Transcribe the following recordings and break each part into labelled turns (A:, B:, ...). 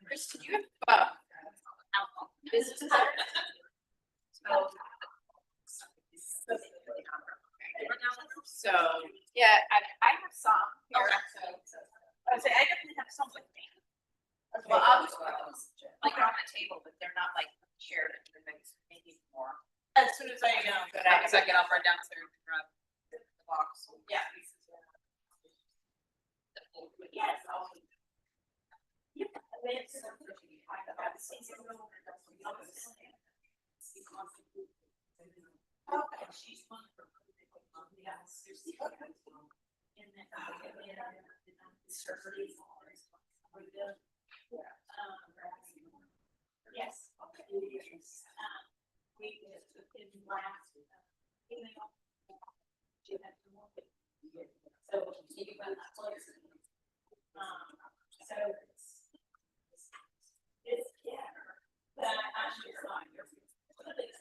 A: Chris, did you have business cards? So, yeah, I have some here. I would say I definitely have some with me. Well, I'll just put those like on the table, but they're not like shared. Maybe more.
B: As soon as I
A: But I get off right downstairs and grab the box.
B: Yeah.
A: Yes. Yes. We took him last. So he went that place. So it's yeah. That actually is fine.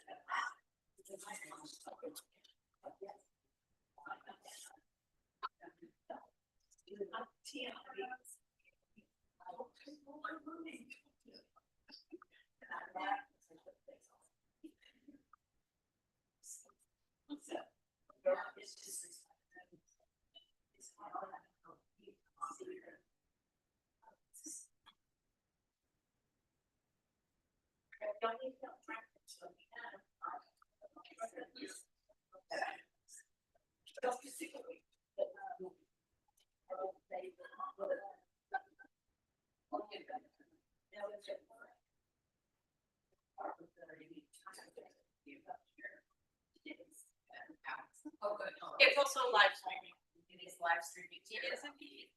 A: It's also live streaming. It is live streaming. It is indeed.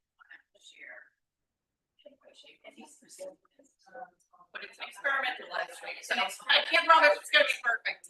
A: Share. But it's an experimental live stream, so I can't promise it's gonna be perfect.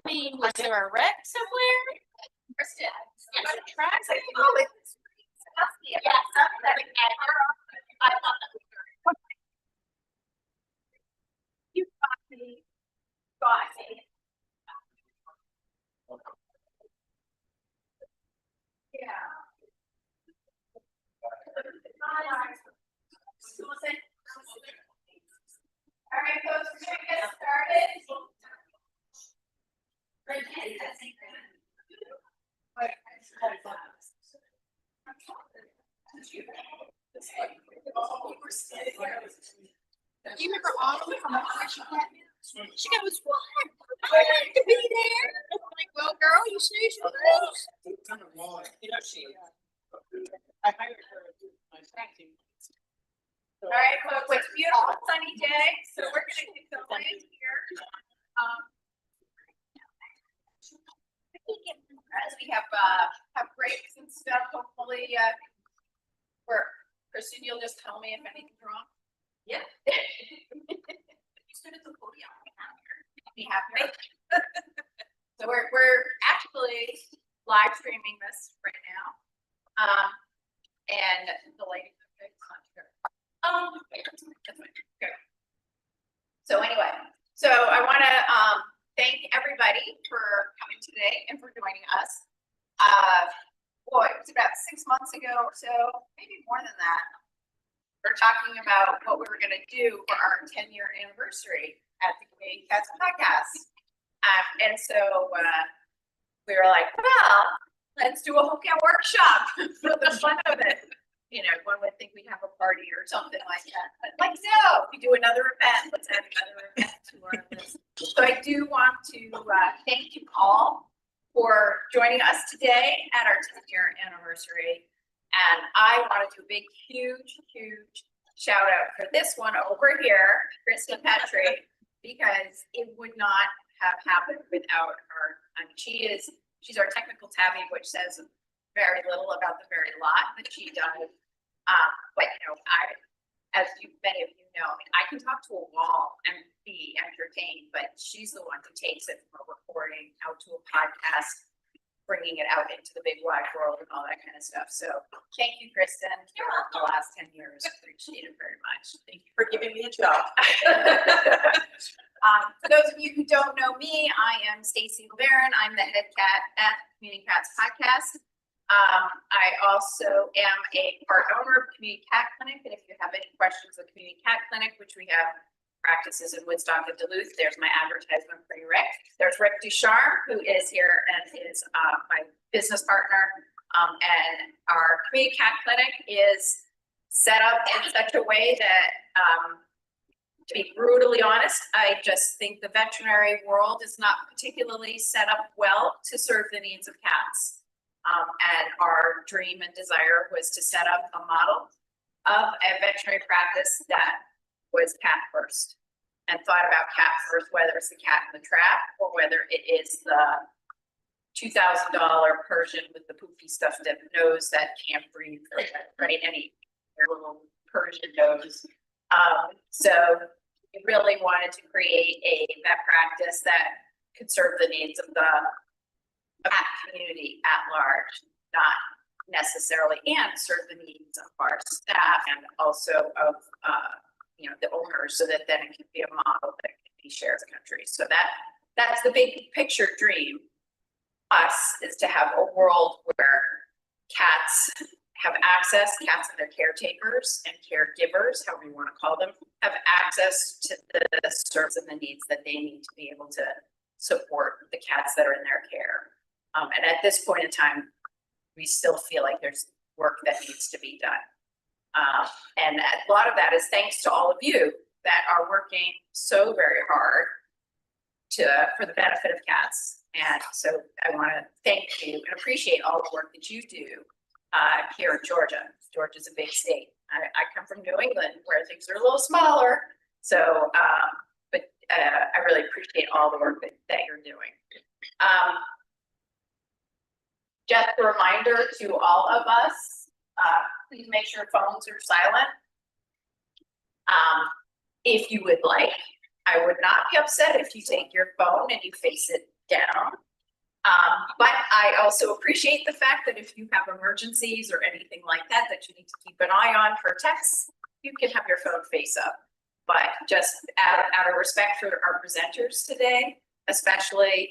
B: mean, was there a wreck somewhere?
A: Kristen.
B: Yes.
A: Traffic. Oh, it's yeah, something that I thought that was very. You got me. Yeah. All right, folks, we're gonna get started.
B: Do you remember Autumn from she goes, what? I wanted to be there. I'm like, well, girl, you snooze, you lose.
C: You know, I hired her to do my tracking.
A: All right, folks, it's a beautiful sunny day, so we're gonna get going here. As we have breaks and stuff, hopefully, Kristen, you'll just tell me if anything's wrong. Yeah. You stood at the podium. Be happy. So we're actually live streaming this right now. And the lady. Okay. So anyway, I want to thank everybody for coming today and for joining us. Boy, it was about 6 months ago or so, maybe more than that. We're talking about what we were going to do for our 10-year anniversary at the Community Cats podcast. And so we were like, well, let's do a whole cat workshop for the fun of it. You know, one would think we'd have a party or something like that. But like, no, we do another event. Let's add another event to our list. So I do want to thank you all for joining us today at our 10-year anniversary. And I want to do a big, huge shout out for this one over here, Kristen Petrie, because it would not have happened without her. I mean, she's our technical tabby, which says very little about the very lot that she does. But you know, as many of you know, I mean, I can talk to a wall and be entertained, but she's the one who takes it from a recording out to a podcast, bringing it out into the big wide world and all that kind of stuff. So thank you, Kristen, for the last 10 years. Appreciate it very much. Thank you for giving me a job. For those of you who don't know me, I am Stacy LeBaron. I'm the head cat at Community Cats Podcast. I also am a part owner of Community Cat Clinic, and if you have any questions of Community Cat Clinic, which we have practices in Woodstock and Duluth, there's my advertisement for you, Rick. There's Rick Ducharme, who is here and is my business partner. And our Community Cat Clinic is set up in such a way that, to be brutally honest, I just think the veterinary world is not particularly set up well to serve the needs of cats. And our dream and desire was to set up a model of a veterinary practice that was cat first and thought about cat first, whether it's the cat in the trap or whether it is the $2,000 Persian with the poofy stuffed nose that can't breathe, right? Any little Persian nose. So we really wanted to create a vet practice that could serve the needs of the cat community at large, not necessarily, and serve the needs of our staff and also of the owners, so that then it can be a model that can be shared the country. So that's the big picture dream. Us is to have a world where cats have access, cats and their caretakers and caregivers, however you want to call them, have access to the services and the needs that they need to be able to support the cats that are in their care. And at this point in time, we still feel like there's work that needs to be done. And a lot of that is thanks to all of you that are working so very hard for the benefit of cats. And so I want to thank you and appreciate all the work that you do here in Georgia. Georgia's a big state. I come from New England where things are a little smaller. So, but I really appreciate all the work that you're doing. Just a reminder to all of us, please make sure phones are silent. If you would like, I I would not be upset if you take your phone and you face it down. But I also appreciate the fact that if you have emergencies or anything like that, that you need to keep an eye on for texts, you can have your phone face up. But just out of respect for our presenters today, especially,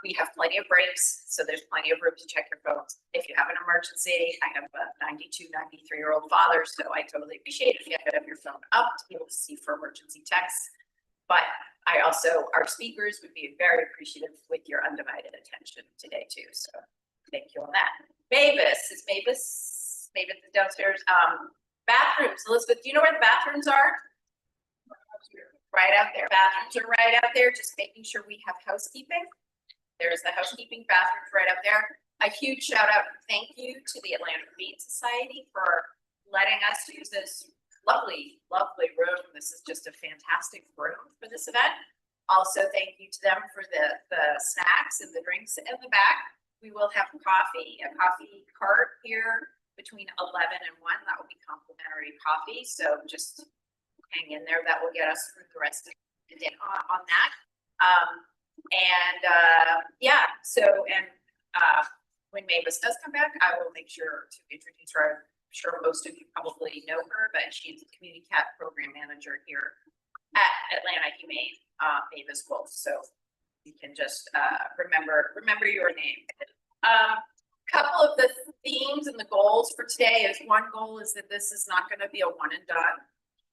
A: we have plenty of breaks, so there's plenty of room to check your phones. If you have an emergency, I have a 92, 93-year-old father, so I totally appreciate if you have your phone up to be able to see for emergency texts. But I also, our speakers would be very appreciative with your undivided attention today too. So thank you on that. Mavis is downstairs. Bathrooms, Elizabeth, do you know where the bathrooms are? Right out there. Bathrooms are right out there, just making sure we have housekeeping. There's the housekeeping bathrooms right out there. A huge shout out and thank you to the Atlanta Humane Society for letting us use this lovely, lovely room. This is just a fantastic room for this event. Also, thank you to them for the snacks and the drinks in the back. We will have a coffee cart here between 11 and 1. That will be complimentary coffee. So just hang in there. That will get us through the rest of the day on that. When Mavis does come back, I will make sure to introduce her. I'm sure most of you probably know her, but she's the Community Cat Program Manager here at Atlanta Humane, Mavis Wolf. So you can just remember your name. Couple of the themes and the goals for today is one goal is that this is not going to be a one and done.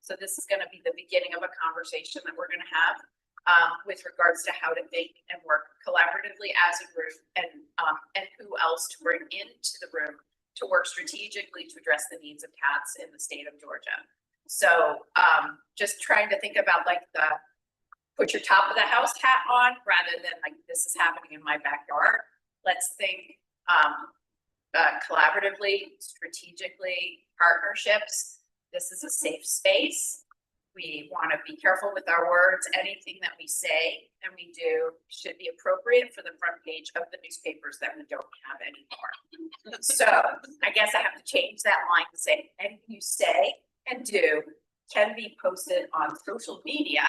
A: So this is going to be the beginning of a conversation that we're going to have with regards to how to think and work collaboratively as a group and who else to bring into the room to work strategically to address the needs of cats in the state of Georgia. So just trying to think about like put your top of the house hat on rather than like this is happening in my backyard. Let's think collaboratively, strategically, partnerships. This is a safe space. We want to be careful with our words. Anything that we say and we do should be appropriate for the front page of the newspapers that we don't have anymore. So I guess I have to change that line to say anything you say and do can be posted on social media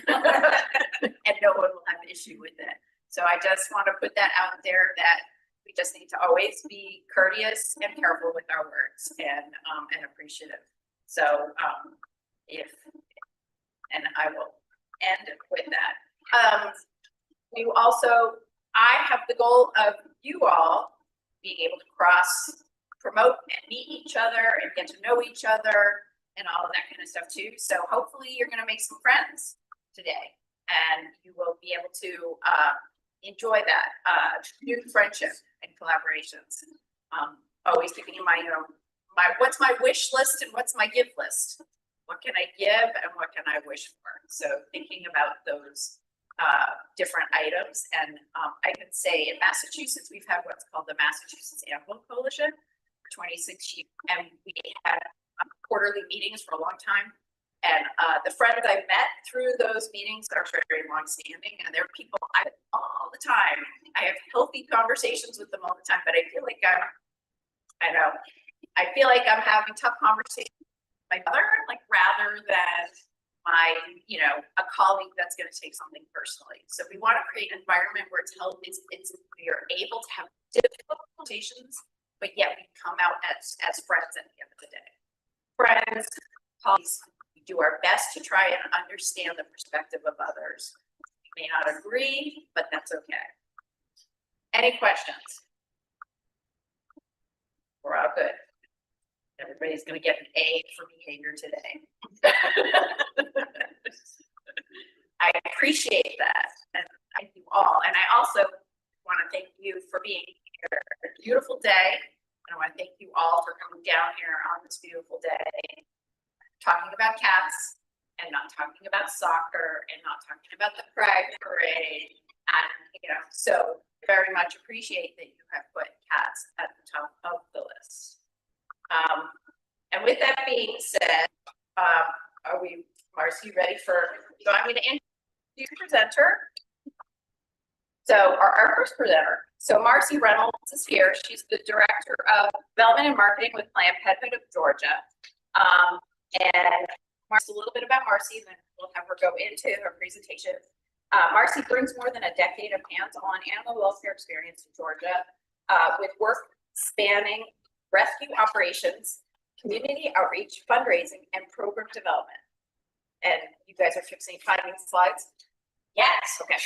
A: and no one will have an issue with it. So I just want to put that out there that we just need to always be courteous and careful with our words and appreciative. So and I will end with that. I have the goal of you all being able to cross promote and meet each other and get to know each other and all of that kind of stuff too. So hopefully you're going to make some friends today and you will be able to enjoy that new friendship and collaborations. Always keeping in mind, what's my wish list and what's my gift list? What can I give and what can I wish for? So thinking about those different items. And I can say in Massachusetts, we've had what's called the Massachusetts Animal Coalition for 26 years. And we had quarterly meetings for a long time. And the friends I met through those meetings are very long-standing, and they're people I all the time. I have healthy conversations with them all the time, but I feel like I'm having tough conversations with my mother, like rather than my, a colleague that's going to take something personally. So we want to create an environment where it's healthy, we are able to have difficult conversations, but yet we come out as friends at the end of the day. Friends, colleagues. Do our best to try and understand the perspective of others. We may not agree, but that's okay. Any questions? We're all good. Everybody's going to get an A for behavior today. I appreciate that. And thank you all. And I also want to thank you for being here. It's a beautiful day. And I want to thank you all for coming down here on this beautiful day. Talking about cats and not talking about soccer and not talking about the Pride Parade. And, so very much appreciate that you have put cats at the top of the list. And with that being said, are we, Marcy, ready so I'm going to introduce the presenter. So our first presenter, so Marcy Reynolds is here. She's the Director of Development and Marketing with Planned Parenthood of Georgia. And Marcy, a little bit about Marcy, and then we'll have her go into her presentation. Marcy brings more than a decade of hands-on animal welfare experience in Georgia, with work spanning rescue operations, community outreach, fundraising, and program development. And you guys are finding slides? Yes. Okay.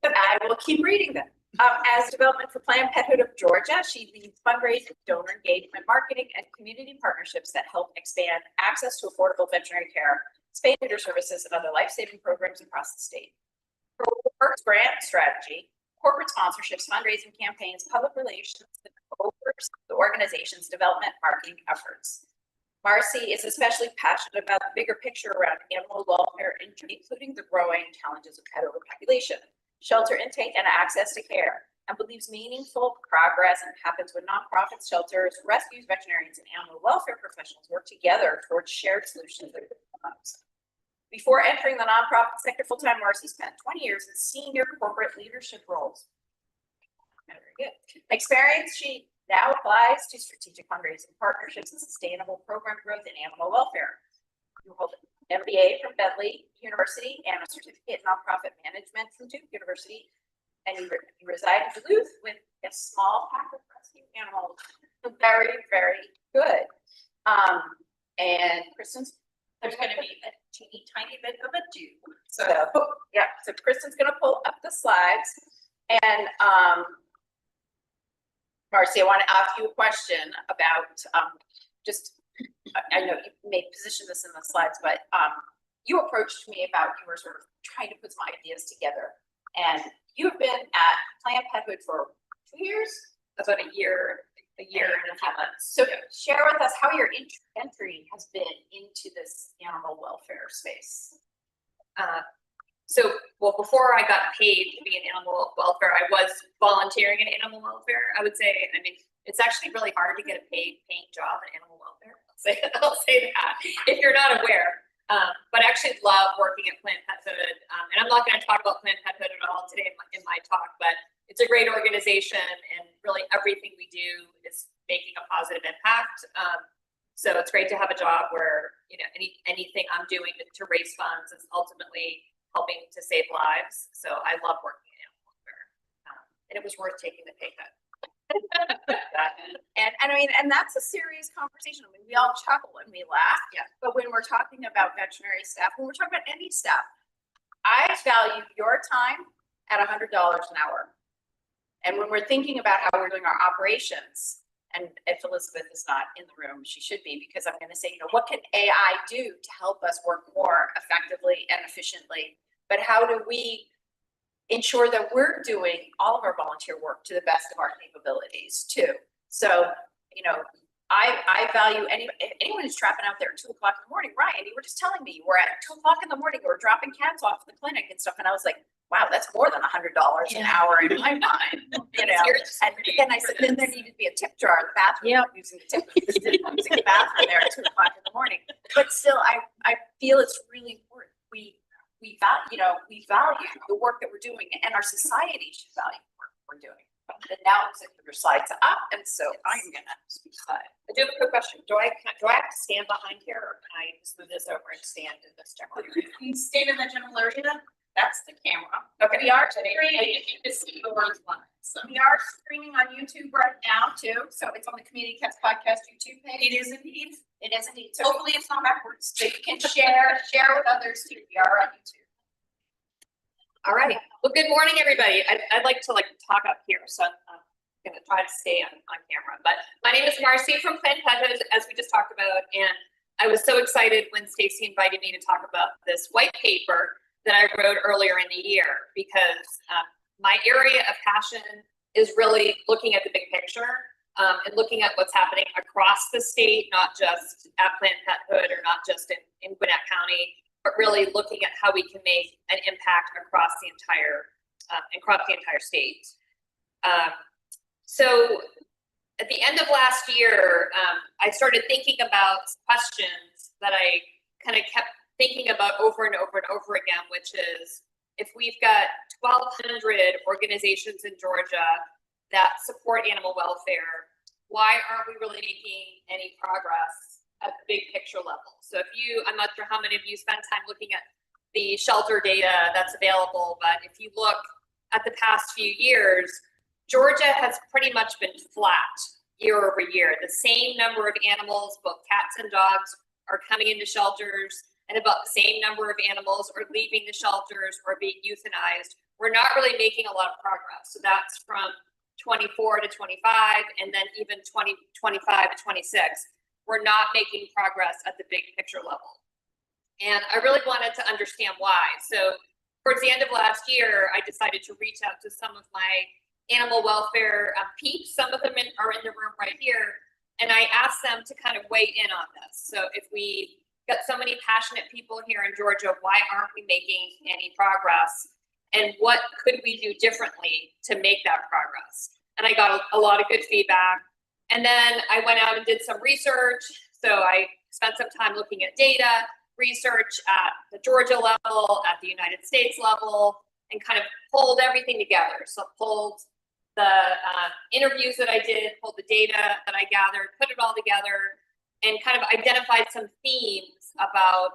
A: I will keep reading them. As development for Planned Parenthood of Georgia, she leads fundraising, donor engagement, marketing, and community partnerships that help expand access to affordable veterinary care, spay neuter services, and other life-saving programs across the state. Her work grant strategy, corporate sponsorships, fundraising campaigns, public relations, and oversees the organization's development marketing efforts. Marcy is especially passionate about the bigger picture around animal welfare, including the growing challenges of pet overpopulation, shelter intake, and access to care, and believes meaningful progress happens when nonprofits, shelters, rescues, veterinarians, and animal welfare professionals work together towards shared solutions that comes. Before entering the nonprofit sector full-time, Marcy spent 20 years in senior corporate leadership roles. Very good. Experience she now applies to strategic fundraising partnerships and sustainable program growth in animal welfare. You hold an MBA from Bentley University and a certificate in nonprofit management from Duke University. And you reside in Duluth with a small pack of rescue animals. Very, very good. And Kristen's, there's going to be a teeny tiny bit of a do. So yeah, so Kristen's going to pull up the slides. And Marcy, I want to ask you a question about I know you may position this in the slides, but you approached me about, you were sort of trying to put some ideas together, and you've been at Planned Parenthood for 2 years? About a year and a few months. So share with us how your entry has been into this animal welfare space.
D: Well, before I got paid to be in animal welfare, I was volunteering in animal welfare. I would say, I mean, it's actually really hard to get a paying job in animal welfare. I'll say that if you're not aware. But I actually love working at Planned Parenthood. And I'm not going to talk about Planned Parenthood at all today in my talk, but it's a great organization, and really everything we do is making a positive impact. So it's great to have a job where, you know, anything I'm doing to raise funds is ultimately helping to save lives. So I love working in animal welfare, and it was worth taking the pay cut.
A: And I mean, and that's a serious conversation. I mean, we all chuckle and we laugh.
D: Yeah.
A: But when we're talking about veterinary staff, when we're talking about any staff, I value your time at $100 an hour. And when we're thinking about how we're doing our operations, and if Elizabeth is not in the room, she should be, because I'm going to say, you know, what can AI do to help us work more effectively and efficiently? But how do we ensure that we're doing all of our volunteer work to the best of our capabilities too? So, you know, I value anyone who's trapping out there at 2 o'clock in the morning. Ryan, you were just telling me we're at 2 o'clock in the morning, we're dropping cats off at the clinic and stuff. And I was like, wow, that's more than $100 an hour in my mind, you know? And then I said, then there needed to be a tip jar in the bathroom, using the tip, using the bathroom there at 2 o'clock in the morning. But still, I feel it's really important. We value the work that we're doing, and our society should value the work we're doing. And now it's like your slides up, and so I'm gonna speak slide.
D: I do have a quick question. Do I have to stand behind here, or can I just move this over and stand in this general area?
A: You stand in the general area. That's the camera.
D: Okay.
A: We are streaming. We are streaming on YouTube right now too. So it's on the Community Cats Podcast YouTube page. It is indeed. It is indeed. So hopefully it's not backwards. So you can share with others too. We are on YouTube.
D: All right. Well, good morning, everybody. I'd like to talk up here, so I'm going to try to stay on camera. But my name is Marcy from Planned Parenthood, as we just talked about, and I was so excited when Stacy invited me to talk about this white paper that I wrote earlier in the year, because my area of passion is really looking at the big picture and looking at what's happening across the state, not just at Planned Parenthood or not just in Gwinnett County, but really looking at how we can make an impact across the entire state. So at the end of last year, I started thinking about questions that I kind of kept thinking about over and over and over again, which is, if we've got 1,200 organizations in Georgia that support animal welfare, why aren't we really making any progress at the big picture level. So if you, I'm not sure how many of you spend time looking at the shelter data that's available, but if you look at the past few years, Georgia has pretty much been flat year over year. The same number of animals, both cats and dogs, are coming into shelters, and about the same number of animals are leaving the shelters or being euthanized. We're not really making a lot of progress. So that's from 24 to 25, and then even 25 to 26. We're not making progress at the big picture level. And I really wanted to understand why. So towards the end of last year, I decided to reach out to some of my animal welfare peeps. Some of them are in the room right here. And I asked them to kind of weigh in on this. So if we got so many passionate people here in Georgia, why aren't we making any progress? And what could we do differently to make that progress? And I got a lot of good feedback. And then I went out and did some research. So I spent some time looking at data, research at the Georgia level, at the United States level, and kind of pulled everything together. So pulled the interviews that I did, pulled the data that I gathered, put it all together, and kind of identified some themes about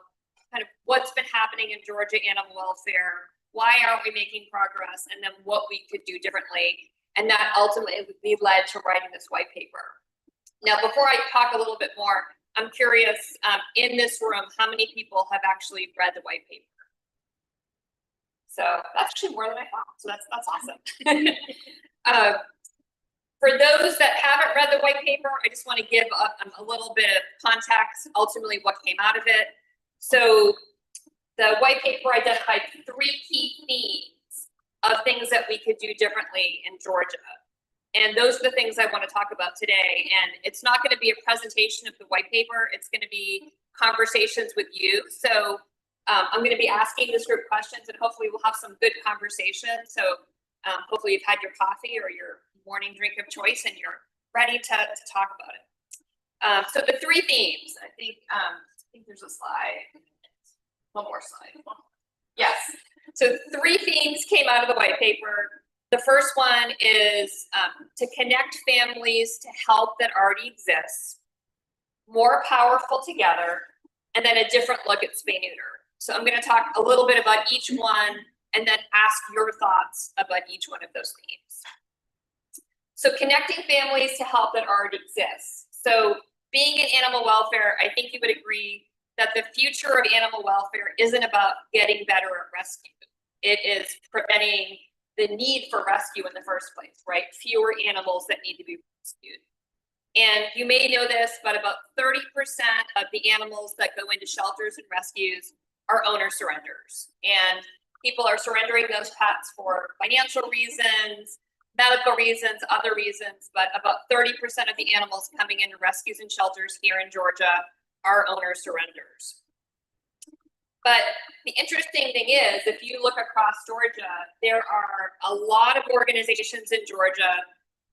D: kind of what's been happening in Georgia animal welfare, why aren't we making progress, and then what we could do differently. And that ultimately led to writing this white paper. Now, before I talk a little bit more, I'm curious, in this room, how many people have actually read the white paper? So that's actually more than I thought. So that's awesome. For those that haven't read the white paper, I just want to give a little bit of context, ultimately what came out of it. So the white paper identified 3 key themes of things that we could do differently in Georgia. And those are the things I want to talk about today. And it's not going to be a presentation of the white paper. It's going to be conversations with you. So I'm going to be asking this group questions, and hopefully we'll have some good conversation. So hopefully you've had your coffee or your morning drink of choice and you're ready to talk about it. So the 3 themes, I think there's a slide. One more slide. Yes. So 3 themes came out of the white paper. The first one is to connect families to help that already exists, more powerful together, and then a different look at spay-neuter. So I'm going to talk a little bit about each one and then ask your thoughts about each one of those themes. So connecting families to help that already exists. So being in animal welfare, I think you would agree that the future of animal welfare isn't about getting better at rescue. It is preventing the need for rescue in the first place, right? Fewer animals that need to be rescued. And you may know this, but about 30% of the animals that go into shelters and rescues are owner surrenders. And people are surrendering those pets for financial reasons, medical reasons, other reasons, but about 30% of the animals coming into rescues and shelters here in Georgia are owner surrenders. But the interesting thing is, if you look across Georgia, there are a lot of organizations in Georgia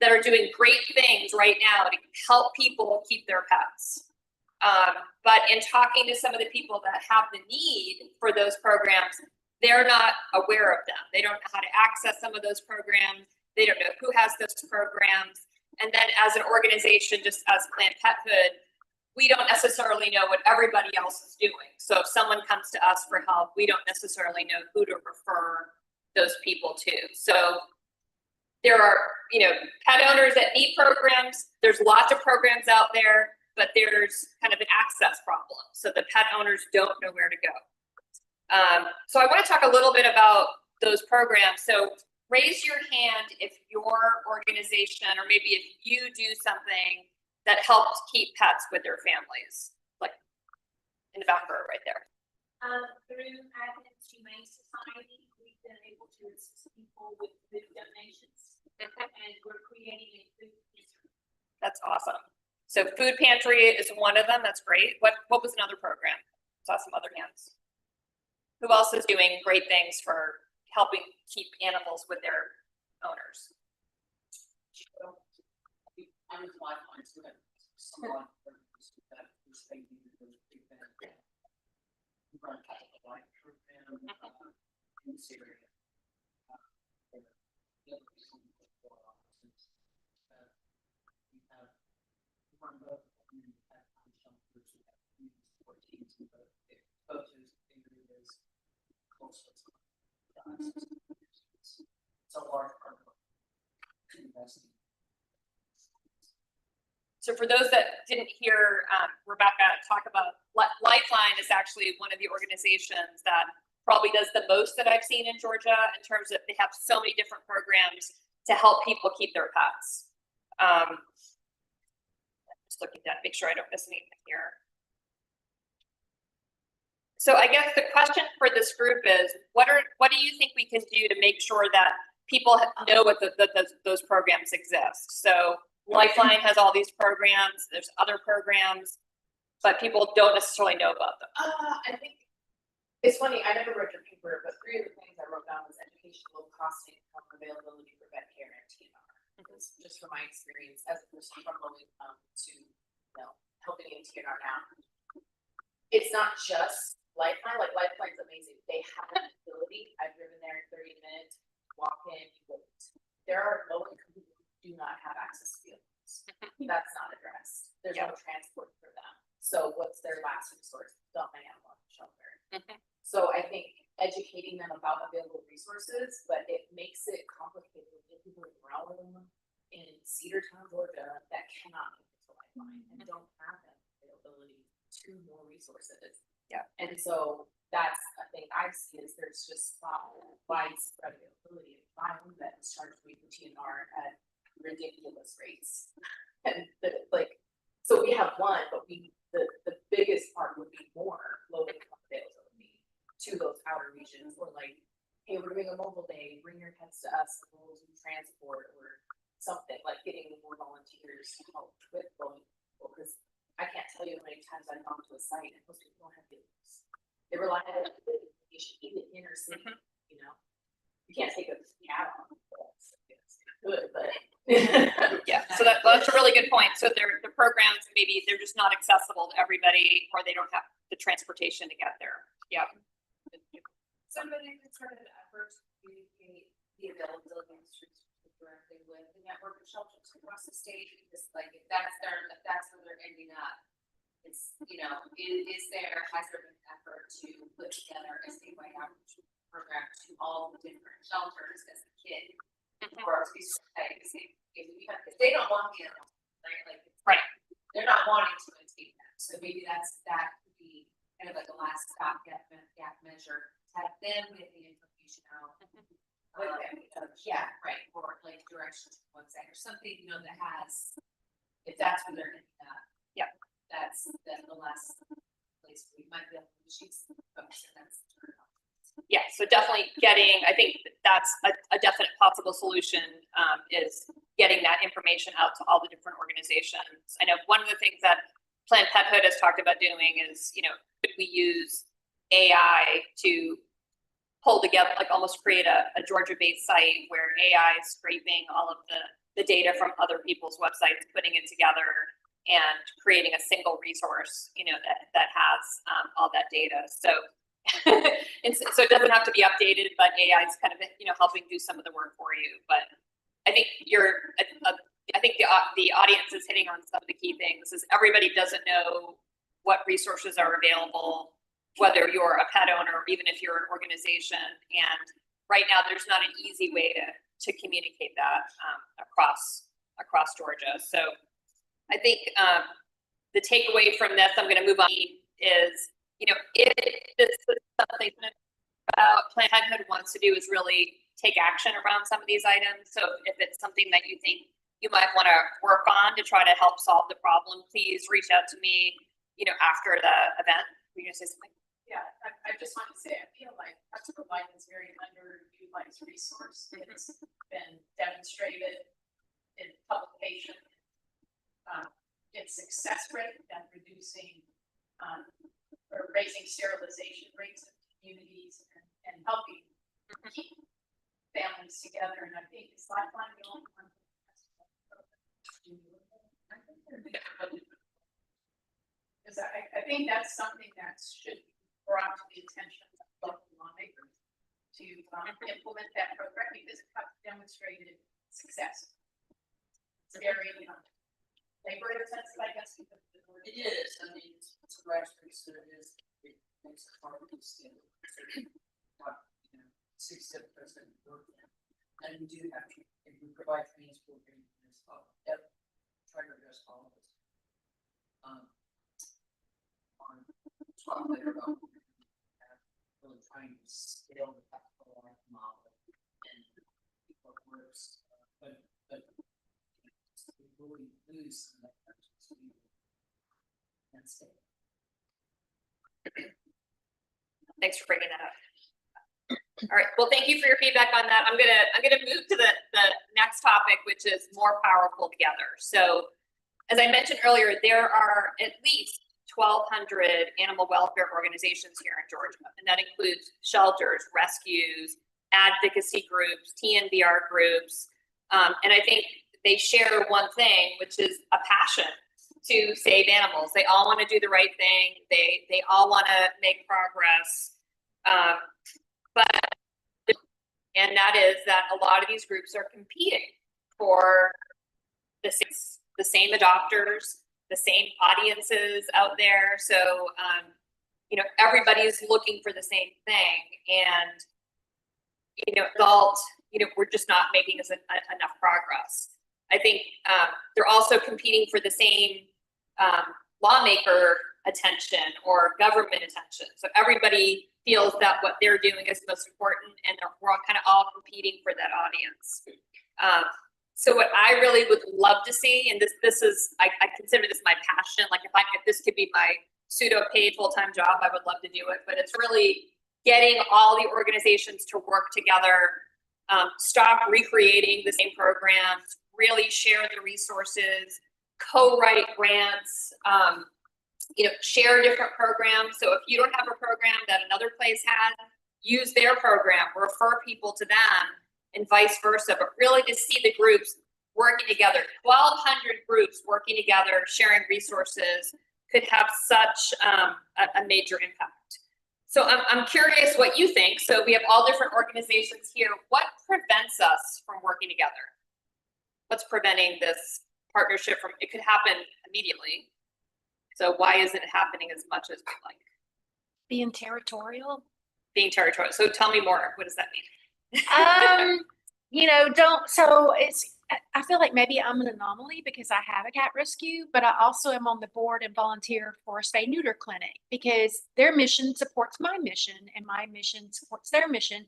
D: that are doing great things right now to help people keep their pets. But in talking to some of the people that have the need for those programs, they're not aware of them. They don't know how to access some of those programs. They don't know who has those programs. And then as an organization, just as Planned Parenthood, we don't necessarily know what everybody else is doing. So if someone comes to us for help, we don't necessarily know who to refer those people to. So there are, pet owners that need programs. There's lots of programs out there, but there's kind of an access problem. So the pet owners don't know where to go. So I want to talk a little bit about those programs. So raise your hand if your organization, or maybe if you do something that helps keep pets with their families, like in the back row right there.
B: Through Adventist Humane Society, we've been able to assist people with food donations, and we're creating a food pantry.
D: That's awesome. So food pantry is one of them. That's great. What was another program? Saw some other hands. Who else is doing great things for helping keep animals with their owners?
C: Animal lifelines, so that someone that was thinking of those big things. We run a couple of life program in this area. The other reason for is we have one of the shelters most of the time. It's a large part of investing.
D: So for those that didn't hear Rebecca talk about Lifeline is actually one of the organizations that probably does the most that I've seen in Georgia in terms of they have so many different programs to help people keep their pets. Just looking at make sure I don't miss anything here. So I guess the question for this group is, what do you think we can do to make sure that people know what those programs exist? So Lifeline has all these programs, there's other programs, but people don't necessarily know about them.
A: I think it's funny, I never wrote your paper, but 3 of the things I wrote down was education, low cost, income, availability for vet care and TNR. Because just from my experience as a person from low income to, helping in TNR now. It's not just Lifeline, like Lifeline's amazing. They have an ability, I've driven there in 30 minutes, walk in, you wait. There are low income people who do not have access to vehicles. That's not addressed. There's no transport for them. So what's their last resource? Dump my animal at the shelter. So I think educating them about available resources, but it makes it complicated with people in Raleigh, in Cedartown, Georgia, that cannot make it to Lifeline and don't have that availability to more resources.
D: Yeah.
A: And so that's a thing I see is there's just widespread availability of five that is charged with TNR at ridiculous rates. And so we have one, but the biggest part would be more low income availability to those outer regions, or hey, we're doing a mobile day, bring your pets to us, and we'll do transport or something, like getting more volunteers to help with low income people, because I can't tell you how many times I've gone to a site and most people don't have vehicles. They rely on education in the inner city, You can't take a cat on, good, but.
D: Yeah, so that's a really good point. So the programs, maybe they're just not accessible to everybody, or they don't have the transportation to get there. Yeah.
E: Somebody concerted effort to communicate the availability of streets directly with the network of shelters across the state, because if that's where they're ending up, it's, is there, has there been effort to put together a statewide outreach program to all the different shelters as a kid? For us to be because they don't want the animals, right?
D: Right.
E: They're not wanting to take them. So maybe that could be kind of like a last stopgap measure to have them get the information out. Yeah, right. Or directions to one side or something, that has, if that's where they're ending up.
D: Yeah.
E: That's the last place where we might be able to choose folks, and that's the turn off.
D: Yeah, so definitely I think that's a definite possible solution, is getting that information out to all the different organizations. I know one of the things that Planned Parenthood has talked about doing is, could we use AI to pull together, almost create a Georgia-based site where AI is scraping all of the data from other people's websites, putting it together and creating a single resource, that has all that data. So so it doesn't have to be updated, but AI is kind of, helping do some of the work for you. But I think I think the audience is hitting on some of the key things. Is everybody doesn't know what resources are available, whether you're a pet owner or even if you're an organization. And right now, there's not an easy way to communicate that across Georgia. So I think the takeaway from this, I'm going to move on, is if this is something that Planned Parenthood wants to do is really take action around some of these items. So if it's something that you think you might want to work on to try to help solve the problem, please reach out to me, after the event. Were you going to say something?
A: Yeah, I just want to say, I feel like practical life is very underutilized resource. It's been demonstrated in publication, its success rate at reducing or raising sterilization rates in communities and helping keep families together. And I think it's Lifeline the only one. Because I think that's something that should be brought to the attention of local lawmakers to implement that program, because it has demonstrated success. It's very labor intensive, I guess.
C: It is. I mean, it's a grassroots, so it makes it hard to stand. you know, 6-7% program. And we do have, if we provide trainings for this, try to address all of this. On top there about really trying to scale the capital life model and what works, but we really lose some of that speed. That's it.
D: Thanks for bringing that up. All right, well, thank you for your feedback on that. I'm gonna move to the next topic, which is more powerful together. So, as I mentioned earlier, there are at least 1,200 animal welfare organizations here in Georgia, and that includes shelters, rescues, advocacy groups, TNVR groups, and I think they share one thing, which is a passion to save animals. They all want to do the right thing. They all want to make progress. And that is that a lot of these groups are competing for the same adopters, the same audiences out there. So, you know, everybody's looking for the same thing. And, you know, we're just not making enough progress. I think they're also competing for the same lawmaker attention or government attention. So everybody feels that what they're doing is most important, and we're all kind of all competing for that audience. So what I really would love to see, and this is, I consider this my passion. Like if this could be my pseudo paid full-time job, I would love to do it. But it's really getting all the organizations to work together, stop recreating the same programs, really share the resources, co-write grants, you know, share different programs. So if you don't have a program that another place has, use their program, refer people to them, and vice versa. But really to see the groups working together, 1,200 groups working together, sharing resources could have such a major impact. So I'm curious what you think. So we have all different organizations here. What prevents us from working together? What's preventing this partnership from, it could happen immediately. So why isn't it happening as much as we like?
F: Being territorial.
D: Being territorial. So tell me more. What does that mean?
F: You know, I feel like maybe I'm an anomaly because I have a cat rescue, but I also am on the board and volunteer for a spay neuter clinic because their mission supports my mission and my mission supports their mission.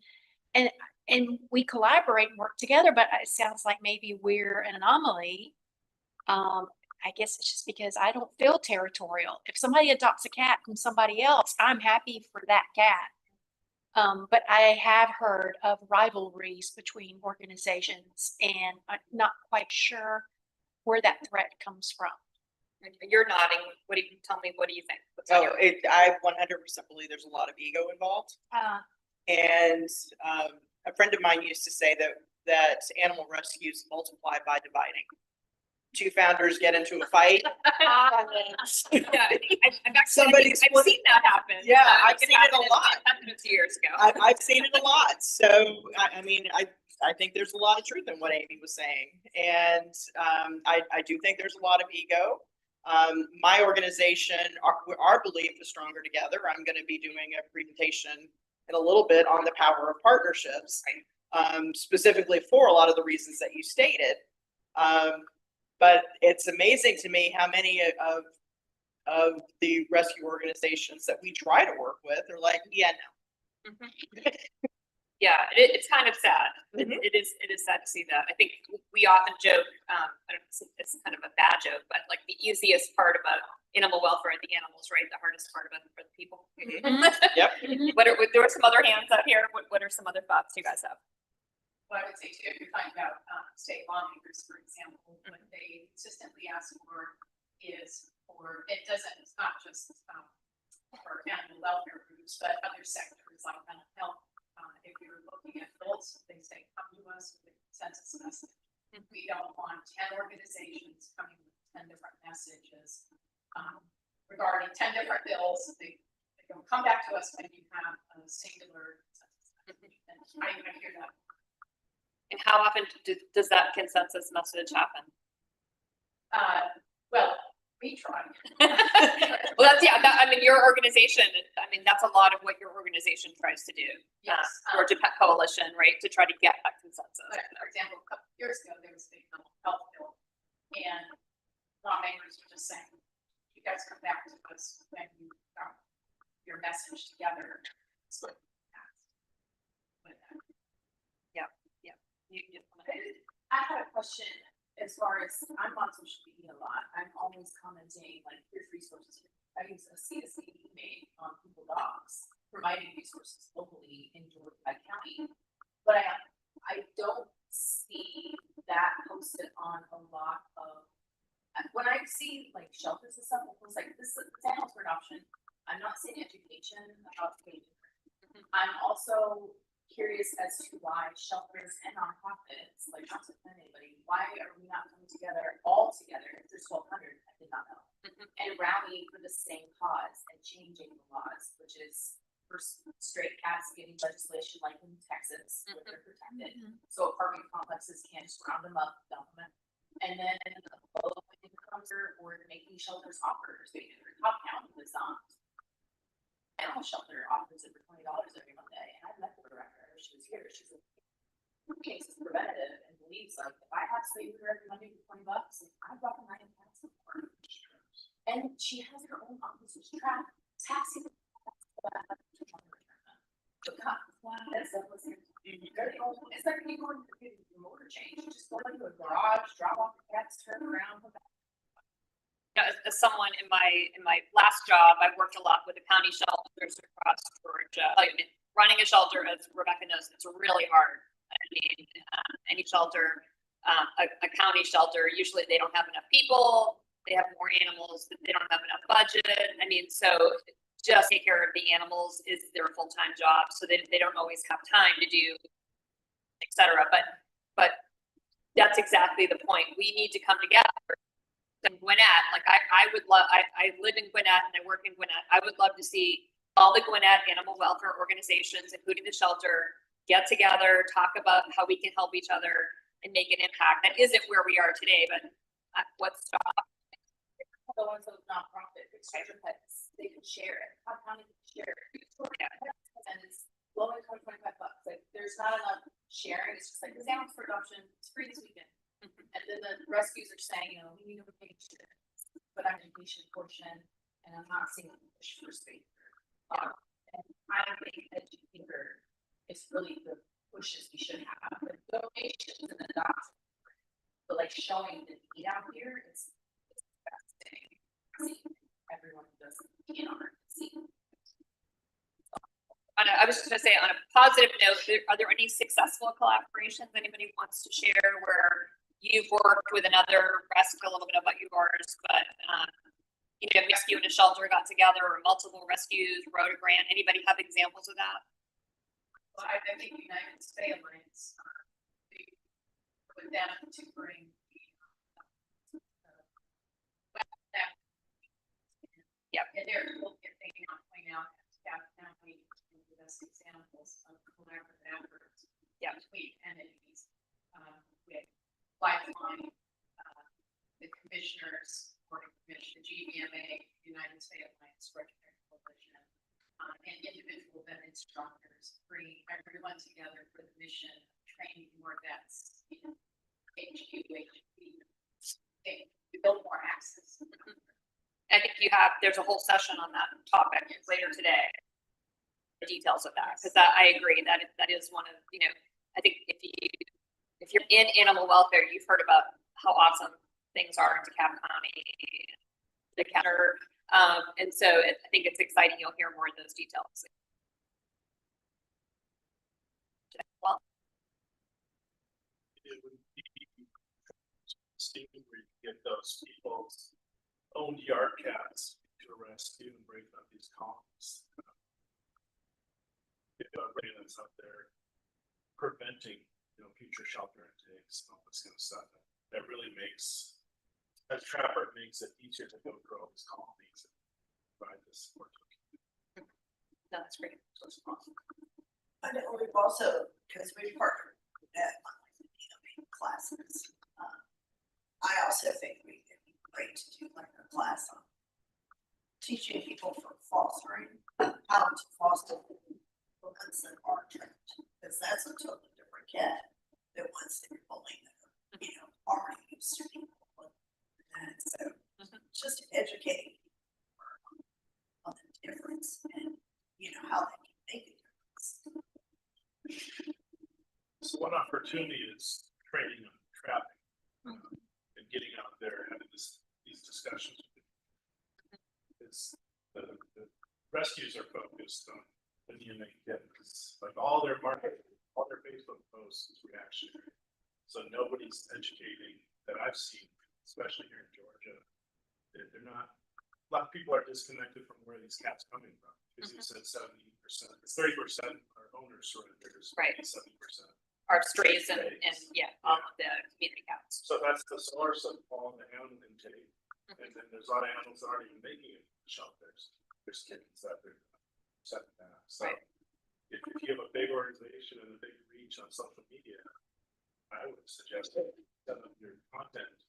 F: And we collaborate and work together, but it sounds like maybe we're an anomaly. I guess it's just because I don't feel territorial. If somebody adopts a cat from somebody else, I'm happy for that cat. But I have heard of rivalries between organizations, and I'm not quite sure where that threat comes from.
D: You're nodding. What do you tell me? What do you think?
G: I 100% believe there's a lot of ego involved. And a friend of mine used to say that animal rescues multiply by dividing. Two founders get into a fight.
D: Yeah, I've seen that happen.
G: Yeah, I've seen it a lot.
D: Happened 2 years ago.
G: I've seen it a lot. So I mean, I think there's a lot of truth in what Amy was saying, and I do think there's a lot of ego. My organization, our belief is stronger together. I'm going to be doing a presentation in a little bit on the power of partnerships, specifically for a lot of the reasons that you stated. But it's amazing to me how many of the rescue organizations that we try to work with are like, yeah, no.
D: Mm-hmm. Yeah, it's kind of sad.
G: Mm-hmm.
D: It is sad to see that. I think we often joke, I don't know, it's kind of a bad joke, but like the easiest part about animal welfare are the animals, right? The hardest part about it for the people.
G: Mm-hmm. Yep.
D: There are some other hands out here. What are some other thoughts you guys have?
A: What I would say too, if you're talking about state lawmakers, for example, what they consistently ask for is for, it's not just for animal welfare groups, but other sectors like mental health. If you're looking at bills, they say, come to us with a consensus message. We don't want 10 organizations coming with 10 different messages regarding 10 different bills. They don't come back to us when you have a singular consensus message. And I hear that.
D: And how often does that consensus message happen?
A: Well, We try.
D: Well, that's, yeah, that, I mean, your organization, I mean, that's a lot of what your organization tries to do.
A: Yes,
D: Georgia Pet Coalition, right, to try to get that consensus.
A: But for example, a couple of years ago, there was a big mental health bill. And lawmakers were just saying, you guys come back to us when you got your message together. So with that. I had a question as far as, I'm on social media a lot, I'm always commenting like, here's resources. I use a C2C made on Google Docs, providing resources locally in Georgia County. But I don't see that posted on a lot of, when I see like shelters and stuff, it was like, this is animals for adoption. I'm not seeing education about the. I'm also curious as to why shelters and nonprofits, like not to offend anybody, why are we not coming together all together? If there's 1,200, I did not know. And rallying for the same cause and changing the laws, which is for straight cats getting legislation like in Texas, where they're protected. So apartment complexes can't just round them up, dump them. And then low incomes or making shelters offers, they do their top count was animal shelter offers it for $20 every Monday, and I met the director. She was here. She's like, case is preventative and believes like if I have sleep with her every Monday for $20, I brought them 9 cats before. And she has her own officer's trap, taxi. It's like when you go into the motor change, you just go into a garage, drop off the cats, turn around, come back.
D: As someone in my last job, I worked a lot with the county shelters across Georgia. Like running a shelter, as Rebecca knows, it's really hard. I mean, any shelter, a county shelter, usually they don't have enough people. They have more animals. They don't have enough budget. I mean, so just take care of the animals is their full-time job. So they don't always have time to do, et cetera. But that's exactly the point. We need to come together. In Gwinnett, like I would love, I live in Gwinnett and I work in Gwinnett. I would love to see all the Gwinnett animal welfare organizations, including the shelter, get together, talk about how we can help each other and make an impact. That isn't where we are today, but what's stop?
A: The ones that nonprofit, pets, they can share it. How can they share it? And it's low income, $25. Like there's not enough sharing. It's just like this animals for adoption. It's free this weekend. And then the rescues are saying, you know, we need to pay but I'm education portion, and I'm not seeing a push for space. And I think educator is really the pushes we should have. The donations and adoption, but like showing the need out here is the best thing. Everyone does see on see.
D: I was just gonna say, on a positive note, are there any successful collaborations anybody wants to share where you've worked with another rescue, a little bit about yours, but you know, rescue and a shelter got together, or multiple rescues, wrote a grant. Anybody have examples of that?
A: Well, I think United States Alliance, with them to bring and they're looking at thinking on point out now we can invest examples of collaborative efforts between entities with Lifeline, the commissioners, Board of Commissioners, GBMA, United States Alliance, Recreation Coalition, and individual vet instructors, bring everyone together for the mission of training more vets in HQ, to build more access.
D: I think there's a whole session on that topic later today. The details of that, because I agree that is one of, you know, I think if you're in animal welfare, you've heard about how awesome things are in DeKalb County, the counter, and so I think it's exciting. You'll hear more of those details. Well,
H: it would be where you get those people's own yard cats to rescue and break up these colonies. If Raylan's up there preventing, future shelter intakes and all this kind of stuff, that really makes, as trapper, it makes it easier to go grow these colonies and provide this support.
D: that's great.
H: So it's awesome.
I: I know we've also, because we've partnered with that classes. I also think we can great to do like a class on teaching people from fostering, how to foster ones that are trapped, because that's a totally different cat than ones that are bullying that are, you know, already used to people. And so just educating people on the difference and, you know, how they can make a difference.
H: So one opportunity is training on trapping, and getting out there, having these discussions. It's the rescues are focused on the DMA kittens, like all their marketing, all their Facebook posts is reactionary. So nobody's educating that I've seen, especially here in Georgia. They're not, a lot of people are disconnected from where these cats coming from. Because you said 70%, 30% are owners surrenders,
D: Right.
H: 70%.
D: Our strays and yeah, all of the community cats.
H: So that's the source of all the animal intake. And then there's a lot of animals that aren't even making it to shelters. There's kittens that they're setting back. So
D: Right.
H: if you have a big organization and a big reach on social media, I would suggest that some of your content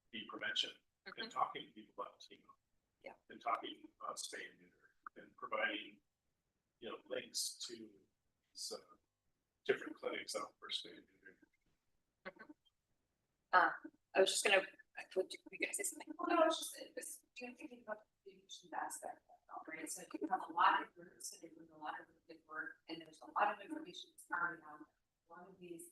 H: be prevention and talking to people about chemo.
D: Yeah.
H: And talking about spay and neuter and providing, you know, links to some different clinics out for spay and neuter.
D: I was just gonna, would you guys say something?
E: Well, no, it's just, it's, you know, thinking about the community aspect of it, all, right? So you have a lot of groups and they're doing a lot of good work and there's a lot of information that's already out there. A lot of these,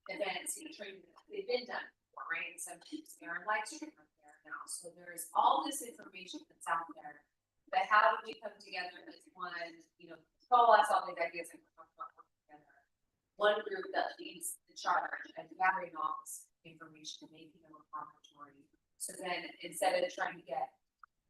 E: events, you know, training, they've been done before, right? And sometimes they're in live stream right there now. So there's all this information that's out there. But how do we come together as one, you know, coalesce all these ideas and come up with together? One group that leads the charge and gathering all this information and making a repository. So then instead of trying to get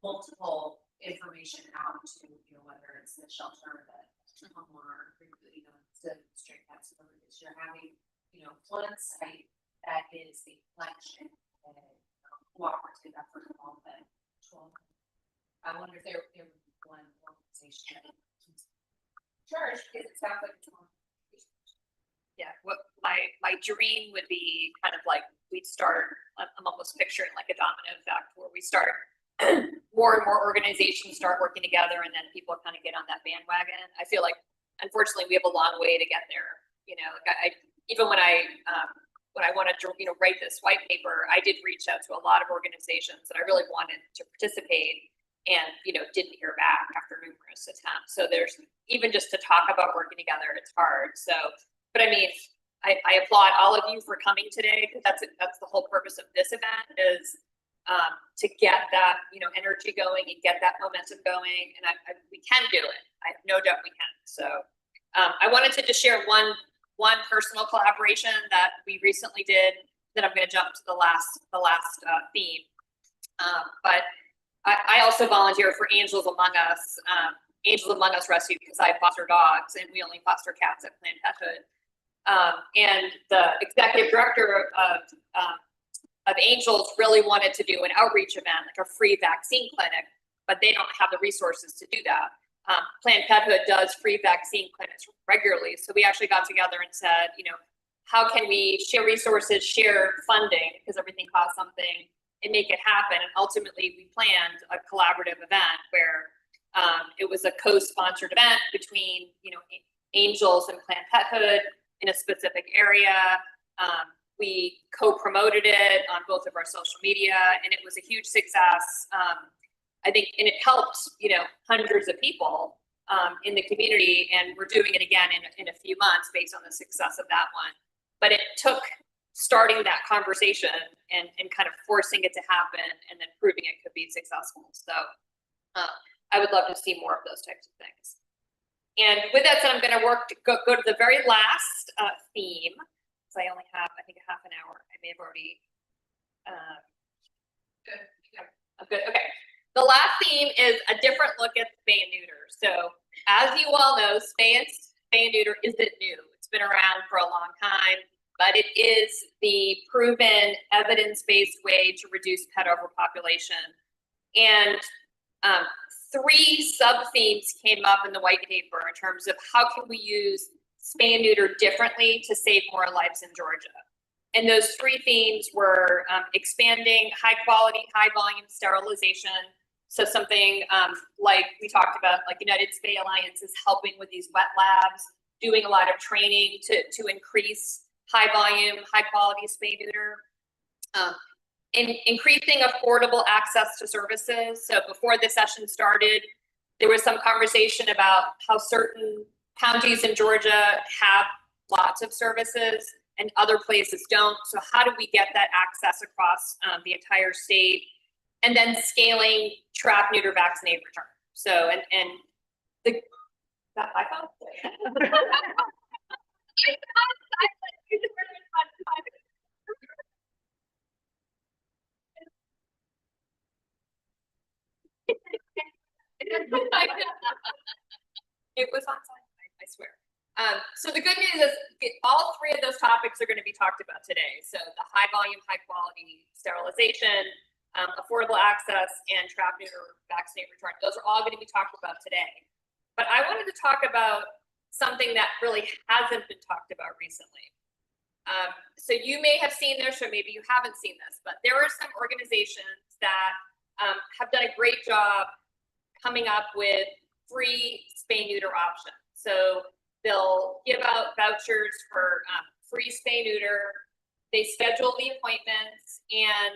E: multiple information out to, you know, whether it's the shelter, the homeowner, you know, the straight cats, whatever it is, you're having, you know, one site that is the collection and cooperative effort of all the 12. I wonder if there would be one organization that church, because it sounds like it's one.
D: Yeah, what my dream would be kind of like we'd start, I'm almost picturing like a domino effect where we start more and more organizations start working together and then people kind of get on that bandwagon. I feel like unfortunately we have a long way to get there. You know, like I even when I wanted to, you know, write this white paper, I did reach out to a lot of organizations that I really wanted to participate and, you know, didn't hear back after numerous attempts. So there's even just to talk about working together, it's hard. So, but I mean, I applaud all of you for coming today because that's the whole purpose of this event is to get that, you know, energy going and get that momentum going. And we can do it. I have no doubt we can. So I wanted to just share one personal collaboration that we recently did. Then I'm going to jump to the last theme. But I also volunteer for Angels Among Us. Angels Among Us Rescue because I foster dogs and we only foster cats at Planned Parenthood. And the executive director of Angels really wanted to do an outreach event, like a free vaccine clinic, but they don't have the resources to do that. Planned Parenthood does free vaccine clinics regularly. So we actually got together and said, you know, how can we share resources, share funding, because everything costs something, and make it happen. And ultimately we planned a collaborative event where it was a co-sponsored event between, you know, Angels and Planned Parenthood in a specific area. We co-promoted it on both of our social media and it was a huge success. I think, and it helped, you know, hundreds of people in the community, and we're doing it again in a few months based on the success of that one. But it took starting that conversation and kind of forcing it to happen and then proving it could be successful. So I would love to see more of those types of things. And with that said, I'm going to go to the very last theme. So I only have, I think, a half an hour. I may have already. Good. I'm good. Okay. The last theme is a different look at spay and neuter. So as you all know, spay and neuter isn't new. It's been around for a long time, but it is the proven evidence-based way to reduce pet overpopulation. And 3 sub-themes came up in the white paper in terms of how can we use spay and neuter differently to save more lives in Georgia. And those three themes were expanding high quality, high volume sterilization. So something like we talked about, like United Spay Alliance is helping with these wet labs, doing a lot of training to increase high volume, high quality spay neuter. Increasing affordable access to services. So before the session started, there was some conversation about how certain counties in Georgia have lots of services and other places don't. So how do we get that access across the entire state? And then scaling trap, neuter, vaccinate, return. So, and the, that I found. It was on time, I swear. So the good news is all three of those topics are going to be talked about today. So the high volume, high quality sterilization, affordable access, and trap, neuter, vaccinate, return. Those are all going to be talked about today. But I wanted to talk about something that really hasn't been talked about recently. So you may have seen this, or maybe you haven't seen this, but there are some organizations that have done a great job coming up with free spay neuter options. So they'll give out vouchers for free spay neuter. They schedule the appointments, and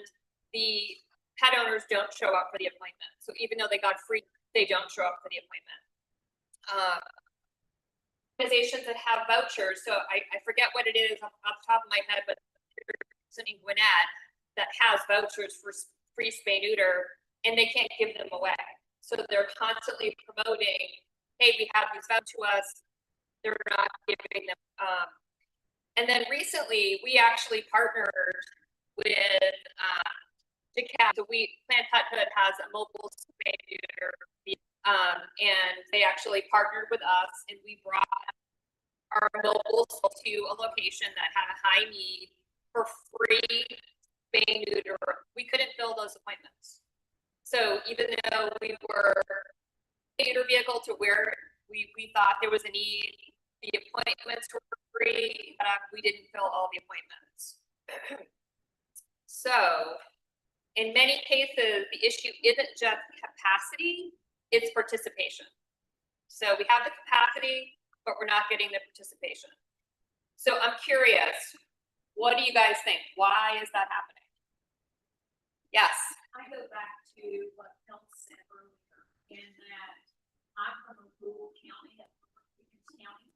D: the pet owners don't show up for the appointment. So even though they got free, they don't show up for the appointment. Organizations that have vouchers, so I forget what it is off the top of my head, but there's in Gwinnett that has vouchers for free spay neuter, and they can't give them away. So they're constantly promoting, hey, we have these vouchers to us. They're not giving them. And then recently, we actually partnered with DeKalb. So Planned Parenthood has a mobile spay neuter, and they actually partnered with us, and we brought our mobile to a location that had a high need for free spay neuter. We couldn't fill those appointments. So even though we were a neuter vehicle to where we thought there was a need, the appointments were free, we didn't fill all the appointments. So in many cases, the issue isn't just capacity, it's participation. So we have the capacity, but we're not getting the participation. So I'm curious, what do you guys think? Why is that happening? Yes.
B: I go back to what Phil said earlier, in that I'm from a rural county, County,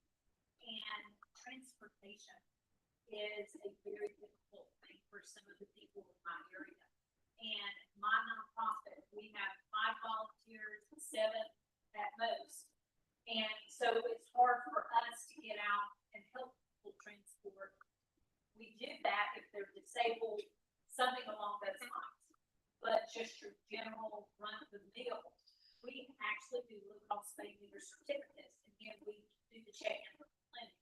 B: and transportation is a very difficult thing for some of the people in my area. And my nonprofit, we have 5 volunteers, 7 at most. And so it's hard for us to get out and help people transport. We do that if they're disabled, something along those lines. But just your general run of the mill, we actually do low-cost spay neuter certificates, and then we do the check-in with the clinic.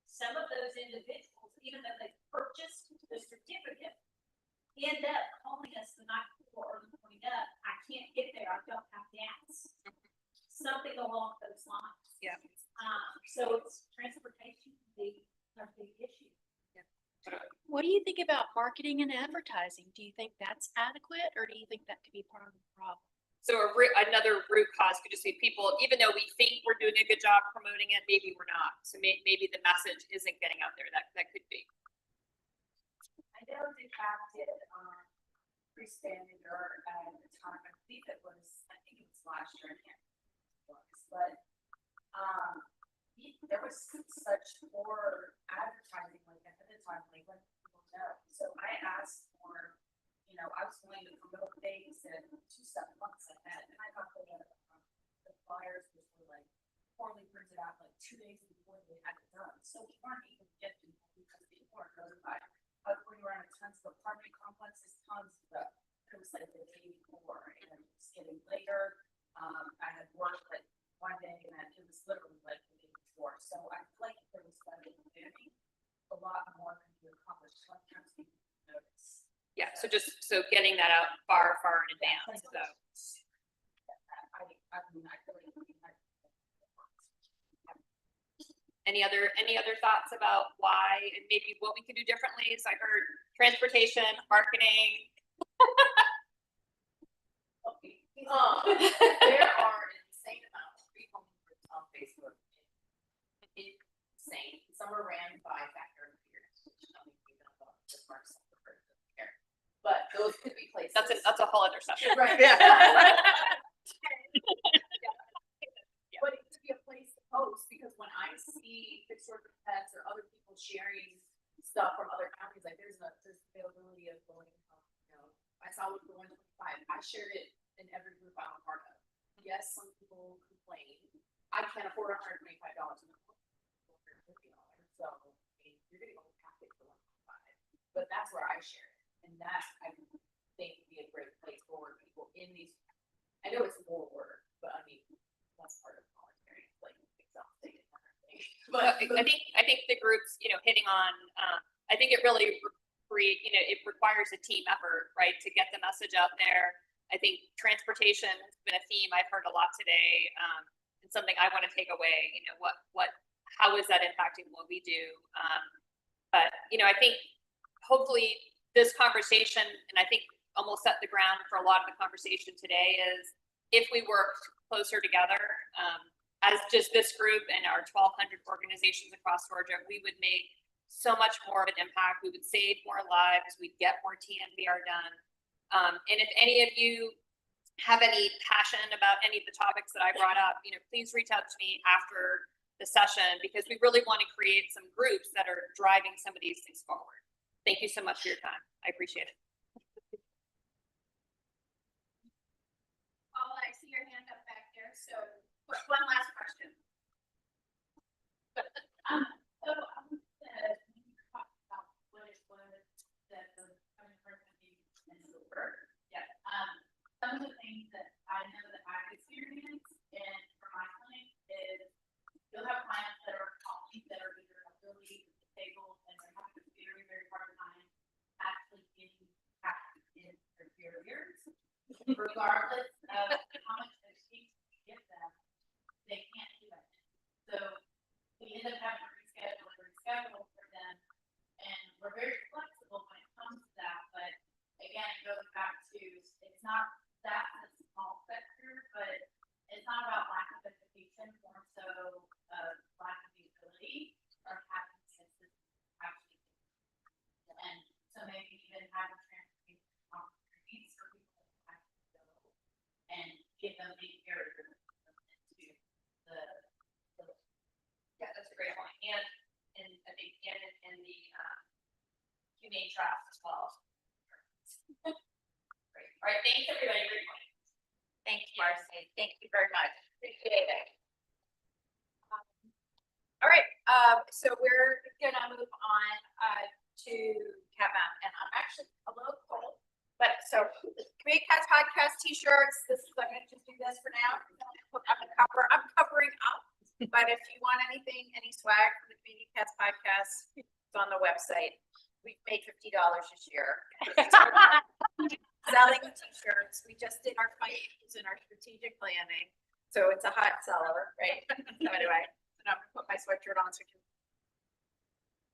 B: Some of those individuals, even though they purchased the certificate, end up calling us the night before or the morning up. I can't get there. I don't have gas. Something along those lines.
D: Yeah.
B: So it's transportation, a big issue.
F: What do you think about marketing and advertising? Do you think that's adequate, or do you think that could be part of the problem?
D: So another root cause could just be people, even though we think we're doing a good job promoting it, maybe we're not. So maybe the message isn't getting out there. That could be.
E: I know DeKalb did free spay neuter at the time. I think it was last year. I can't remember, but there was such poor advertising like ahead of time, like when people know. So I asked for, I was willing to promote things in 2-7 months ahead, and I got the flyers, which were like poorly printed out like 2 days before they had it done. So we weren't even getting because people weren't notified. I was going around tons of apartment complexes, tons of stuff. It was like the day before, and it was getting later. I had worked like one day, and it was literally like the day before. So I feel like if there was better planning, a lot more could be accomplished. Sometimes people notice.
D: Yeah. So getting that out far in advance. So.
E: I feel like
D: Any other thoughts about why and maybe what we could do differently? So I heard transportation, marketing.
A: There are an insane amount of people groups on Facebook. Insane. Some are ran by factor and peers, which I mean, we know about the marks of the person here. But those could be places.
D: That's a whole other session.
A: Right.
G: Yeah.
A: But it could be a place to post, because when I see pictures of pets or other people sharing stuff from other counties, like there's availability of going, you know, I saw with the 125, I shared it in every group I'm a part of. Yes, some people complain, I can't afford $125 in a month. So, I mean, you're gonna go package for 125, but that's where I share it, and that I think would be a great place for people in these. I know it's more work, but I mean, that's part of volunteering, like exhausting and everything.
D: But I think the groups, you know, hitting on, I think it really it requires a team effort, right, to get the message out there. I think transportation has been a theme I've heard a lot today, and something I want to take away. You know, how is that impacting what we do? But you know, I think hopefully this conversation, and I think almost set the ground for a lot of the conversation today, is if we worked closer together as just this group and our 1,200 organizations across Georgia, we would make so much more of an impact. We would save more lives. We'd get more TNVR done. And if any of you have any passion about any of the topics that I brought up, you know, please reach out to me after the session, because we really want to create some groups that are driving some of these things forward. Thank you so much for your time. I appreciate it.
B: Paula, I see your hand up back there, so one last question. So I'm gonna talk about what it was that the county recommended and the work. Yeah. Some of the things that I know that I've experienced and for my client is you'll have clients that are calling that are either elderly, disabled, and they're having a very, very hard time actually getting back in their barriers. Regardless of how much education you give them, they can't do it. So we end up having to reschedule for them. And we're very flexible when it comes to that. But again, it goes back to, it's not that a small sector, but it's not about lack of education, more so lack of the ability or having senses actually. And so maybe even having transportation opportunities for people to actually go and give them the barrier into the.
D: Yeah, that's a great point. And I think in the humane trust as well. Great. All right. Thanks, everybody. Great point.
A: Thank you, Marcy. Thank you very much. Appreciate it. All right, so we're gonna move on to Kevin, and I'm actually a little cold, but so Community Cats Podcast t-shirts. I'm gonna just do this for now. I'm covering up, but if you want anything, any swag from the Community Cats Podcast, it's on the website. We've made $50 this year. Selling t-shirts. We just did our financials and our strategic planning. So it's a hot seller, right? So anyway, and I'm gonna put my sweatshirt on so I can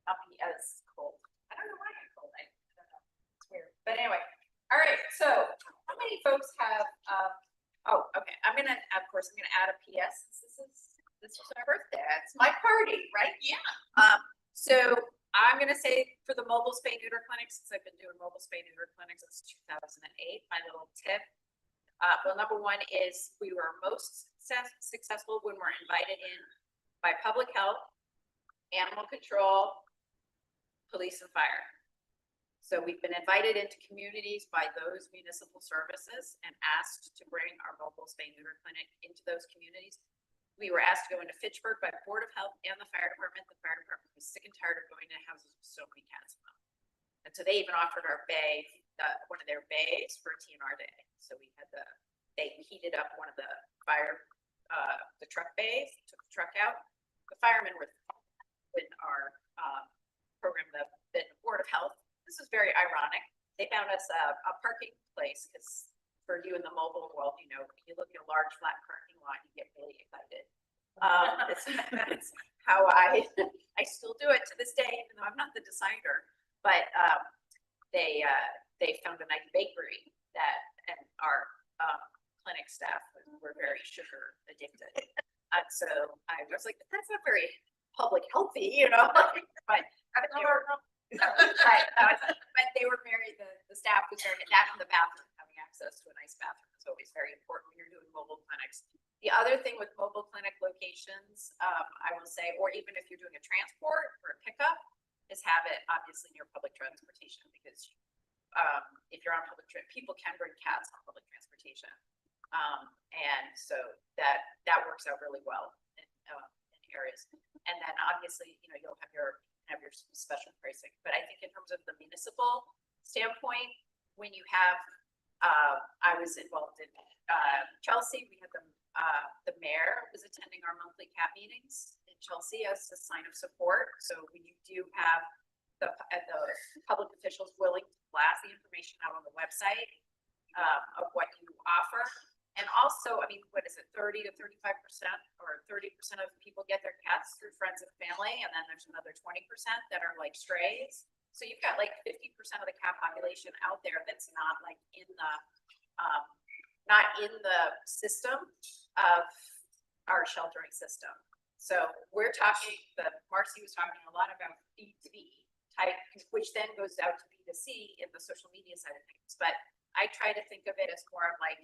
A: not be as cold. I don't know why I'm cold. I don't know. It's weird. But anyway, all right. So how many folks have oh, okay. I'm gonna add a PS. This is my birthday. It's my party, right? Yeah. So I'm gonna say for the mobile spay neuter clinics, since I've been doing mobile spay neuter clinics since 2008, my little tip. Well, number one is we were most successful when we're invited in by public health, animal control, police and fire. So we've been invited into communities by those municipal services and asked to bring our mobile spay neuter clinic into those communities. We were asked to go into Fitchburg by the Board of Health and the fire department. The fire department was sick and tired of going to houses with so many cats in them. And so they even offered our bay, one of their bays for a TNR day. So they heated up one of the the truck bays, took the truck out. The firemen were in our program, the Board of Health. This was very ironic. They found us a parking place because for you in the mobile world, you know, when you look at a large flat parking lot, you get really excited. It's how I, I still do it to this day, even though I'm not the designer. But they found a nice bakery that, and our clinic staff were very sugar addicted. So I was like, that's not very public healthy, you know, but but they were very, the staff was very, that in the bathroom, having access to a nice bathroom is always very important when you're doing mobile clinics. The other thing with mobile clinic locations, I will say, or even if you're doing a transport or a pickup, is have it obviously near public transportation, because if you're on public people can bring cats on public transportation. And so that works out really well in areas. And then obviously, you know, you'll have your special pricing. But I think in terms of the municipal standpoint, when you have, I was involved in Chelsea, we had the mayor was attending our monthly cat meetings in Chelsea as a sign of support. So when you do have the public officials willing to blast the information out on the website of what you offer. And also, I mean, what is it, 30 to 35% or 30% of people get their cats through friends and family, and then there's another 20% that are like strays. So you've got like 50% of the cat population out there that's not like in the system of our sheltering system. So we're talking, Marcy was talking a lot about B2B type, which then goes out to B2C in the social media side of things. But I try to think of it as more of like,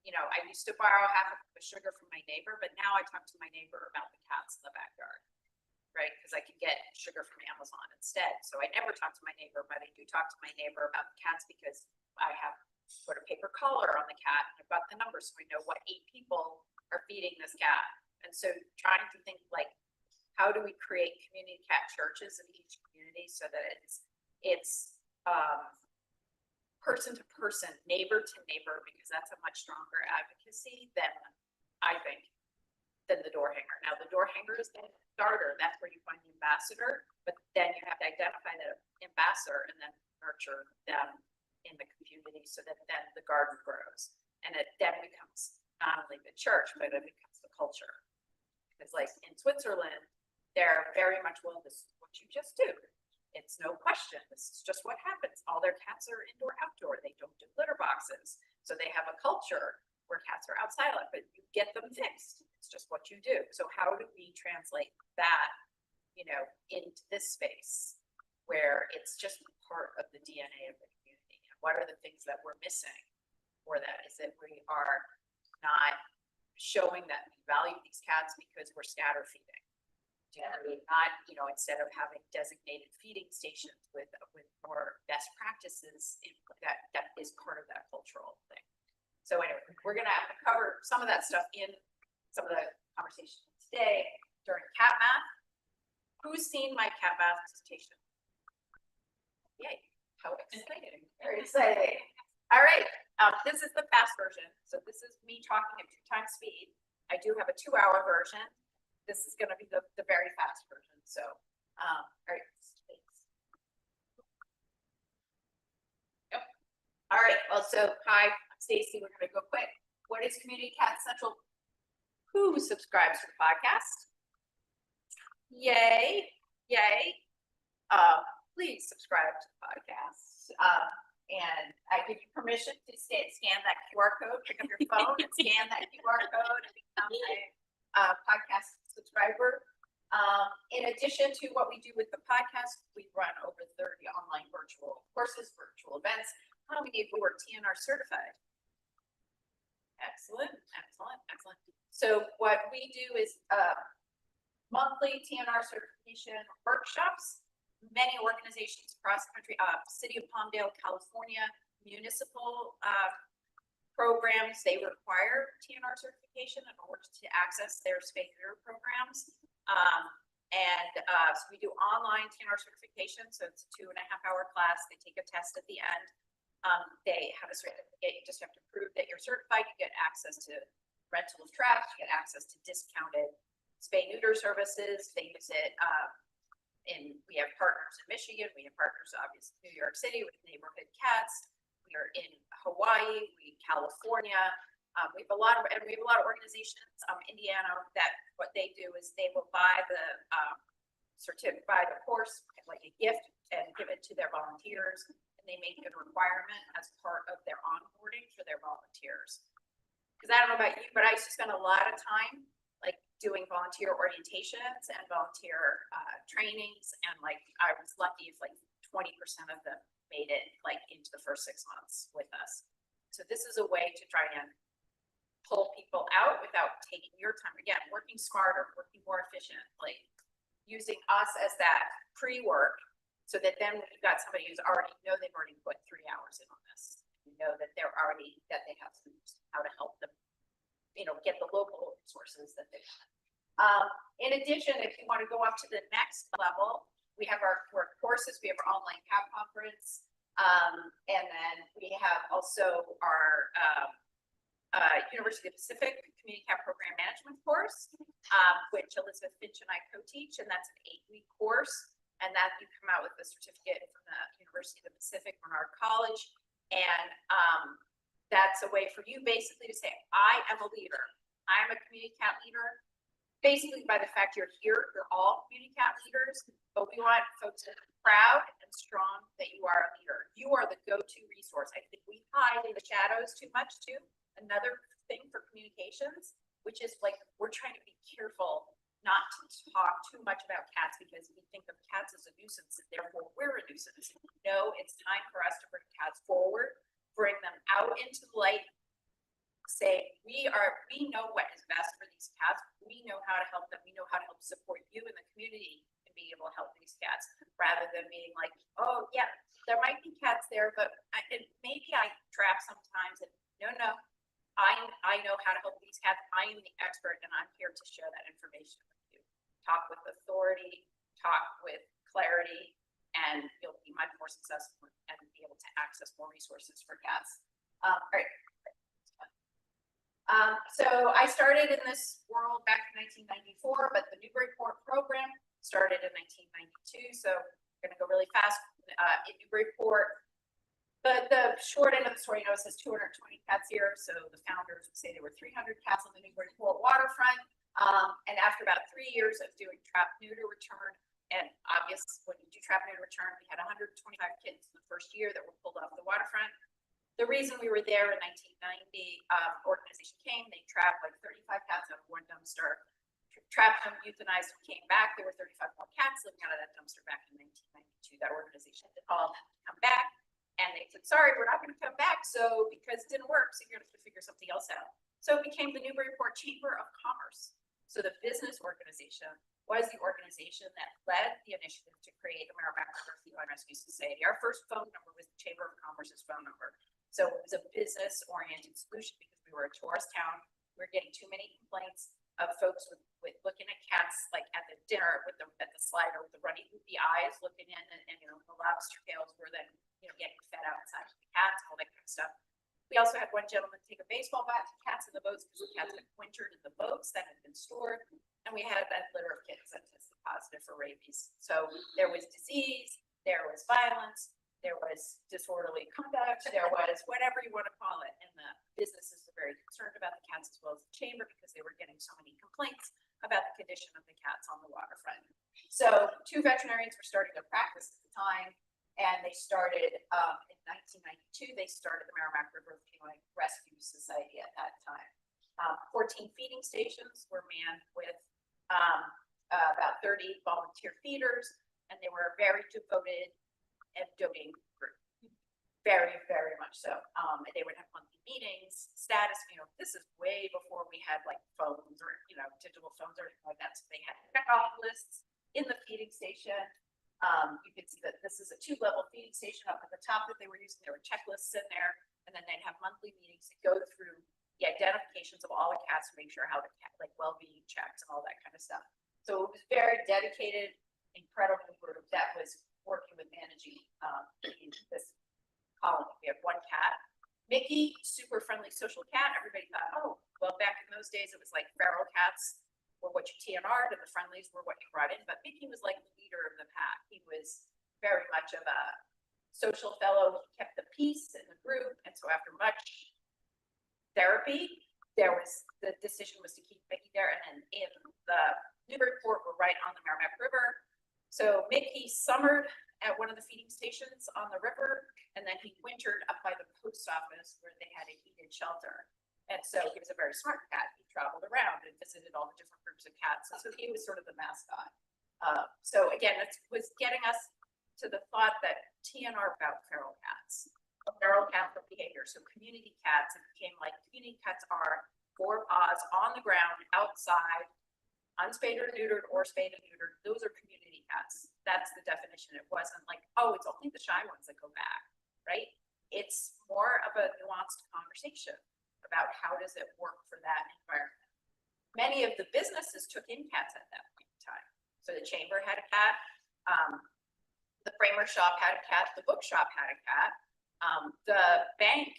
A: you know, I used to borrow half a cup of sugar from my neighbor, but now I talk to my neighbor about the cats in the backyard, right? Because I can get sugar from Amazon instead. So I never talk to my neighbor, but I do talk to my neighbor about the cats because I have put a paper collar on the cat and I've got the numbers, so we know what 8 people are feeding this cat. And so trying to think like, how do we create community cat churches in each community so that it's person to person, neighbor to neighbor, because that's a much stronger advocacy than, I think, than the door hanger. Now, the door hanger is the starter. That's where you find the ambassador, but then you have to identify the ambassador and then nurture them in the community so that then the garden grows. And it then becomes not only the church, but it becomes the culture. Because like in Switzerland, they're very much, well, this is what you just do. It's no question. This is just what happens. All their cats are indoor, outdoor. They don't do litter boxes. So they have a culture where cats are outside, but you get them fixed. It's just what you do. So how do we translate that, you know, into this space where it's just part of the DNA of the community? And what are the things that we're missing for that? Is that we are not showing that we value these cats because we're scatter feeding. Not, you know, instead of having designated feeding stations with more best practices that is part of that cultural thing. So anyway, we're gonna have to cover some of that stuff in some of the conversations today during cat math. Who's seen my cat math presentation? Yay, how exciting, very exciting. All right, this is the fast version. So this is me talking at 2 times speed. I do have a 2-hour version. This is gonna be the very fast version, so, all right, thanks. Yep. All right, well, so, hi, I'm Stacy, we're gonna go quick. What is Community Cat Central? Who subscribes to the podcast? Yay, yay. Please subscribe to the podcast. And I give you permission to scan that QR code, pick up your phone and scan that QR code and become a podcast subscriber. In addition to what we do with the podcast, we run over 30 online virtual courses, virtual events. How many of you are TNR certified? Excellent, excellent, excellent. So what we do is monthly TNR certification workshops. Many organizations across the country, City of Palmdale, California, municipal programs, they require TNR certification in order to access their spay neuter programs. So we do online TNR certification. So it's a 2.5-hour class. They take a test at the end. They have a certificate. You just have to prove that you're certified. You get access to rental of traps. You get access to discounted spay neuter services. They use it. We have partners in Michigan. We have partners, obviously, in New York City with Neighborhood Cats. We are in Hawaii, California. We have a lot of organizations, Indiana, that what they do is they will buy the, buy the course, like a gift, and give it to their volunteers. And they make it a requirement as part of their onboarding for their volunteers. Cause I don't know about you, but I used to spend a lot of time like doing volunteer orientations and volunteer trainings. And like, I was lucky if like 20% of them made it like into the first 6 months with us. So this is a way to try and pull people out without taking your time. Again, working smarter, working more efficient, like using us as that pre-work so that then when you've got somebody who's already they've already put 3 hours in on this. You know that they're already, that they have some, how to help them, get the local resources that they want. In addition, if you want to go up to the next level, we have our courses, we have our online CAP conference. And then we have also our University of Pacific Community CAP Program Management course, which Elizabeth Finch and I co-teach, and that's an 8-week course. And that you come out with a certificate from the University of the Pacific Bernard College. And that's a way for you basically to say, I am a leader. I'm a community CAP leader. Basically, by the fact you're here, you're all community CAP leaders, but we want folks to be proud and strong that you are a leader. You are the go-to resource. I think we hide in the shadows too much too. Another thing for communications, which is like, we're trying to be careful not to talk too much about cats because we think of cats as a nuisance and therefore we're a nuisance. No, it's time for us to bring cats forward, bring them out into the light, say, we know what is best for these cats. We know how to help them. We know how to help support you in the community and be able to help these cats rather than being like, oh yeah, there might be cats there, but maybe I trap sometimes. And no, I know how to help these cats. I am the expert and I'm here to share that information with you. Talk with authority, talk with clarity, and you'll be much more successful and be able to access more resources for cats. All right. So I started in this world back in 1994, but the Newburyport program started in 1992. So I'm going to go really fast. In Newburyport, the short end of the story, it says 220 cats here. So the founders would say there were 300 cats on the Newburyport waterfront. And after about 3 years of doing trap, neuter, return, and obvious when you do trap, neuter, return, we had 125 kittens in the first year that were pulled off the waterfront. The reason we were there in 1990, organization came, they trapped like 35 cats out of one dumpster, trapped them, euthanized them, came back. There were 35 more cats living out of that dumpster back in 1992. That organization had all come back. And they said, sorry, we're not going to come back. So because it didn't work, so you're going to have to figure something else out. So it became the Newburyport Chamber of Commerce. So the business organization was the organization that led the initiative to create the Merrimack River Feline Rescue Society. Our first phone number was the Chamber of Commerce's phone number. So it was a business-oriented solution because we were a tourist town. We were getting too many complaints of folks with looking at cats like at the dinner with the slider with the runny loopy eyes looking in, and the lobster tails were then getting fed outside to the cats, all that kind of stuff. We also had one gentleman take a baseball bat to cats in the boats because the cats had wintered in the boats that had been stored, and we had that litter of kittens that tested positive for rabies. So there was disease, there was violence, there was disorderly conduct, there was whatever you want to call it. And the businesses were very concerned about the cats as well as the chamber because they were getting so many complaints about the condition of the cats on the waterfront. So 2 veterinarians were starting to practice at the time, and they started in 1992, they started the Merrimack River Feline Rescue Society at that time. 14 feeding stations were manned with about 30 volunteer feeders, and they were very devoted and donating group. Very, very much so. They would have monthly meetings, status, this is way before we had like phones or, digital phones or anything like that. So they had checkoff lists in the feeding station. You can see that this is a 2-level feeding station up at the top that they were using. There were checklists in there, and then they'd have monthly meetings to go through the identifications of all the cats to make sure how the cat, like well-being checks and all that kind of stuff. So it was very dedicated, incredible group that was working with managing this colony. We have one cat, Mickey, super friendly social cat. Everybody thought, oh, well, back in those days, it was like feral cats were what you TNR'd and the friendlies were what you brought in. But Mickey was like the leader of the pack. He was very much of a social fellow. He kept the peace in the group. And so after much therapy, the decision was to keep Mickey there, and then in the Newburyport, we're right on the Merrimack River. So Mickey summered at one of the feeding stations on the river, and then he wintered up by the post office where they had a heated shelter. And so he was a very smart cat. He traveled around and visited all the different groups of cats. And so he was sort of the mascot. So again, it was getting us to the thought that TNR about feral cats, feral cat for behavior. So community cats, it became like community cats are 4 paws on the ground, outside, unspayed or neutered or spayed and neutered. Those are community cats. That's the definition. It wasn't like, oh, it's only the shy ones that go back, right? It's more of a nuanced conversation about how does it work for that environment. Many of the businesses took in cats at that point in time. So the chamber had a cat, the Framer shop had a cat, the bookshop had a cat, the bank,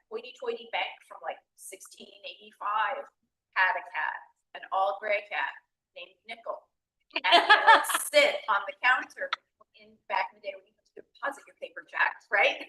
A: hoity-toity bank from like 1685 had a cat, an all gray cat named Nickel. And he would sit on the counter back in the day when you had to deposit your paper jacks, right?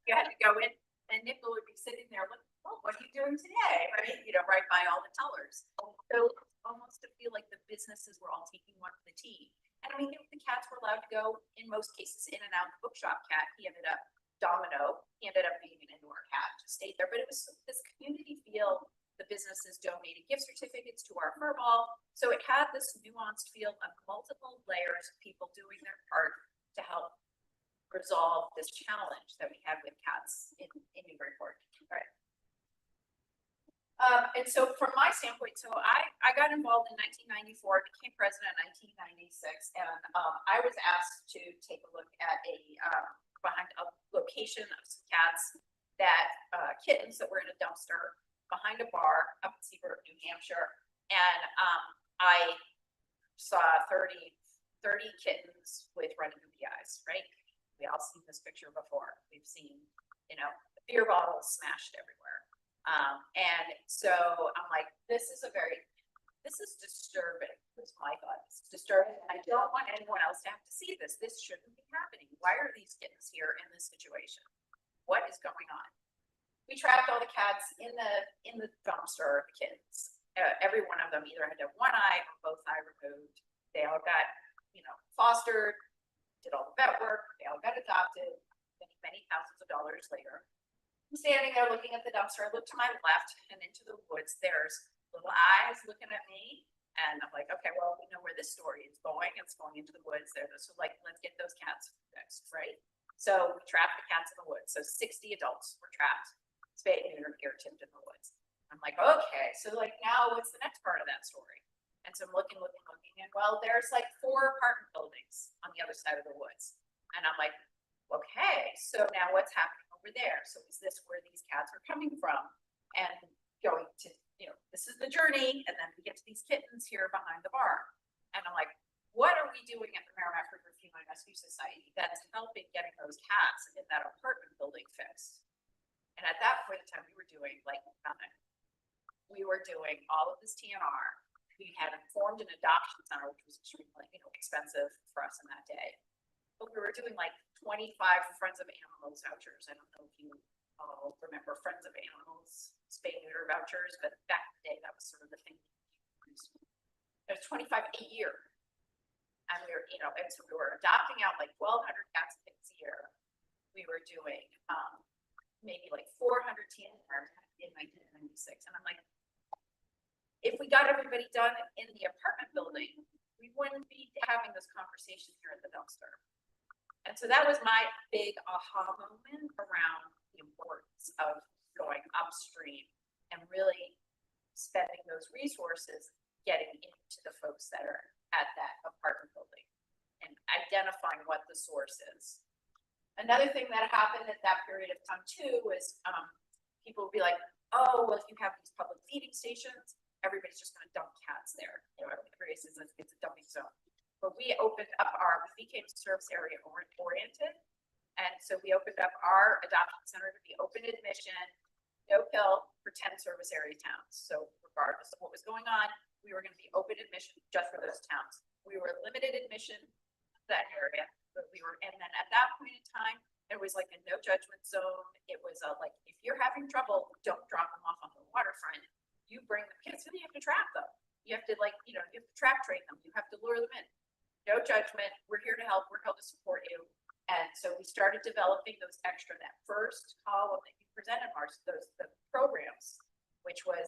A: You had to go in and Nickel would be sitting there looking, oh, what are you doing today? Right? You know, right by all the tellers. So almost to feel like the businesses were all taking one for the team. And I mean, the cats were allowed to go, in most cases, in and out. The bookshop cat, he ended up Domino. He ended up being an indoor cat, just stayed there. But it was this community feel. The businesses donated gift certificates to our furball. So it had this nuanced feel of multiple layers of people doing their part to help resolve this challenge that we had with cats in Newburyport. Right. And so from my standpoint, so I got involved in 1994, became president in 1996, and I was asked to take a look at behind a location of some cats kittens that were in a dumpster behind a bar up in Seabrook, New Hampshire. And I saw 30 kittens with running goopy eyes, right? We all seen this picture before. We've seen, beer bottles smashed everywhere. And so I'm like, this is disturbing. Was my thought. It's disturbing. I don't want anyone else to have to see this. This shouldn't be happening. Why are these kittens here in this situation? What is going on? We trapped all the cats in the dumpster, the kittens. Every one of them either had to have one eye or both eye removed. They all got, fostered, did all the vet work. They all got adopted many thousands of dollars later. I'm standing there looking at the dumpster. I look to my left and into the woods. There's little eyes looking at me. And I'm like, okay, well, we know where this story is going. It's going into the woods there. So let's get those cats fixed, right? So we trapped the cats in the woods. So 60 adults were trapped, spayed, neutered, ear tipped in the woods. I'm like, okay, so now what's the next part of that story? And so I'm looking, and well, there's 4 apartment buildings on the other side of the woods. And I'm like, okay, so now what's happening over there? So is this where these cats are coming from? And going to, this is the journey. And then we get to these kittens here behind the bar. And I'm like, what are we doing at the Merrimack River Feline Rescue Society that's helping getting those cats in that apartment building fixed? And at that point in time, we were doing nothing. We were doing all of this TNR. We had formed an adoption center, which was extremely, expensive for us in that day. But we were doing 25 Friends of Animals vouchers. I don't know if you all remember Friends of Animals spay neuter vouchers, but back in the day, that was sort of the thing. It was 25 a year. And we were, and so we were adopting out 1,200 cats and kittens a year. We were doing maybe 400 TNR in 1996. And I'm like, if we got everybody done in the apartment building, we wouldn't be having this conversation here at the dumpster. And so that was my big aha moment around the importance of going upstream and really spending those resources getting into the folks that are at that apartment building and identifying what the source is. Another thing that happened at that period of time too was people would be like, oh, well, if you have these public feeding stations, everybody's just going to dump cats there. Everybody says it's a dumping zone. But we became service area oriented. And so we opened up our adoption center to be open admission, no pill for 10 service area towns. So regardless of what was going on, we were going to be open admission just for those towns. We were limited admission to that area, but and then at that point in time, it was a no judgment zone. It was if you're having trouble, don't drop them off on the trap train them, you have to lure them in. No judgment, we're here to help, we're here to support you. And so we started developing those extra, that first column that you presented, Marcy, the programs, which was,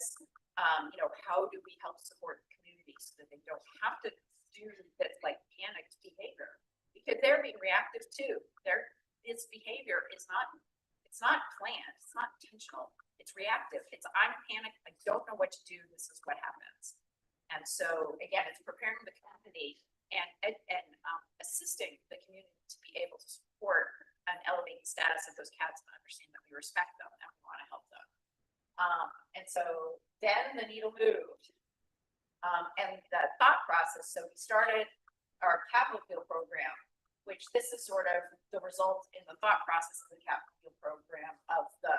A: you know, how do we help support the community so that they don't have to do that, like, panicked behavior? Because they're being reactive too. This behavior is not, it's not planned, it's not intentional, it's reactive. It's, I'm panicked, I don't know what to do, this is what happens. And so again, it's preparing the community and assisting the community to be able to support and elevate the status of those cats and understand that we respect them and we want to help them. And so then the needle moved. And the thought process, so we started our capital field program, which this is sort of the result in the thought process of the capital field program of the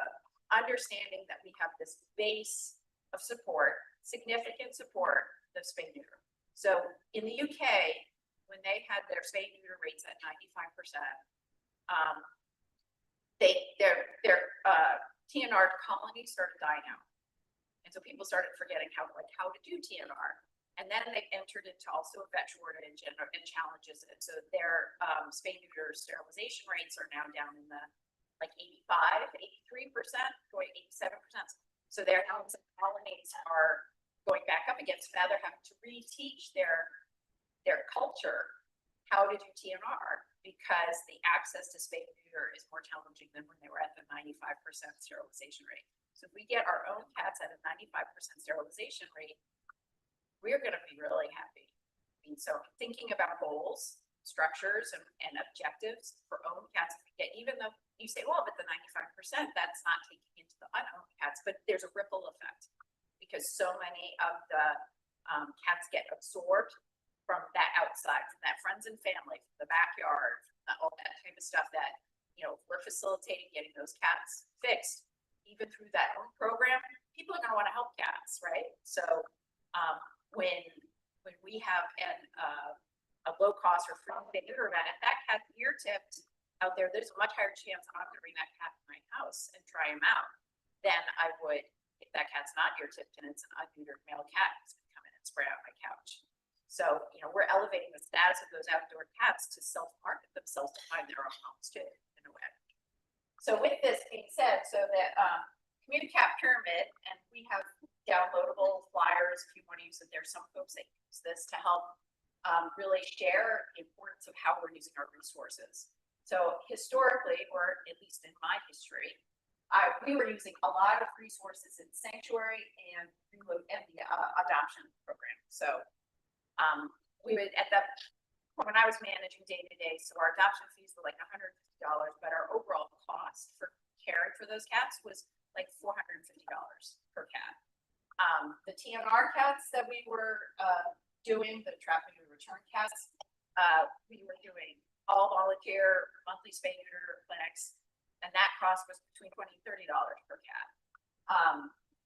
A: understanding that we have this base of support, significant support, the spay neuter. So in the UK, when they had their spay neuter rates at 95%, their TNR colonies started dying out. And so people started forgetting how to do TNR. And then they entered into also a vet shortage and challenges. And so their spay neuter sterilization rates are now down in the like 85, 83%, going 87%. So their colonies are going back up again. So now they're having to reteach their culture how to do TNR because the access to spay neuter is more challenging than when they were at the 95% sterilization rate. So if we get our own cats at a 95% sterilization rate, we're going to be really happy. I mean, so thinking about goals, structures, and objectives for owned cats, even though you say, well, but the 95%, that's not taking into the unowned cats, but there's a ripple effect because so many of the cats get absorbed from that outside, from that friends and family, from the backyard, all that type of stuff that, you know, we're facilitating getting those cats fixed, even through that own program, people are going to want to help cats, right? So when we have a low cost or free neuter event, if that cat's ear tipped out there, there's a much higher chance I'm going to bring that cat to my house and try him out than I would if that cat's not ear tipped and it's an unneutered male cat that's going to come in and spray out my couch. So, you know, we're elevating the status of those outdoor cats to self-market themselves to find their own homes too, in a way. So with this being said, so that community cat pyramid, and we have downloadable flyers if you want to use it. There's some folks that use this to help really share the importance of how we're using our resources. So historically, or at least in my history, we were using a lot of resources in sanctuary and the adoption program. So we would when I was managing day to day, so our adoption fees were like $150, but our overall cost for caring for those cats was like $450 per cat. The TNR cats that we were doing, the trap and return cats, we were doing all volunteer monthly spay neuter clinics, and that cost was between $20 and $30 per cat.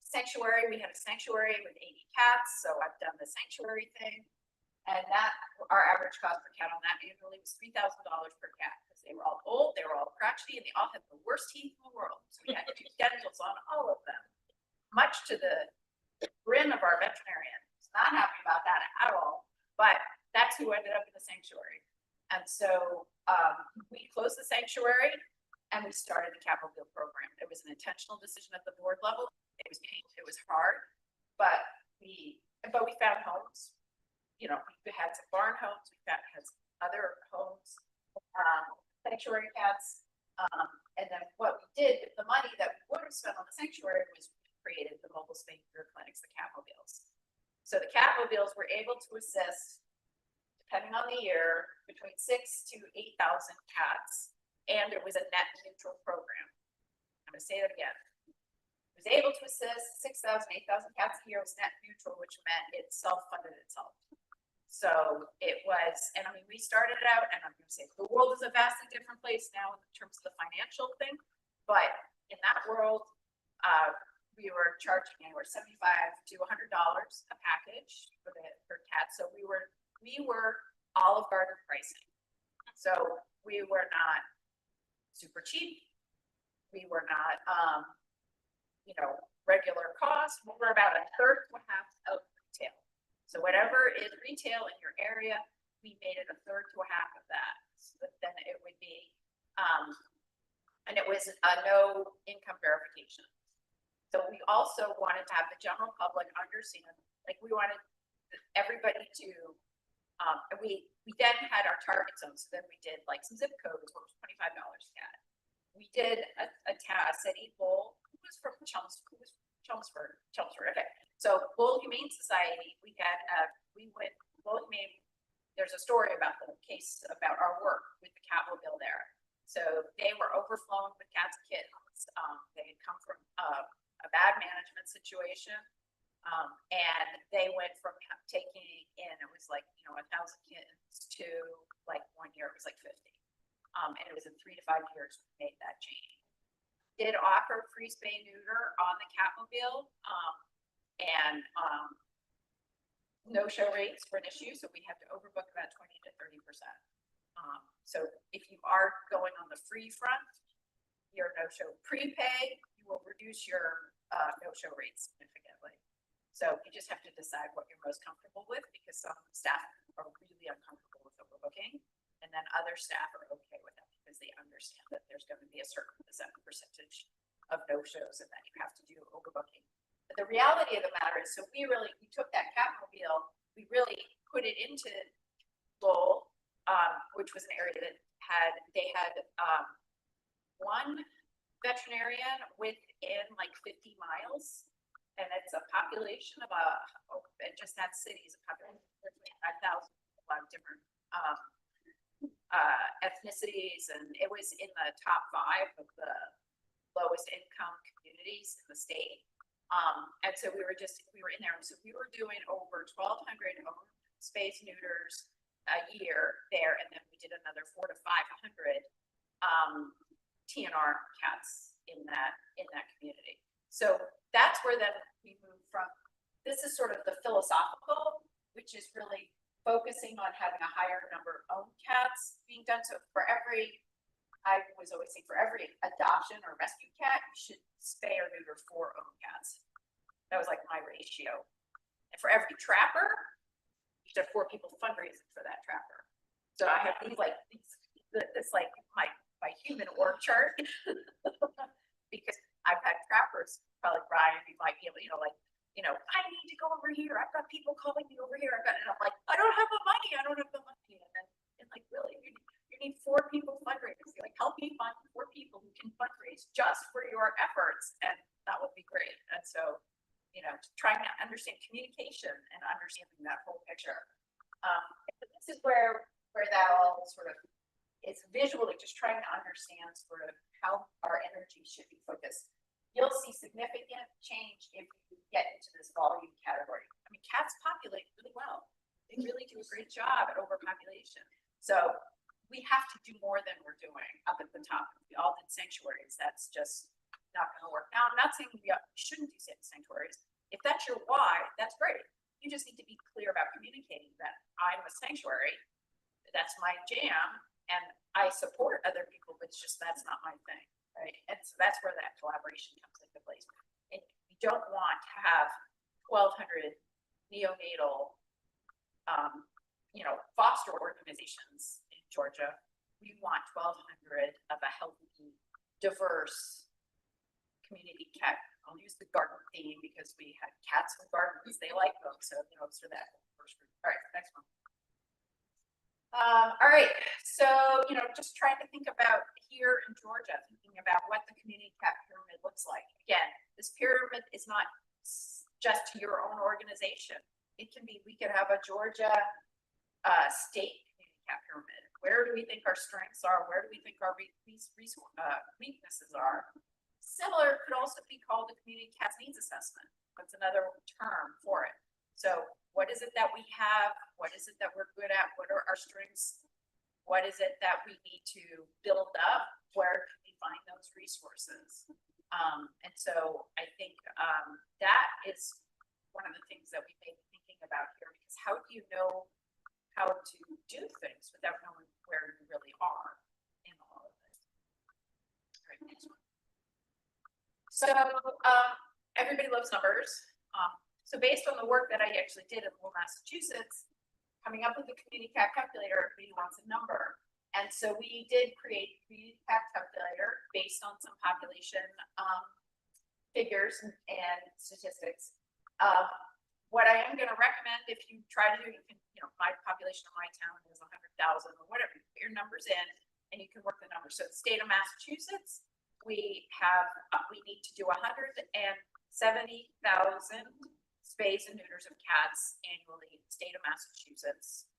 A: Sanctuary, we had a sanctuary with 80 cats, so I've done the sanctuary thing. And that, our average cost per cat on that annually was $3,000 per cat because they were all old, they were all crotchety, and they all had the worst teeth in the world. So we had to do dentals on all of them, much to the grin of our veterinarian. He's not happy about that at all, but that's who ended up in the sanctuary. And so we closed the sanctuary and we started the capital field program. It was an intentional decision at the board level. It was painful, it was hard, but we found homes. You know, we had some barn homes, we had some other homes, sanctuary cats. And then what we did with the money that we would have spent on the sanctuary was we created the mobile spay neuter clinics, the Catmobiles. So the Catmobiles were able to assist, depending on the year, between 6,000 to 8,000 cats, and it was a net neutral program. I'm going to say that again. It was able to assist 6,000, 8,000 cats a year. It was net neutral, which meant it self-funded itself. So it was, and I mean, we started it out, and I'm going to say the world is a vastly different place now in terms of the financial thing, but in that world, we were charging anywhere $75 to $100 a package for cats. So we were Olive Garden pricing. So we were not super cheap. We were not, regular cost. We were about a third to a half of retail. So whatever is retail in your area, we made it a third to a half of that, so that then it would be, and it was a no income verification. So we also wanted to have the general public understand, like, we wanted everybody to, and we then had our target zones, so then we did like some zip codes, what was $25 a cat. We did a city Bull, who was from Chelmsford, okay. So Bull Humane Society, we went, Bull Humane, there's a story about the case, about our work with the Catmobile there. So they were overflowing with cats and kittens. They had come from a bad management situation. And they went from taking in, it was like, 1,000 kittens to like 1 year, it was like 50. And it was in 3 to 5 years we made that change. Did offer free spay neuter on the Catmobile, and no show rates for an issue, so we have to overbook about 20 to 30%. So if you are going on the free front, your no show prepay, you will reduce your no show rates significantly. So you just have to decide what you're most comfortable with, because some staff are really uncomfortable with overbooking, and then other staff are okay with it because they understand that there's going to be a certain percentage of no shows and that you have to do overbooking. But the reality of the matter is, so we took that Catmobile, we really put it into Lowell, which was an area that had one veterinarian within like 50 miles. And it's a population of just that city is a population of 5,000, a lot of different ethnicities, and it was in the top 5 of the lowest income communities in the state. And so we were in there, so we were doing over 1,200 space neuters a year there, and then we did another 400 to 500 TNR cats in that community. So that's where then we move from. This is sort of the philosophical, which is really focusing on having a higher number of owned cats being done. So I was always saying, for every adoption or rescue cat, you should spay or neuter 4 owned cats. That was like my ratio. And for every trapper, you should have 4 people fundraising for that trapper. So I have it's like my human org chart because I've had trappers, probably Brian, you might be able, I need to go over here. I've got people calling me over here. And I'm like, I don't have the money. And like, really, you need 4 people fundraising. Like, help me find 4 people who can fundraise just for your efforts. And that would be great. And so, trying to understand communication and understanding that whole picture. This is where that all sort of, it's visually just trying to understand sort of how our energy should be focused. You'll see significant change if you get into this volume category. I mean, cats populate really well. They really do a great job at overpopulation. So we have to do more than we're doing up at the top. We all did sanctuaries. That's just not going to work. Now, I'm not saying we shouldn't do sanctuaries. If that's your why, that's great. You just need to be clear about communicating that I'm a sanctuary. That's my jam. And I support other people, but it's just, that's not my thing, right? And so that's where that collaboration comes into place. And we don't want to have 1,200 neonatal, foster organizations in Georgia. We want 1,200 of a healthy, diverse community cat. I'll use the garden theme because we had cats with gardens. They like them. So, it's for that first group. All right, next one. All right, so, just trying to think about here in Georgia, thinking about what the community cat pyramid looks like. Again, this pyramid is not just to your own organization. It can be, we could have a Georgia state community cat pyramid. Where do we think our strengths are? Where do we think our weaknesses are? Similar could also be called the community cat needs assessment. That's another term for it. So what is it that we have? What is it that we're good at? What are our strengths? What is it that we need to build up? Where can we find those resources? And so I think that is one of the things that we may be thinking about here, because how do you know how to do things without knowing where you really are in all of this? All right, next one. So everybody loves numbers. So based on the work that I actually did in Lowell, Massachusetts, coming up with the community cat calculator, everybody wants a number. And so we did create a community cat calculator based on some population figures and statistics. What I am gonna recommend, if you try to do, you can, my population of my town is 100,000 or whatever, you put your numbers in and you can work the numbers. So the state of Massachusetts, we need to do 170,000 spays and neuters of cats annually in the state of Massachusetts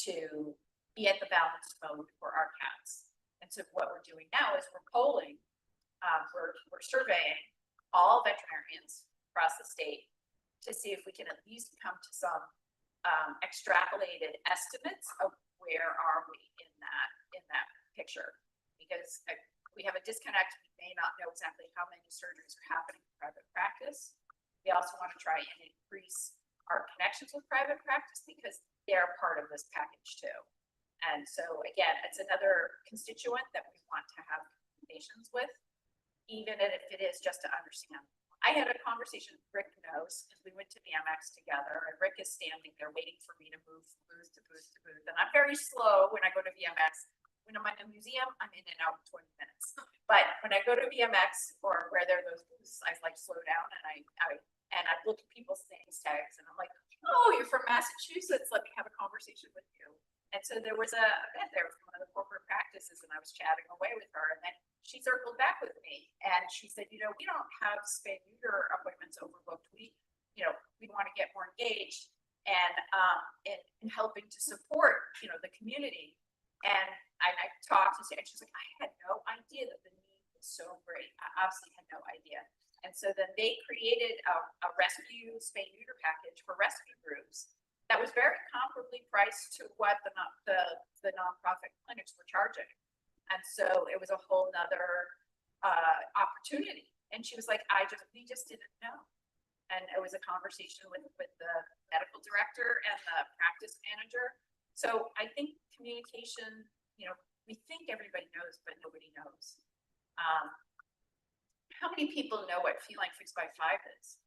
A: to be at the balanced mode for our cats. And so what we're doing now is we're polling, we're surveying all veterinarians across the state to see if we can at least come to some extrapolated estimates of where are we in that picture. Because we have a disconnect, we may not know exactly how many surgeries are happening in private practice. We also want to try and increase our connections with private practice because they're part of this package too. And so again, it's another constituent that we want to have conversations with, even if it is just to understand. I had a conversation with Rick Knows because we went to VMX together, and Rick is standing there waiting for me to move booth to booth to booth. And I'm very slow when I go to VMX. When I'm in a museum, I'm in and out in 20 minutes. But when I go to VMX or where there are those booths, I like slow down and I look at people's names tags and I'm like, oh, you're from Massachusetts. Let me have a conversation with you. And so there was a vet there from one of the corporate practices, and I was chatting away with her, and then she circled back with me and she said, we don't have spay neuter appointments overbooked. We want to get more engaged and in helping to support, the community. And I talked to her, and she's like, I had no idea that the need was so great. I obviously had no idea. And so then they created a rescue spay neuter package for rescue groups that was very comparably priced to what the nonprofit clinics were charging. And so it was a whole nother opportunity. And she was like, we just didn't know. And it was a conversation with the medical director and the practice manager. So I think communication, we think everybody knows, but nobody knows. How many people know what Feline Fix by 5 is?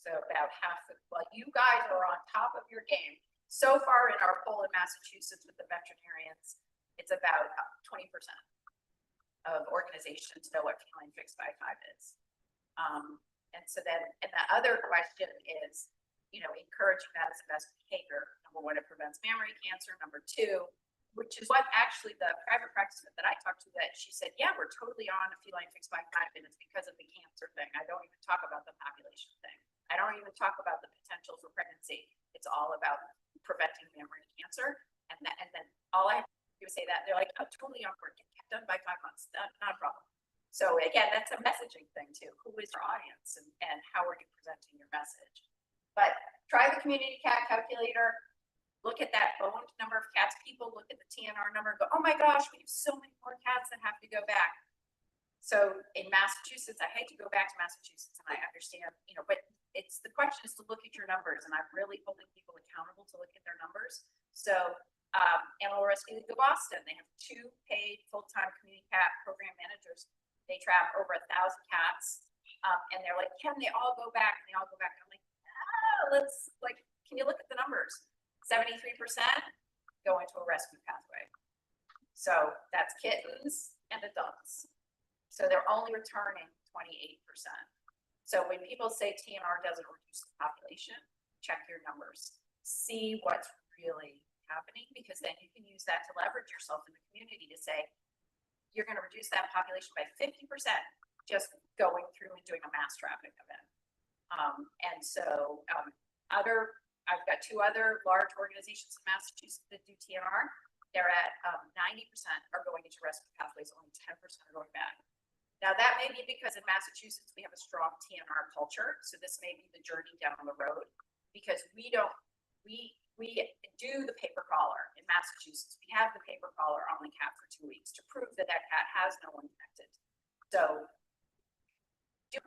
A: So about half you guys are on top of your game. So far in our poll in Massachusetts with the veterinarians, it's about 20% of organizations know what Feline Fix by 5 is. And so then, and the other question is, encouraging that as a best behavior. Number 1, it prevents mammary cancer. Number 2, which is what actually the private practice that I talked to, that she said, yeah, we're totally on a Feline Fix by 5, and it's because of the cancer thing. I don't even talk about the population thing. I don't even talk about the potential for pregnancy. It's all about preventing mammary cancer. And then all I have to do is say that. They're like, oh, totally on board. Get done by 5 months. Not a problem. So again, that's a messaging thing too. Who is your audience and how are you presenting your message? But try the community cat calculator. Look at that owned number of cats. People look at the TNR number and go, oh my gosh, we have so many more cats that have to go back. So in Massachusetts, I hate to go back to Massachusetts, and I understand, but the question is to look at your numbers, and I'm really holding people accountable to look at their numbers. So Animal Rescue League of Boston, they have 2 paid full-time community cat program managers. They trap over 1,000 cats, and they're like, can they all go back? And they all go back. And I'm like, can you look at the numbers? 73% go into a rescue pathway. So that's kittens and adults. So they're only returning 28%. So when people say TNR doesn't reduce the population, check your numbers. See what's really happening, because then you can use that to leverage yourself in the community to say, you're going to reduce that population by 50% just going through and doing a mass trapping event. And so I've got 2 other large organizations in Massachusetts that do TNR. They're at 90% are going into rescue pathways, only 10% are going back. Now that may be because in Massachusetts we have a strong TNR culture, so this may be the journey down the road, because we do the paper collar in Massachusetts. We have the paper collar on the cat for 2 weeks to prove that cat has no one connected. So do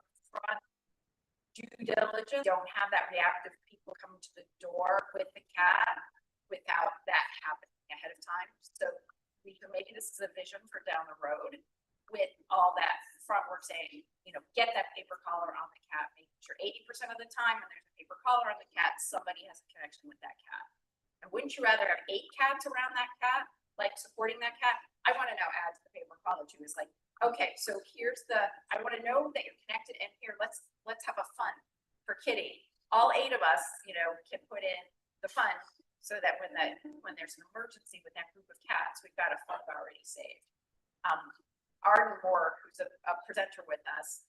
A: due diligence. Don't have that reactive people coming to the door with the cat without that happening ahead of time. So maybe this is a vision for down the road. with all that front work saying, you know, get that paper collar on the cat, making sure 80% of the time when there's a paper collar on the cat, somebody has a connection with that cat. And wouldn't you rather have 8 cats around that cat, like supporting that cat? I want to now add to the paper collar too, is like, okay, so here's I want to know that you're connected, and here, let's have a fund for Kitty. All 8 of us, you know, can put in the fund so that when there's an emergency with that group of cats, we've got a fund already saved. Arden Moore, who's a presenter with us,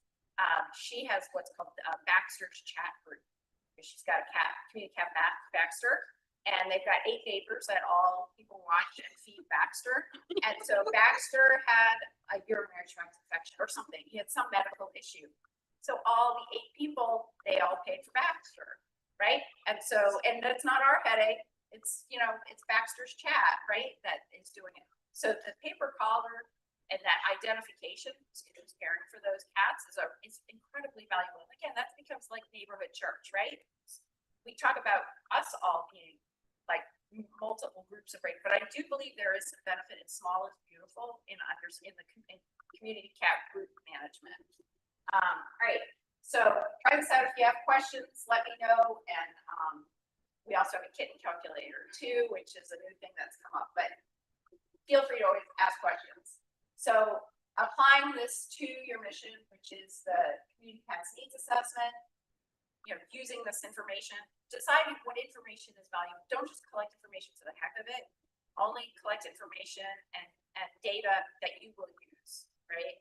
A: she has what's called Baxter's chat group. She's got a cat, community cat Baxter, and they've got 8 neighbors that all people watch and feed Baxter. And so Baxter had a urinary tract infection or something. He had some medical issue. So all the 8 people, they all paid for Baxter, right? And so, and that's not our headache. It's, you know, it's Baxter's chat, right? That is doing it. So the paper collar and that identification, who's caring for those cats is incredibly valuable. And again, that becomes like neighborhood church, right? We talk about us all being like multiple groups of rape, but I do believe there is a benefit in small is beautiful in community cat group management. Great. So try this out. If you have questions, let me know. And we also have a kitten calculator too, which is a new thing that's come up, but feel free to always ask questions. So applying this to your mission, which is the community cats needs assessment, you know, using this information, deciding what information is valuable. Don't just collect information for the heck of it. Only collect information and data that you will use, right?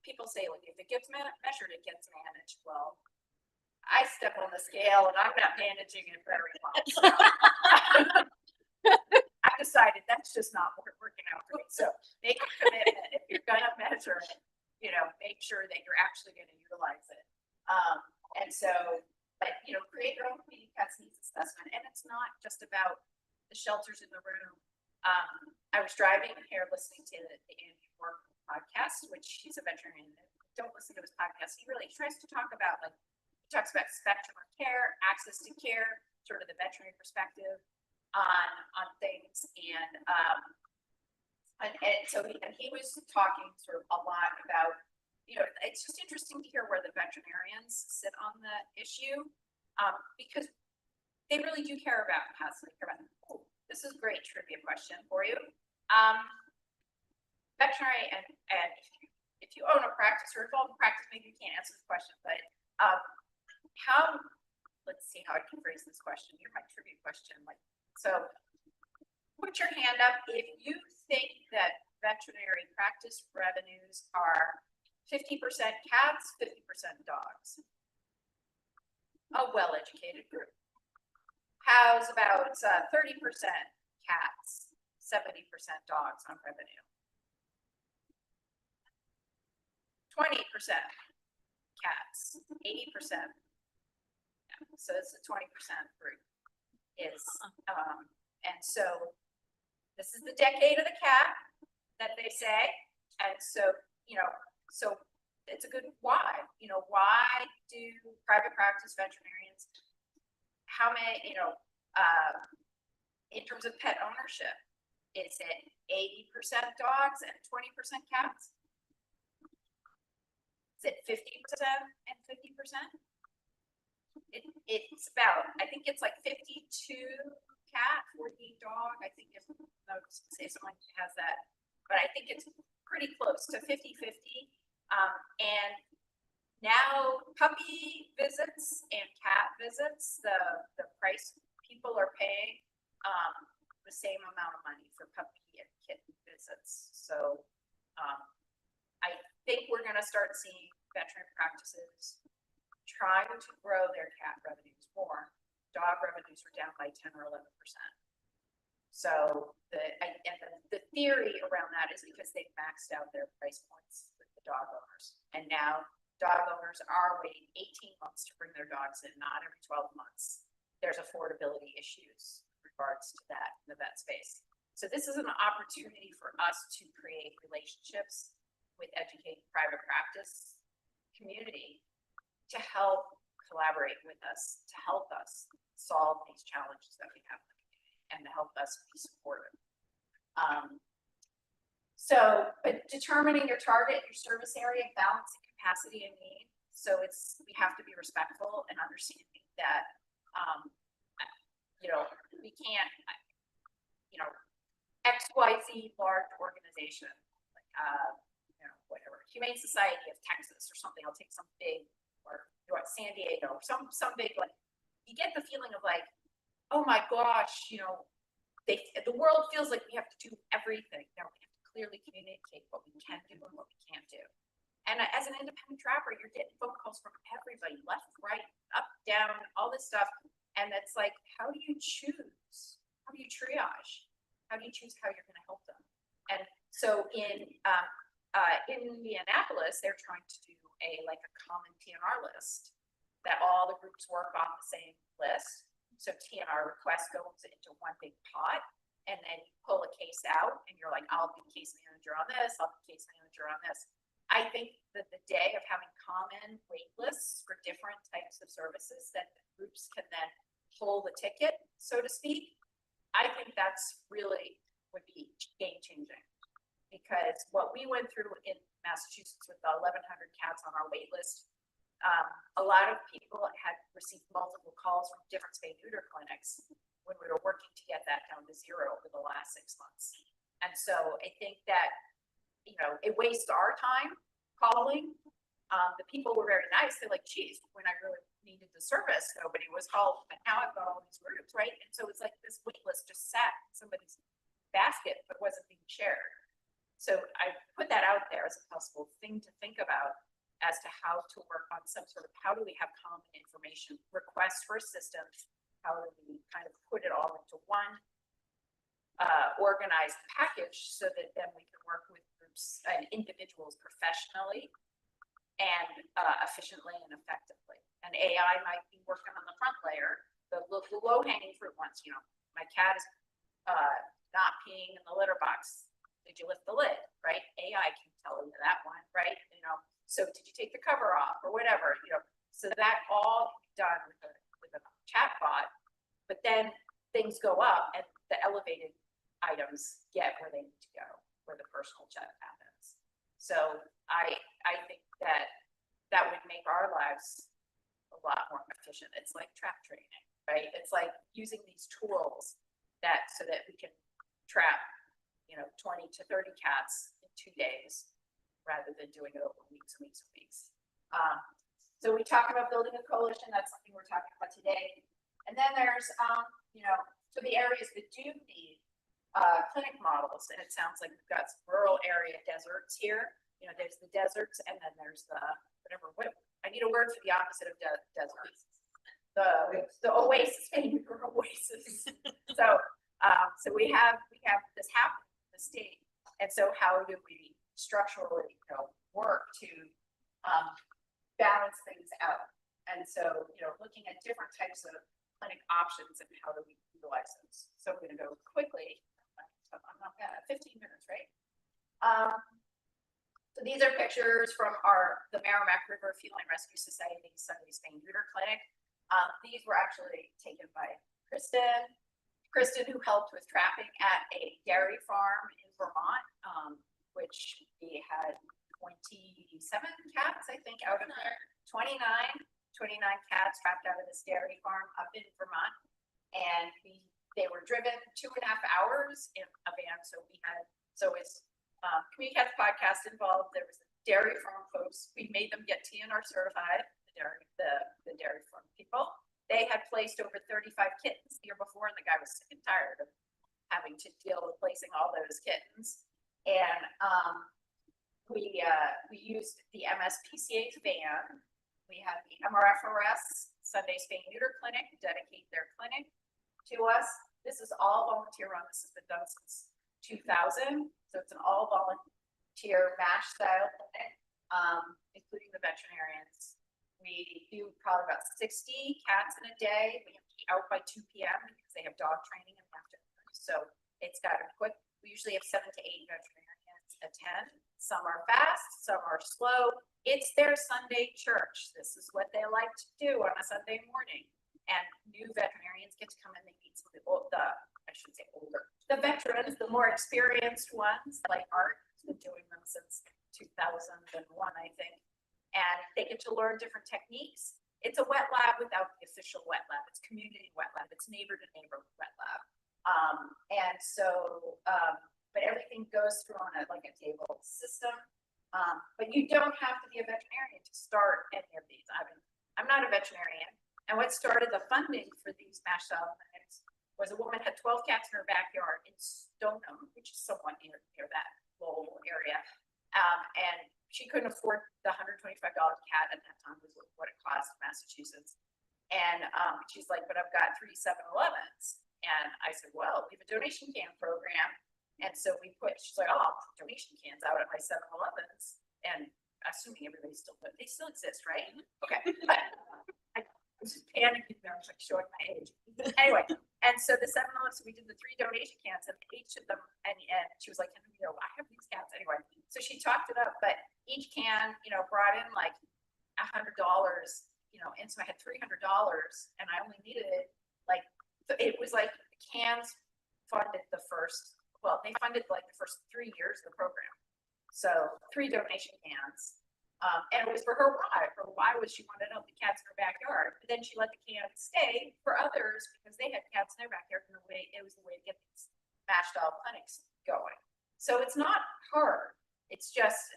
A: People say, like, if it gets measured, it gets managed. Well, I step on the scale and I'm not managing it very well. So I decided that's just not working out for me. So make a commitment. If you're gonna measure it, you know, make sure that you're actually gonna utilize it. And so, but you know, create your own community cats needs assessment. And it's not just about the shelters in the room. I was driving here listening to the Andy Work podcast, which he's a veterinarian. Don't listen to his podcast. He really tries to talk about, like, he talks about spectrum of care, access to care, sort of the veterinary perspective on things. And so he was talking sort of a lot about, you know, it's just interesting to hear where the veterinarians sit on the issue, because they really do care about cats. They care about them. Oh, this is a great trivia question for you. Veterinary and if you own a practice or involved in practice, maybe you can't answer this question, but let's see how I can phrase this question. You're my trivia question. Like, so put your hand up if you think that veterinary practice revenues are 50% cats, 50% dogs. A well-educated group. How's about 30% cats, 70% dogs on revenue? 20% cats, 80%. So it's a 20% group is, and so this is the decade of the cat that they say. And so, you know, so it's a good why, you know, why do private practice veterinarians, how many, you know, in terms of pet ownership, is it 80% dogs and 20% cats? Is it 50% and 50%? It's about, I think it's like 52 cat, 40 dog. I think if I would say someone has that, but I think it's pretty close to 50-50. And now puppy visits and cat visits, the price people are paying the same amount of money for puppy and kitten visits. So I think we're going to start seeing veterinary practices trying to grow their cat revenues more. Dog revenues are down by 10 or 11%. So the theory around that is because they've maxed out their price points with the dog owners. And now dog owners are waiting 18 months to bring their dogs in, not every 12 months. There's affordability issues in regards to that in the vet space. So this is an opportunity for us to create relationships with educated private practice community to help collaborate with us, to help us solve these challenges that we have and to help us be supportive.
F: So, but determining your target, your service area, balancing capacity and need. So we have to be respectful and understanding that, we can't, XYZ large organization, like, whatever, Humane Society of Texas or something, I'll take some big, or San Diego, or some big, like, you get the feeling of like, oh my gosh, the world feels like we have to do everything. No, we have to clearly communicate what we can do and what we can't do. And as an independent trapper, you're getting phone calls from everybody, left, right, up, down, all this stuff. And it's like, how do you choose? How do you triage? How do you choose how you're going to help them? And so in Indianapolis, they're trying to do a common TNR list that all the groups work on the same list. So TNR request goes into one big pot, and then you pull a case out, and you're like, I'll be case manager on this, I'll be case manager on this. I think that the day of having common wait lists for different types of services that the groups can then pull the ticket, so to speak, I think that's really would be game changing. Because what we went through in Massachusetts with the 1,100 cats on our wait list, a lot of people had received multiple calls from different spay neuter clinics when we were working to get that down to 0 over the last 6 months. And so I think that, it wastes our time calling. The people were very nice. They're like, geez, when I really needed the service, nobody was called. But now I've got all these groups, right? And so it's like this wait list just sat in somebody's basket, but wasn't being shared. So I put that out there as a possible thing to think about as to how to work on some sort of, how do we have common information, requests for assistance, how do we kind of put it all into one organized package so that then we can work with groups and individuals professionally and efficiently and effectively. And AI might be working on the front layer, the low hanging fruit ones. My cat is not peeing in the litter box. Did you lift the lid? Right? AI can tell you that one, right? So did you take the cover off or whatever? So that all can be done with a chat bot, but then things go up and the elevated items get where they need to go, where the personal chat happens. So I think that would make our lives a lot more efficient. It's like trap training, right? It's like using these tools so that we can trap, 20 to 30 cats in 2 days rather than doing it over weeks and weeks and weeks. So we talked about building a coalition. That's something we're talking about today. And then there's, so the areas that do need clinic models, and it sounds like we've got some rural area deserts here. There's the deserts, and then there's the I need a word for the opposite of deserts. The oasis, maybe oasis. So we have this happening in the state, and so how do we structurally, work to balance things out? And so, looking at different types of clinic options and how do we utilize those. So I'm going to go quickly. I'm not bad. 15 minutes, right? So these are pictures from the Merrimack River Feline Rescue Society Sunday Spay Neuter Clinic. These were actually taken by Kristen, who helped with trapping at a dairy farm in Vermont, which we had 27 cats, I think, out of there. 29 cats trapped out of this dairy farm up in Vermont. And they were driven 2.5 hours in a van. So it's Community Cats podcast involved. There was the dairy farm folks. We made them get TNR certified, the dairy farm people. They had placed over 35 kittens the year before, and the guy was sick and tired of having to deal with placing all those kittens. And we used the MSPCA's van. We had the MRFRS Sunday Spay Neuter Clinic dedicate their clinic to us. This is all volunteer run. This has been done since 2000. So it's an all volunteer MASH style clinic, including the veterinarians. We do probably about 60 cats in a day. We have to be out by 2 p.m. because they have dog training in the afternoon. So it's got a quick, we usually have 7 to 8 veterinarians attend. Some are fast, some are slow. It's their Sunday church. This is what they like to do on a Sunday morning. And new veterinarians get to come in. They meet some of the veterans, the more experienced ones like Art, who's
A: doing them since 2001, I think. And they get to learn different techniques. It's a wet lab without the official wet lab. It's community wet lab. It's neighbor to neighbor wet lab. And so, but everything goes through on like a table system. But you don't have to be a veterinarian to start any of these. I mean, I'm not a veterinarian. And what started the funding for these MASH style clinics was a woman had 12 cats in her backyard in Stoneham, which is somewhat near that Lowell area. And she couldn't afford the $125 cat at that time was what it cost in Massachusetts. And she's like, but I've got 3 7-Elevens. And I said, well, we have a donation can program. And so she's like, oh, I'll put donation cans out at my 7-Elevens. And assuming everybody they still exist, right? Okay. I was just panicking there. I was like showing my age. Anyway, and so the 7-Elevens, we did the 3 donation cans and each of them, and she was like, I have these cats anyway. So she talked it up, but each can, brought in like $100, and so I had $300 and I only needed it was like cans funded they funded like the first 3 years of the program. So 3 donation cans. And it was for her why. Her why was she wanted to help the cats in her backyard. But then she let the cans stay for others because they had cats in their backyard, and it was the way to get these MASH style clinics going. So it's not hard. It's just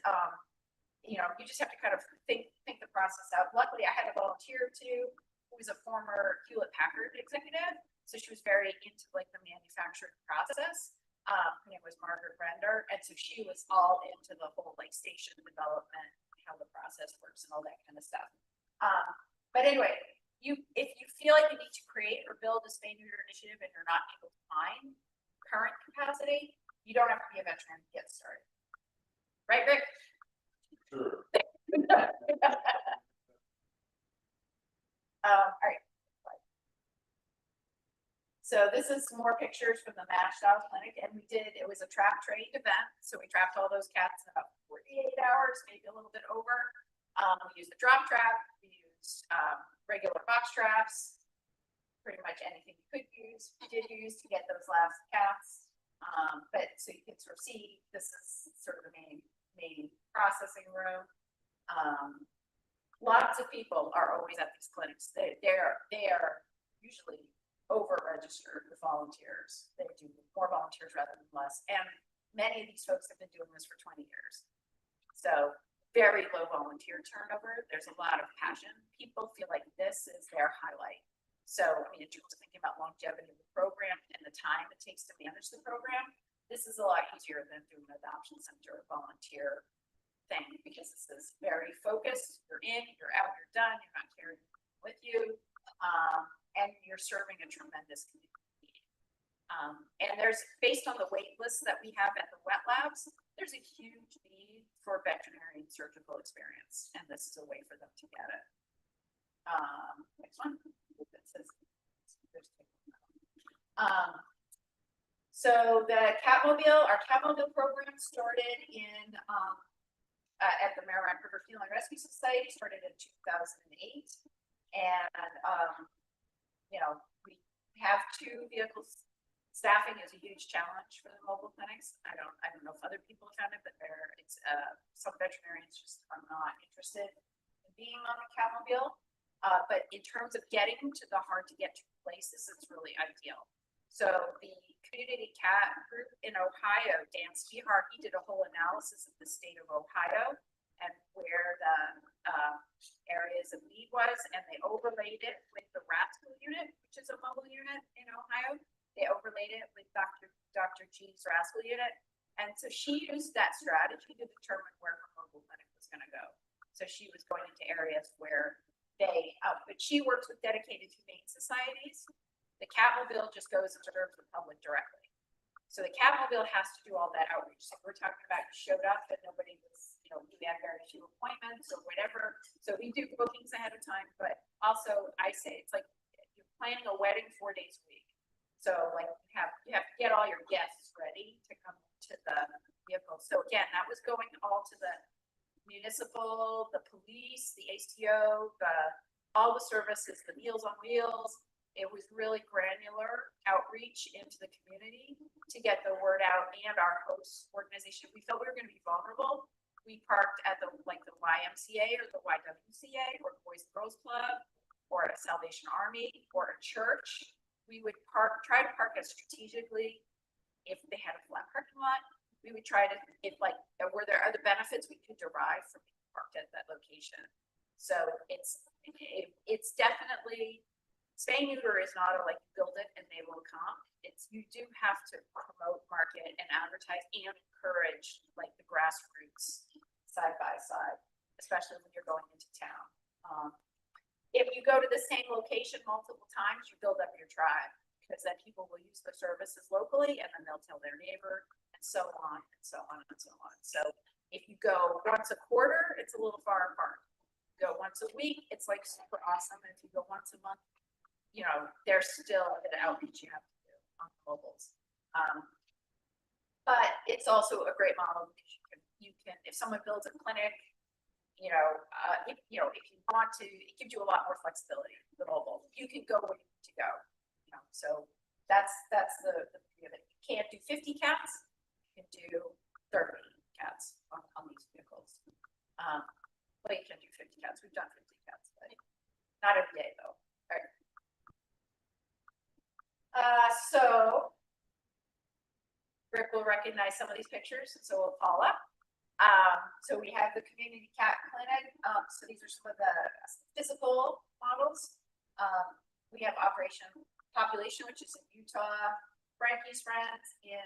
A: you just have to kind of think the process out. Luckily, I had a volunteer too, who was a former Hewlett Packard executive. So she was very into like the manufacturing process. Her name was Margaret Render. And so she was all into the whole like station development, how the process works and all that kind of stuff. But anyway, if you feel like you need to create or build a spay neuter initiative and you're not able to find current capacity, you don't have to be a veteran to get started. Right, Rick?
H: Sure.
A: All right. So this is some more pictures from the MASH style clinic, and it was a trap trained event. So we trapped all those cats in about 48 hours, maybe a little bit over. We used the drop trap, we used regular box traps, pretty much anything you could use. We did use to get those last cats. But so you can sort of see this is sort of the main processing room. Lots of people are always at these clinics. They are usually over-registered with volunteers. They do more volunteers rather than less. And many of these folks have been doing this for 20 years. So very low volunteer turnover. There's a lot of passion. People feel like this is their highlight. So, I mean, in terms of thinking about longevity of the program and the time it takes to manage the program, this is a lot easier than doing an adoption center volunteer thing, because this is very focused. You're in, you're out, you're done, you're not carrying with you. And you're serving a tremendous community. And there's, based on the wait lists that we have at the wet labs, there's a huge need for veterinarian surgical experience, and this is a way for them to get it. Next one. So the Catmobile, our Catmobile program started in at the Merrimack River Feline Rescue Society, started in 2008, and we have 2 vehicles. Staffing is a huge challenge for the mobile clinics. I don't know if other people have found it, but some veterinarians just are not interested in being on the Catmobile. But in terms of getting to the hard to get to places, it's really ideal. So the community cat group in Ohio, Dan Spehar, he did a whole analysis of the state of Ohio and where the areas of need was, and they overlaid it with the Rascal unit, which is a mobile unit in Ohio. They overlaid it with Dr. G's Rascal unit. And so she used that strategy to determine where her mobile clinic was going to go. So she was going into areas where but she works with dedicated humane societies. The Catmobile just goes and serves the public directly. So the Catmobile has to do all that outreach. So we're talking about you showed up, but nobody was, you had very few appointments or whatever. So we do bookings ahead of time, but also I say it's like you're planning a wedding 4 days a week. So like you have to get all your guests ready to come to the vehicle. So again, that was going all to the municipal, the police, the ACO, all the services, the Meals on Wheels. It was really granular outreach into the community to get the word out, and our host organization. We felt we were going to be we parked at the, like the YMCA or the YWCA or Boys and Girls Club or a Salvation Army or a church, we would try to park as strategically. If they had a flat parking lot, we would try to, if like, were there other benefits we could derive from being parked at that location? So it's definitely, spay neuter is not a like build it and they will come. It's, you do have to promote, market and advertise and encourage like the grassroots side by side, especially when you're going into town. If you go to the same location multiple times, you build up your tribe because then people will use the services locally and then they'll tell their neighbor and so on and so on and so on. So if you go once a quarter, it's a little far apart. Go once a week, it's like super awesome. If you go once a month, you know, there's still an outreach you have to do on mobiles. But it's also a great model because you can, if someone builds a clinic, if you want to, it gives you a lot more flexibility, the mobile. You can go where you need to go, so that's the beauty of it. You can't do 50 cats, you can do 30 cats on these vehicles. Well, you can do 50 cats. We've done 50 cats, but not every day though. All right. So Rick will recognize some of these pictures, and so will Paula. So we have the community cat clinic. So these are some of the physical models. We have Operation Population, which is in Utah, Frankie's Friends in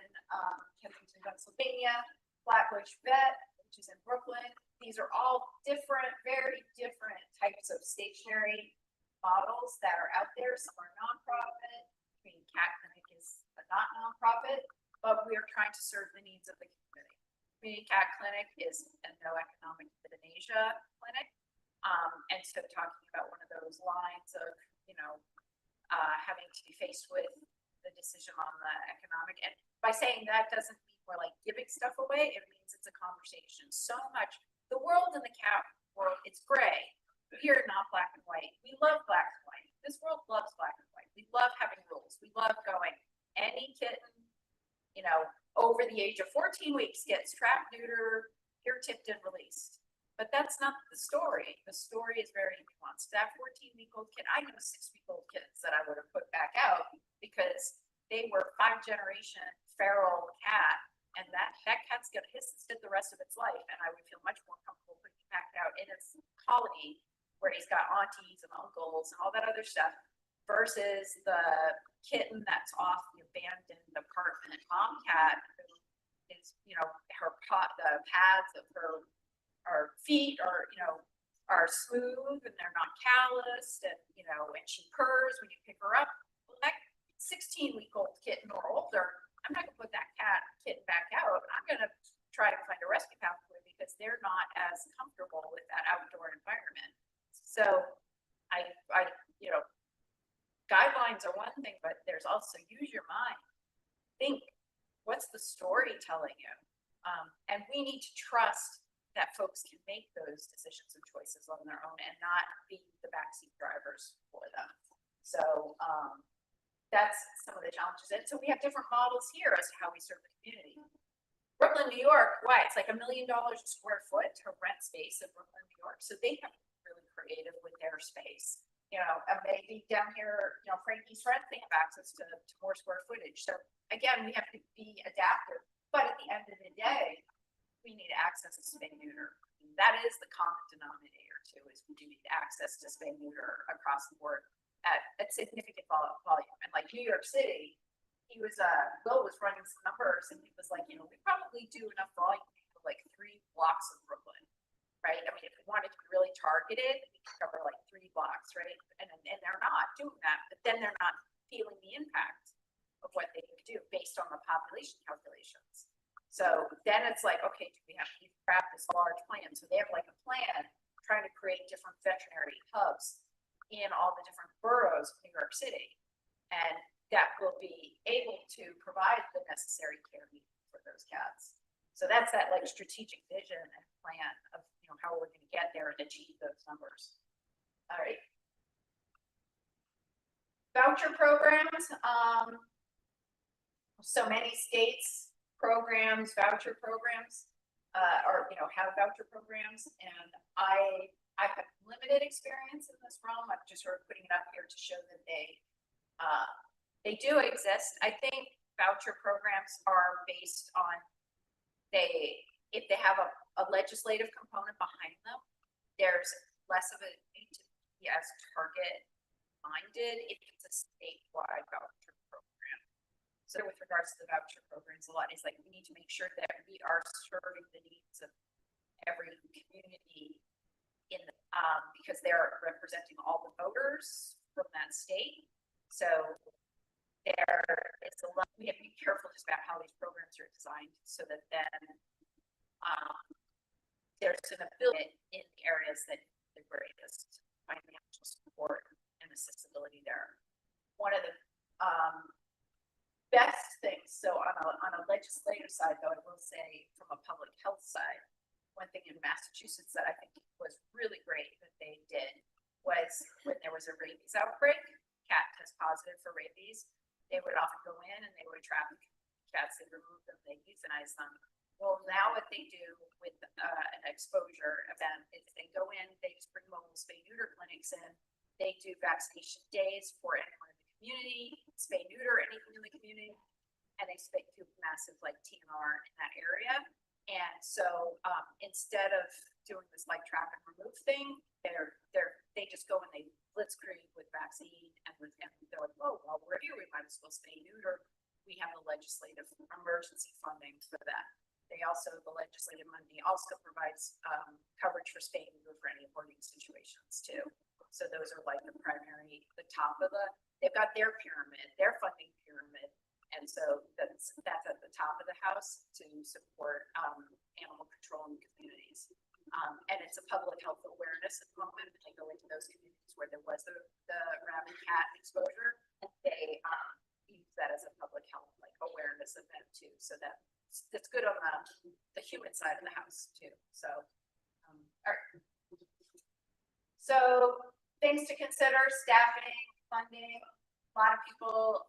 A: Kensington, Pennsylvania, Flatbush Vet, which is in Brooklyn. These are all different, very different types of stationary models that are out there. Some are nonprofit. Community Cat Clinic is not nonprofit, but we are trying to serve the needs of the community. Community Cat Clinic is a no economic euthanasia clinic. And so talking about one of those lines of, having to be faced with the decision on the economic, and by saying that doesn't mean we're like giving stuff away, it means it's a conversation. So much, the world in the cat world, it's gray. We are not black and white. We love black and white. This world loves black and white. We love having rules. We love going, any kitten, over the age of 14 weeks gets trapped, neutered, ear tipped and released. But that's not the story. The story is very nuanced. That 14-week-old kid, I know 6-week-old kids that I would have put back out because they were 5-generation feral cat, and that cat's gonna hiss and spit the rest of its life. And I would feel much more comfortable putting it back out in its colony where he's got aunties and uncles and all that other stuff, versus the kitten that's off the abandoned apartment mom cat who is, the pads of her feet are smooth and they're not calloused, and and she purrs when you pick her up. Well, that 16-week-old kitten or older, I'm not gonna put that kitten back out. I'm gonna try to find a rescue pathway because they're not as comfortable with that outdoor environment. So guidelines are one thing, but there's also use your mind. Think, what's the story telling you? And we need to trust that folks can make those decisions and choices on their own and not be the backseat drivers for them. So that's some of the challenges. And so we have different models here as to how we serve the community. Brooklyn, New York, why? It's like $1 million a square foot to rent space in Brooklyn, New York. So they have been really creative with their space. And maybe down here, Frankie's Friends, they have access to more square footage. So again, we have to be adaptive. But at the end of the day, we need access to spay neuter. That is the common denominator too, is we do need access to spay neuter across the board at significant volume. And like New York City, Will was running some numbers and he was like, we probably do enough volume for like 3 blocks of Brooklyn, right? I mean, if we wanted to be really targeted, we could cover like 3 blocks, right? And they're not doing that, but then they're not feeling the impact of what they could do based on the population calculations. So then it's like, okay, do we have to craft this large plan? So they have like a plan trying to create different veterinary hubs in all the different boroughs of New York City. And that will be able to provide the necessary care for those cats. So that's that like strategic vision and plan of how we're going to get there and achieve those numbers. All right. Voucher programs. So many states programs, voucher programs. or, you know, have voucher programs, and I've had limited experience in this realm. I'm just sort of putting it up here to show that they do exist. I think voucher programs are based on if they have a legislative component behind them, there's less of a need to be as target minded if it's a statewide voucher program. So with regards to the voucher programs, a lot is like, we need to make sure that we are serving the needs of every community in, because they're representing all the voters from that state. So there is a lot, we have to be careful just about how these programs are designed so that then there's an ability in the areas that the greatest financial support and accessibility there. One of the best things, so on a legislative side, though, I will say from a public health side, one thing in Massachusetts that I think was really great that they did was when there was a rabies outbreak, cat test positive for rabies, they would often go in and they would trap cats, they remove them, they euthanize them. Well, now what they do with an exposure event is they go in, they just bring mobile spay neuter clinics in, they do vaccination days for anyone in the community, spay neuter anything in the community, and they do massive like TNR in that area. And so instead of doing this like trap and remove thing, they just go and they blitzkrieg with vaccine and they're like, oh, well, we're here, we might as well spay neuter. We have the legislative emergency funding for that. They also, the legislative money also provides coverage for spay neuter for any aborting situations too. So those are like the primary, the top of they've got their pyramid, their funding pyramid. And so that's at the top of the house to support animal control in communities. And it's a public health awareness at the moment. They go into those communities where there was the rabid cat exposure. They use that as a public health like awareness event too. So that's good on the human side of the house too. So, all right. So things to consider: staffing, funding. A lot of people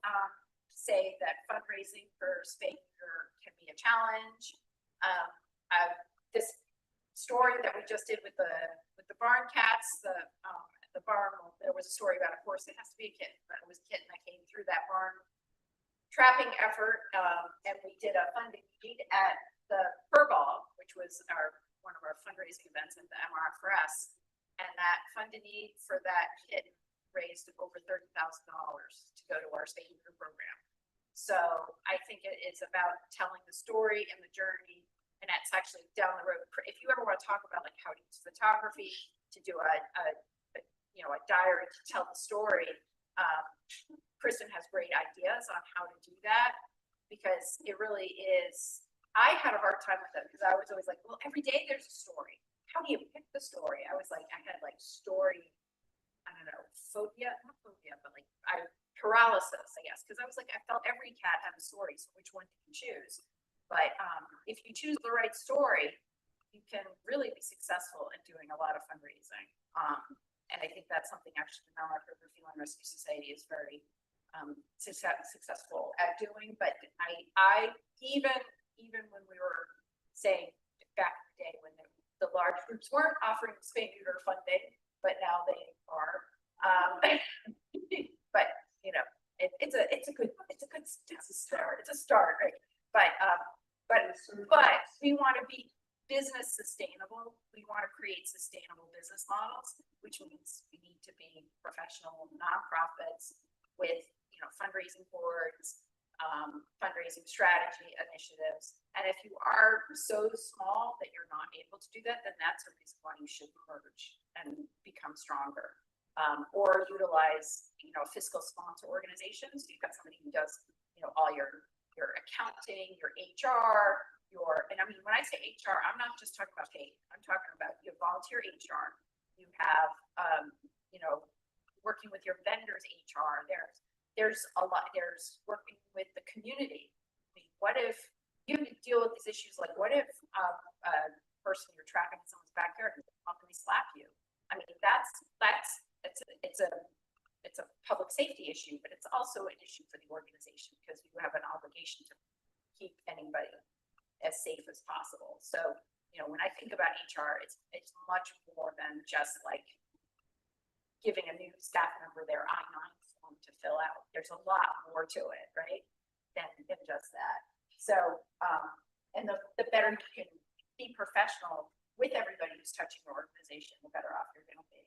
A: say that fundraising for spay neuter can be a challenge. This story that we just did with the barn cats, the barn, there was a story about a horse. It has to be a kitten, but it was a kitten that came through that barn trapping effort, and we did a funding meet at the Furball, which was one of our fundraising events at the MRFRS, and that funding need for that kitten raised over $30,000 to go to our spay neuter program. So I think it is about telling the story and the journey, and that's actually down the road. If you ever want to talk about like how to use photography to do a diary to tell the story, Kristen has great ideas on how to do that, because it really is. I had a hard time with it because I was always like, well, every day there's a story. How do you pick the story? I was like, I had like story, I don't know, not phobia, but like paralysis, I guess, because I was like, I felt every cat had a story, so which one do you choose? But if you choose the right story, you can really be successful in doing a lot of fundraising. And I think that's something actually the Melnrose River Feline Rescue Society is very successful at doing. But I even when we were saying back in the day when the large groups weren't offering spay neuter funding, but now they are. But you know, it's a good start. It's a start, right? But we want to be business sustainable. We want to create sustainable business models, which means we need to be professional nonprofits with, you know, fundraising boards, fundraising strategy initiatives. And if you are so small that you're not able to do that, then that's a reason why you should merge and become stronger. Or utilize, you know, fiscal sponsor organizations. You've got somebody who does, you know, all your accounting, your HR, and I mean, when I say HR, I'm not just talking about paid. I'm talking about your volunteer HR. You have, you know, working with your vendors HR. There's a lot. There's working with the community. I mean, what if you deal with these issues? Like, what if a person you're trapping in someone's backyard and they slap you? I mean, it's a public safety issue, but it's also an issue for the organization because you have an obligation to keep anybody as safe as possible. responsible. So, you know, when I think about HR, it's much more than just like giving a new staff member their I-9 form to fill out. There's a lot more to it, right? Than just that. So, and the better you can be professional with everybody who's touching your organization, the better off you're gonna be.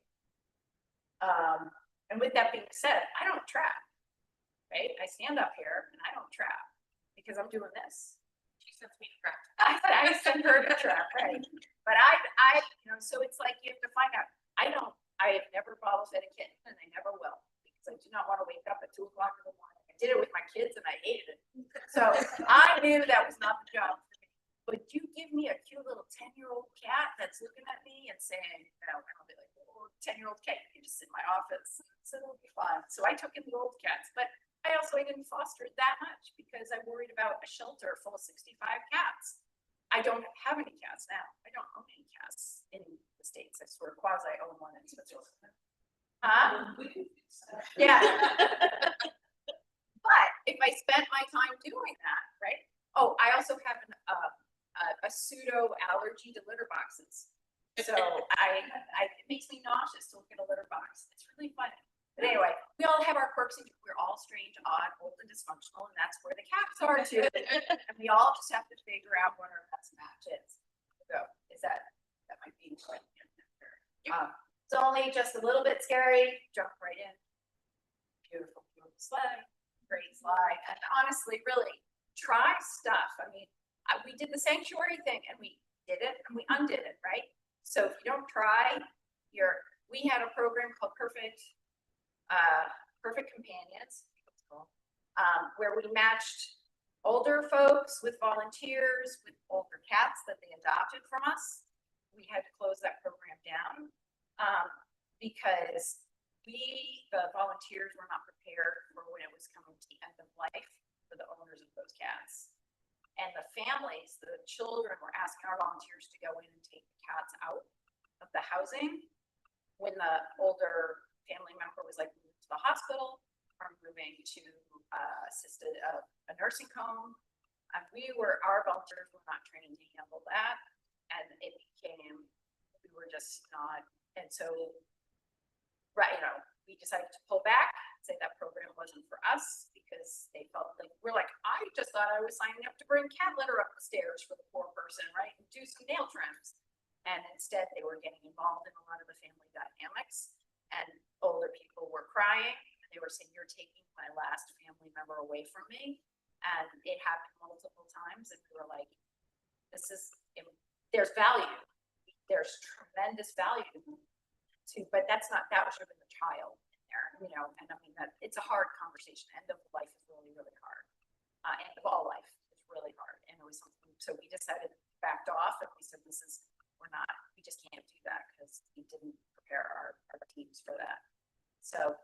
A: And with that being said, I don't trap, right? I stand up here and I don't trap because I'm doing this.
D: She sends me to practice.
A: I send her to trap, right? But you know, so it's like you have to find out. I have never bottle fed a kitten and I never will because I do not want to wake up at 2 o'clock in the morning. I did it with my kids and I hated it. So I knew that was not the job for me. But you give me a cute little 10-year-old cat that's looking at me and saying, you know, and I'll be like, oh, 10-year-old cat, you can just sit in my office. So it'll be fun. So I took in the old cats, but I didn't foster it that much because I worried about a shelter full of 65 cats. I don't have any cats now. I don't own any cats in the States. I sort of quasi own one in Switzerland. Huh? Yeah. But if I spent my time doing that, right? Oh, I also have a pseudo allergy to litter boxes. So it makes me nauseous to look at a litter box. It's really funny. But anyway, we all have our quirks and we're all strange, odd, old, and dysfunctional, and that's where the cats are too. And we all just have to figure out what our best match is. So that might be like, it's only just a little bit scary, jump right in. Beautiful, beautiful sleigh, great slide. And honestly, really try stuff. I mean, we did the sanctuary thing and we did it and we undid it, right? So if you don't try, we had a program called Perfect Companions, where we matched older folks with volunteers with older cats that they adopted from us. We had to close that program down because the volunteers were not prepared for when it was coming to the end of life for the owners of those cats. And the families, the children were asking our volunteers to go in and take the cats out of the housing when the older family member was like moving to the hospital or moving to a nursing home. And our volunteers were not trained to handle that. And it became, we were just not, and so, right, you know, we decided to pull back, say that program wasn't for us because they felt like, we're like, I just thought I was signing up to bring cat litter up the stairs for the poor person, right? And do some nail trims. And instead they were getting involved in a lot of the family dynamics and older people were crying and they were saying, you're taking my last family member away from me. And it happened multiple times. And we were like, there's value. There's tremendous value to, but that was driven the child in there, you know, and I mean, it's a hard conversation. End of life is really, really hard. End of all life is really hard. And it was something, so we decided, backed off and we said, we just can't do that because we didn't prepare our teams for that. So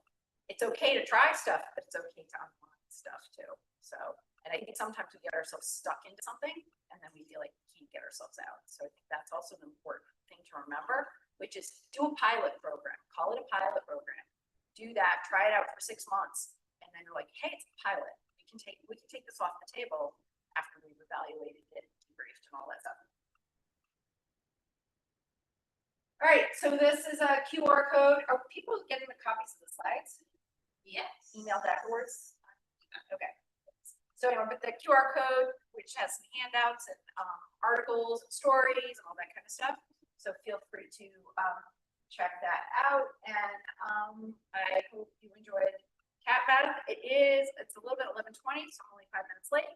A: it's okay to try stuff, but it's okay to unwind stuff too. So, and I think sometimes we get ourselves stuck into something and then we feel like we can't get ourselves out. So I think that's also an important thing to remember, which is do a pilot program, call it a pilot program, do that, try it out for 6 months. And then you're like, hey, it's a pilot. We can take this off the table after we've evaluated it, debriefed and all that stuff. All right, so this is a QR code. Are people getting the copies of the slides?
E: Yes.
A: Emailed afterwards? Okay. So anyway, but the QR code, which has some handouts and articles and stories and all that kind of stuff. So feel free to check that out. And I hope you enjoyed Cat Bath. It's a little bit 11:20, so I'm only 5 minutes late.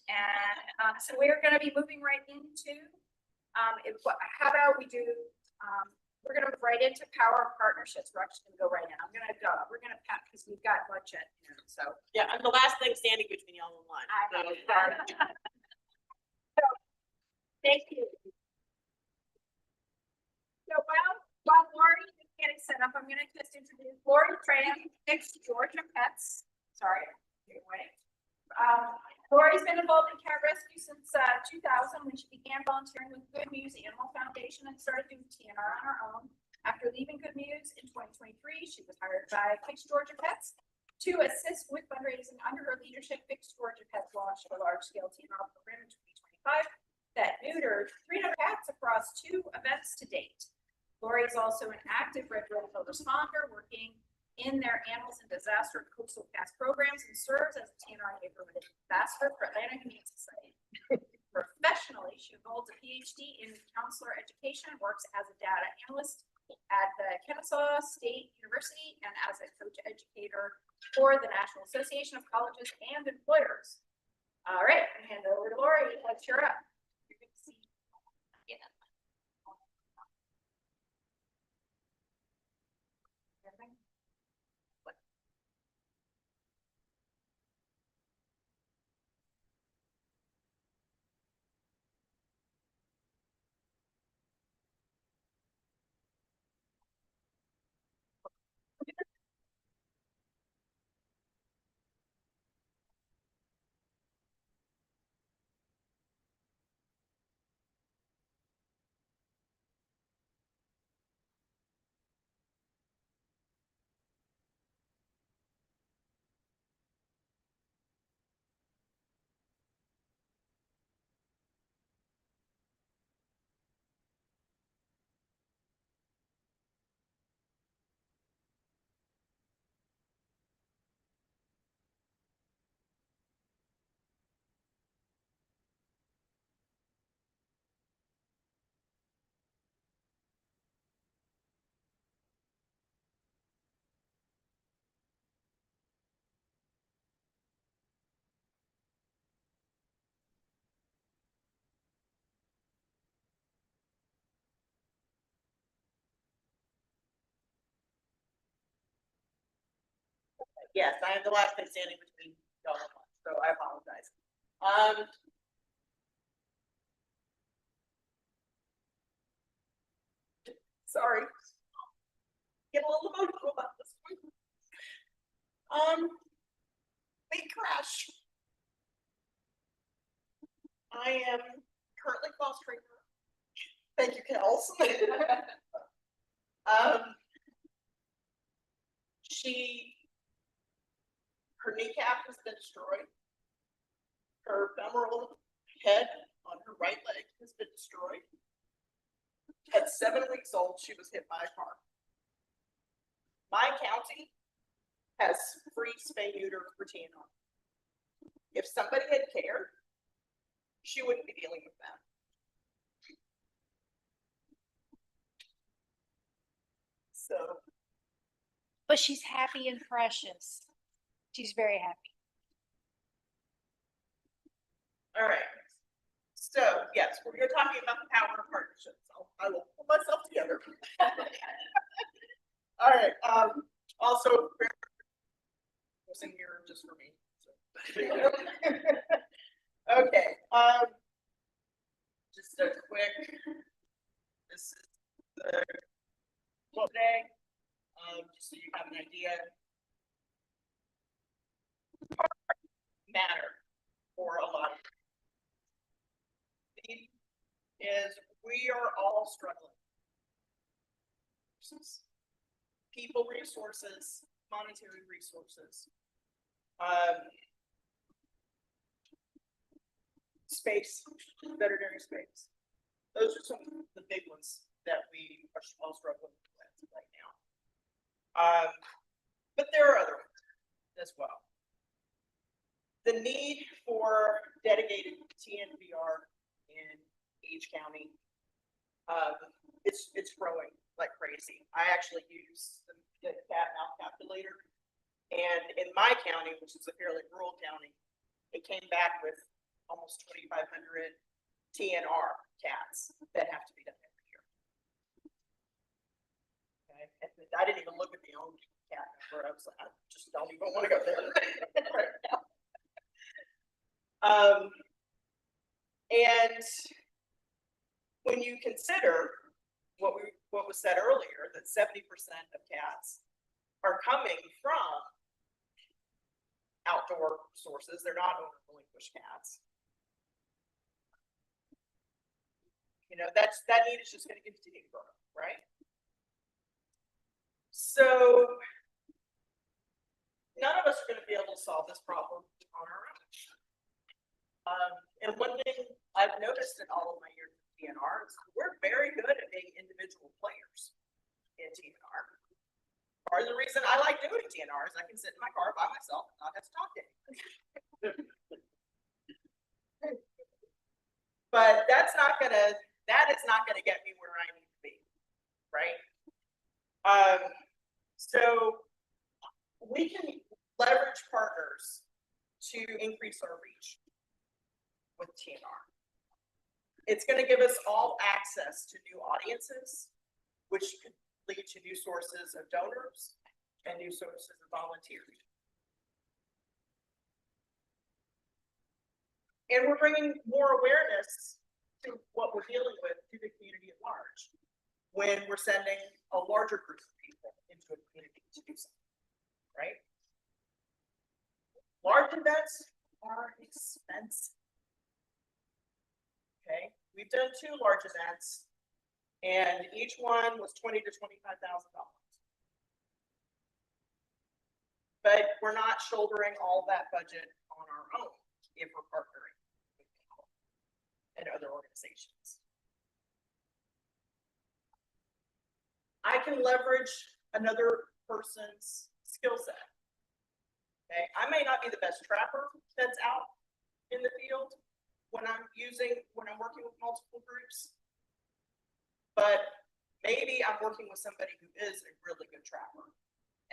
A: And so we're going to be moving right into, how about we do, we're going to move right into power of partnerships. We're actually going to go right now. We're going to pack because we've got lunch at noon. So
G: Yeah, I'm the last thing standing between y'all and lunch.
A: So, thank you. So while Lori is getting set up, I'm going to just introduce Lori Tran, Fix Georgia Pets. Sorry, you're waiting. Lori's been involved in cat rescue since 2000 when she began volunteering with Good Muse Animal Foundation and started doing TNR on her own. After leaving Good Muse in 2023, she was hired by Fix Georgia Pets to assist with fundraising. Under her leadership, Fix Georgia Pets launched a large-scale TNR program in 2025
B: that neutered 300 cats across 2 events to date. Lori is also an active Red Rover responder working in their Animals and Disaster Coastal Cats programs and serves as a TNR neighborhood ambassador for Atlanta Humane Society. Professionally, she holds a PhD in counselor education, works as a data analyst at the Kennesaw State University and as a coach educator for the National Association of Colleges and Employers. All right, I hand it over to Lori. Let's cheer up. You're good to see. Yeah.
G: Yes, I am the last thing standing between y'all and lunch, so I apologize. Sorry. Get a little emotional about this one. Big crash. I am currently fostering her. Thank you, Kels. Her kneecap has been destroyed. Her femoral head on her right leg has been destroyed. At 7 weeks old, she was hit by a car. My county has free spay neuter for TNR. If somebody had cared, she wouldn't be dealing with that. So.
F: But she's happy and precious. She's very happy.
G: All right. So yes, we're talking about the power of partnerships. I will pull myself together. All right. Also, was in here just for me. So. Okay. Just a quick. This is the quote today. Just so you have an idea. Matter for a lot of is we are all struggling. People resources, monetary resources, space, veterinary space. Those are some of the big ones that we are all struggling with right now. But there are other ones as well. The need for dedicated TNVR in each county, it's growing like crazy. I actually use the cat mouth calculator, and in my county, which is a fairly rural county, it came back with almost 2,500 TNR cats that have to be done every year. Okay, and I didn't even look at the own cat number. I was like, I just don't even want to go there right now. And when you consider what was said earlier, that 70% of cats are coming from outdoor sources, they're not owner relinquished cats. You know, that need is just going to continue to grow, right? So none of us are going to be able to solve this problem on our own. And one thing I've noticed in all of my years of TNRs, we're very good at being individual players in TNR. Part of the reason I like doing TNR is I can sit in my car by myself and not have to talk to anyone. But that is not gonna get me where I need to be, right? So we can leverage partners to increase our reach with TNR. It's gonna give us all access to new audiences, which could lead to new sources of donors and new sources of volunteers. And we're bringing more awareness to what we're dealing with to the community at large when we're sending a larger group of people into a community to do something, right? Large events are expensive. Okay, we've done 2 large events and each one was $20,000 to $25,000. But we're not shouldering all that budget on our own if we're partnering with people and other organizations. I can leverage another person's skill set. Okay, I may not be the best trapper that's out in the field when I'm working with multiple groups, but maybe I'm working with somebody who is a really good trapper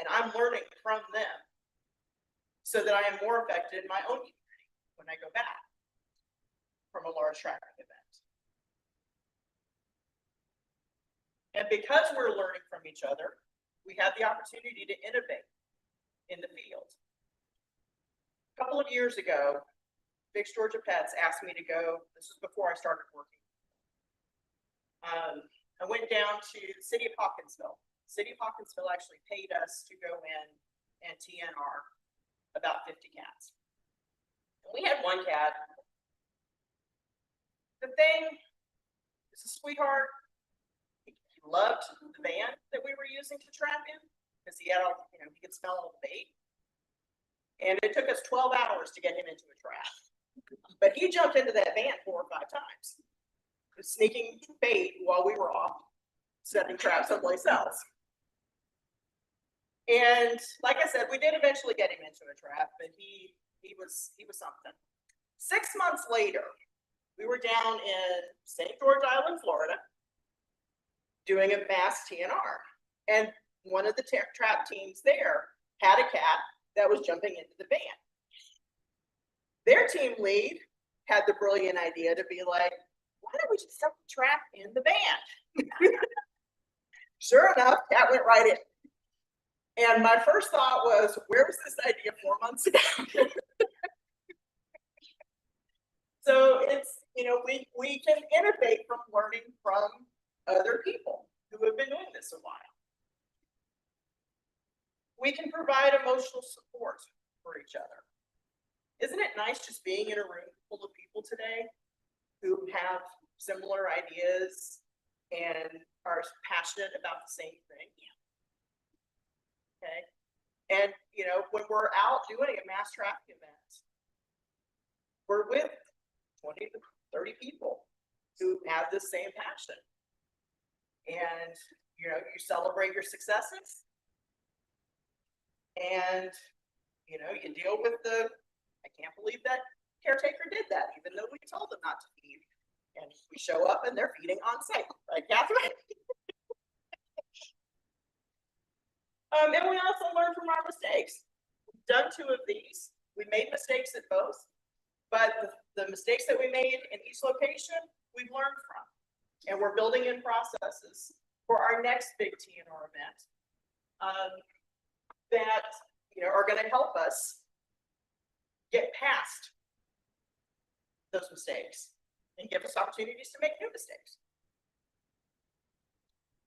G: and I'm learning from them so that I am more effective in my own community when I go back from a large trapping event. And because we're learning from each other, we have the opportunity to innovate in the field. A couple of years ago, Fix Georgia Pets asked me to go, this was before I started working. I went down to the city of Hawkinsville. The city of Hawkinsville actually paid us to go in and TNR about 50 cats. And we had 1 cat. The thing is a sweetheart. He loved the van that we were using to trap in because he had all, he could smell all the bait. And it took us 12 hours to get him into a trap. But he jumped into that van 4 or 5 times, sneaking bait while we were off setting traps someplace else. And like I said, we did eventually get him into a trap, but he was something. 6 months later, we were down in St. George Island, Florida, doing a mass TNR. And one of the trap teams there had a cat that was jumping into the van. Their team lead had the brilliant idea to be like, why don't we just set the trap in the van? Sure enough, cat went right in. And my first thought was, where was this idea 4 months ago? So it's, we can innovate from learning from other people who have been doing this a while. We can provide emotional support for each other. Isn't it nice just being in a room full of people today who have similar ideas and are passionate about the same thing? Okay. And, when we're out doing a mass traffic event, we're with 20 to 30 people who have the same passion. And, you celebrate your successes. And, you deal with I can't believe that caretaker did that, even though we told them not to feed. And we show up and they're feeding on site, right, Catherine? And we also learn from our mistakes. We've done 2 of these. We made mistakes at both, but the mistakes that we made in each location, we've learned from. And we're building in processes for our next big TNR event that are going to help us get past those mistakes and give us opportunities to make new mistakes.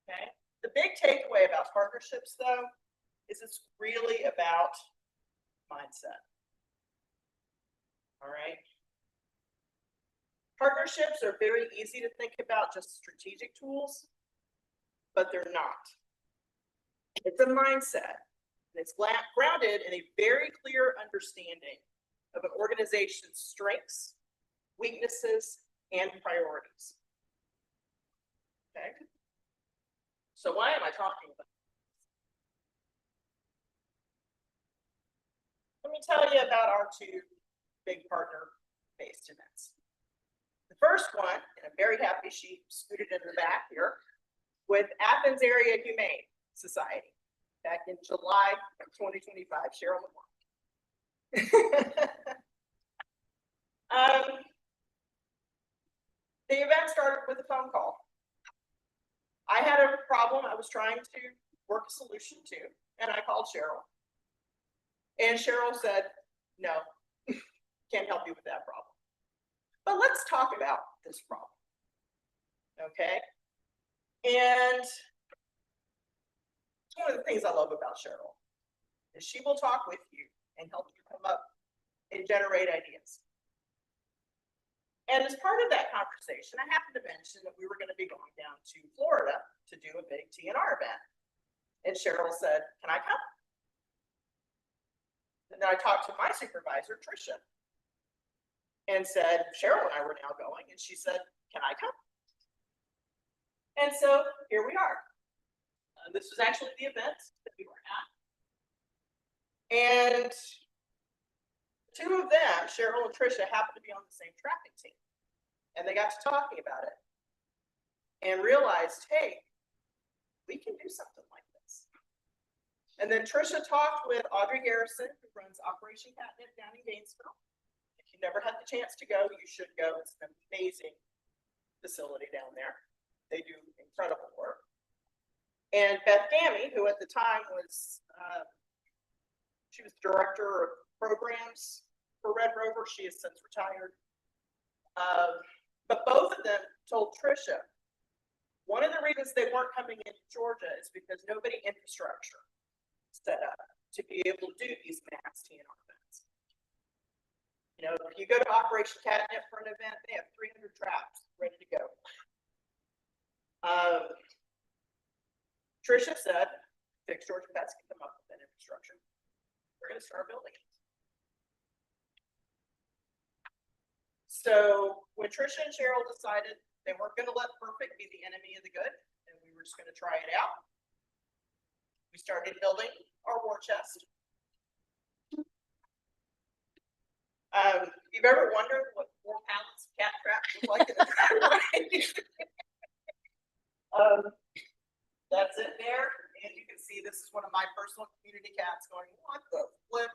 G: Okay. The big takeaway about partnerships, though, is it's really about mindset. All right. Partnerships are very easy to think about just strategic tools, but they're not. It's a mindset. And it's grounded in a very clear understanding of an organization's strengths, weaknesses, and priorities. Okay? So why am I talking about? Let me tell you about our two big partner-based events. The first one, and I'm very happy she scooted in the back here, with Athens Area Humane Society back in July of 2025, Cheryl LeBlanc. The event started with a phone call. I had a problem I was trying to work a solution to, and I called Cheryl. And Cheryl said, no, can't help you with that problem. But let's talk about this problem. Okay? And one of the things I love about Cheryl is she will talk with you and help you come up and generate ideas. And as part of that conversation, I happened to mention that we were going to be going down to Florida to do a big TNR event. And Cheryl said, can I come? And then I talked to my supervisor, Tricia, and said, Cheryl and I were now going. And she said, can I come? And so here we are. This was actually the event that we were at. And two of them, Cheryl and Tricia, happened to be on the same tracking team. And they got to talking about it and realized, hey, we can do something like this. And then Tricia talked with Audrey Garrison, who runs Operation Catnip down in Gainesville. If you never had the chance to go, you should go. It's an amazing facility down there. They do incredible work. And Beth Gammy, who at the time was, she was director of programs for Red Rover. She has since retired. But both of them told Tricia, one of the reasons they weren't coming into Georgia is because nobody infrastructure set up to be able to do these mass TNR events. You know, if you go to Operation Catnip for an event, they have 300 traps ready to go. Tricia said, Fix Georgia Pets can come up with that infrastructure. We're going to start building it. So when Tricia and Cheryl decided they weren't going to let perfect be the enemy of the good, and we were just going to try it out, we started building our war chest. If you've ever wondered what 4 pounds of cat traps look like, that's it there. And you can see this is one of my personal community cats going, what the flip?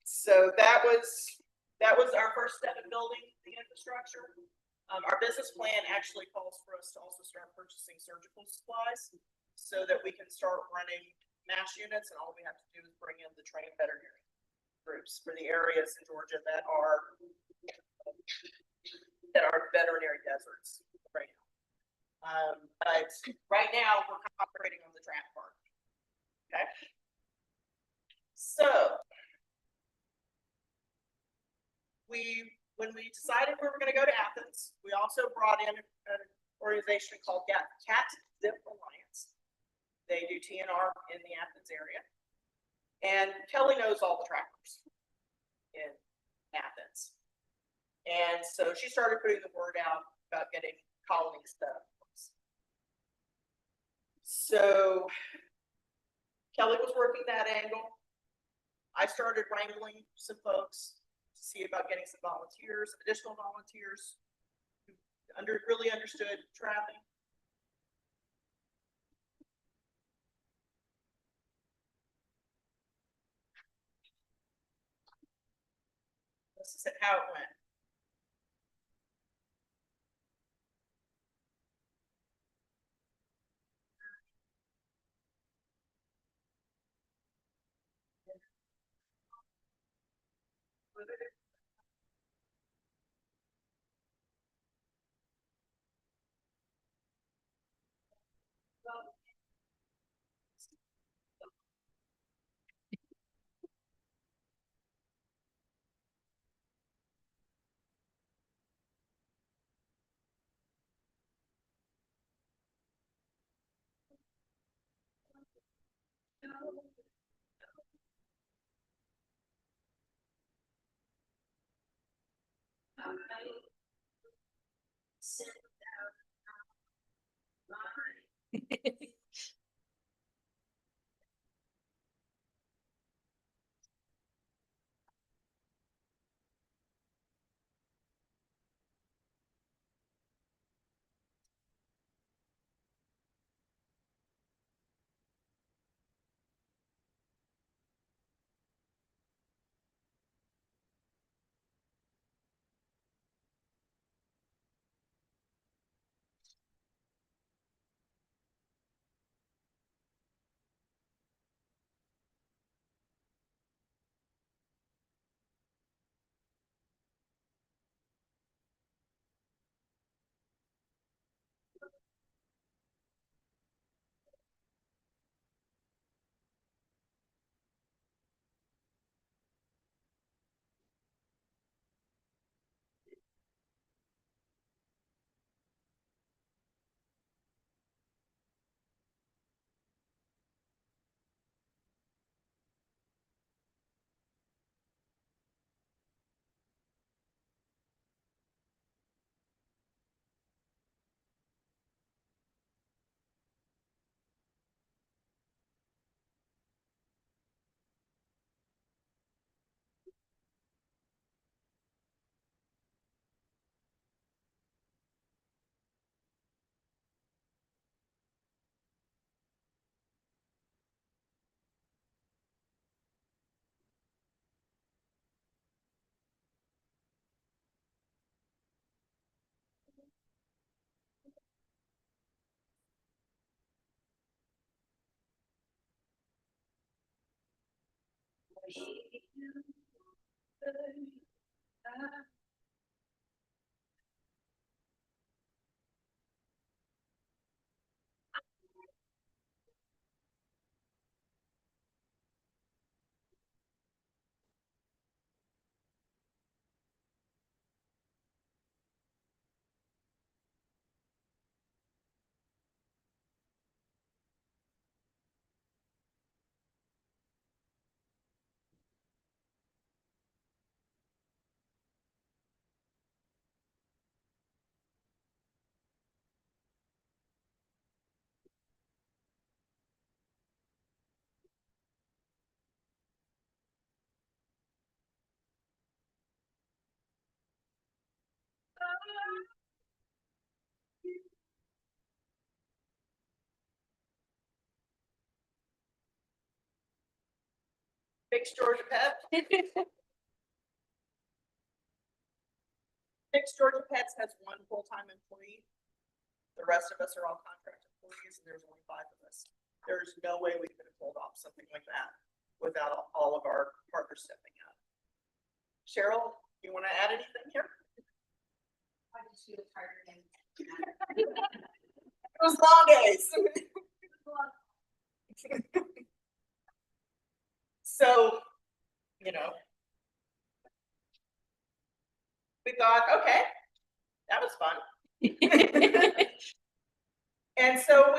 G: So that was our first step in building the infrastructure. Our business plan actually calls for us to also start purchasing surgical supplies so that we can start running mass units, and all we have to do is bring in the trained veterinary groups for the areas in Georgia that are veterinary deserts right now. But right now we're operating on the draft part. Okay. So when we decided we were going to go to Athens, we also brought in an organization called Cat Zip Alliance. They do TNR in the Athens area. And Kelly knows all the trackers in Athens. And so she started putting the word out about getting colonies set up. So Kelly was working that angle. I started wrangling some folks to see about getting some volunteers, additional volunteers who really understood trapping. This is how it went. Fix Georgia Pet. Fix Georgia Pets has one full-time employee. The rest of us are all contract employees, and there's only 5 of us. There's no way we could have pulled off something like that without all of our partners stepping up. Cheryl, you want to add anything here?
E: I just feel tired and.
G: It was long days. So, you know, we thought, okay, that was fun. And so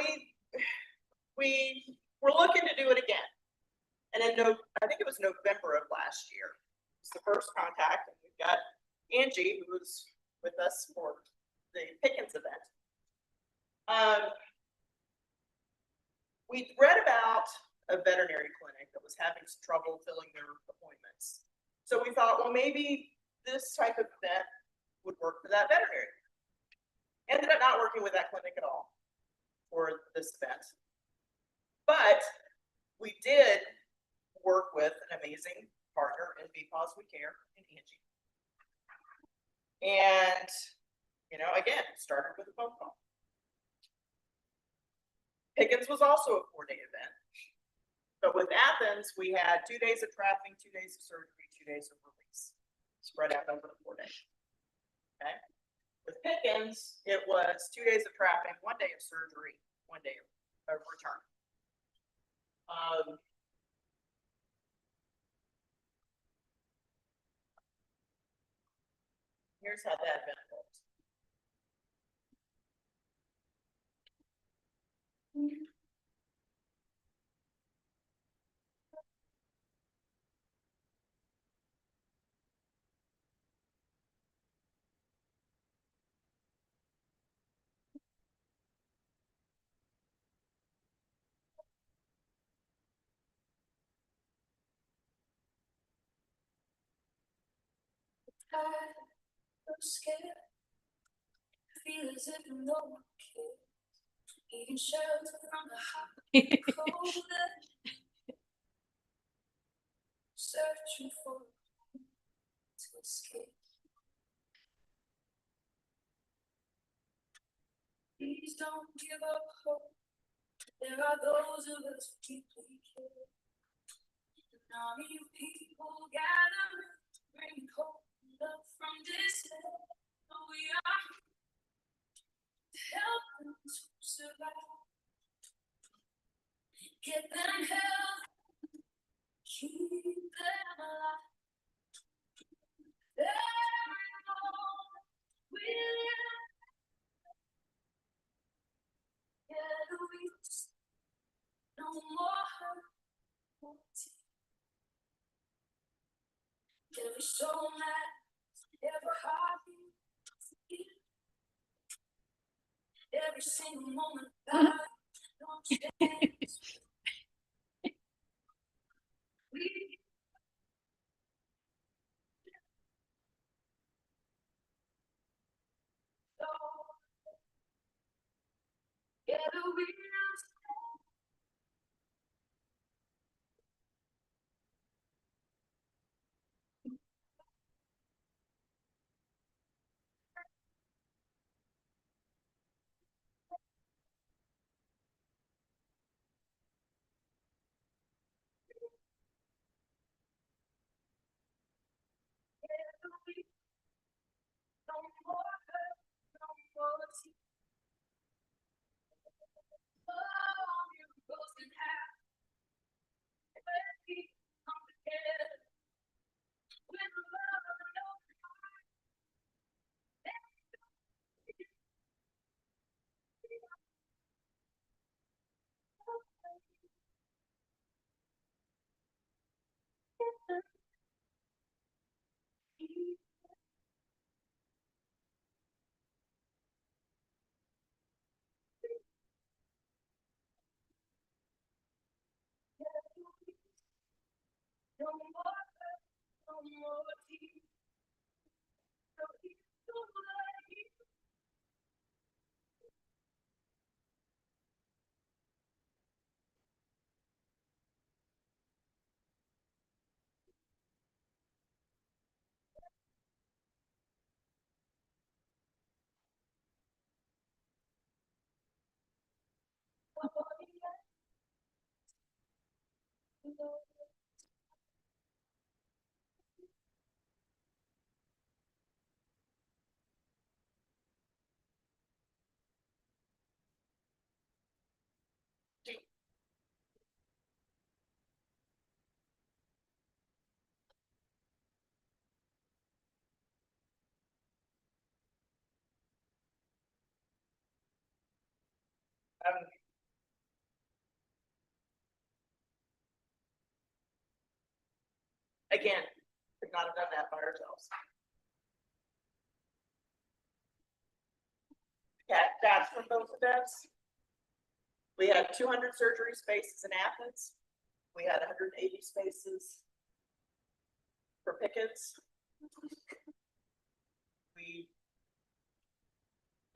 G: we were looking to do it again. And in I think it was November of last year. It's the first contact, and we've got Angie, who was with us for the Pickens event. We read about a veterinary clinic that was having some trouble filling their appointments. So we thought, well, maybe this type of event would work for that veterinary. Ended up not working with that clinic at all for this event. But we did work with an amazing partner in Because We Care in Angie. And, you know, again, started with a phone call. Pickens was also a 4-day event. But with Athens, we had 2 days of trapping, 2 days of surgery, 2 days of release, spread out over the 4 days. Okay. With Pickens, it was 2 days of trapping, 1 day of surgery, 1 day of return. Here's how that event looked.
E: I'm scared. Feel as if no one cares. Even shelter from the hot cold. Searching for to escape. Please don't give up hope. There are those of us who deeply care. An army of people gathering to bring hope and love from despair. We are to help them to survive. Get them help. Keep them alive. Every moment we live. Together we stand. No more hurt, no tears. Every soul matters, every heartbeat, every single moment don't change. We go together we stand. Together we no more hurt, no more tears. Oh, you goes in half. When we come together with love and open heart. No more hurt, no more tears. No tears to life.
G: Um, Again, could not have done that by ourselves. That's from both events. We had 200 surgery spaces in Athens. We had 180 spaces for Pickens. We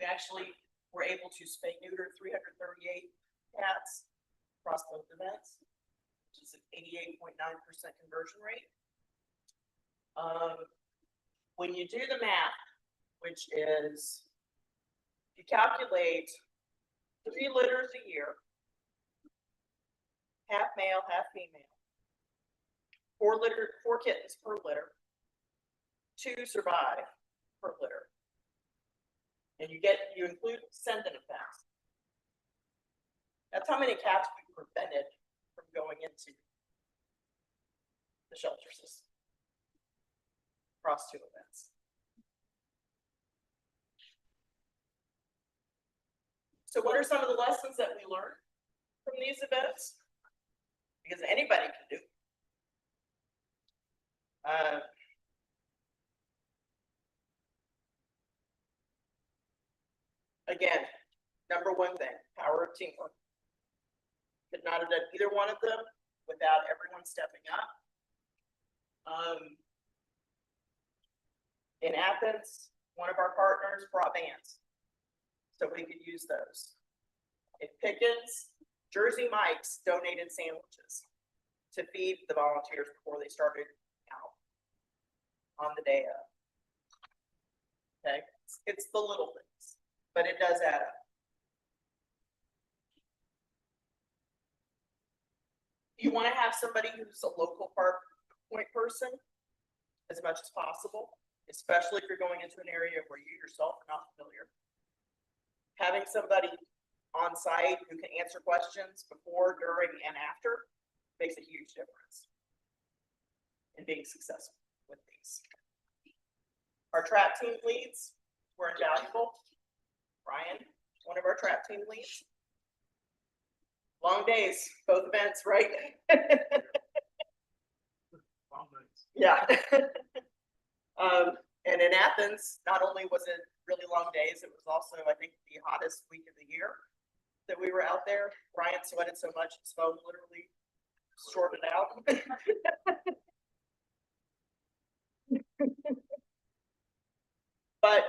G: actually were able to spay neuter 338 cats across both events, which is an 88.9% conversion rate. When you do the math, which is, you calculate 3 litters a year, half male, half female, 4 kittens per litter, 2 survive per litter. And you include sending effects. That's how many cats we prevented from going into the shelter system across 2 events. So what are some of the lessons that we learned from these events? Because anybody can do. Again, number one thing, power of teamwork. Could not have done either one of them without everyone stepping up. In Athens, one of our partners brought vans, so we could use those. In Pickens, Jersey Mike's donated sandwiches to feed the volunteers before they started out on the day of. Okay, it's the little things, but it does add up. You want to have somebody who's a local park point person as much as possible, especially if you're going into an area where you yourself are not familiar. Having somebody on site who can answer questions before, during, and after makes a huge difference in being successful with these. Our trap team leads were invaluable. Ryan, one of our trap team leads. Long days, both events, right?
H: Long nights.
G: Yeah. And in Athens, not only was it really long days, it was also, I think, the hottest week of the year that we were out there. Ryan sweated so much, his phone literally shorted out. But,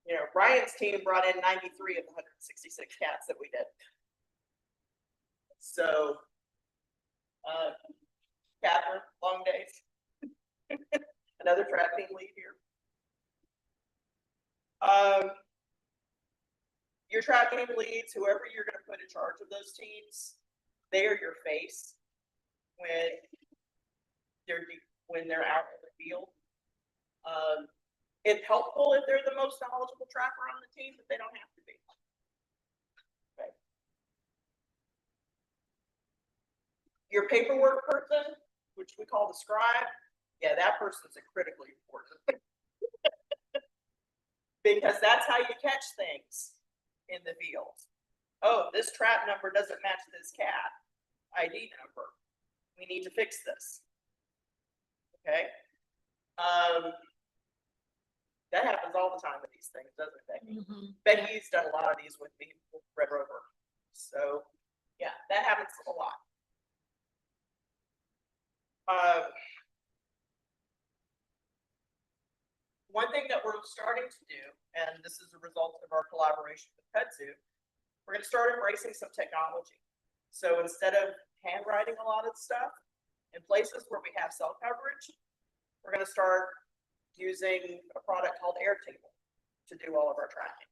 G: you know, Ryan's team brought in 93 of the 166 cats that we did. So, Catherine, long days. Another trap team lead here. Your trap team leads, whoever you're going to put in charge of those teams, they are your face when they're out in the field. It's helpful if they're the most knowledgeable trapper on the team, but they don't have to be. Okay. Your paperwork person, which we call the scribe, yeah, that person's critically important. Because that's how you catch things in the field. Oh, this trap number doesn't match this cat ID number. We need to fix this. Okay. That happens all the time with these things, doesn't it, Becky? Becky's done a lot of these with me with Red Rover. So yeah, that happens a lot. One thing that we're starting to do, and this is a result of our collaboration with Kudzu, we're going to start embracing some technology. So instead of handwriting a lot of stuff in places where we have cell coverage, we're going to start using a product called Airtable to do all of our tracking.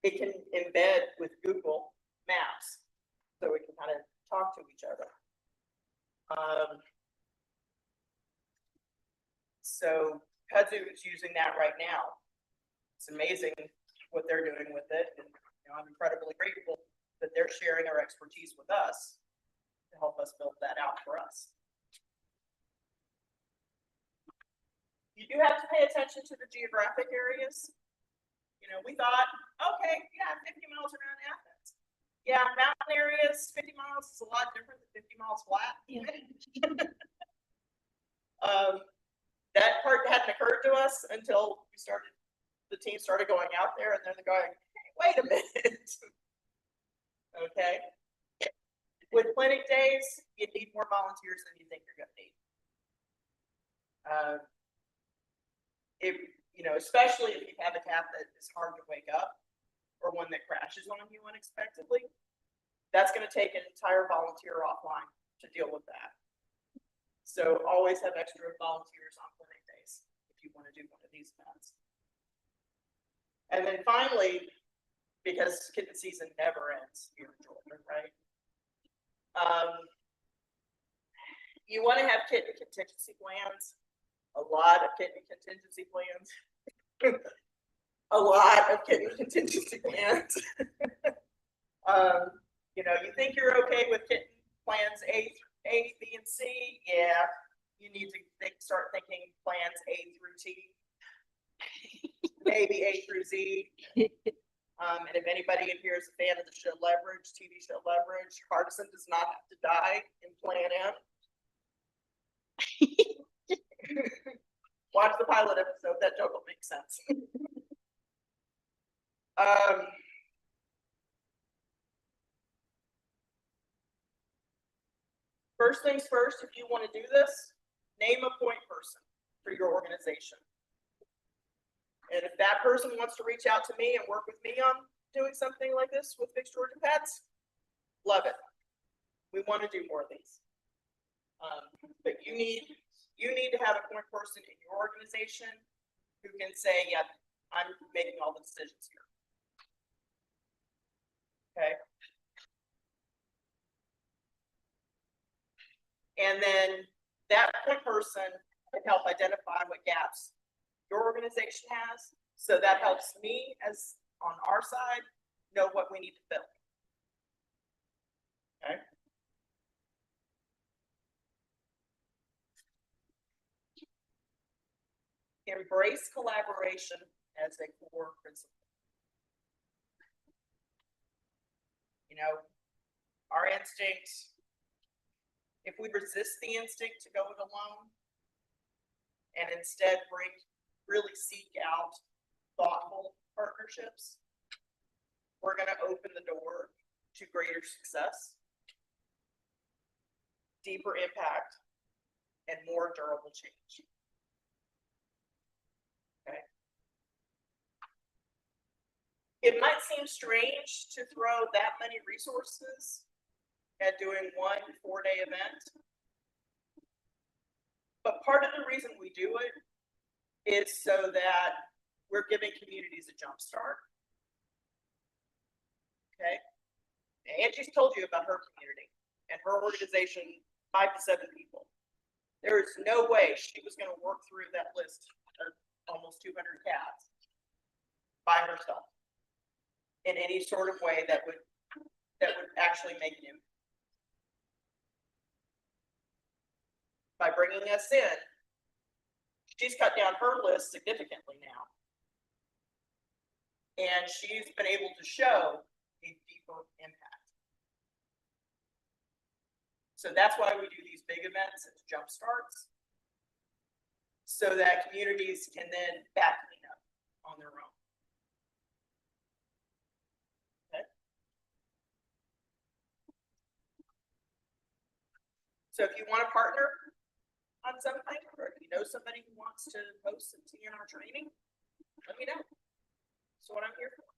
G: It can embed with Google Maps, so we can kind of talk to each other. So Kudzu is using that right now. It's amazing what they're doing with it, and I'm incredibly grateful that they're sharing their expertise with us to help us build that out for us. You do have to pay attention to the geographic areas. You know, we thought, okay, yeah, 50 miles around Athens. Yeah, mountain areas, 50 miles is a lot different than 50 miles flat.
F: Yeah.
G: That part hadn't occurred to us until the team started going out there, and then they're going, hey, wait a minute. Okay. With clinic days, you need more volunteers than you think you're going to need. You know, especially if you have a cat that is hard to wake up or one that crashes on you unexpectedly, that's going to take an entire volunteer offline to deal with that. So always have extra volunteers on clinic days if you want to do one of these events. And then finally, because kitten season never ends here in Georgia, right? You want to have kitten contingency plans, a lot of kitten contingency plans, a lot of kitten contingency plans. You know, you think you're okay with kitten plans A, B, and C. Yeah, you need to start thinking plans A through T, maybe A through Z. And if anybody in here is a fan of the show Leverage, TV show Leverage, Hardison does not have to die in Plan M. Watch the pilot episode, that joke will make sense. First things first, if you want to do this, name a point person for your organization. And if that person wants to reach out to me and work with me on doing something like this with Fixed Georgia Pets, love it. We want to do more of these. But you need to have a point person in your organization who can say, yeah, I'm making all the decisions here. Okay. And then that point person can help identify what gaps your organization has. So that helps me as on our side know what we need to fill. Okay. Embrace collaboration as a core principle. You know, our instinct, if we resist the instinct to go it alone and instead really seek out thoughtful partnerships, we're going to open the door to greater success, deeper impact, and more durable change. Okay. It might seem strange to throw that many resources at doing one 4-day event, but part of the reason we do it is so that we're giving communities a jump start. Okay. Angie's told you about her community and her organization, 5 to 7 people. There is no way she was going to work through that list of almost 200 cats by herself in any sort of way that would actually make an impact. By bringing us in, she's cut down her list significantly now. And she's been able to show a deeper impact. So that's why we do these big events as jump starts, so that communities can then back clean up on their own. Okay. So if you want to partner on something, or if you know somebody who wants to host some TNR training, let me know. That's what I'm here for.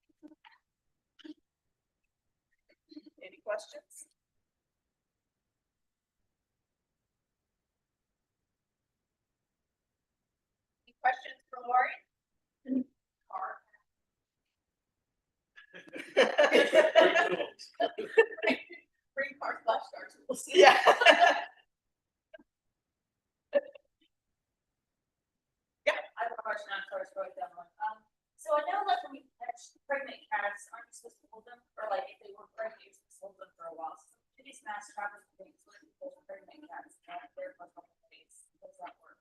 G: Any questions?
A: Any questions for Lori? Bring car flash cards. We'll see.
G: Yeah.
B: I have a question on first, wrote down one. So I know like when you catch pregnant cats, aren't you supposed to hold them? Or like if they were pregnant, you're supposed to hold them for a while. So do these mass trappers things with pregnant cats? They're for days. How does that work?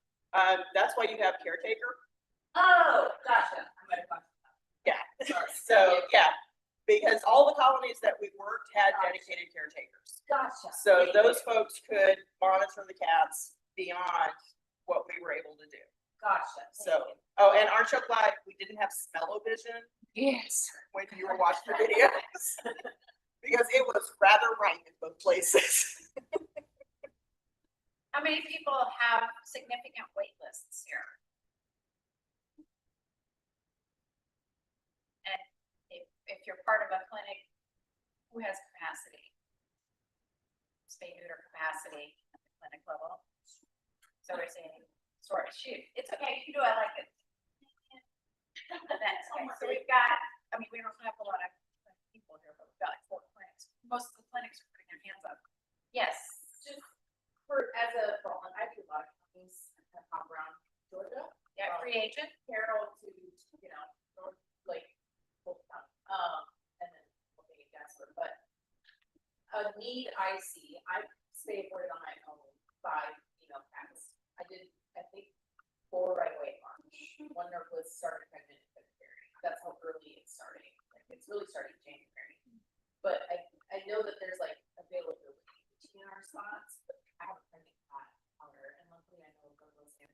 G: That's why you have caretaker.
B: Oh, gotcha. I might have gotten that.
G: Yeah.
B: Sorry.
G: So yeah, because all the colonies that we worked had dedicated caretakers.
B: Gotcha.
G: So those folks could monitor the cats beyond what we were able to do.
B: Gotcha.
G: So, oh, and aren't you glad we didn't have smell-o-vision
F: Yes.
G: when you were watching the videos? Because it was rather rank in both places.
A: How many people have significant wait lists here? And if you're part of a clinic, who has capacity? Spay neuter capacity at the clinic level. So we're saying, sort of, shoot, it's okay, you can do it, I like it. That's okay. So we've got, I mean, we don't have a lot of people here, but we've got like 4 clinics. Most of the clinics are putting their hands up. Yes.
E: Just for, as a volunteer, I do a lot of counties, I hop around Georgia.
A: Yeah, free agent.
E: Carroll to, you know, North Lake, and then looking at Jasper, but a need I see, I stay aboard on my own by, cats. I did, I think, 4 right away in March. One was started pregnant in February. That's how early it's starting. Like, it's really starting January. But I know that there's like availability in TNR spots, but I have a pregnant cat on her, and luckily I know go to San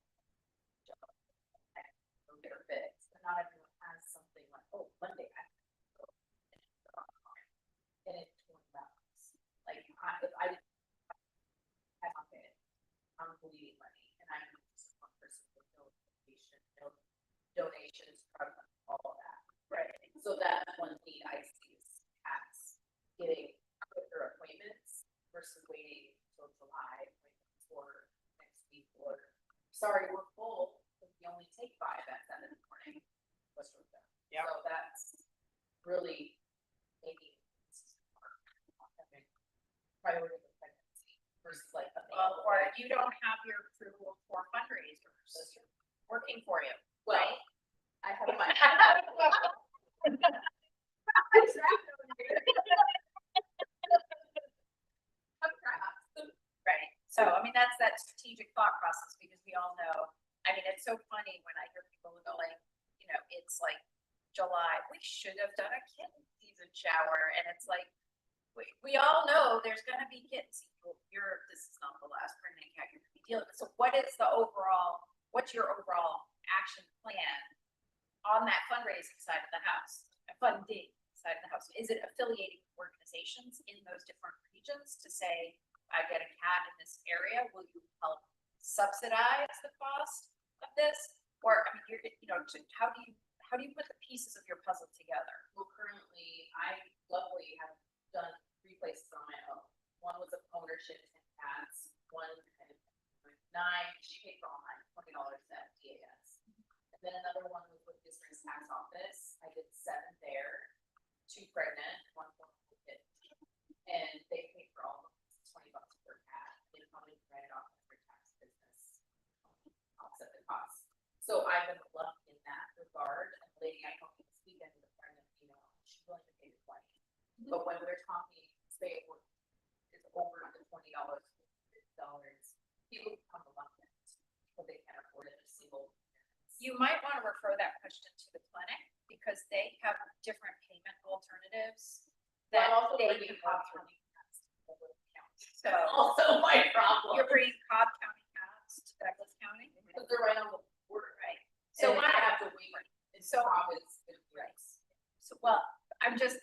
E: get her fixed, but not everyone has something like, oh, Monday I have to go and it's $20. Like if I'm bleeding money and I'm transportation is part of all of that.
A: Right.
E: So that's one need I see is cats getting quicker appointments versus waiting until July or next week or, sorry, we're full, but we only take 5 at 7 in the morning. Let's do that.
G: Yep.
E: So that's really maybe priority of pregnancy versus like.
A: Well, or you don't have your approval for fundraisers working for you,
E: Well,
A: right?
E: I have my.
A: Right, so I mean, that's that strategic thought process, because we all know, I mean, it's so funny when I hear people go like, you know, it's like July, we should have done a kitten season shower, and it's like, we all know there's gonna be kittens. This is not the last pregnant cat you're gonna be dealing with, so what is the overall, what's your overall action plan on that fundraising side of the house, funding side of the house? Is it affiliating organizations in those different regions to say, I get a cat in this area, will you help subsidize the cost of this? Or, I mean, how do you put the pieces of your puzzle together?
E: Well, currently, I luckily have done 3 places on my own. One was a ownership in cats, one had 9, she paid for all mine, $20 at DAS. And then another one was with District's tax office, I did 7 there, 2 pregnant, 1 kid. And they paid for all of them, $20 per cat, they probably write it off as their tax business, offset the cost. So I've been lucky in that regard, and the lady I talked to this weekend was a pregnant female, she's willing to pay the 20. But when we're talking, say it is over the $20, $50, people become reluctant, but they can't afford it, a single.
A: You might want to refer that question to the clinic, because they have different payment alternatives that
E: But also
A: they
E: bringing
A: can
E: Cobb
A: offer.
E: County cats to Douglas County.
A: So
E: Also my problem.
A: you're bringing Cobb County cats to Douglas County,
E: Because they're right on the border,
A: right?
E: so
A: So
E: I have to wait, and so
A: So-
E: Cobb is good price.
A: So, well, I'm just,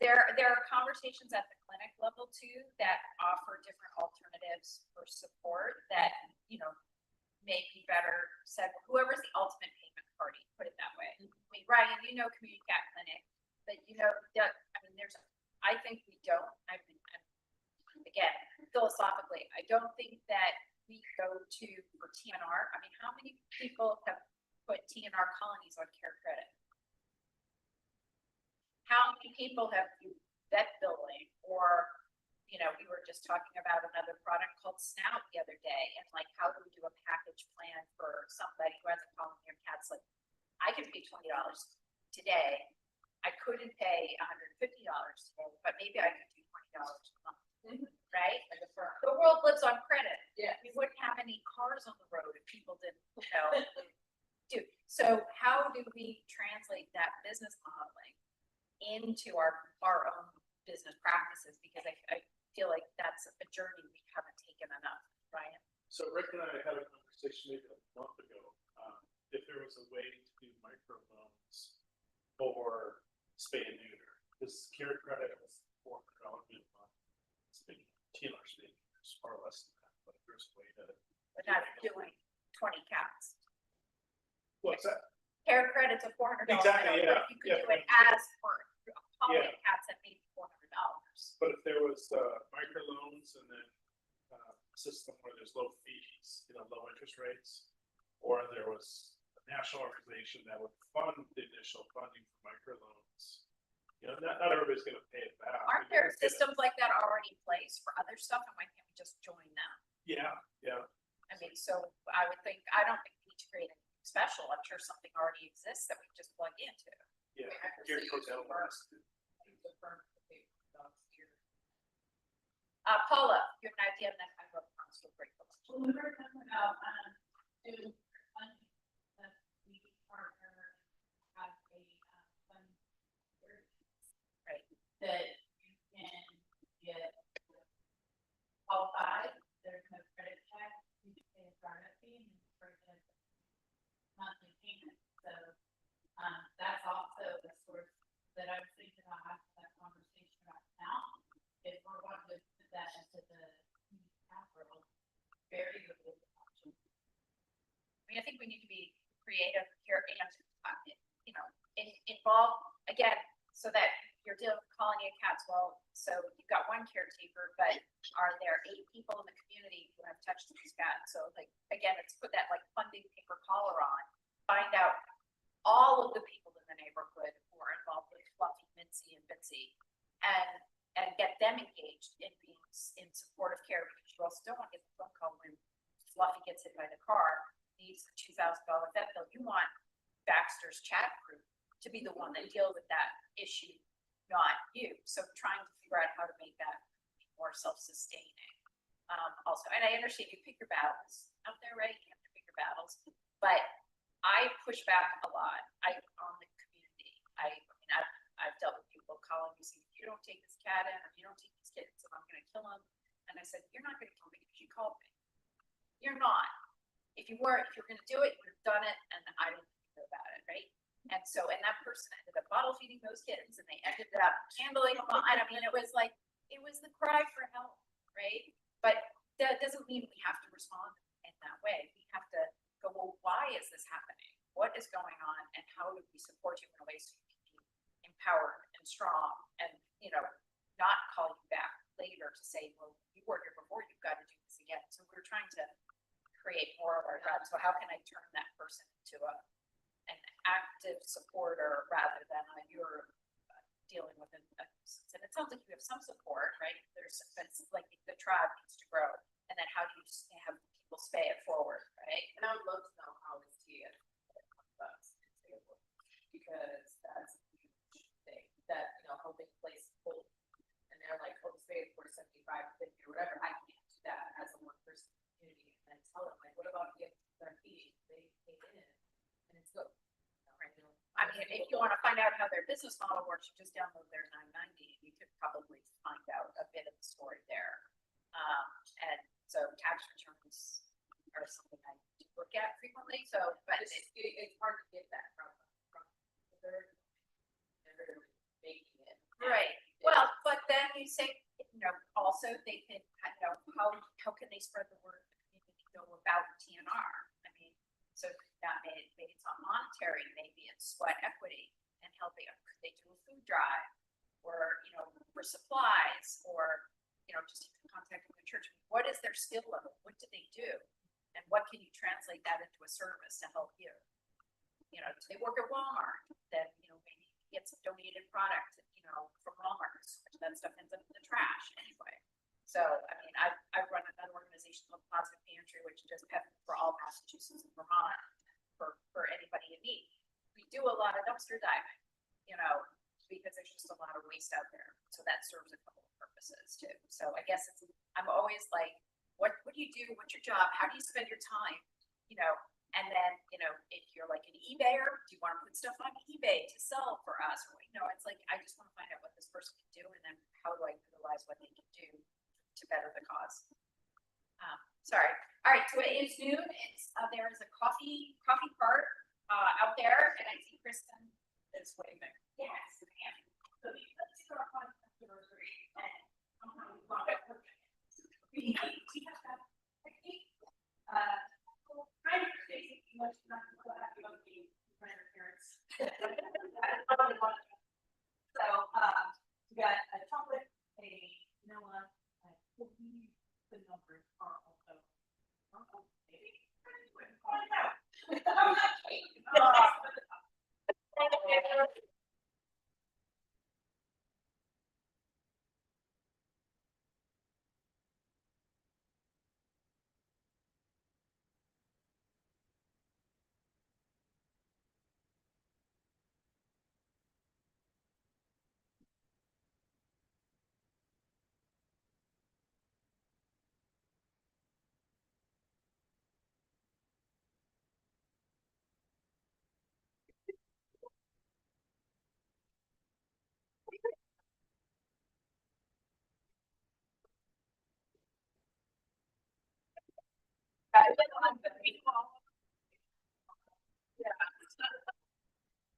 A: there are conversations at the clinic level too that offer different alternatives for support that, you know, may be better said, whoever's the ultimate payment party, put it that way. I mean, Ryan, you know, Community Cat Clinic, but you know, I mean, I think we don't, again, philosophically, I don't think that we go to for TNR. I mean, how many people have put TNR colonies on care credit? How many people have used vet billing, or, you know, we were just talking about another product called Snout the other day, and like, how do we do a package plan for somebody who has a colony of cats? Like, I can pay $20 today. I couldn't pay $150 today, but maybe I could do $20 a month, right? The world lives on credit.
E: Yeah.
A: We wouldn't have any cars on the road if people didn't, you know, do. So how do we translate that business modeling into our own business practices? Because I feel like that's a journey we haven't taken enough, Ryan.
H: So Rick and I had a conversation maybe a month ago, if there was a way to do microloans for spay and neuter, because care credit was $400 a month. TNR spay is far less than that, but there's a way to.
A: We're not doing 20 cats.
H: What's that?
A: Care credits of $400.
H: Exactly, yeah,
A: You could
H: yeah.
A: do it as for colony cats at maybe $400.
H: But if there was microloans and then a system where there's low fees, you know, low interest rates, or there was a national organization that would fund the initial funding for microloans, you know, not everybody's going to pay it back.
A: Aren't there systems like that already in place for other stuff, and why can't we just join them?
H: Yeah, yeah.
A: I mean, so I would think, I don't think we need to create anything special. I'm sure something already exists that we can just plug into.
H: Yeah. Gary Cordell wants to-
A: Paula, you have an idea, and then I wrote down so grateful.
B: Well, we were talking about, doing funding, we partner, have a, fund.
A: Right.
B: That you can get qualified, there's no credit check, you can pay a startup fee and for the monthly payment, so, that's also the source that I was thinking about having that conversation right now. If we're going to put that into the community capital, very good option.
A: I mean, I think we need to be creative here, and you know, involve, again, so that you're dealing with colony of cats, well, so you've got one caretaker, but are there 8 people in the community who have touched these cats? So like, again, it's put that like funding paper collar on, find out all of the people in the neighborhood who are involved with Fluffy, Mincy, and Bitsy, and get them engaged in being in supportive care, because you also don't want to get the phone call when Fluffy gets hit by the car, needs a $2,000 vet bill. You want Baxter's chat group to be the one that deals with that issue, not you. So trying to figure out how to make that more self-sustaining. Also, and I understand you pick your battles out there, right? You have to pick your battles, but I push back a lot. On the community. I mean, I've dealt with people calling me saying, if you don't take this cat in, or you don't take these kittens, then I'm going to kill them. And I said, you're not going to kill me because you called me. You're not. If you were going to do it, you would have done it, and I didn't know about it, right? And so, and that person ended up bottle feeding those kittens, and they ended up handling them. I mean, it was like, it was the cry for help, right? But that doesn't mean we have to respond in that way. We have to go, well, why is this happening? What is going on, and how do we support you in a way so you can be empowered and strong, and, you know, not call you back later to say, well, you were here before, you've got to do this again. So we're trying to create more of our job. So how can I turn that person into an active supporter rather than you're dealing with a nuisance? And it sounds like you have some support, right? There's like the tribe needs to grow, and then how do you have people spay it forward, right?
E: And I would love to know how it's Tia bucks, because that's a huge thing, that, you know, helping place full, and they're like, oh, spay for 75, 50, or whatever. I can't do that as a one person community, and then tell them, like, what about if they're feeding, they came in, and it's good.
A: I mean, if you want to find out how their business model works, you just download their 990, and you could probably find out a bit of the story there. And so tax returns are something I do look at frequently. So, but
E: It's hard to get that from they're making it.
A: right. Well, but then you say, you know, also they can, you know, how can they spread the word in the community, know about TNR? I mean, so that maybe it's not monetary, maybe it's sweat equity and helping. Could they do a food drive, or, you know, for supplies, or, you know, just even contact with the church? What is their skill level? What do they do? And what can you translate that into a service to help you? You know, do they work at Walmart? Then, you know, maybe get some donated product, you know, from Walmart. That stuff ends up in the trash anyway. So, I mean, I run another organization called Positive Pantry, which does pet food for all Massachusetts and Vermont for anybody in need. We do a lot of dumpster diving, you know, because there's just a lot of waste out there. So that serves a couple of purposes too. So I guess I'm always like, what do you do? What's your job? How do you spend your time? You know, and then, you know, if you're like an eBayer, do you want to put stuff on eBay to sell for us? Or, you know, it's like, I just want to find out what this person can do, and then how do I utilize what they can do to better the cause. Sorry. All right. So it is noon. It's there is a coffee cart out there, and I see Kristen is waving. Yes, ma'am. So let's start on anniversary. We have that technique. Kind of basic English, not the grandparents. So we got a chocolate, a vanilla, cookie. The numbers are also maybe find out.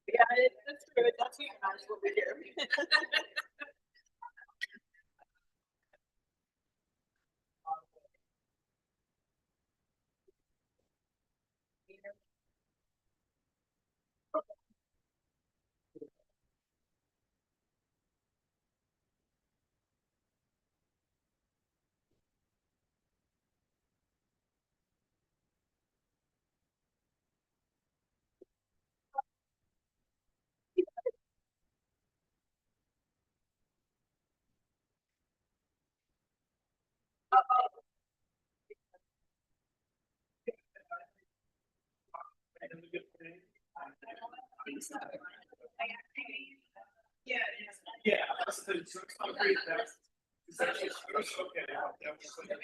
A: Yeah, that's true. That's what we do.
H: Yeah, that's the, so it's not great, that's. It's actually, it's okay, that was like.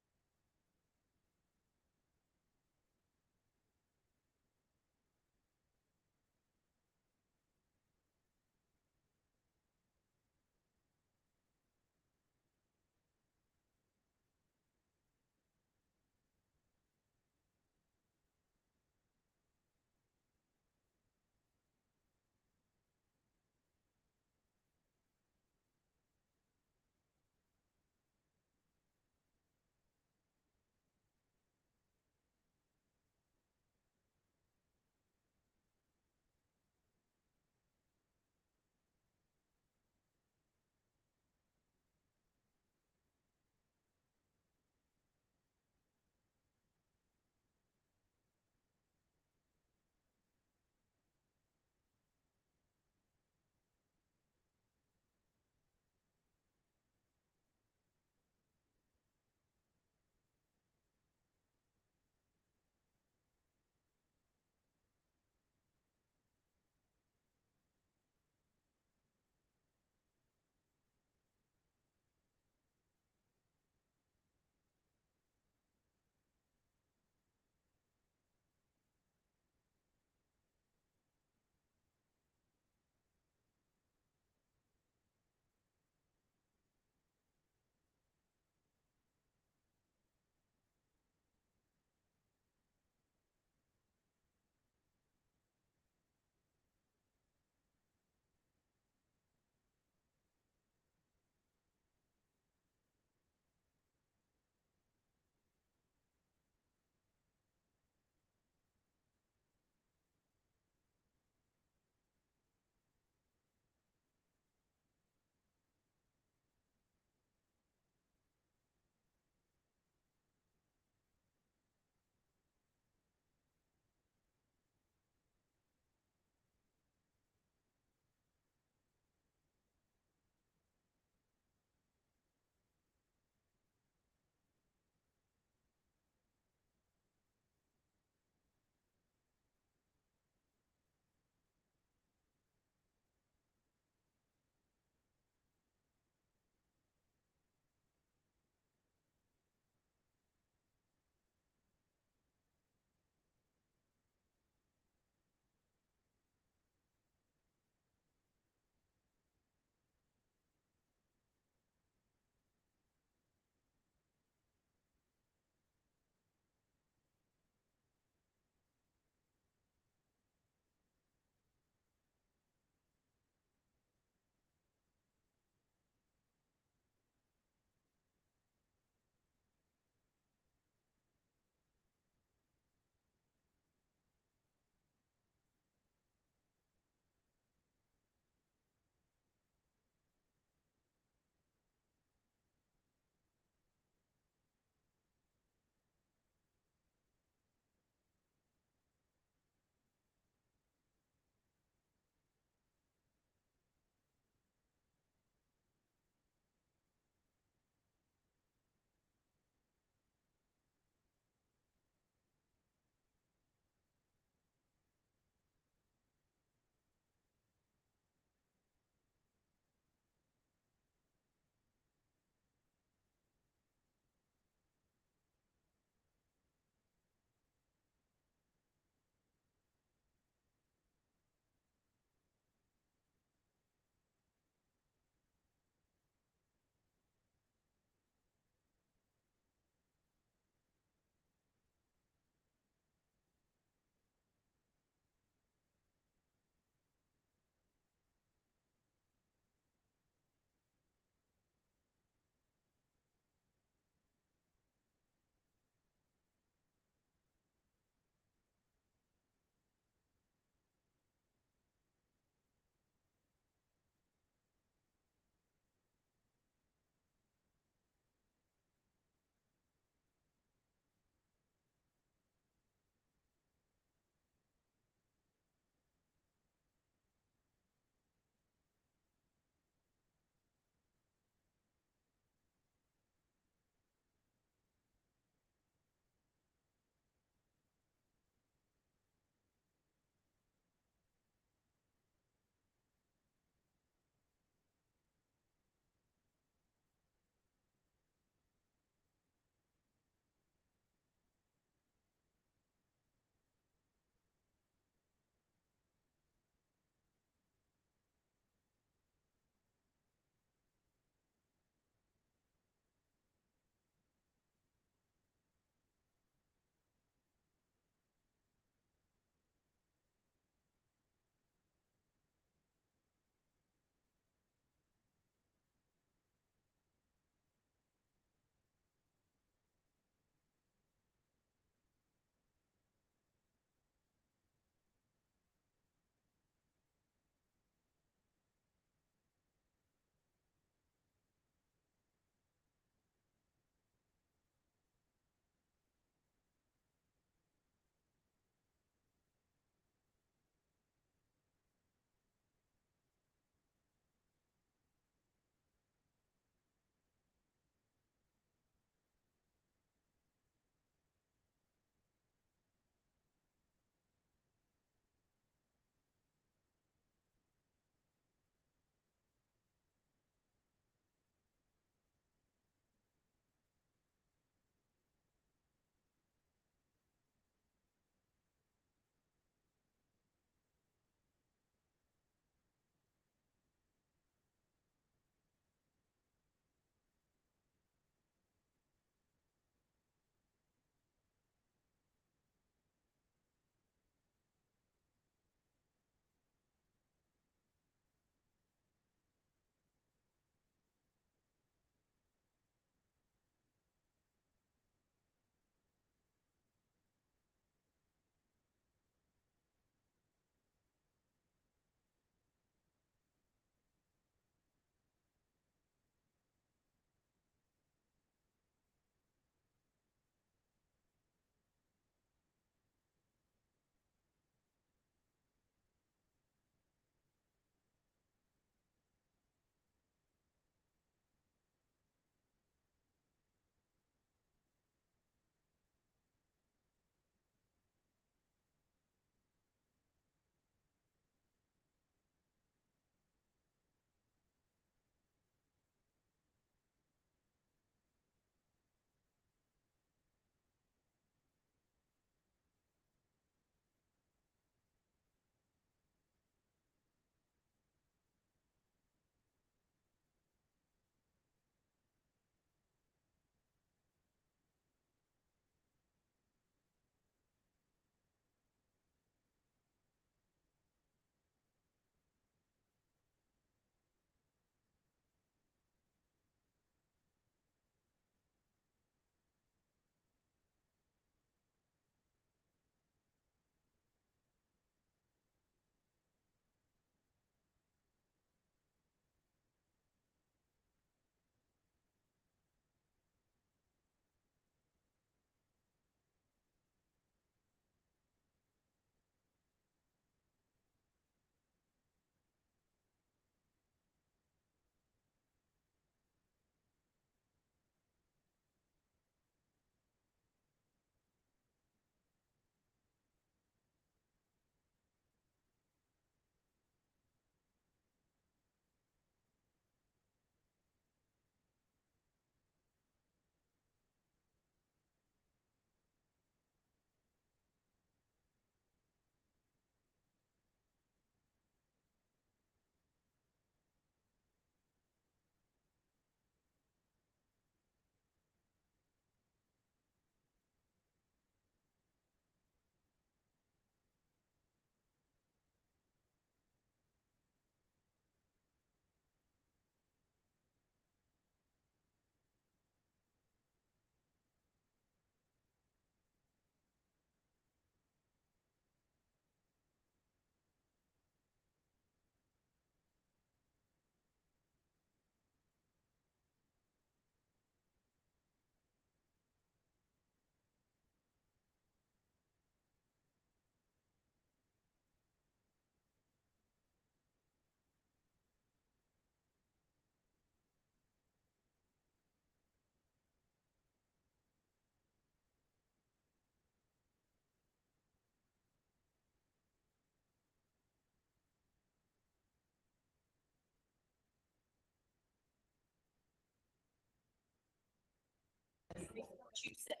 A: what you say.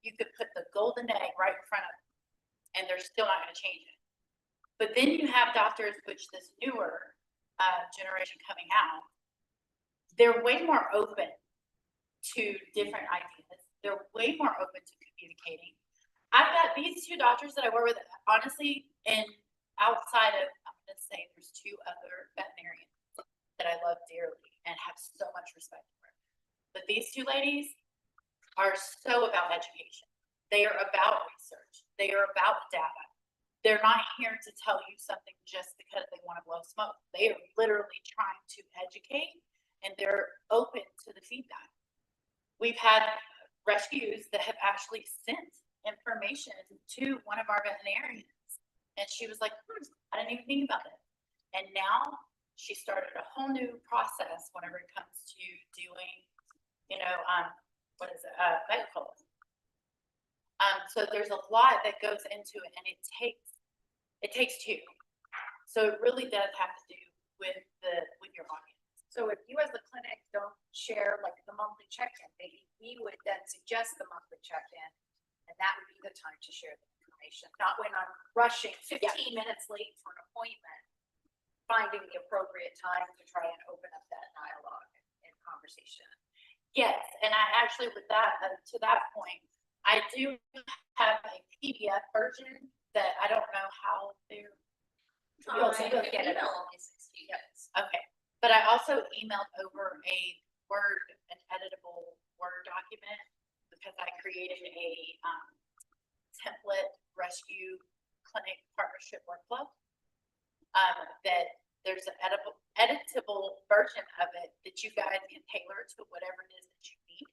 A: You could put the golden egg right in front of them, and they're still not gonna change it. But then you have doctors, which this newer generation coming out, they're way more open to different ideas. They're way more open to communicating. I've got these two doctors that I work with, honestly, and outside of, I'm gonna say there's two other veterinarians that I love dearly and have so much respect for. But these two ladies are so about education. They are about research. They are about data. They're not here to tell you something just because they want to blow smoke. They are literally trying to educate, and they're open to the feedback. We've had rescues that have actually sent information to one of our veterinarians, and she was like, I didn't even think about it. And now she started a whole new process whenever it comes to doing, medical. So there's a lot that goes into it, and it takes two. So it really does have to do with your audience.
B: So if you as the clinic don't share like the monthly check-in, maybe we would then suggest the monthly check-in. And that would be the time to share the information, not when I'm rushing 15 minutes late for an appointment. Finding the appropriate time to try and open up that dialogue and conversation.
A: Yes, and I actually with that, to that point, I do have a PDF version that I don't know how they're.
B: You'll get it all.
A: Okay, but I also emailed over an editable Word document because I created a template rescue clinic partnership workflow. That there's an editable version of it that you guys can tailor to whatever it is that you need.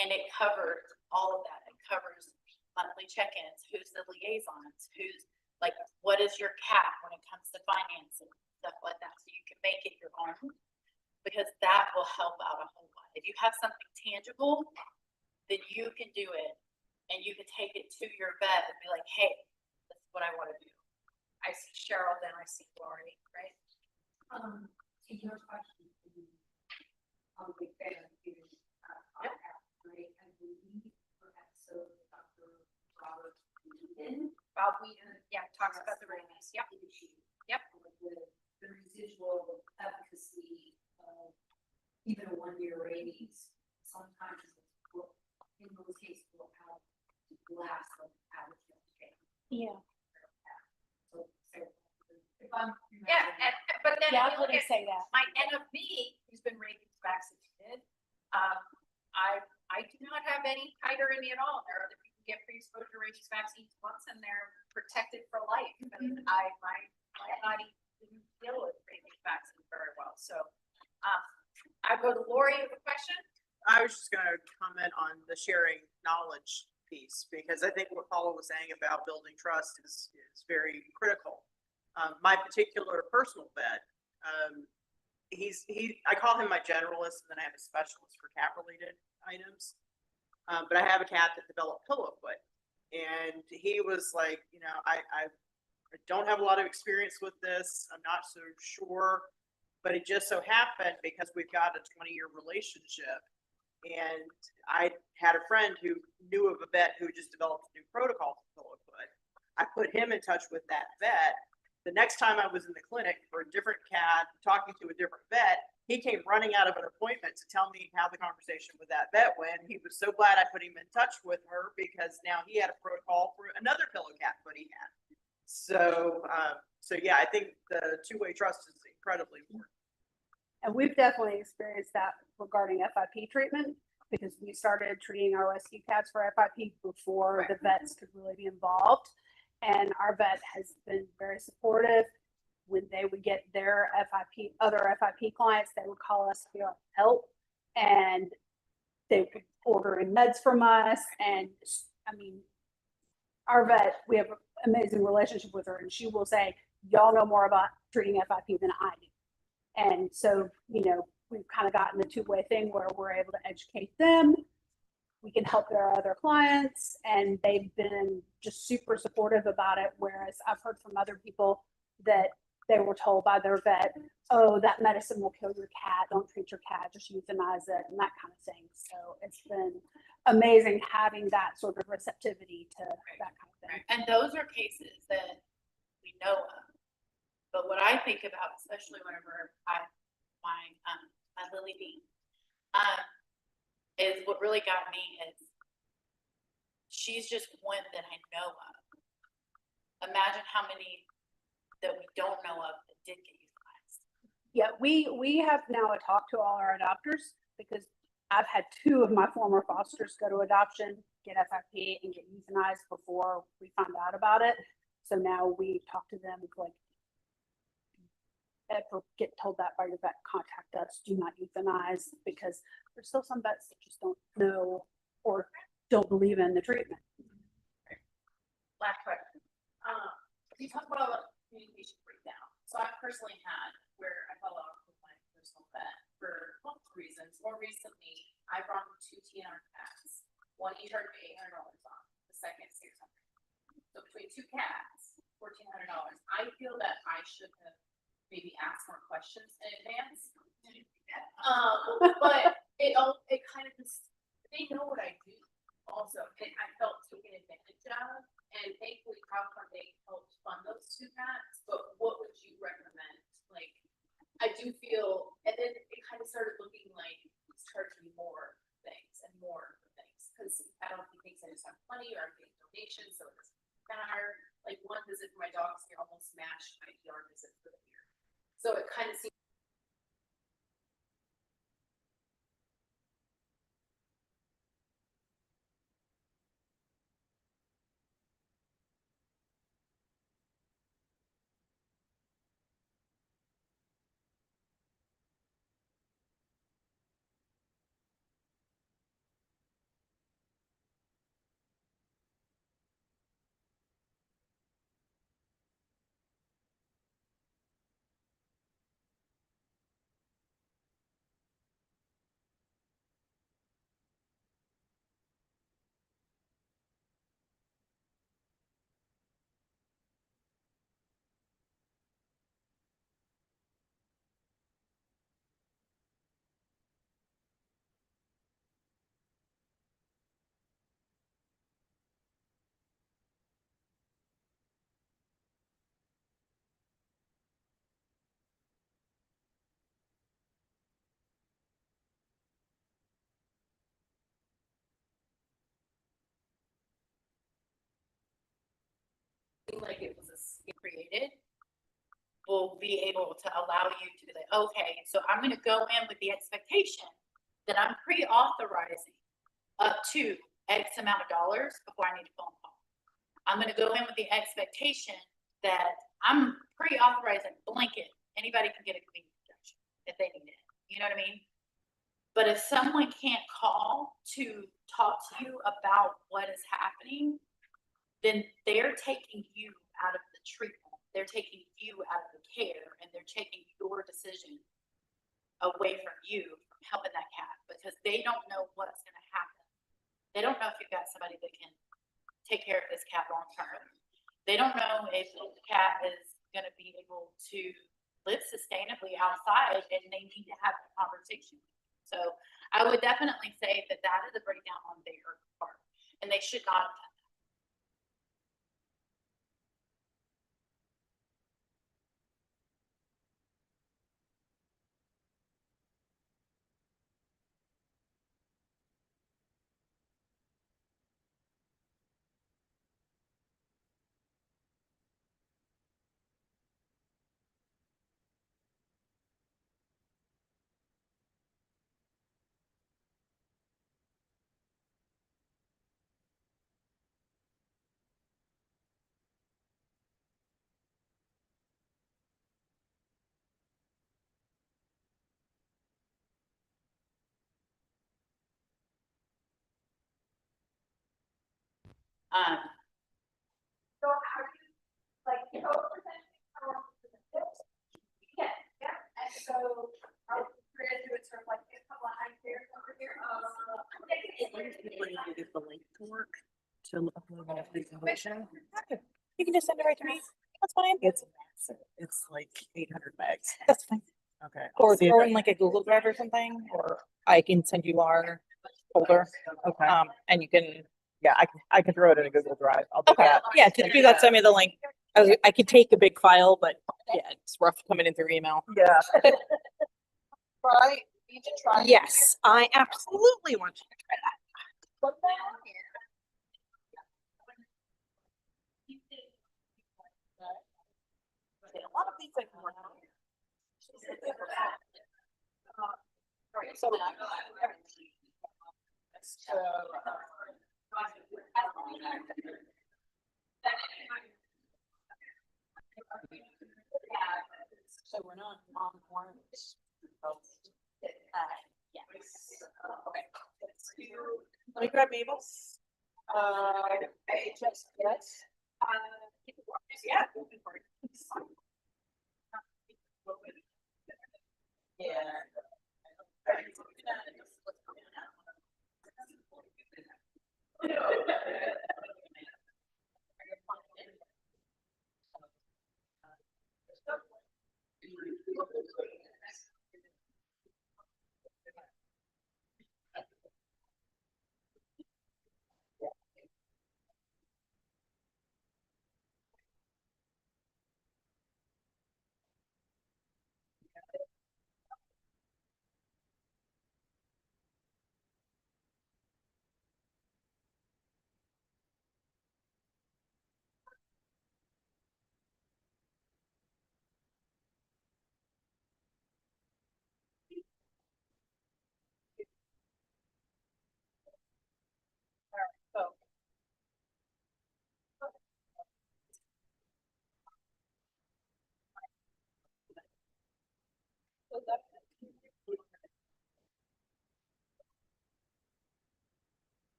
A: And it covers all of that. It covers monthly check-ins, who's the liaisons, who's like, what is your cap when it comes to finance and stuff like that. So you can make it your own, because that will help out a whole lot. If you have something tangible, then you can do it and you can take it to your vet and be like, hey, this is what I want to do.
B: I see Cheryl, then I see Lori, right?
E: To your question, on the fair, right, I believe perhaps so Dr. Robert Whedon.
B: Bob Wheaton, talks about the rabies, yep. Yep.
E: The residual efficacy of even a 1-year rabies, sometimes in those cases will have to last like average.
F: Yeah.
E: If I'm.
B: But then
F: Yeah, I
B: if you look
F: wouldn't
B: at
F: say that.
B: my NFB, who's been rabies vaccinated, I do not have any hyder in me at all. There are other people who get pre-exposure rabies vaccines once and they're protected for life. And my body didn't deal with rabies vaccine very well. So, I go to Lori with a question.
G: I was just gonna comment on the sharing knowledge piece, because I think what Paula was saying about building trust is very critical. My particular personal vet, I call him my generalist, and then I have a specialist for cat related items. But I have a cat that developed pillow foot, and he was like, I don't have a lot of experience with this. I'm not so sure, but it just so happened because we've got a 20-year relationship. And I had a friend who knew of a vet who just developed a new protocol for pillow foot. I put him in touch with that vet. The next time I was in the clinic for a different cat, talking to a different vet, he came running out of an appointment to tell me how the conversation with that vet went. He was so glad I put him in touch with her, because now he had a protocol for another pillow cat foot he had. So yeah, I think the two-way trust is incredibly important.
J: And we've definitely experienced that regarding FIP treatment, because we started treating our rescue cats for FIP before the vets could really be involved. And our vet has been very supportive. When they would get their other FIP clients, they would call us to help, and they would order in meds from us. And I mean, our vet, we have an amazing relationship with her, and she will say, y'all know more about treating FIP than I do. And so, we've kind of gotten the two-way thing where we're able to educate them. We can help their other clients, and they've been just super supportive about it. Whereas I've heard from other people that they were told by their vet, oh, that medicine will kill your cat. Don't treat your cat, just euthanize it and that kind of thing. So it's been amazing having that sort of receptivity to that kind of thing.
A: And those are cases that we know of. But what I think about, especially whenever my Lily Bean, is what really got me is she's just one that I know of. Imagine how many that we don't know of that did get euthanized.
J: Yeah, we have now talked to all our adopters because I've had 2 of my former fosters go to adoption, get FIP and get euthanized before we found out about it. So now we talk to them like, ever get told that by your vet, contact us, do not euthanize, because there's still some vets that just don't know or don't believe in the treatment.
A: Last question. You talk about communication breakdown. So I personally had where I fell off with my personal vet for multiple reasons. More recently, I brought 2 TNR cats. One each charged me $800 on, the second $600. So between 2 cats, $1,400. I feel that I should have maybe asked more questions in advance. But it kind of just, they know what I do also, and I felt taken advantage of. And thankfully, crowdfunding they helped fund those 2 cats. But what would you recommend? Like, I do feel, and then it kind of started looking like it's charging me more things and more things because I don't think I just have money or I'm getting donations, so it doesn't matter. Like one visit for my dogs, they almost matched my ER visit for the year. So it kind of seems. Like it was created, will be able to allow you to be like, okay, so I'm going to go in with the expectation that I'm pre-authorizing up to X amount of dollars before I need a phone call. I'm going to go in with the expectation that I'm pre-authorizing blanket. Anybody can get a convenience injection if they need it. You know what I mean? But if someone can't call to talk to you about what is happening, then they're taking you out of the treatment. They're taking you out of the care, and they're taking your decision away from you, from helping that cat, because they don't know what's going to happen. They don't know if you've got somebody that can take care of this cat long term. They don't know if the cat is going to be able to live sustainably outside, and they need to have a conversation. So I would definitely say that that is a breakdown on their part, and they should not have done that.
B: So how do you, like, you know, yeah, and so are we gonna do it sort of like a couple of high chairs over here?
G: The link to work to upload that presentation.
F: You can just send it right to me. That's fine.
G: It's massive.
K: It's like 800 megs.
L: That's fine.
K: Okay.
L: Or throw in like a Google Drive or something, or I can send you our folder.
K: Okay.
L: And you can,
K: Yeah, I can throw it in a Google Drive. I'll do
L: okay,
K: that.
L: yeah, just do that, send me the link. I could take a big file, but yeah, it's rough coming in through email.
K: Yeah.
G: Try, need to try.
L: Yes, I absolutely want you to try that.
G: A lot of these I can work on. Alright, so.
L: So we're not on orange. Yes. Okay.
G: Let me grab Mabel's. HS, yes. Yeah.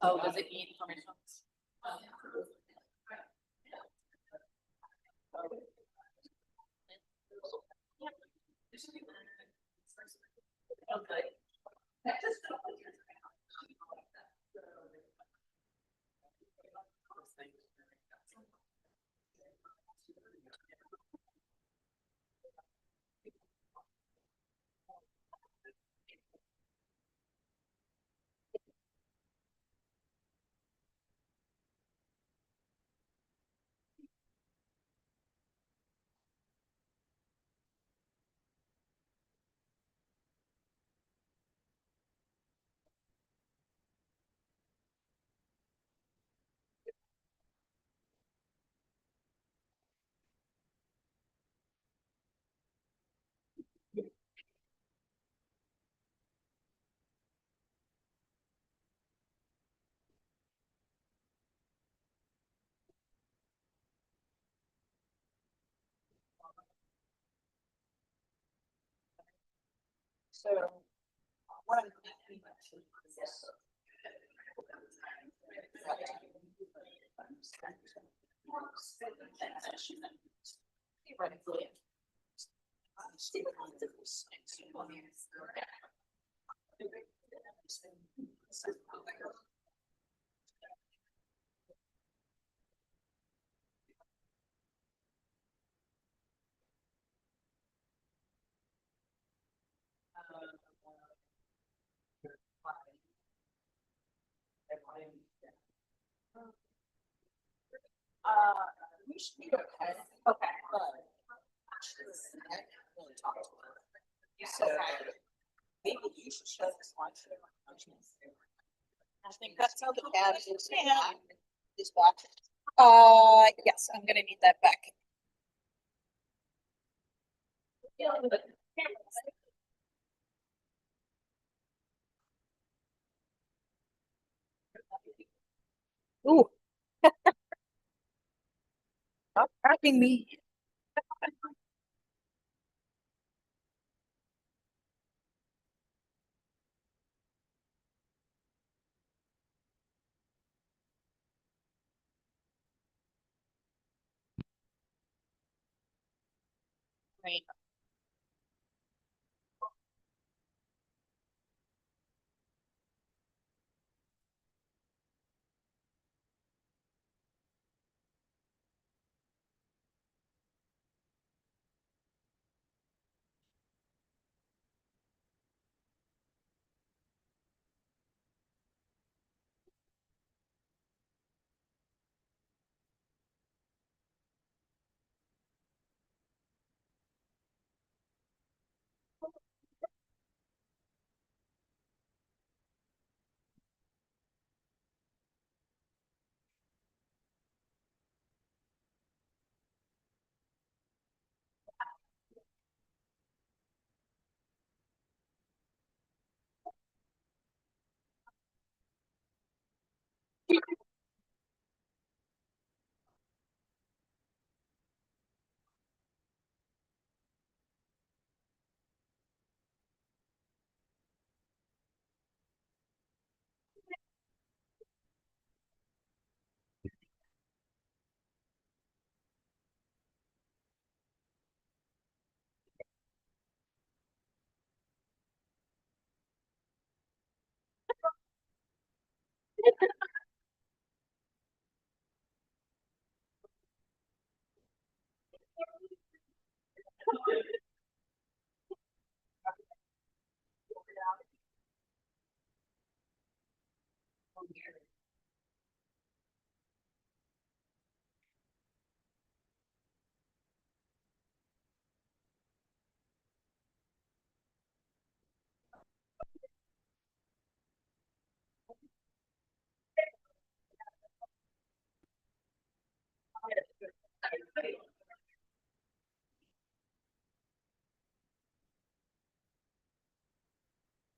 D: Oh, does it need permissions? Okay.
G: So. What I'm. We should be okay. Okay. Really talk to her. So maybe you should show this one to her. I think that's how the cat is. This back.
L: Yes, I'm gonna need that back. Ooh.
K: Stop tracking me.
L: Right.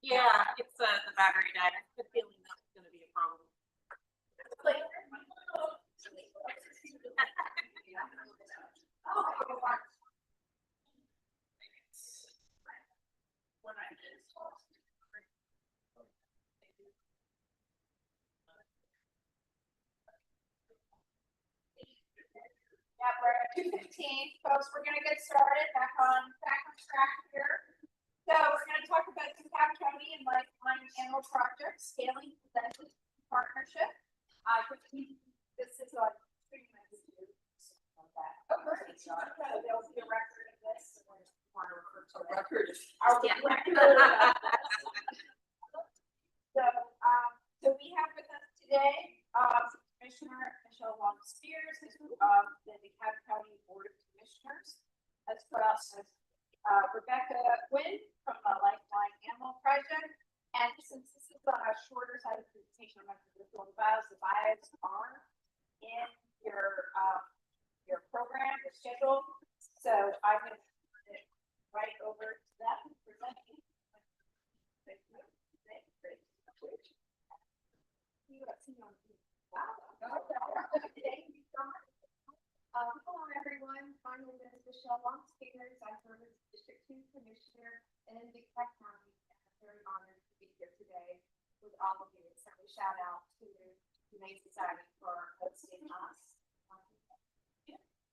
A: Yeah, it's the battery died. I have a feeling that's gonna be a problem. Yeah, we're at 2:15, folks, we're gonna get started back on track here. So we're gonna talk about DeKalb County and Lifeline Animal Project Scaling Prevention Partnership. This is a. Oh, perfect. There'll be a record of this. A record. Our record. So we have with us today, Commissioner Michelle Long Spears, the DeKalb County Board of Commissioners, as well as Rebecca Quinn from the Lifeline Animal Project. And since this is a shorter side of the presentation, I'm going to go through the bios. The bios are in your program, your schedule. So I'm going to turn it right over to them presenting.
E: Hello, everyone. My name is Michelle Long Spears. I'm from the District 2 Commissioner in DeKalb County. I'm very honored to be here today with all of you. So a shout out to the Humane Society for hosting us.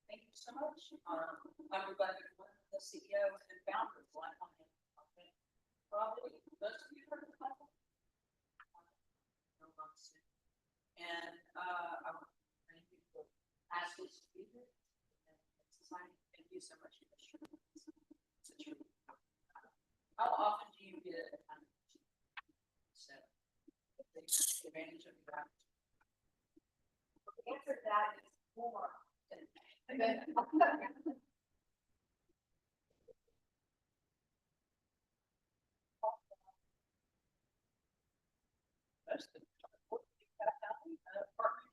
C: Thank you so much. I'm Rebecca Quinn, the CEO and founder of Lifeline Animal Project. Probably most of you heard of Lifeline. And I want to thank you for asking us to be here. Thank you so much. How often do you get a kind of so take advantage of that?
E: The answer to that is more than
C: That's the important thing about having a partner.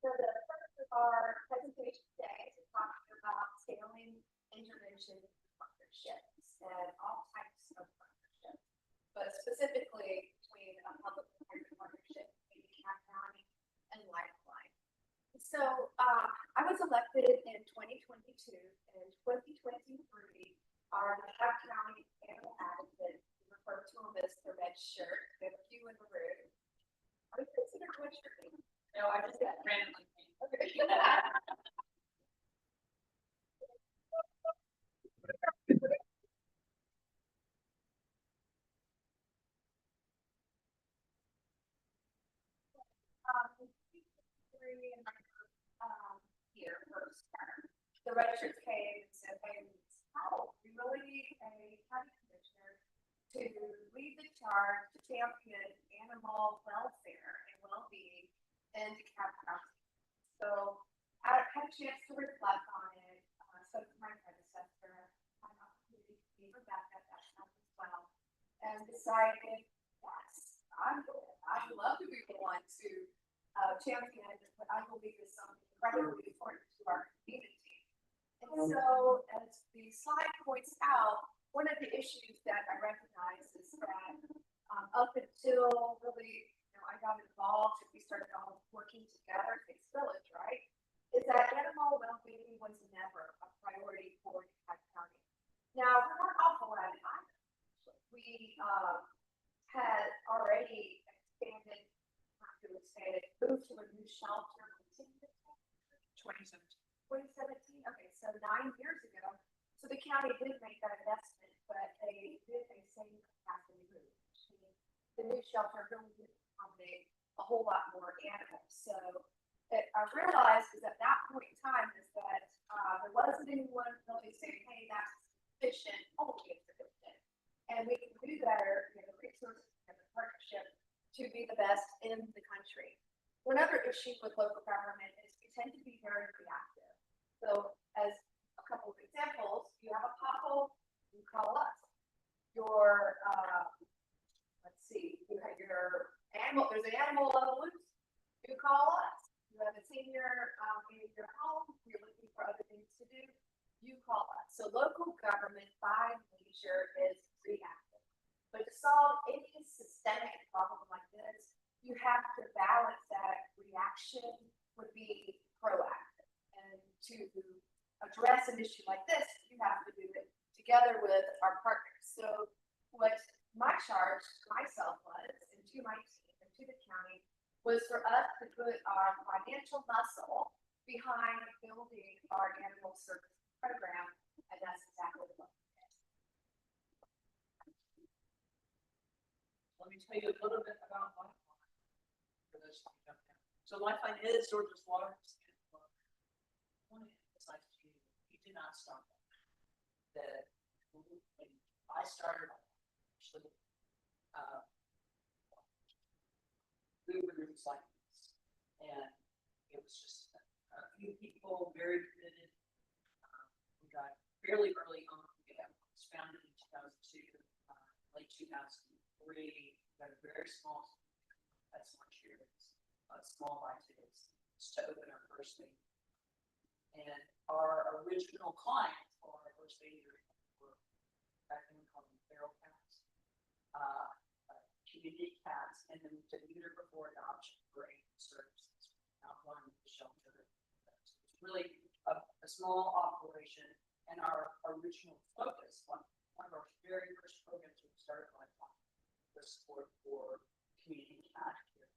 E: So the purpose of our presentation today is talking about scaling intervention partnerships and all types of partnerships, but specifically between a public-private partnership between DeKalb County and
M: I was elected in 2022 and 2023. Our DeKalb County animal advocate, we refer to them as the red shirt. They have a few in the room. Are you considered red shirt?
A: No, I just got randomly.
M: Okay. Here first term, the red shirts came and said, hey, how we really need a county commissioner to lead the charge to champion animal welfare and well-being in DeKalb County. So I had a chance to reflect on it. So to my predecessor, I had an opportunity to be Rebecca at that time as well, and decided, yes, I'd love to be the one to champion what I believe is something incredibly important to our community. And so, as the slide points out, one of the issues that I recognize is that up until really, I got involved and we started all working together, Face Village, right? Is that animal well-being was never a priority for DeKalb County. Now, we weren't awful at it either. We had already expanded, moved to a new shelter in 2017. Okay, so 9 years ago. So the county did make that investment, but they did a same capacity move. The new shelter really did accommodate a whole lot more animals. So I realized is at that point in time is that there wasn't anyone really saying, hey, that's sufficient, only it's sufficient. And we can do better, the resources and the partnership to be the best in the country. One other issue with local government is we tend to be very reactive. So as a couple of examples, you have a pothole, you call us. Your, let's see, you have your animal, there's an animal on the loose, you call us. You have a senior in your home, you're looking for other things to do, you call us. So local government by nature is reactive. But to solve any systemic problem like this, you have to balance that reaction would be proactive. And to address an issue like this, you have to do it together with our partners. So what my charge to myself was, and to my team and to the county, was for us to put our financial muscle behind building our animal service program, and that's exactly what we did.
C: Let me tell you a little bit about Lifeline. For those who don't know. So Lifeline is Georgia's largest animal welfare. I want to emphasize to you, we did not start that. When I started, actually, we were groups like this, and it was just a few people very committed. We got fairly early on. It was founded in 2002, late 2003. We got a very small, that's much here, small bites to open our first thing. And our original clients for our first thing were back then we called them feral cats, community cats, and then to neuter before adoption for animal services. Outline the shelter. It's really a small operation, and our original focus, one of our very first programs we started Lifeline, was support for community cat care.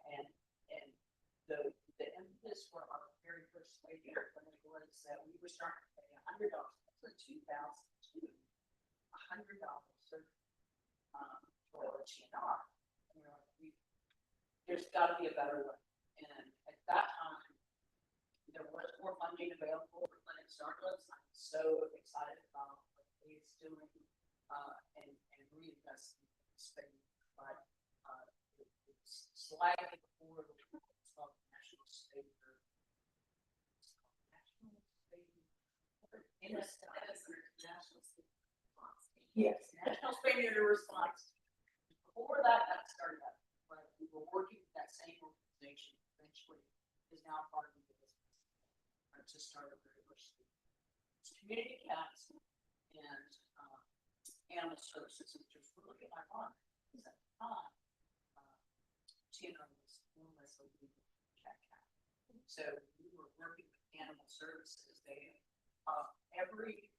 C: And the impetus for our very first year was that we were starting to pay $100 for 2002, $100 for TNR. There's got to be a better way. And at that time, there was more funding available for clinic startups. I'm so excited about what he's doing and reinvesting in spending. But it's slightly before the National State Yes, National Spaniard Response. Before that started up, but we were working with that same organization, eventually is now part of the business. To start a very much it's community cats and animal services, which is really ironic. Because at the time, TNR was more or less a legal cat. So we were working with animal services, they, every,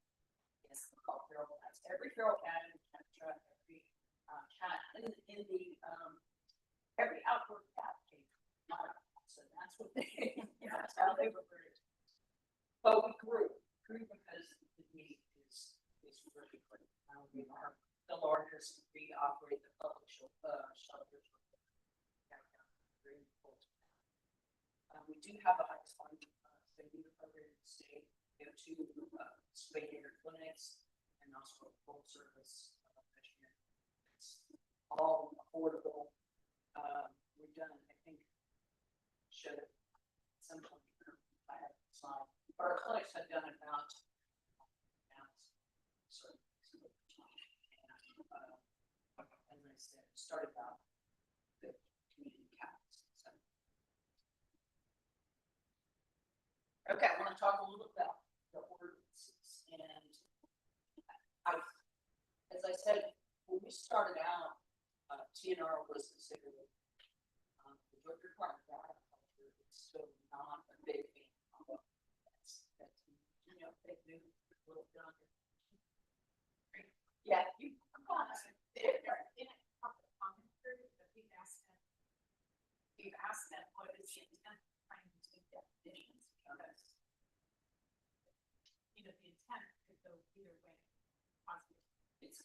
C: yes, they're called feral cats, every feral cat in the cat truck, every, cat in the, every outdoor cat came, so that's what they, that's how they were raised. But we grew because the need is really great. We are the largest, we operate the public shelters. We do have a high spine, spay program in the state, we have two, spay neuter clinics and also a full service, veterinary. It's all affordable. We've done, I think, should at some point, I have slide, but our clinics have done about, and I said, started out the community cats. So. Okay, I want to talk a little bit about the ordinances, and as I said, when we started out, TNR was considered the drug department of agriculture. It's still not a big thing. That's you know, they do a little done. Yeah, you come on.
B: They're in a public comment period, but we've asked them what is the intent of trying to do definitions, because you know, the intent could go either way. Possibly.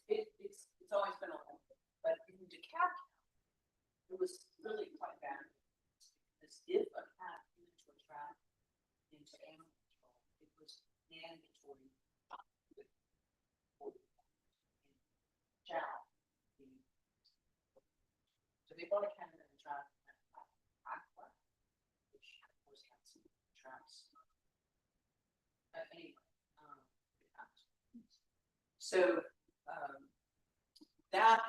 C: It's always been a long thing, but in DeKalb, it was really quite bad. Because if a cat came into a trap into animal control, it was mandatory with child. So they bought a cat in the trap, which of course had some traps. Anyway, so that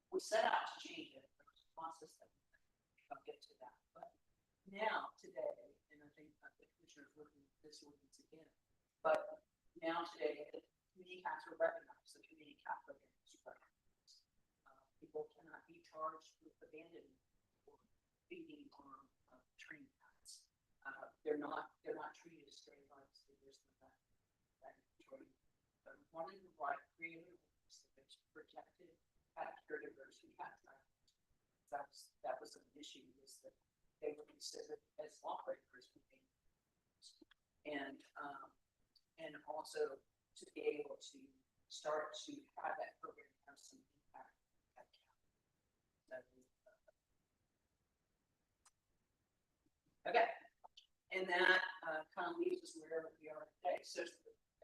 C: we set out to change it. Process that I'll get to that. But now today, and I think the commissioner is looking at this ordinance again. But now today, the community cats are recognized. The community cat program is recognized. People cannot be charged with abandoning or feeding on trained cats. They're not treated as stray dogs. There's no that training. But one of the right creative is that protected cat caregivers and cat trainers. That was an issue, is that they were considered as lawbreakers with animals. And also to be able to start to have that program have some impact at cat. Okay, and that kind of leaves us where we are today. So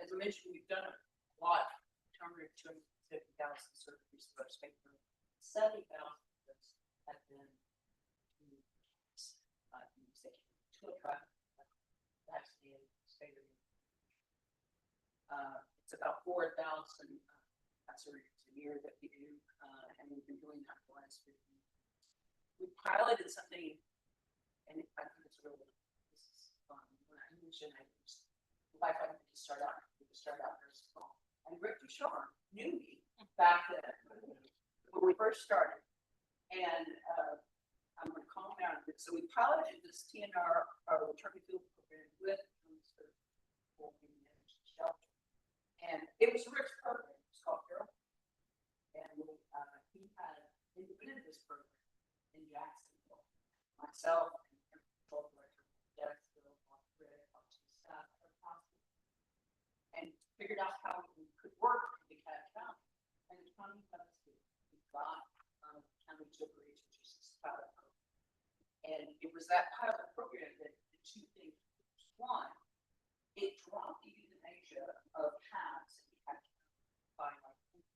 C: as I mentioned, we've done a lot, 250,000 surgeries for our spectrum. 70,000 of those have been to a traffic vaccinated state. It's about 4,000 surgeries a year that we do, and we've been doing that for the last 15 years. We piloted something, and I think it's really, this is fun. When I mentioned I was, like I could start out very small. And Rick Ducharme knew me back then when we first started. And I'm going to call him out. So we piloted this TNR, our Turkey Field program, with shelter. And it was Rick's program. It's called Feral. And he had implemented this program in Jacksonville. Myself and the control director of Jacksonville, staff, and figured out how we could work in DeKalb County. And the county got us to, we got county took resources pilot program. And it was that pilot program that the two things. One, it dropped the euthanasia of cats in DeKalb County by like 10%.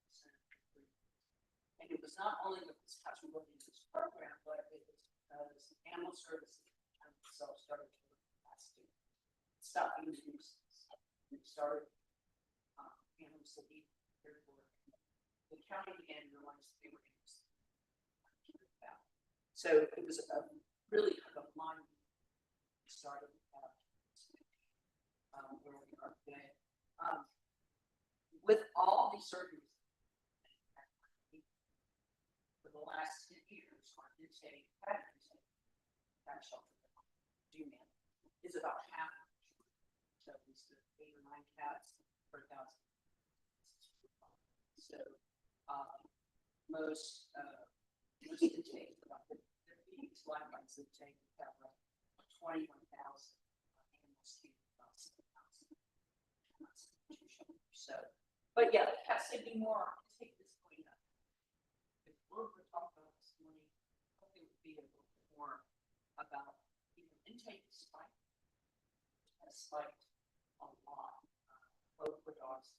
C: And it was not only that these cats were working in this program, but it was because animal services themselves started to look at capacity. Stop using nuisances. We started animals that need care for. The county began to realize they were animals. So it was a really kind of a line we started where we are today. With all these surgeries for the last 10 years, our intake patterns cat shelter do manage is about half. So it's 8 or 9 cats per 1,000. So, most intake, about the Phoenix Wildlife intake, have about 21,000 animals here, about 7,000. So, but yeah, there has to be more. Take this point up. If we're talking about this morning, I think it would be a little bit more about, intake spike. Has spiked a lot, both for dogs.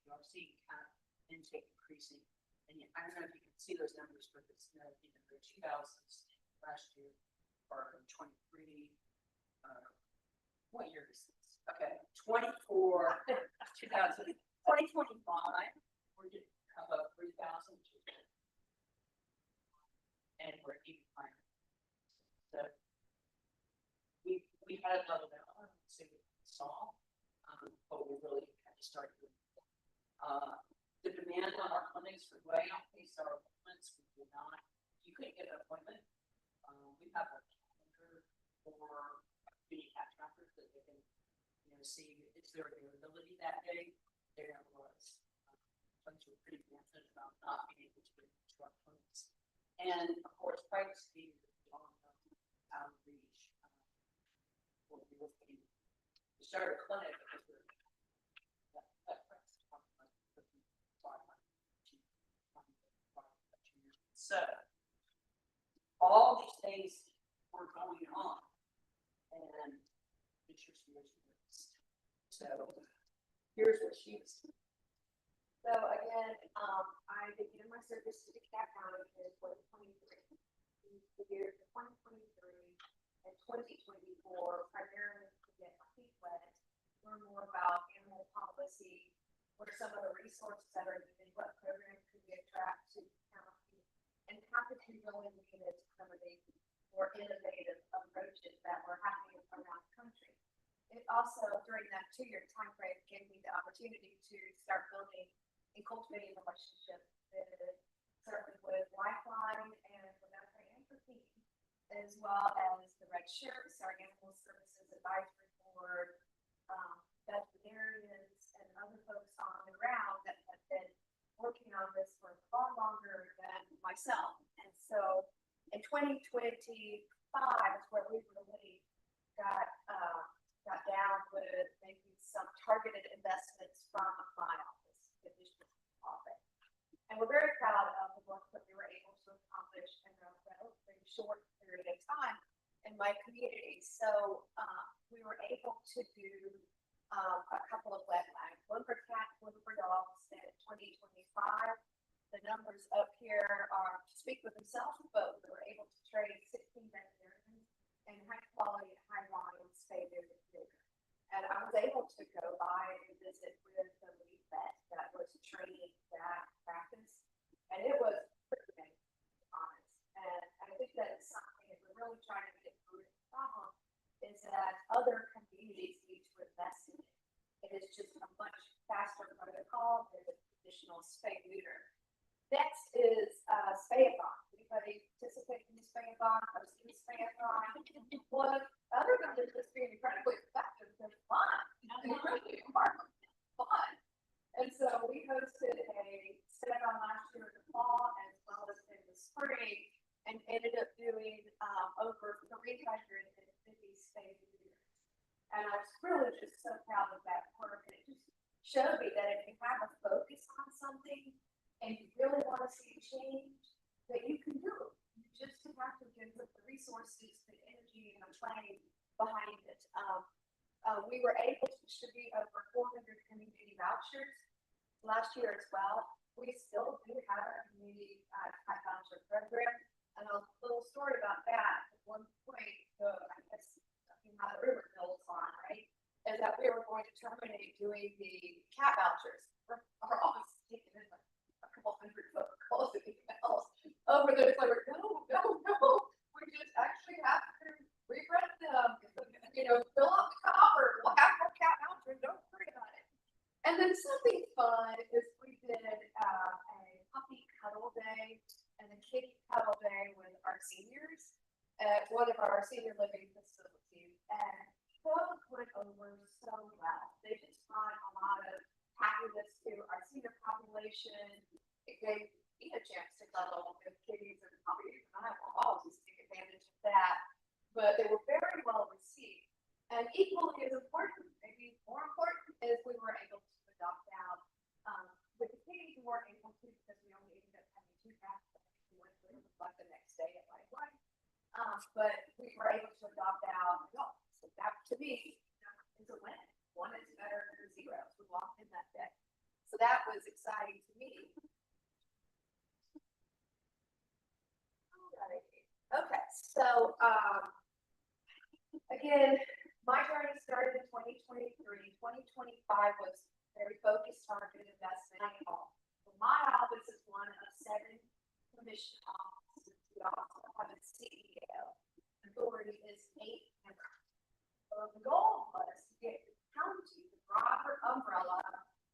C: You are seeing kind of intake increasing. And I don't know if you can see those numbers, but it's the 2000s last year or 23. What year is this? Okay, 24, 2000, 2025. We're getting about 3,000, and we're even higher. So we had a level down, so we saw, but we really had to start doing the demand on our clinics for way outpaced our appointments. We did not. You couldn't get an appointment. We have a calendar for being cat trackers that they can, see is there availability that day. There was. Folks were pretty confident about not being able to get to our clinics, and of course, privacy is outreach. What we were looking to start a clinic because we're so all these things were going on, and it's just so here's what she was.
M: So again, I began my service to the cat county in 2023. The years of 2023 and 2024 primarily to get my feet wet, learn more about animal policy, what are some of the resources that are needed, what programs could we attract to the county, and how could we really need it to accommodate more innovative approaches that were happening around the country. It also, during that 2-year time frame, gave me the opportunity to start building and cultivating relationships with, certainly with Lifeline and with Anthropy, as well as the Red Shirts, our Animal Services Advisory Board, veterinarians, and other folks on the ground that have been working on this for far longer than myself. And so in 2025 is where we really got down with making some targeted investments from my office, the district office. And we're very proud of the work that we were able to accomplish in a relatively short period of time in my community. So we were able to do a couple of wet flags, one for cats, one for dogs in 2025. The numbers up here are to speak for themselves, but we were able to trade 16 veterinarians and high quality, high volume spay visit. And I was able to go by and visit with the lead vet that was training that practice. And it was pretty amazing, to be honest. And I think that it's something that we're really trying to get through the problem is that other communities need to invest in it. It is just a much faster protocol than the traditional spay neuter. Next is spay-a-thon. Anybody participate in the spay-a-thon? I've seen spay-a-thon. Well, other than just being incredibly effective, they're fun. They're really fun. And so we hosted a spay-a-thon last year in the fall as well as in the spring, and ended up doing over 350 spay neuters. And I was really just so proud of that work. And it just showed me that if you have a focus on something and you really want to see change, that you can do it. You just have to give the resources, the energy, and the planning behind it. We were able to distribute over 400 community vouchers last year as well. We still do have a community cat voucher program. And a little story about that. At one point, I guess how the river goes on, right? Is that we were going to terminate doing the cat vouchers. Our office is taking in like a couple hundred phone calls and emails over there. So we're no. We just actually have to reprint them, fill up the copper. We'll have more cat vouchers. Don't worry about it. And then something fun is we did a puppy cuddle day and a kitty cuddle day with our seniors. at one of our senior living facilities, and those went over so well. They just brought a lot of happiness to our senior population. It gave me a chance to cuddle with kitties and puppies, and I will always take advantage of that. But they were very well received. And equally as important, maybe more important, is we were able to adopt out, with the kitties, we weren't able to because we only ended up having 2 cats. We went through like the next day at my wife. But we were able to adopt out dogs. So that to me is a win. 1 is better than 0. We walked in that day. So that was exciting to me. Okay, so again, my journey started in 2023. 2025 was very focused on good investment. My office is one of 7 commission offices. We also have a CEO. Authority is 8 members. So the goal was to get the county, the broader umbrella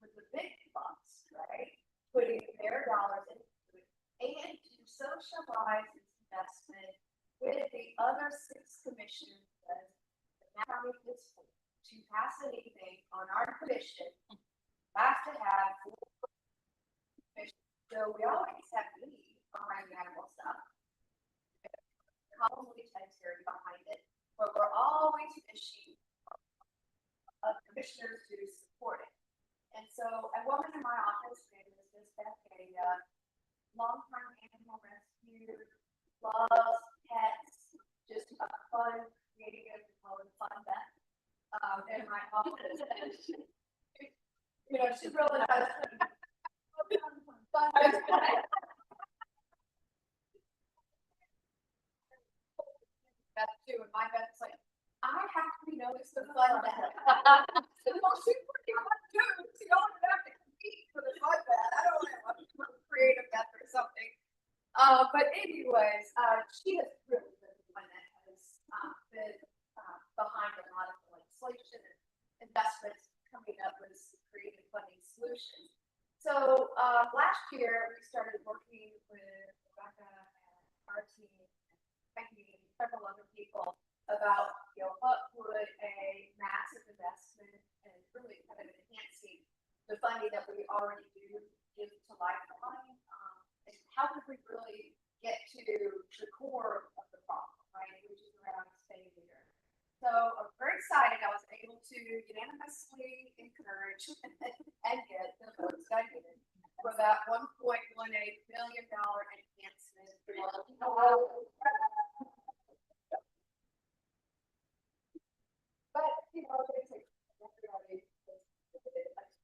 M: with the big bucks, right? Putting their dollars into it and to socialize its investment with the other 6 commissions. The county is to pass anything on our commission, have to have 4 commissions. So we always have me behind the animal stuff. Probably Terry behind it, but we're always fishing of commissioners to support it. And so a woman in my office, her name is Miss Beth Gaya, longtime animal rescue, loves pets, just a fun, creative, fun Beth. In my office, you know, she really does. Fun. Beth too, and my Beth's like, I have to be noticed the fun Beth. Well, she's pretty fun too. She don't have to compete for the fun Beth. I don't know, I'm creative Beth or something. But anyways, she has really been the one that has been behind a lot of the legislation and investments coming up with creative funding solutions. So last year we started working with Rebecca and our team, Becky, and several other people about, you know, what would a massive investment and really kind of enhancing the funding that we already do give to Lifeline, and how could we really get to the core of the problem, right, which is around staying here. So I'm very excited. I was able to unanimously encourage and get the votes I needed for that $1.18 million enhancement. But you know, they take everybody.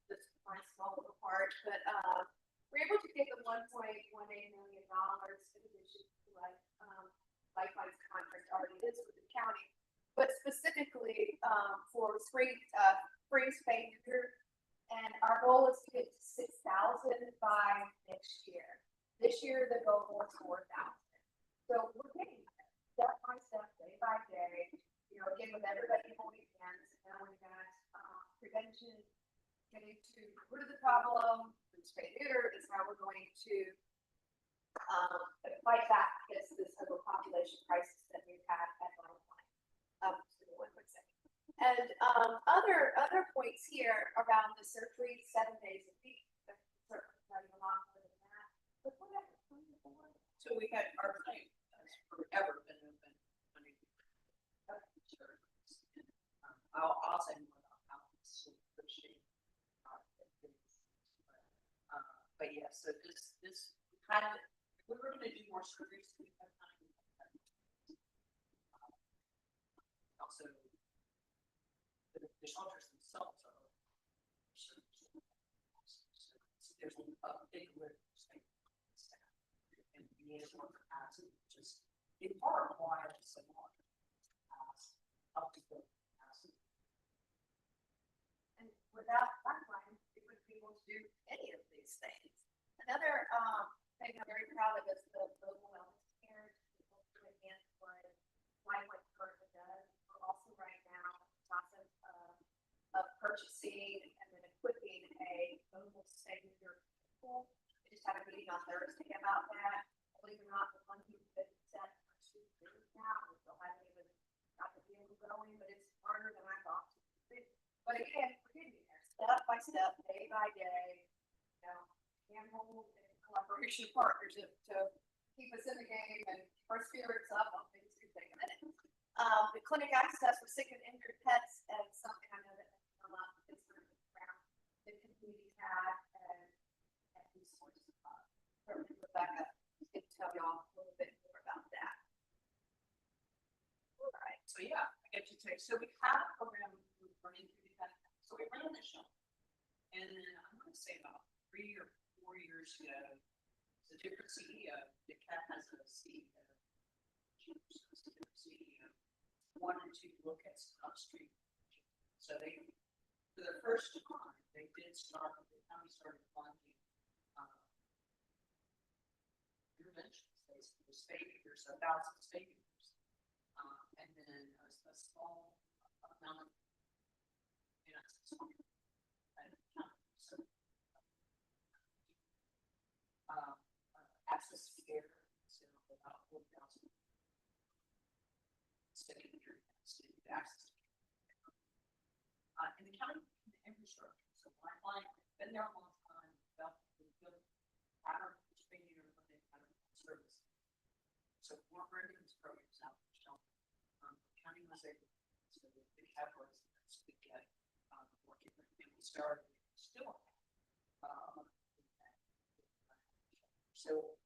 M: This is my small little part, but we're able to get the $1.18 million in addition to Lifeline's contract already is with the county. But specifically for free spay neuter, and our goal is to get to 6,000 by next year. This year the goal was 4,000. So we're getting there, step by step, day by day. You know, again with everybody holding hands, and now we've got prevention, getting to the root of the problem. Spay neuter is how we're going to fight back against this overpopulation crisis that we've had at Lifeline. And other points here around the surgery 7 days a week. Certainly a lot more than that. But whatever.
G: So we had our claim has forever been open. I'll say more about how it's appreciated. But yeah, so this kind of, we were going to do more surgeries. We have time. Also, the shelters themselves are. There's a big lift staff and we need more capacity, which is in part why I just said more up to the capacity.
M: And without Lifeline, we wouldn't be able to do any of these things. Another thing I'm very proud of is the global wellness care to enhance what Lifeline currently does. We're also right now in the process of purchasing and then equipping a mobile stay neuter pool. We just had a meeting on Thursday about that. Believe it or not, the funding that is set for 2 years now. growing, but it's harder than I thought. But again, we're getting there, step by step, day by day, you know, animal and collaboration partnership to keep us in the game and keep our spirits up on things we take a minute. The clinic access for sick and injured pets is something I know that a lot of kids are around the community have and resources. Rebecca can tell y'all a little bit more about that.
A: All right, so yeah, I get you today. So we have a program we're running through the vet. So we run the show. And then I'm gonna say about 3 or 4 years ago, the different CEO, the cat has a CEO. CEO wanted to look at some upstream. So they, for the first time, they did start, the county started funding interventions, basically spay-neuters, 1,000 spay-neuters. And then a small amount, you know, so, access to care, so about 4,000 spay-neuter access to care. And the county infrastructure, so Lifeline, been there a long time, developed pattern spay-neuter service. So we're bringing these programs out to shelter. County was able to the categories to get working with, and we started still. So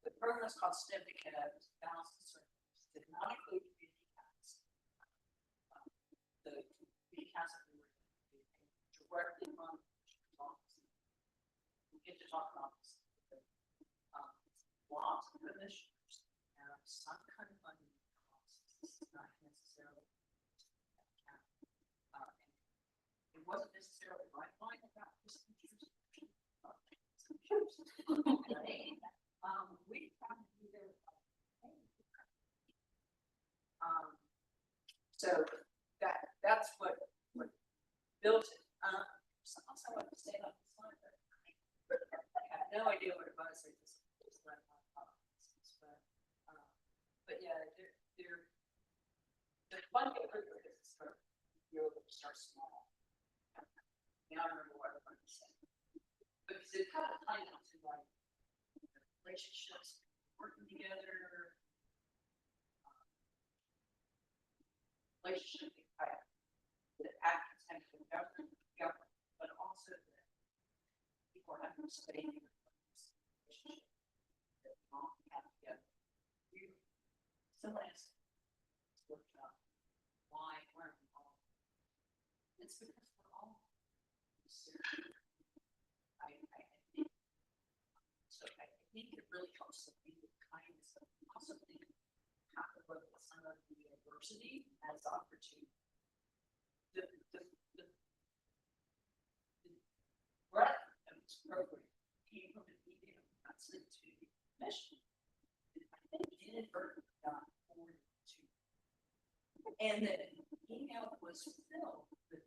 A: the program is called STEM to Kiddos, Balanced Services, did not include community cats. The community cats that we were directly from office. We get to talk about this. Lots of commissioners have some kind of funding costs. This is not necessarily it wasn't necessarily Lifeline about this. We found either so that's what built it. Also I want to say about this one, but I have no idea what it was. I just let my but yeah, they're the fun thing is start start small. Now I remember what I'm saying. Because it kind of ties into like relationships, working together, relationship that actors have to govern, but also that people have to stay in their relationship that we all have together. Someone has workshop. Why we're involved? It's because we're all serious. I think so. I think it really helps to be with kindness, but also think how to look at some of the adversity as opportunity. The breadth of this program came from an email I sent to Mission. I think inadvertently got forwarded to, and the email was filled with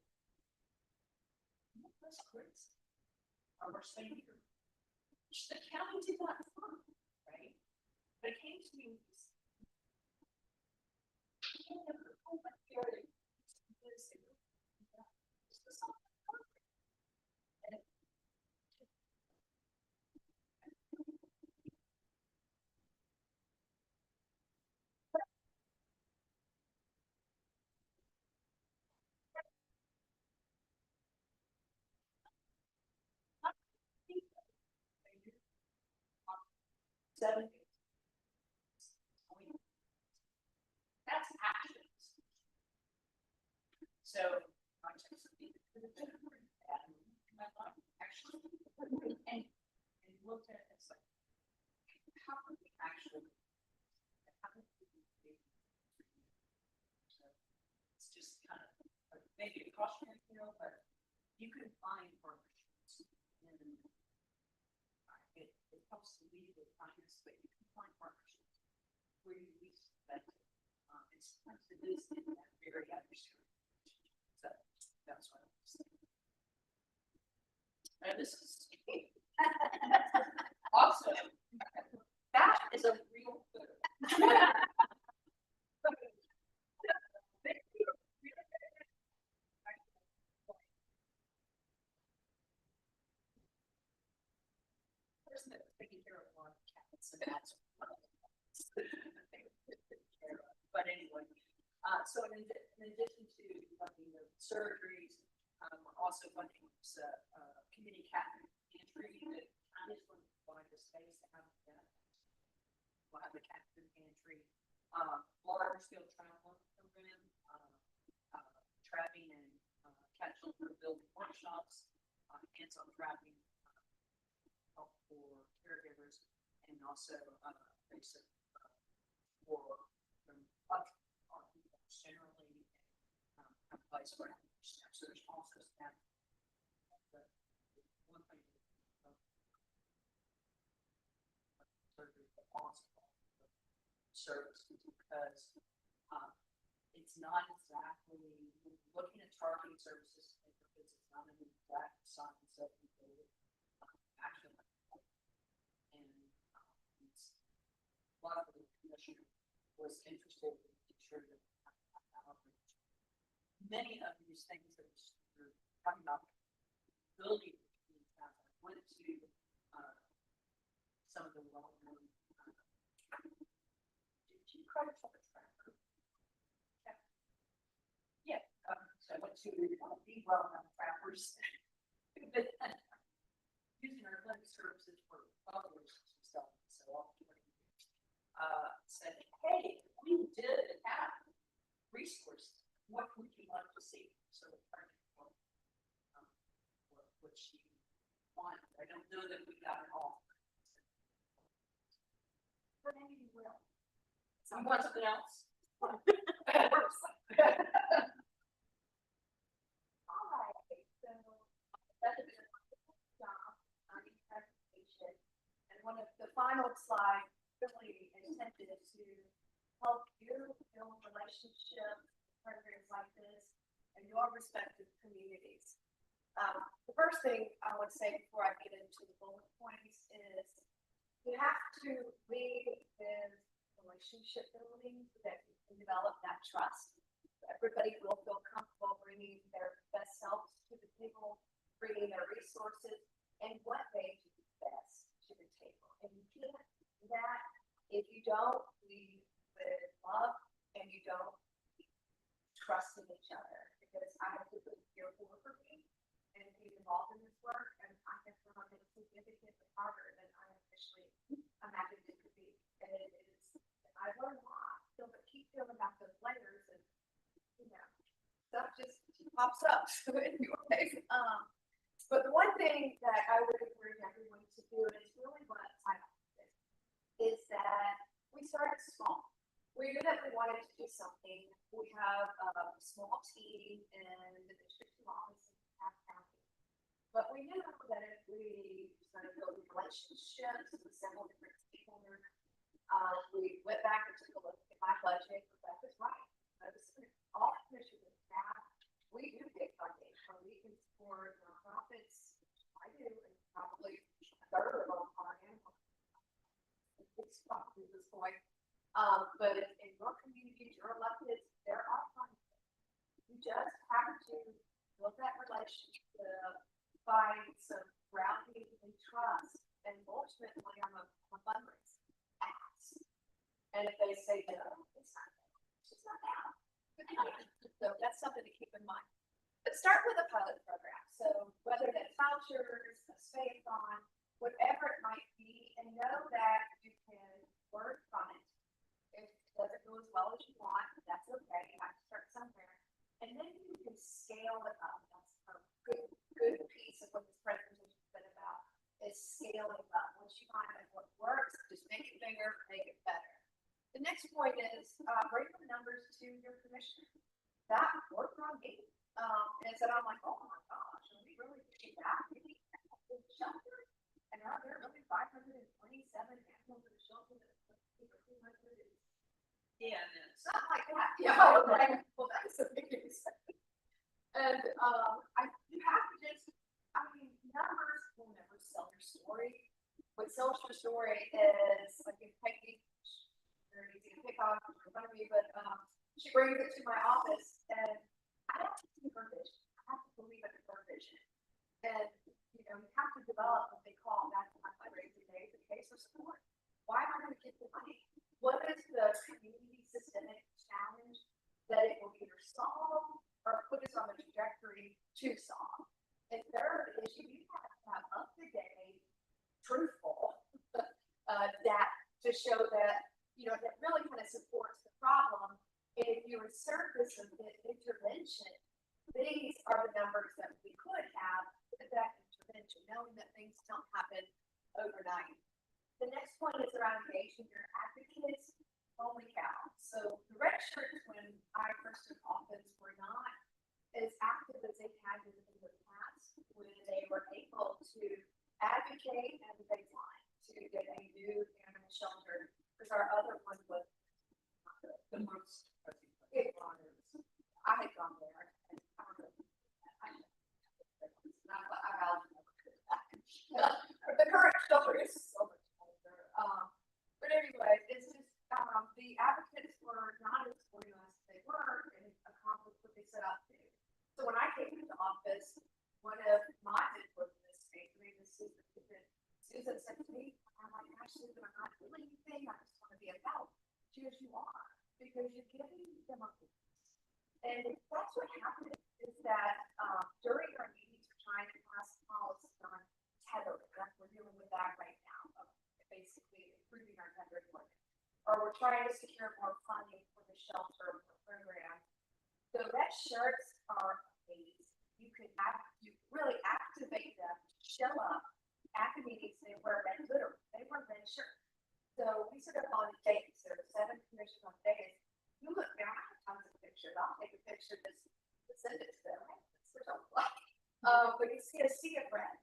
A: that's crazy. Our Savior, which the county did not fund, right? But it came to me. Seven. That's actions. So I took something actually and looked at it. It's like, how can we actually? How can we do? So it's just kind of maybe a cautionary tale, but you can find partnerships and it helps to lead with kindness, but you can find partnerships where you least expect it. And sometimes it is in that very adversarial. So that's what I'm saying. And this is awesome. That is a real food.
C: some ads. But anyway, so in addition to funding the surgeries, we're also funding this, community cat pantry that kind of going to provide the space to have that. We'll have the cat food pantry, large scale travel program, trapping and cat shelter building workshops, hands-on trapping, help for caregivers, and also, basic, for, generally, have a place for staff. So there's also staff. But one thing, surgery, but also service, because, it's not exactly, looking at targeting services, because it's not an exact science of people, action. And, it's, a lot of the commission was interested in making sure that outreach. Many of these things that we're talking about building, I went to, some of the well-known, did you credit for the tracker? Yeah, so I went to the well-known trappers. Using our clinic services for others and stuff, so said, hey, we did have resources. What would you like to see? So what she wanted. I don't know that we got it all. But maybe we will. So you want something else? All right, so that is a wonderful job on the presentation. And one of the final slides really intended to help you build relationships, programs like this, in your respective communities. The first thing I would say before I get into the bullet points is you have to lead with relationship building so that you can develop that trust. Everybody will feel comfortable bringing their best selves to the table, bringing their resources and what they do best to the table. And you can't do that if you don't lead with love and you don't trust in each other. Because I have to put your work for me and be involved in this work, and I have found it significantly harder than I initially imagined it could be. And it is, I learned a lot. So, but keep feeling back those layers, and you know, stuff just pops up. So anyway, but the one thing that I would encourage everyone to do, and it's really what I did, is that we started small. We knew that we wanted to do something. We have a small team in the district office in Taft County. But we knew that if we started building relationships with several different stakeholders, we went back and took a look at my budget. Rebecca's right. All commissioners have, we do get funding, so we can support nonprofits. I do, and probably a third of them are animal. It's probably this point. But in your communities, your elected, there are funds. You just have to build that relationship, find some grounding and trust, and ultimately I'm a fundraiser. Ask. And if they say no, it's not that. It's not that. So that's something to keep in mind. But start with a pilot program. So whether that's vouchers, a spay-a-thon, whatever it might be, and know that you can learn from it. If it doesn't go as well as you want, that's okay. You have to start somewhere. And then you can scale it up. That's a good piece of what this presentation has been about, is scaling up. Once you find out what works, just make it bigger, make it better. The next point is bring the numbers to your commissioner. That worked on me. And so I'm like, oh my gosh, are we really doing that? We need a shelter. And are there really 527 animals in the shelter that are 200? Yeah, it's not like that. Yeah, right. Well, that's a big exception. And you have to just, I mean, numbers will never sell your story. What sells your story is like if Peggy, very easy to pick on in front of me, but she brings it to my office and I have to see her vision. I have to believe in her vision. And you know, you have to develop what they call that fundraising day, the case for support.
M: why am I gonna get the money? What is the community systemic challenge that it will either solve or put us on the trajectory to solve? And third is you have to have up-to-date, truthful, data to show that, you know, that really kind of supports the problem. And if you insert this intervention, these are the numbers that we could have with that intervention, knowing that things don't happen overnight. The next point is around engaging your advocates. Holy cow. So the red shirts, when I first took office, were not as active as they had been in the past, when they were able to advocate at the baseline to get a new animal shelter, because our other one was the most. I had gone there. And I don't know. The current shelter is so much older. But anyway, it's just the advocates were not as organized as they were and accomplished what they set out to do. So when I came into office, one of my mentors in this state, her name is Susan said to me, I'm like, actually, I'm not doing anything. I just want to be about. She goes, you are, because you're giving them a voice. And that's what happened is that during our meetings, we're trying to pass policies on tether. We're dealing with that right now, basically improving our tether equipment. Or we're trying to secure more funding for the shelter program. So red shirts are amazing. You really activate them, show up at the meetings. They wear red, literally, they wear red shirts. So we set up on days. There are 7 commissions on days. You look down, I have tons of pictures. I'll take a picture to send it to them. Right? But you see a sea of red.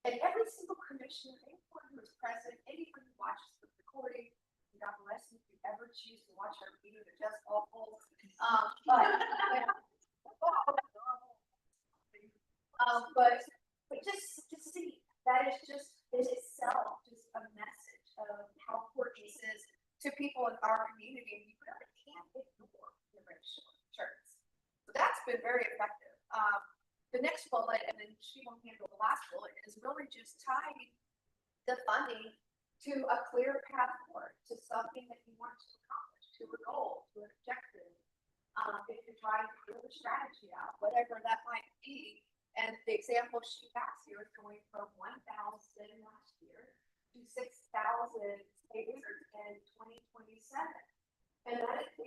M: And every single commissioner, anyone who is present, anyone who watches the recording, God bless you if you ever choose to watch our meeting, they're just awful. But just to see, that is just in itself just a message of how important this is to people in our community. You really can't ignore the red shirts. So that's been very effective. The next bullet, and then she won't handle the last bullet, is really just tying the funding to a clear path forward, to something that you want to accomplish, to a goal, to an objective. If you're trying to build a strategy out, whatever that might be. And the example she has here is going from 1,000 last year to 6,000 acres in 2027. And that is,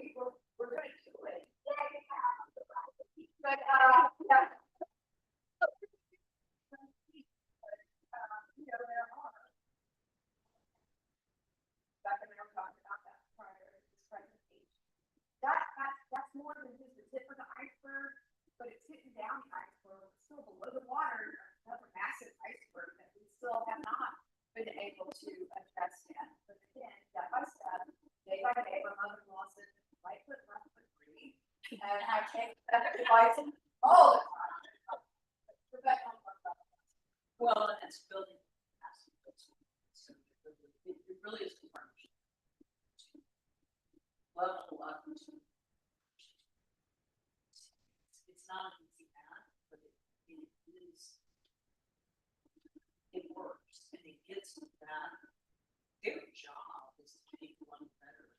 M: we're going to do it. But, yeah. You know, there are. Back when I was talking about that prior to this presentation. That's more than just the tip of the iceberg, but it's hitting down the iceberg. It's still below the water, another massive iceberg that we still have not been able to address yet. But again, step by step, day by day, my mother lost it, right foot, left foot, free. And I take that advice all the time.
C: Well, and it's building capacity. So it really is a partnership. Level up to. It's not an easy path, but it is. It works, and it gets to that. Their job is to make one better.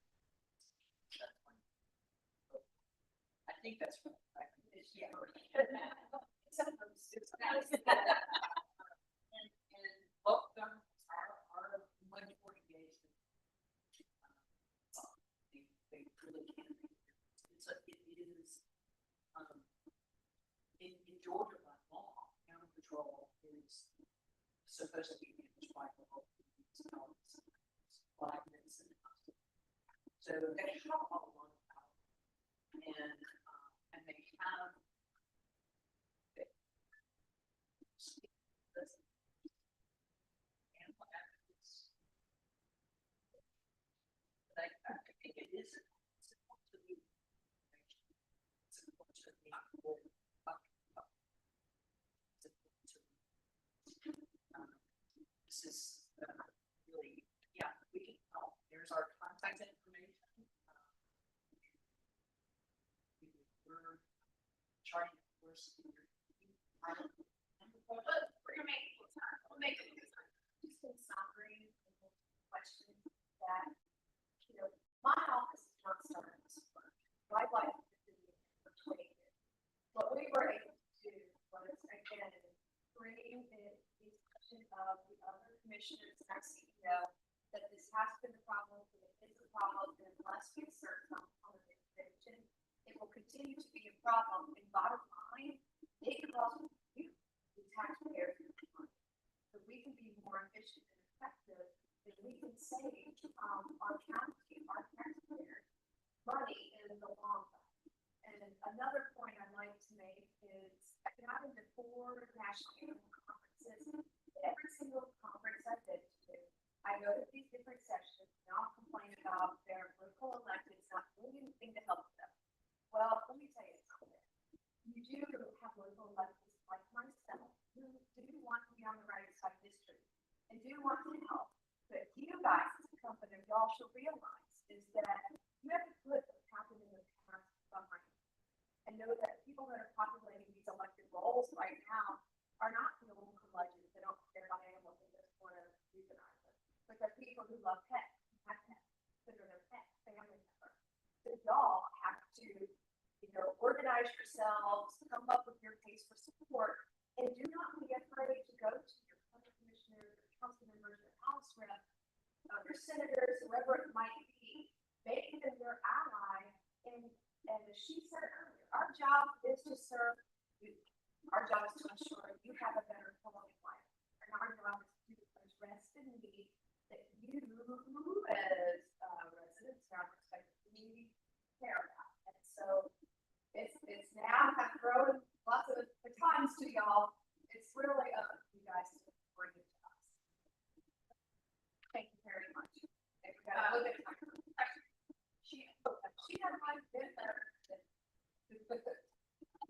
C: I think that's what I think. Yeah. And both governments are much more engaged. They really can. It is in Georgia by law, animal control is supposed to be managed by the local municipalities, like this and so they have a lot of power, and they have. I think it is important to be this is really, yeah, we can help. There's our contact information. We're trying to force
M: We're gonna make it time. We'll make it time. Just in summary, questions that, you know, my office is not starting this work. My life has been for 20 years. What we were able to do was, again, bring in the discussion of the other commissioners and our CEO, that this has been a problem, that it is a problem, and unless we assert some on the intervention, it will continue to be a problem, and bottom line, it can also you, the taxpayers, money. So we can be more efficient and effective, and we can save, our county, our taxpayers, money in the long run. And another point I'd like to make is, I've been to 4 national animal conferences. Every single conference I've been to, I go to these different sessions, and I'll complain about their local electeds not doing anything to help them. Well, let me tell you something. You do have local electeds like myself who do want to be on the right side of history and do want to help. But you guys as a company, y'all should realize is that you have to put what's happening in the past behind you. And know that people that are populating these elected roles right now are not the local legends. They don't care about animals, they just want to euthanize them. But they're people who love pets, have pets, that are their pet family members. So y'all have to, you know, organize yourselves, come up with your case for support, and do not be afraid to go to your county commissioners, your council members, your house rep, your senators, whoever it might be, make them your ally. And as she said earlier, our job is to serve you. Our job is to ensure you have a better quality of life. And our job is to address the need that you, as residents in our respective community, care about. And so it's now kind of throwing lots of times to y'all. It's really up to you guys to bring it to us. Thank you very much. If we got a little bit of time. She had my been better.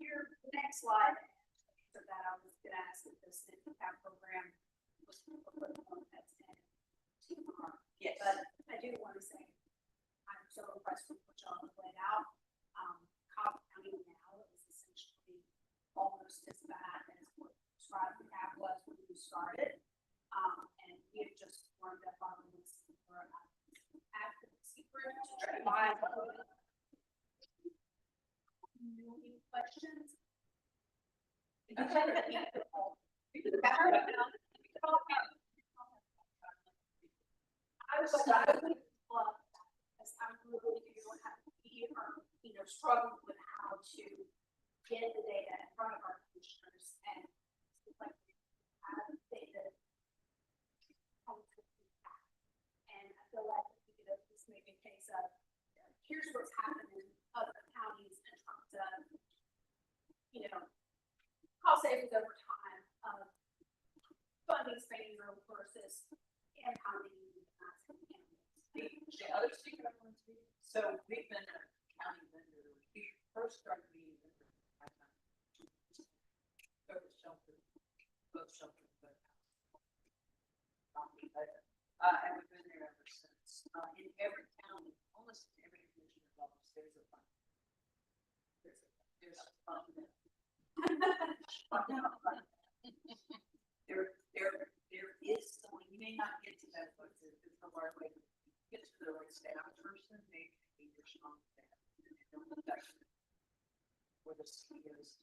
M: Here, the next slide. So that I was going to ask if the CITCAP program was that's in tomorrow.
G: Yes.
M: But I do want to say, I'm so impressed with what y'all have laid out. Cobb County now is essentially almost as bad as what CITCAP was when we started. And we have just learned up on this for advocacy group to try to find any questions. I would love that, because I'm really don't have to be, you know, struggling with how to get the data in front of our commissioners and like have data. And I feel like, you know, this may be a case of, here's what's happening in other counties in terms of, you know, cost savings over time of funding spending versus impounding.
C: The other secret I want to, so we've been a county vendor, we first started being a vendor. Both shelter, but. And we've been there ever since. In every county, almost in every commissioner's office, there's a fund. There's a fund. There is someone, you may not get to that, but it's a hard way to get to the right staff person, maybe you're strong staff. For the CEOs.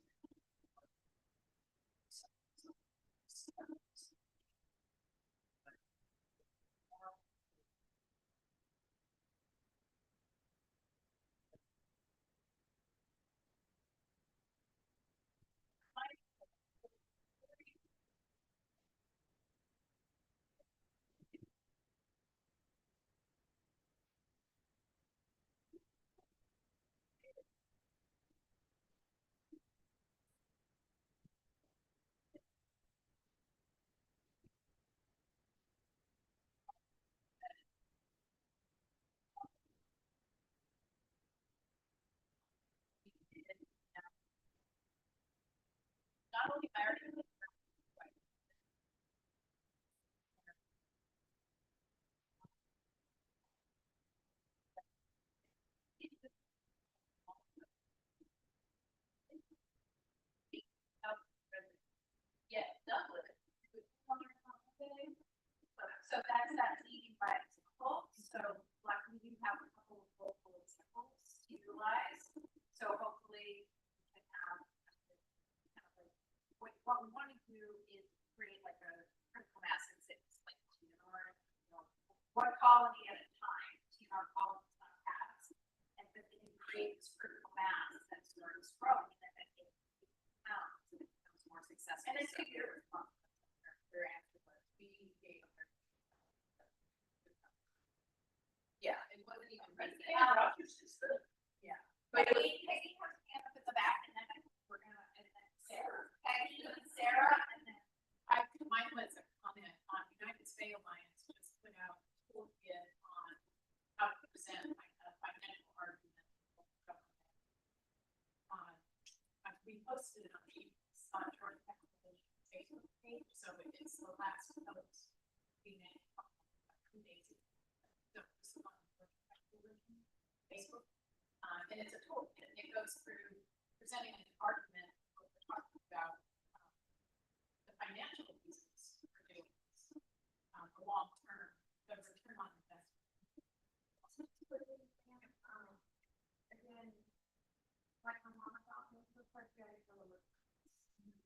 B: colony at a time, our colony has. And then it creates critical mass that starts growing and then it becomes more successful.
A: And it's a good response. They're afterwards. We gave them. Yeah, it wasn't even resident. Yeah.
B: But Peggy has a hand up at the back and then we're gonna, and then Sarah, Peggy and Sarah, and then
A: Mine was a comment on United Way Alliance just put out a toolkit on how to present a financial argument. We posted it on the Jordan Facebook page, so it is the last post we made 2 days ago. So it's on Facebook, and it's a toolkit. It goes through presenting an argument, what we're talking about, the financial reasons for doing this, the long term, the return on investment.
M: Again, like my mom thought, it looks like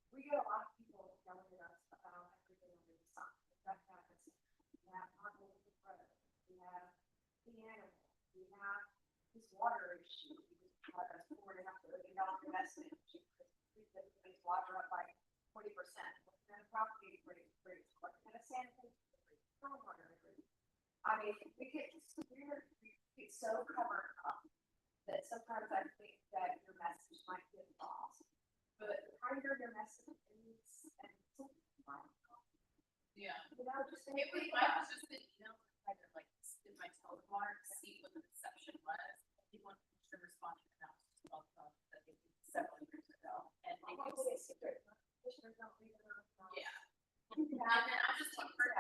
M: we get a lot of people telling us about everything under the sun. That happens. We have Marvel with the road. We have the animals. We have this water issue. We just had a $4.5 billion investment. We put water up by 40%. And property rate, and a sanitation rate, stormwater rate. I mean, we get so covered up that sometimes I think that your message might get lost. But the kinder your message is, and
A: Yeah.
M: you know, just
A: It was, mine was just an email, kind of like, in my telephone, to see what the reception was. He wanted to respond to an announcement about that they did several years ago. And they could say, yeah. And then I'm just one person,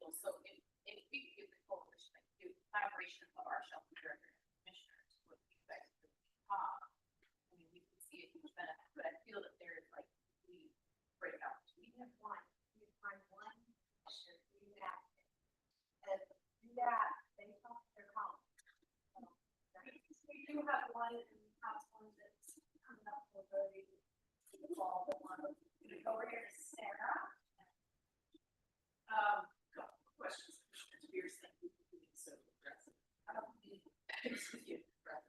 A: and so if we give the coalition, like, do collaboration of our shelter director and commissioners, would be effective. I mean, we can see a huge benefit, but I feel that there is like, we break out.
M: we have one, we find one, should do that. And do that, they come, they're calm. We do have one in the house, one that's coming up for the fall, the one, over here to Sarah.
A: Couple of questions, Commissioner Spears, thank you for being so aggressive. Excuse you, brother.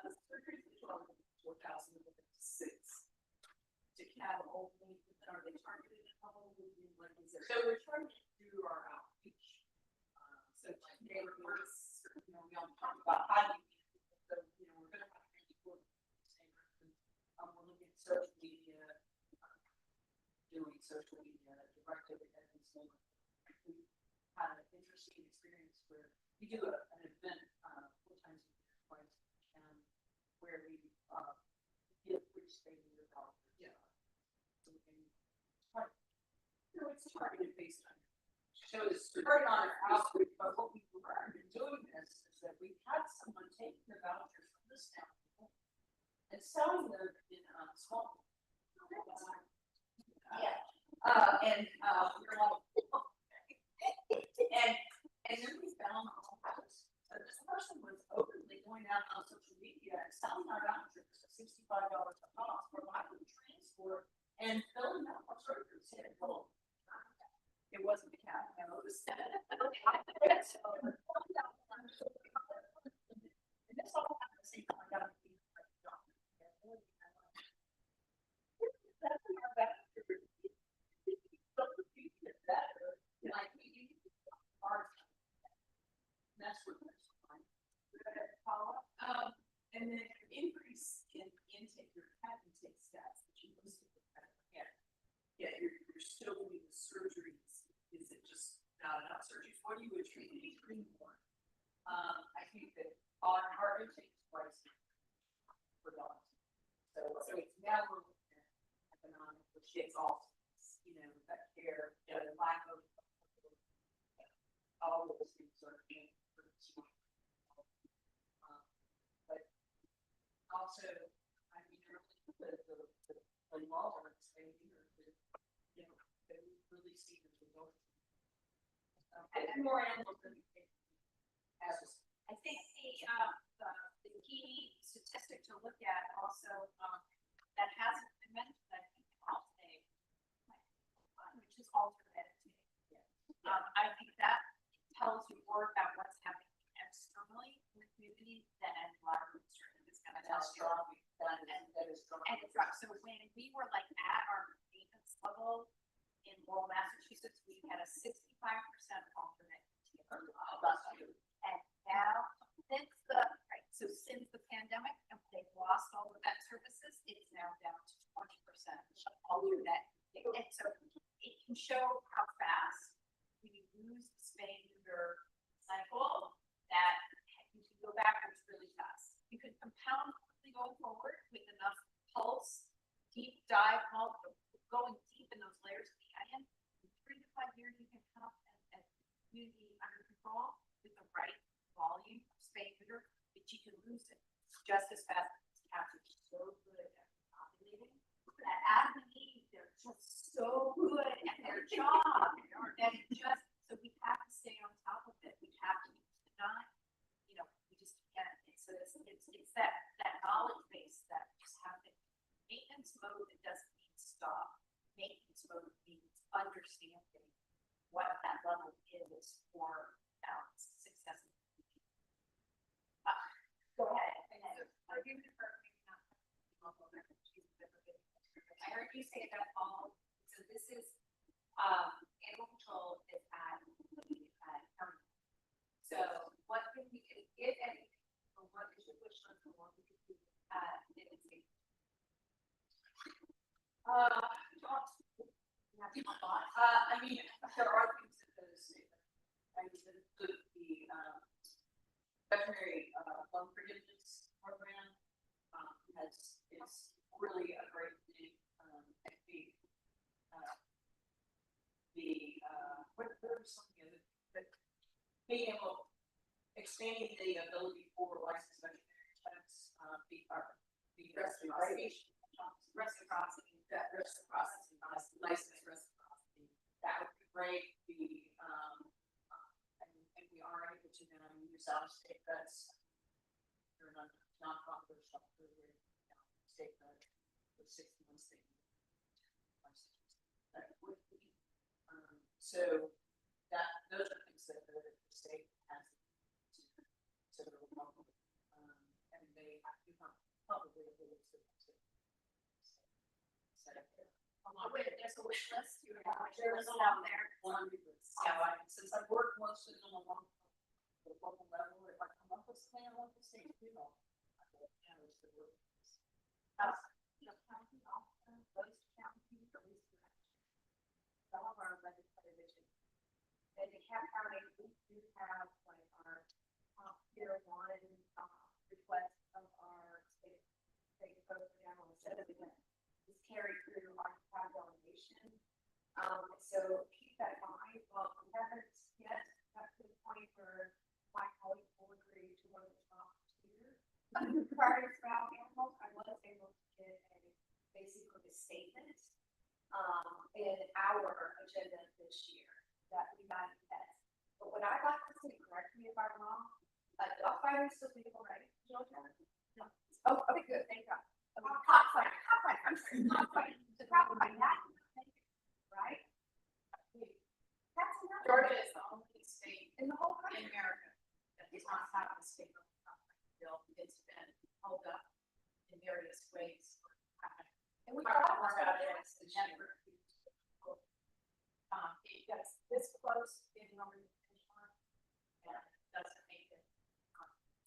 A: The surgery is 4,056 to cattle only, are they targeted at home? Like, is there? So we're trying to do our outreach. So like neighborhoods, we all talk about how do you, so, we're gonna have to report we're looking at social media, doing social media, directed at consumer. We had an interesting experience where we do an event 4 times a year, twice, where we give free space about so we can it's targeted based on. So it's started on our outreach, but what we've learned in doing this is that we've had someone taking the vouchers from this town and selling them in small.
B: Yeah.
A: And we're like, and then we found a whole house. So this person was openly going out on social media and selling our vouchers for $65 a pop, providing transport and filling out our surgeries. It wasn't the cat, no, it was. And this all happened the same time I got a meeting with the doctor. Like we need our. That's what that's fine. And then increase in intake, your cat intake stats that you listed. Yeah, you're still doing the surgeries. Is it just not enough surgeries? What do you attribute more? I think that on heart intake twice for dogs. So it's now we're looking at economic, which is also, that care, the lack of all of those things are being but also, I mean, the law is saying, they really see the results. And more animals than as
B: I think the key statistic to look at also, that hasn't been mentioned, I think, also, which is alternate more about what's happening externally in the community than a lot of research is gonna tell
C: That's
B: you.
C: strong, that is strong.
B: And it's rough. So when we were like at our maintenance level in Lowell, Massachusetts, we had a 65% alternate. And now, since the pandemic, and they've lost all the vet services, it's now down to 20% alternate. And so it can show how fast we lose the spay neuter cycle, that you can go backwards really fast. You can compound quickly going forward with enough pulse, deep dive, help, going deep in those layers of the onion. In 3 to 5 years, you can come and community under control with the right volume of spay neuter, but you can lose it just as fast as cats are so good at populating. That as we need, they're just so good at their job. And so we have to stay on top of it. We have to not, we just can't. So it's that knowledge base that we just have to, maintenance mode, it doesn't mean stop. Maintenance mode means understanding what that level is for balance, success. Go ahead. I heard you say that all, so this is, animal control is at county. So what can we, if anything, or what is your wish list for what we could do in the state?
C: I mean, there are things that the state, I mean, the veterinary loan forgiveness program is really a great thing. I think what are some of the other, but being able, expanding the ability for licensed veterinarians, the reciprocity, licensed reciprocity, that would be great. And we are able to now use out of state vets. They're non-profit shelter, state vet for 6 months. That would be, so that those are things that the state has to local, and they have to probably able to set up there.
B: There's a wish list. You have a wish list out there.
C: Since I've worked mostly on the local level, if I come up with something, I want to say, I will manage the work.
B: County often goes to county for research. Some of our legislative issues. And in Camp County, we do have like our tier 1 request of our state folks down on the citizen is carried through our delegation. So keep that in mind. Well, we haven't yet got to the point where my colleagues will agree to one of the top tier priorities about animals. I was able to get basically a statement in our agenda this year that we might test. But what I'd like to see, correct me if I'm wrong, dog fighting is still legal, right, Georgia? No. Oh, okay, good, thank God. Cockfighting. The problem I had, right? That's enough.
C: Georgia is the only state
B: In the whole country.
C: in America that does not have a state bill. It's been held up in various ways.
B: And we
C: talked
B: talked
C: more about it
B: this
C: this
B: year.
C: year.
B: It gets this close in number of
C: And it doesn't make it.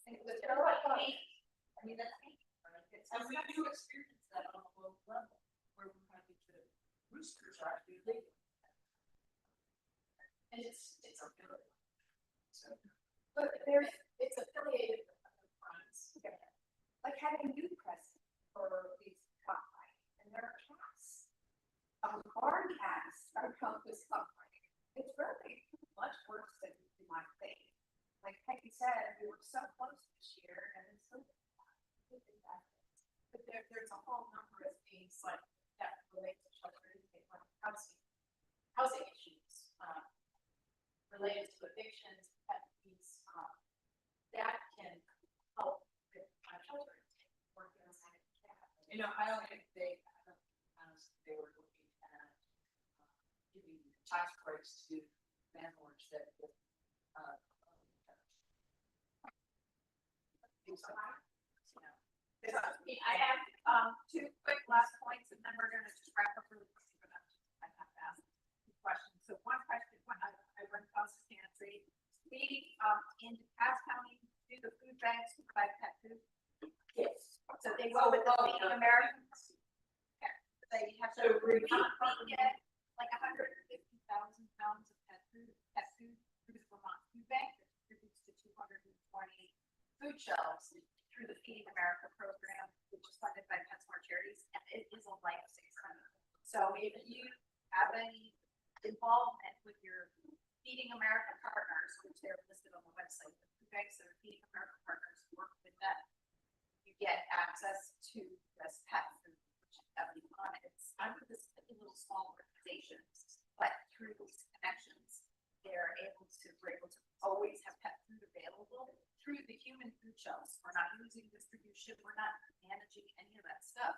B: and it was very like, I mean, that's me.
C: And we do experience that on a local level, where we're having to, roosters are actually legal. And it's a good. So.
B: But it's affiliated with other funds. Like having youth present for these cockfighting, and there are cats. Barn cats are come with cockfighting. It's really much worse than you might think. Like Peggy said, we were so close this year, and it's so.
C: But there's a whole number of things like that relate to shelters, like housing issues, related to evictions, pet fees, that can help with shelter. Working on that. I don't think they were looking at giving tax breaks to landlords that
B: I have, two quick last points and then we're gonna just wrap up really quickly, but I have to ask two questions. So one question, when I run cross pantry, we, in DeKalb County, do the food banks provide pet food? Yes. So they go with the Feeding Americans? Okay. They have to, we get like 150,000 pounds of pet food through the Vermont Food Bank, that contributes to 220 food shelves through the Feeding America program, which is funded by PetSmart Charities, and it is a lifesaver. So if you have any involvement with your Feeding America partners, which they're listed on the website, the food banks that are Feeding America partners work with them, you get access to this pet food, which is definitely fun. It's under this little small organization, but through these connections, we're able to always have pet food available through the human food shelves. We're not using distribution, we're not managing any of that stuff.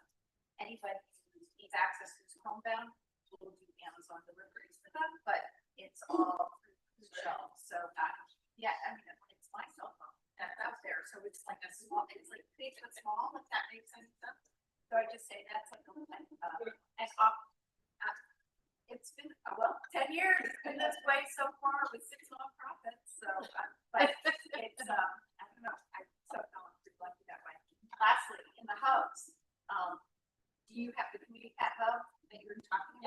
B: Anybody who needs access who's homebound, we'll do Amazon deliveries for them, but it's all through food shelves. So yeah, I mean, it's my cell phone that's out there, so it's like a small, it's like big and small, if that makes any sense. So I just say that's like it's been, well, 10 years, it's been this way so far with 6 nonprofits, so, but it's, I don't know, I'm so lucky that way. Lastly, in the hubs, do you have the community pet hub that you're talking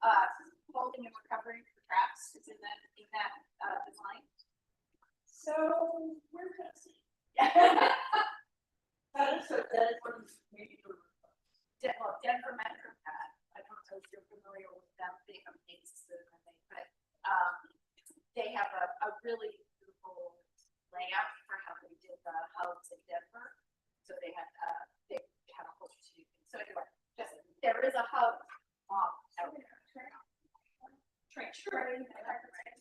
B: about? Holding and recovery for traps, is in that design?
I: So, we're gonna see. That is what is maybe.
B: Denver Metro Pet, I don't know if you're familiar with them, they have Mason, I think, but, they have a really beautiful layout for how they did the hubs in Denver. So they had a whole few things. So anyway, just, there is a hub, out there.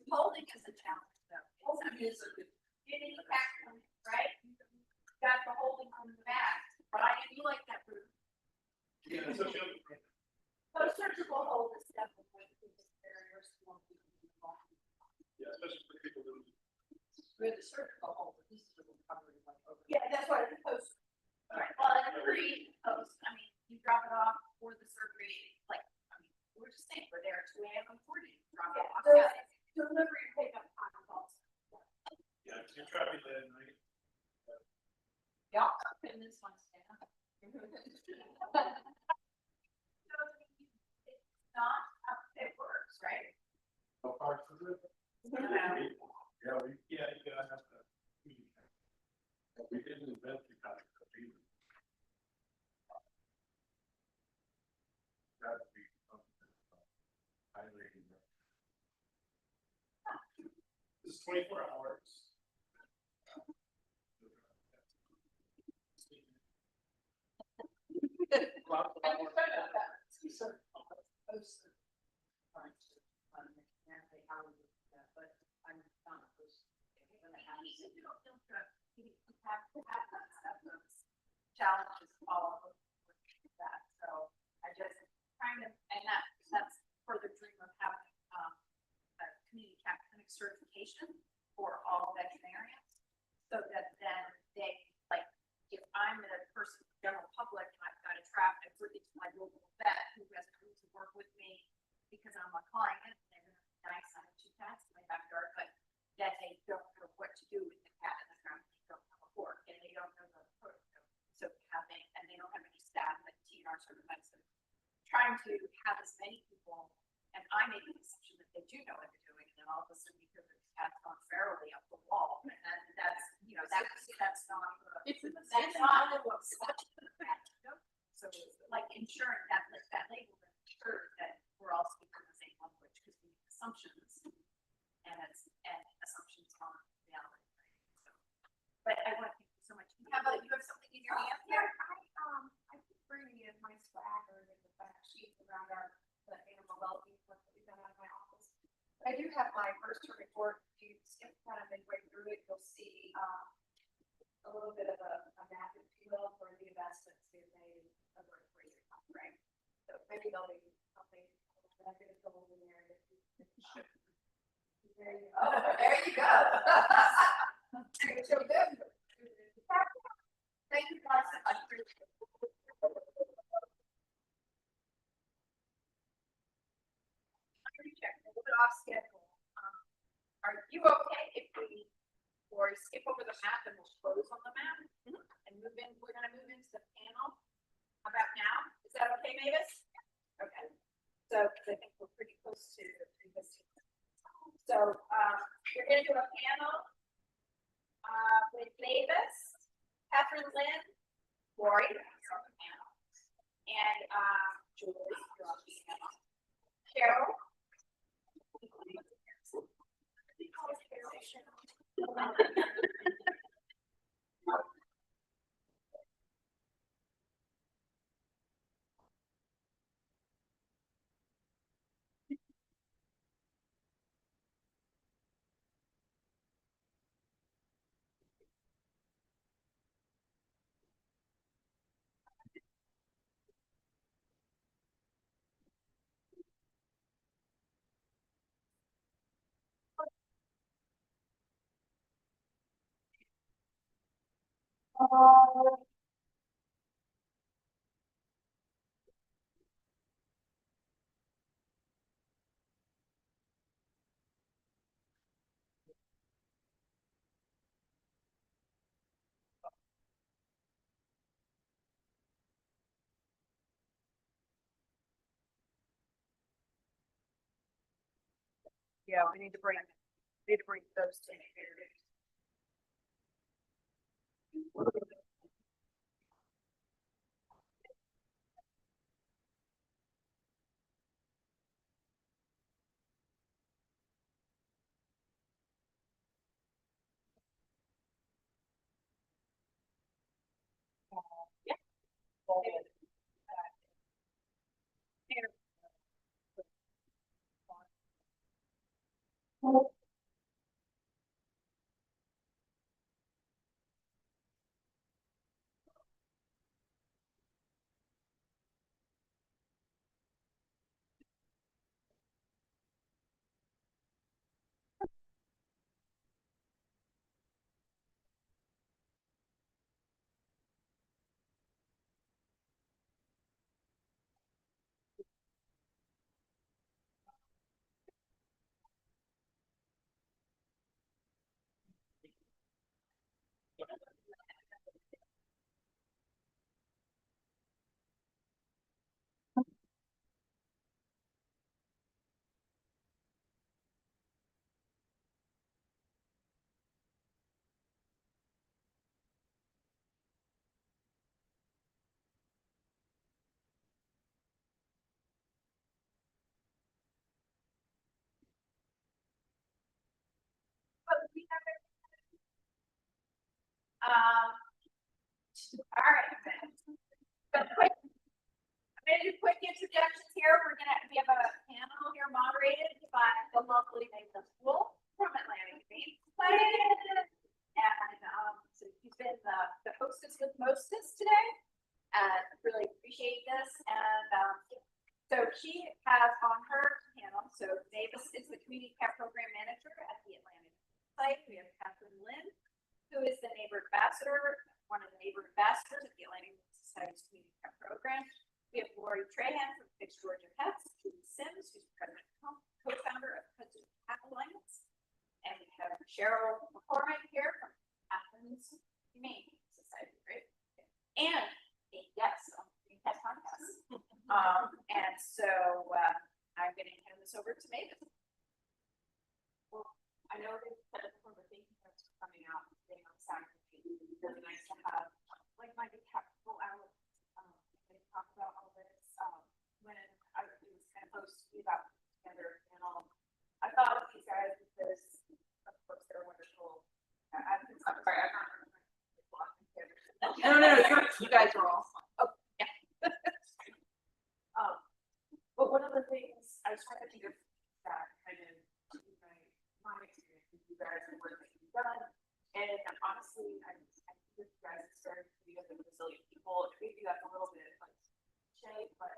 B: Holding is a challenge though. Holding is a good. You need the back, right? You got the holding on the back. Brian, you like that route?
H: Yeah, especially.
B: So surgical hold is definitely the biggest barriers to more people involved.
H: Yeah, especially for people who.
C: With the surgical hold, this is a recovery like over.
B: Yeah, that's what it's supposed to. Right. Well, and pre-post, I mean, you drop it off for the surgery, like, I mean, we're just saying, we're there at 2 a.m. and 40, drop it off.
M: Yeah. Delivery and pickup time also.
H: Yeah, if you're traveling late at night.
B: Yeah, putting this one down. It's not, it works, right?
H: How far is it?
B: Yeah.
H: Yeah, you gotta have that. We didn't invent the kind of computer. That'd be highly. This is 24 hours.
B: Challenges all of that, so I just kind of, and that's further dream of having a community cat clinic certification for all veterinarians, so that then they, like, if I'm a person, general public, and I've got a trap, I bring it to my local vet who has agreed to work with me because I'm a client, and they're nice, I have 2 cats in my backyard, but then they don't know what to do with the cat in the ground, they don't have a fork, and they don't know the protocol. So having, and they don't have any staff at TNR certified, so trying to have as many people, and I make the assumption that they do know what they're doing, and then all of a sudden you hear the cat's gone ferally up the wall, and then that's, you know, that's not. That's not what's. So like ensuring that label that ensures that we're all speaking the same language, because we make assumptions, and assumptions aren't reality, right? So, but I want to thank you so much. You have something in your hand?
M: Yeah, I keep bringing in my swagger and the fact sheets around the animal well-being work that we've done out of my office. But I do have my first term report. If you skip kind of midway through it, you'll see a little bit of a map, if you will, for the investments we've made over a 3-year time frame. So maybe there'll be something that I'm going to go in there. There you go.
B: Oh, there you go.
M: So good.
B: map and we'll close on the map. And move in, we're gonna move into the panel. How about now? Is that okay, Mavis? Okay. So, 'cause I think we're pretty close to the previous. So, you're gonna do a panel, with Mavis, Catherine Lynn, Lori, you're on the panel. And, Julie, you're on the panel. Carol.
K: Yeah, we need to bring those two.
B: All right. But quick, I'm gonna do quick introductions here. We have a panel here moderated by the lovely Nathan Wolf from Atlantic Beach. And, so she's been the hostess with mostest today. And really appreciate this. And, so she has on her panel, so Davis is the community care program manager at the Atlantic site. We have Catherine Lynn, who is the neighbor ambassador, one of the neighbor ambassadors at the Atlantic Society's community care program. We have Lori Trahan from Fix Georgia Pets, Julie Sims, who's president and co-founder of Pets Cat Alliance, and we have Cheryl McCormick here from Athens Humane Society, right? And a guest on the Pet Podcast. And so I'm going to hand this over to Mavis.
E: Well, I know they said it before, but thank you for coming out today on Saturday. It's really nice to have like-minded people out and talk about all this. When I was kind of supposed to be about together, and I thought of these guys because, of course, they're wonderful. I'm sorry, I'm not. No, you guys are awesome. Oh, yeah. But one of the things I was trying to think of that kind of my experience with you guys and what you've done, and honestly, I think you guys started to be the resilient people. Maybe that's a little bit like cliche, but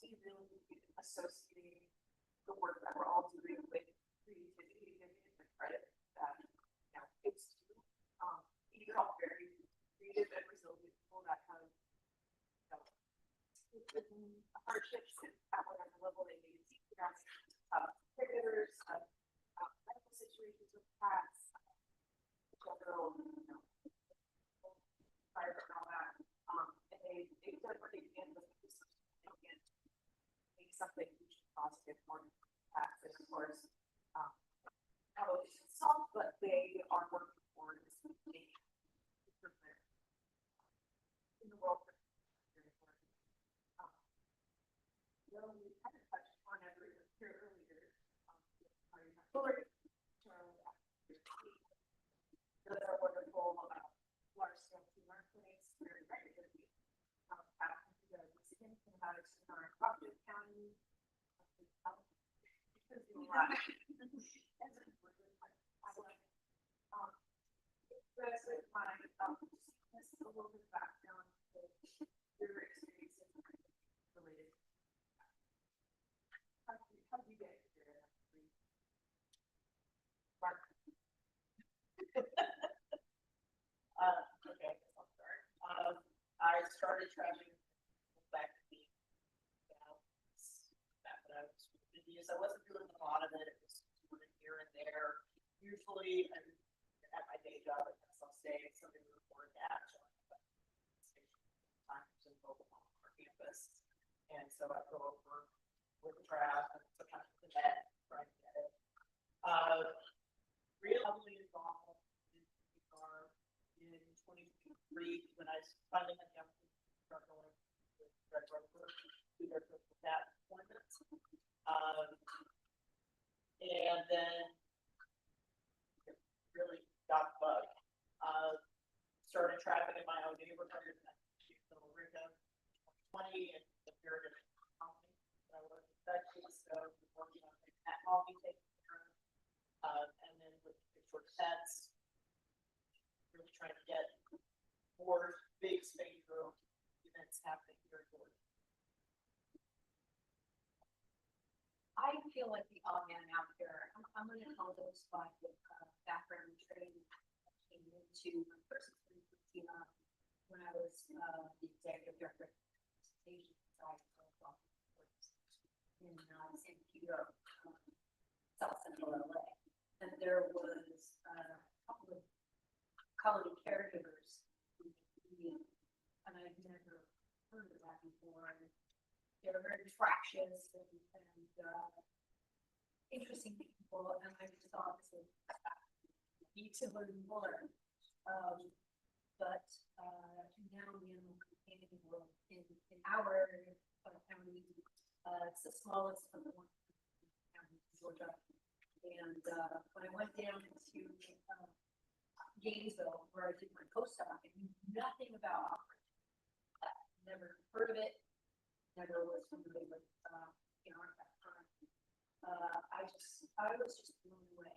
E: to really associating the work that we're all doing with creativity and the credit that it's you're all very creative and resilient people that have hardships at whatever level they may be. Cricketers, medical situations with cats,
M: cultural, fire and all that, and they did everything in the, make something positive for taxes, of course. Not always solved, but they are working towards making improvement in the world. We kind of touched on every here earlier. Those are wonderful large scale learn clinics, very regularly. About it in our Providence County. That's it, my, this is a little bit background to your experiences related. How do you get here? Mark.
G: Okay, I'll start. I started traveling back to the, back when I was with Indies. I wasn't doing a lot of it. It was doing it here and there. Usually, I'm at my day job at Texas State, something we report at. Times in Oklahoma, our campus, and so I go over with the draft and sometimes the net, trying to get it. Really heavily involved in PR in 2023 when I finally had the opportunity to start going with Red Rover to their that appointment. And then really got the bug. Started traveling in my own neighborhood in Little Rica, 2020, and the period of company that I worked with Texas, so working on that hobby taking care of, and then with the short sets, really trying to get more big space room events happening here in Georgia.
B: I feel like the odd man out there. I'm going to call those by background training I came into my first experience with Tina when I was the executive director of the Asian Society in San Diego, South Central LA. And there was a couple of colony caregivers and I'd never heard of that before. And they were very fractious and interesting people, and I just thought this was need to learn more. But now the animal companion world in our county, it's the smallest of the one county in Georgia. And when I went down to Gainesville, where I did my postdoc, I knew nothing about operation. Never heard of it. Never was familiar with at that time. I was just blown away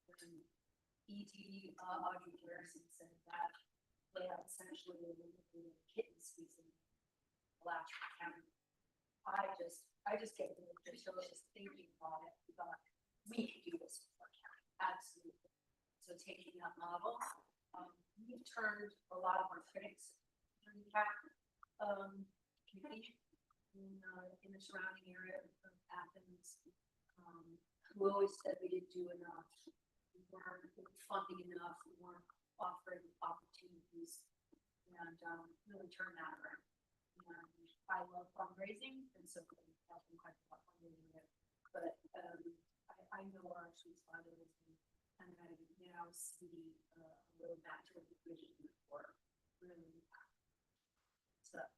B: when E.T. Audrey Garrison said that they have essentially eliminated kitten species in Alaska County. I just get the just thinking about it. We thought we could do this for our county. Absolutely. So taking that model, we've turned a lot of our critics in fact community in the surrounding area of Athens, who always said we didn't do enough, we weren't funding enough, we weren't offering opportunities, and really turn that around. And I love fundraising, and so that's been quite a lot of fundraising. But I know our sweet spot is, and I now see a little natural vision for really stuff.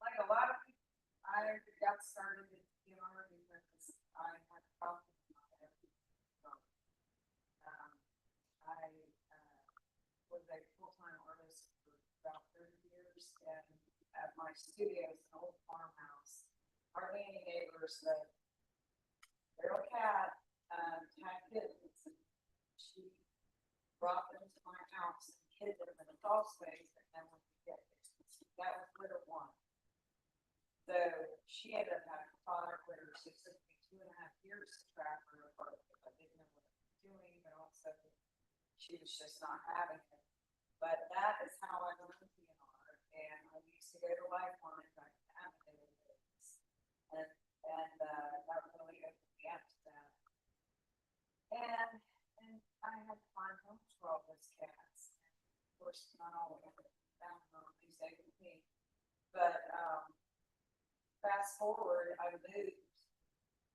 B: Like a lot of people, I got started in PR because I had problems with my I was a full-time artist for about 30 years, and at my studio, it's an old farmhouse. Hardly any neighbors, that feral cat had kittens. She brought them to my house and hid them in a dog space, and then when we get that was litter one. So she ended up having 5 litters. It took me 2.5 years to track her apart because I didn't know what I was doing, but also she was just not having it. But that is how I learned PR, and I used
M: to go to Lifeline, if I can have it. And that really opened me up to that. And I had to find homes for all those cats. Of course, not all of them found homes, they with me. But, fast forward, I moved.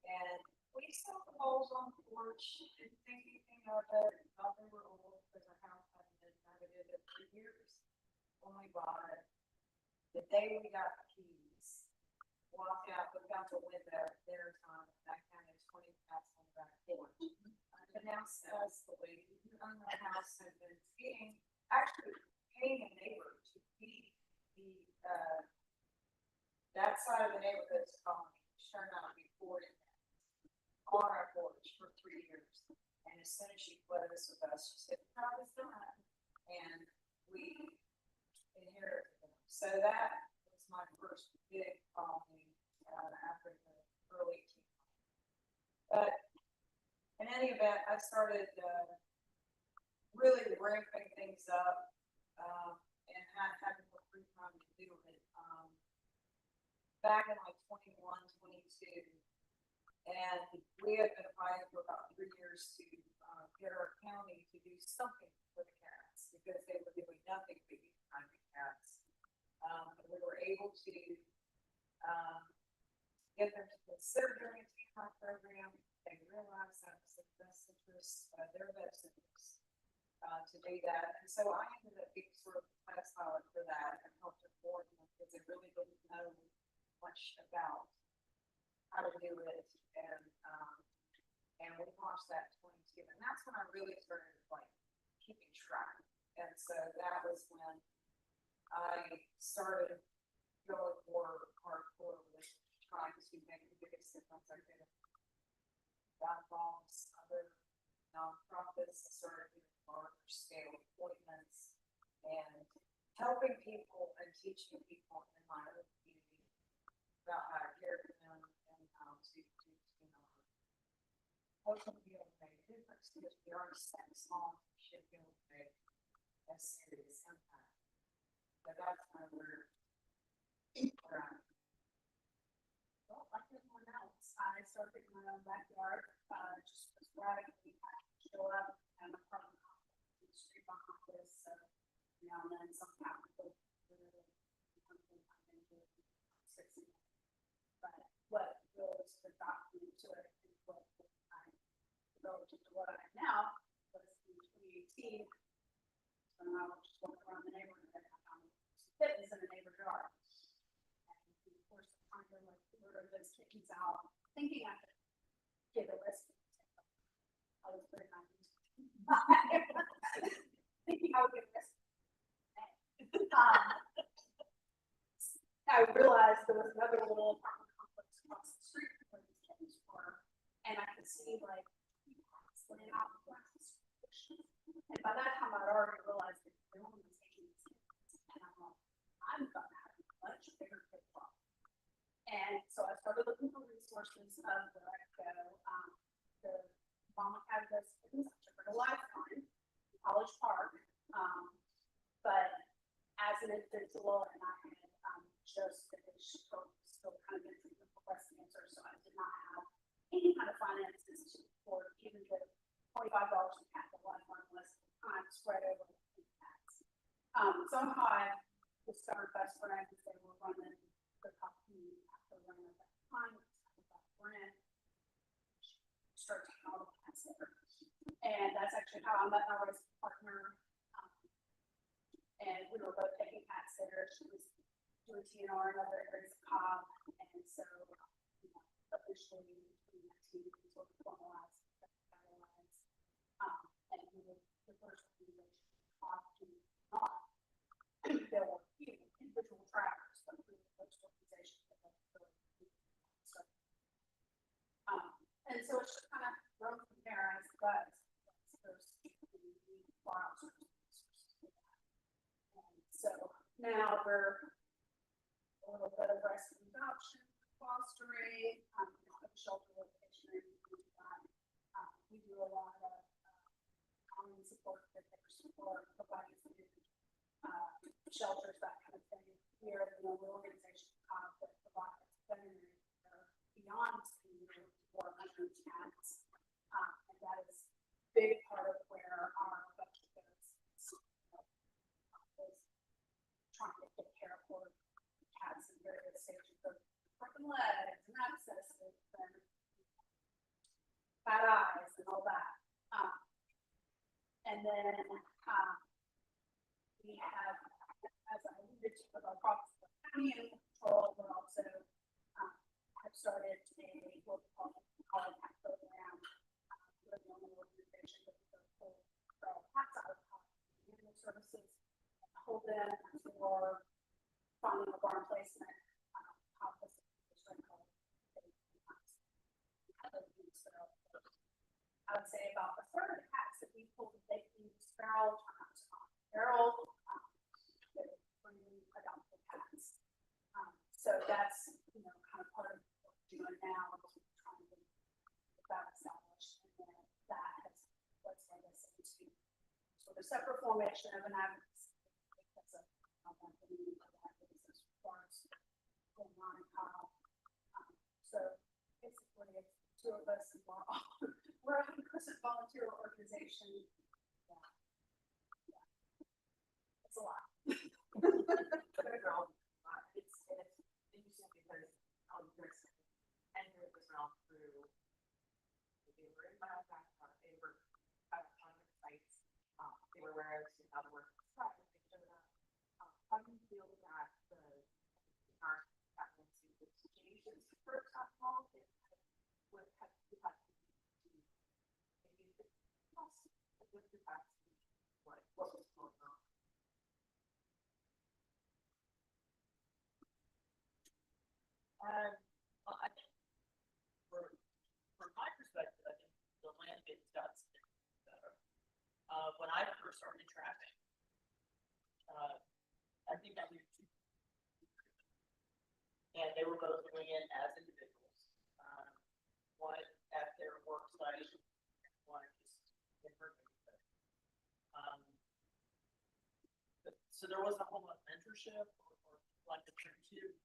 M: And we saw the holes on the porch, didn't think anything of it, thought they were old, because our house hadn't been inhabited in 3 years. When we bought it, the day we got the keys, walked out, looked out the window, dinner time, and I counted 20 cats on the back porch. Unbeknownst to us, the lady who owned the house had been actually paying a neighbor to feed that side of the neighborhood's colony, which turned out to be 40 on our porch for 3 years. And as soon as she fled this with us, she said, "How is that?" And we inherited them. So that was my first big colony after the early teens. But in any event, I started really ramping things up and having more free time to do it. Back in like 21, 22. And we had been applying for about 3 years to get our county to do something for the cats because they were doing nothing for these kind of cats. We were able to get them to consider doing a TMI program. They realized that was the best interest, their best interest to do that. And so I ended up being sort of a test pilot for that and helped inform them because they really didn't know much about how to do it. And we launched that 22, and that's when I really started like keeping track. And so that was when I started going more hardcore with trying to make the biggest difference I could. That involves other nonprofits, started doing larger scale appointments and helping people and teaching people in my own community about how to care for them and how to hopefully be able to make a difference because we are set small, we should be able to make a serious impact. But that's kind of where I'm. Well, like everyone else, I started in my own backyard, just sporadically show up and I'm from the street behind this, so now and then sometimes but what goes to got me to it is what I relative to what I am now was in 2018 when I was just walking around the neighborhood and I found some kittens in a neighbor's yard. And of course, I'm kind of like lure those kittens out, thinking I could get a rescue. I was very naive. Thinking I would get a rescue. I realized there was another little apartment complex across the street where these kittens were, and I could see like laying out the grass. And by that time, I'd already realized that they were taking these kittens, and I'm like, I'm gonna have a much bigger kid problem. And so I started looking for resources of where I could go. The mama had this kittens, I took her to Lifeline, College Park, but as an individual, and I had just finished still kind of getting the breast cancer, so I did not have any kind of finances to afford even the $25 a cat that Lifeline was time spread over the cats. Somehow I discovered Best Friends. They were running the company after running at that time. That brand started taking all the cats there, and that's actually how I met my rescue partner. And we were both taking cat sitters. She was doing TNR in other areas of Cobb, and so officially in 2019 we sort of formalized guidelines. And we were the first organization to not. There were few individual trackers, but we were the first organization that had so. And so it's just kind of grown from there. I suppose there's wild so now we're a little bit of rescue adoption, fostering, shelter location. We do a lot of common support, support, providing food, shelters, that kind of thing.
J: we are the only organization that provides veterinary care beyond screening for hundred cats. And that is a big part of where our budget goes. Is trying to take care of our cats in various stages of broken legs and abscesses and bad eyes and all that. And then, we have, as I alluded to, with our Fox County Animal Control, we're also, have started a, what we call a cat program. We're the only organization that does full cats out of animal services, hold them for finding a barn placement, office, I would say about a third of the cats that we pulled, they can use feral, feral, adopted cats. So that's, you know, kind of part of what we're doing now, is we're trying to get that established, and then that has what's led us into sort of separate formation of an advocacy. That's a community of advocacy forms going on. So basically, it's two of us, and we're a 100% volunteer organization. Yeah. It's a lot.
K: It's interesting because and it was around through they were in my background, they were on sites, they were aware of how to work with stuff and things like that. How do you feel that our investigations for alcohol would have to maybe what was going on?
C: Well, I think from my perspective, I think the land gets got better. When I first started traffic, I think I knew two, and they were both doing it as individuals. One at their work site, one just in her neighborhood. So there wasn't a whole lot of mentorship or like a turn to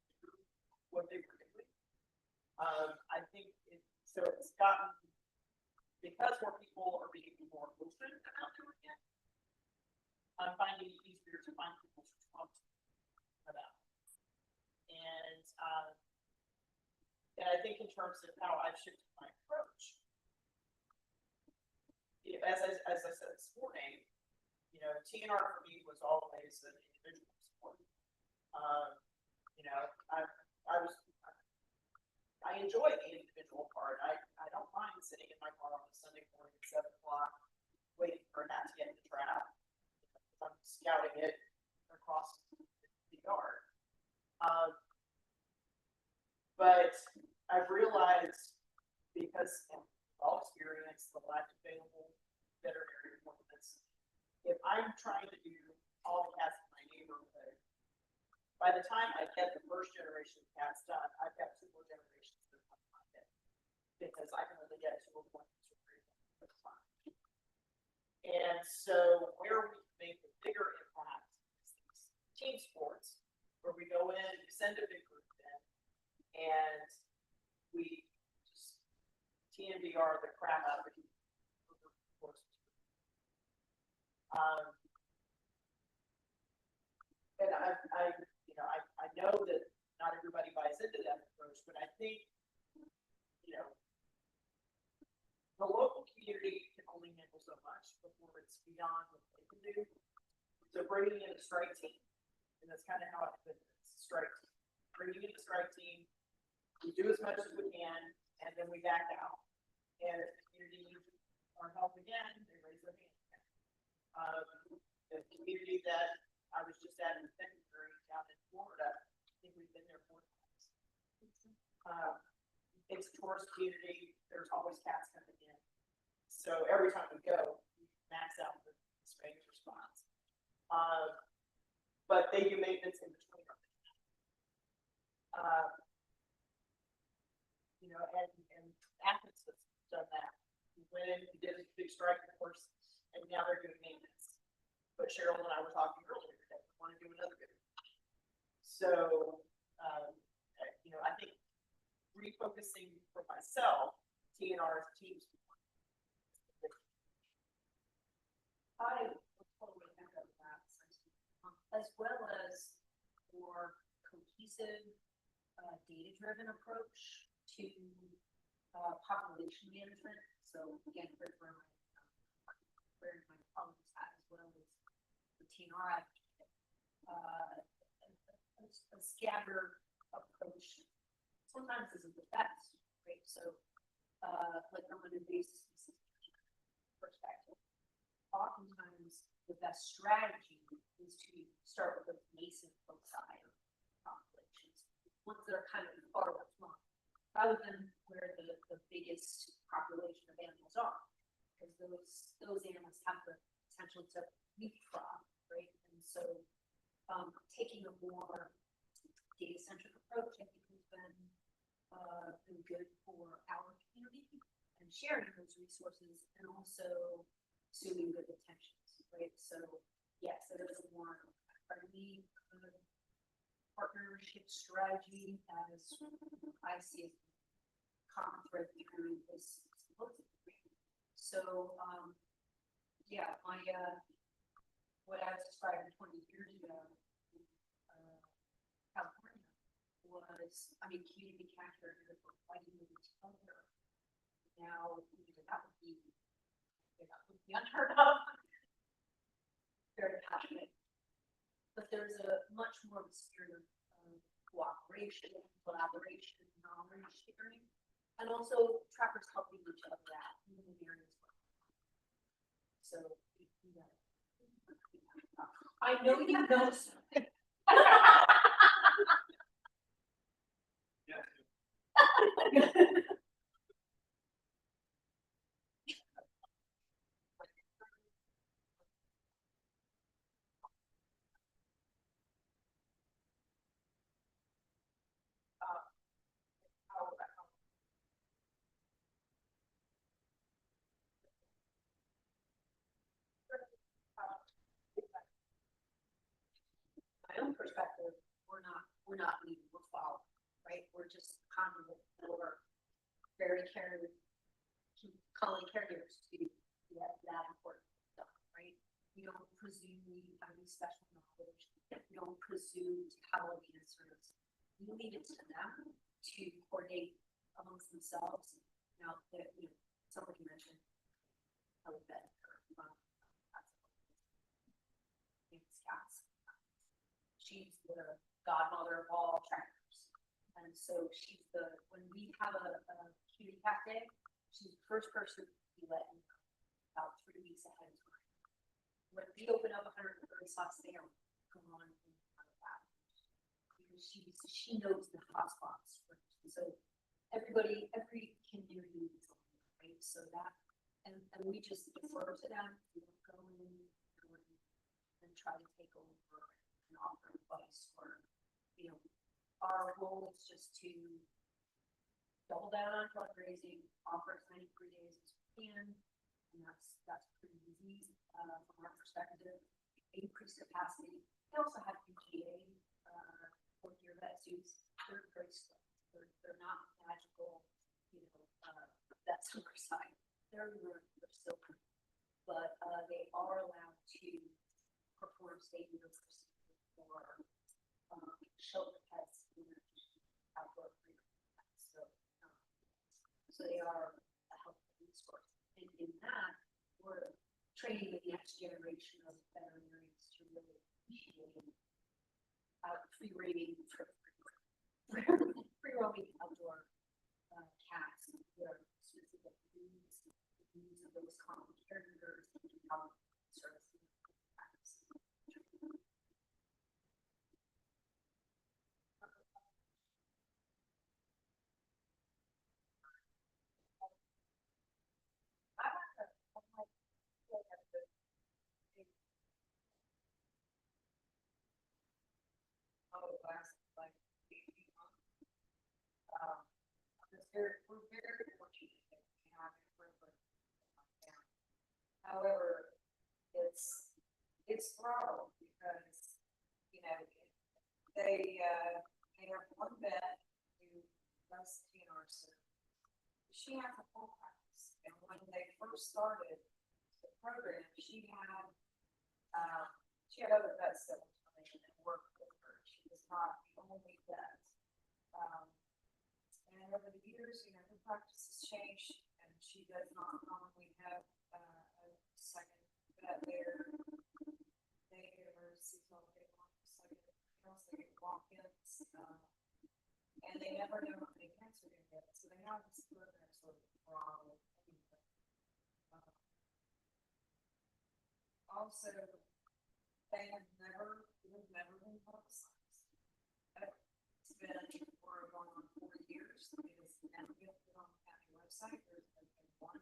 C: what they were doing. I think it's gotten, because more people are being more open about doing it, I'm finding it easier to find people to talk to about. And I think in terms of how I've shifted my approach, as I said this morning, you know, TNR for me was always an individual sport. You know, I enjoy the individual part. I don't mind sitting in my car on a Sunday morning at 7 o'clock, waiting for a gnat to get in the trap. I'm scouting it across the yard. But I've realized, because of all experience, the lack of available veterinary appointments, if I'm trying to do all the cats in my neighborhood, by the time I get the first generation of cats done, I've got 2 more generations that come on it, because I can only get 2 appointments for 3 at a time. And so where we make the bigger impact is these team sports, where we go in, we send a big group in, and we just TNVR the crap out of the course. And I know that not everybody buys into that approach, but I think, you know, the local community can only handle so much before it's beyond what they can do. So bringing in a strike team, and that's kind of how it's strike team. Bringing in a strike team, we do as much as we can, and then we back out. And if the community needs our help again, they raise their hand again. The community that I was just at in February down in Florida, I think we've been there 4 times. It's a tourist community, there's always cats coming in. So every time we go, we max out the space response. But they do maintenance in between. You know, and Athens has done that. We went in, we did a big strike force, and now they're doing maintenance. But Cheryl and I were talking earlier today, we want to do another good. So
G: So, I think refocusing for myself, TNR teams.
B: I would totally echo that, as well as more cohesive, data-driven approach to, population management. So again, where my colleagues at as well as the TNR, a scattered approach sometimes isn't the best, right? So, like from an invasive species perspective, oftentimes the best strategy is to start with the nascent foci populations, ones that are kind of far along, rather than where the biggest population of animals are, because those animals have the potential to leapfrog, right? And so, taking a more data-centric approach, I think, has been good for our community and sharing those resources, and also assuming good intentions, right? So yes, there is a more friendly partnership strategy, as I see it, common thread through this. So yeah, what I was describing 20 years ago in California was, community capture for fighting with each other. Now, that would be unheard of. Very passionate. But there's a much more of a spirit of cooperation, collaboration, knowledge sharing, and also trappers helping each other out in the areas. So, I know you know. My own perspective, we're not leading, we're following, right? We're just conduit for very caring, calling caregivers to do that important stuff, right? We don't presume we have any special knowledge. We don't presume to have all the answers. We leave it to them to coordinate amongst themselves. Now, somebody mentioned how that she's the godmother of all trackers. And so when we have a cutie cat day, she's the first person we let in about 3 weeks ahead of time. When we open up 130 slots, they don't come on that. Because she knows the hotspots. So every community is on, right? So that, and we just defer to them. We don't go in and try to take over and offer advice, or our goal is just to double down on fundraising, offer as many free days as we can, and that's pretty easy from our perspective. Increase capacity. We also have UGA for your vet suits. They're very slow. They're not magical, that summer side. They're still, but they are allowed to perform state procedures for shelter pets and outdoor freedom pets. So they are a helpful resource. And in that, we're training the next generation of veterinarians to really appreciate free roaming outdoor cats, their specific needs of those common caregivers, and how services. We're very fortunate to have a privilege. However, it's thorough because
M: they have one vet who does TNR service. She has a full practice, and when they first started the program, she had other vets that would come in and work with her. She was not the only vet. And over the years, you know, her practice has changed, and she does not commonly have a second vet there. They give her seasonal, they want a second, they get walk-ins, and they never know how many cats are gonna get, so they have this program sort of problem. Also, they have never been publicized. It's been for going on 40 years. It is now put on the county website. There's been one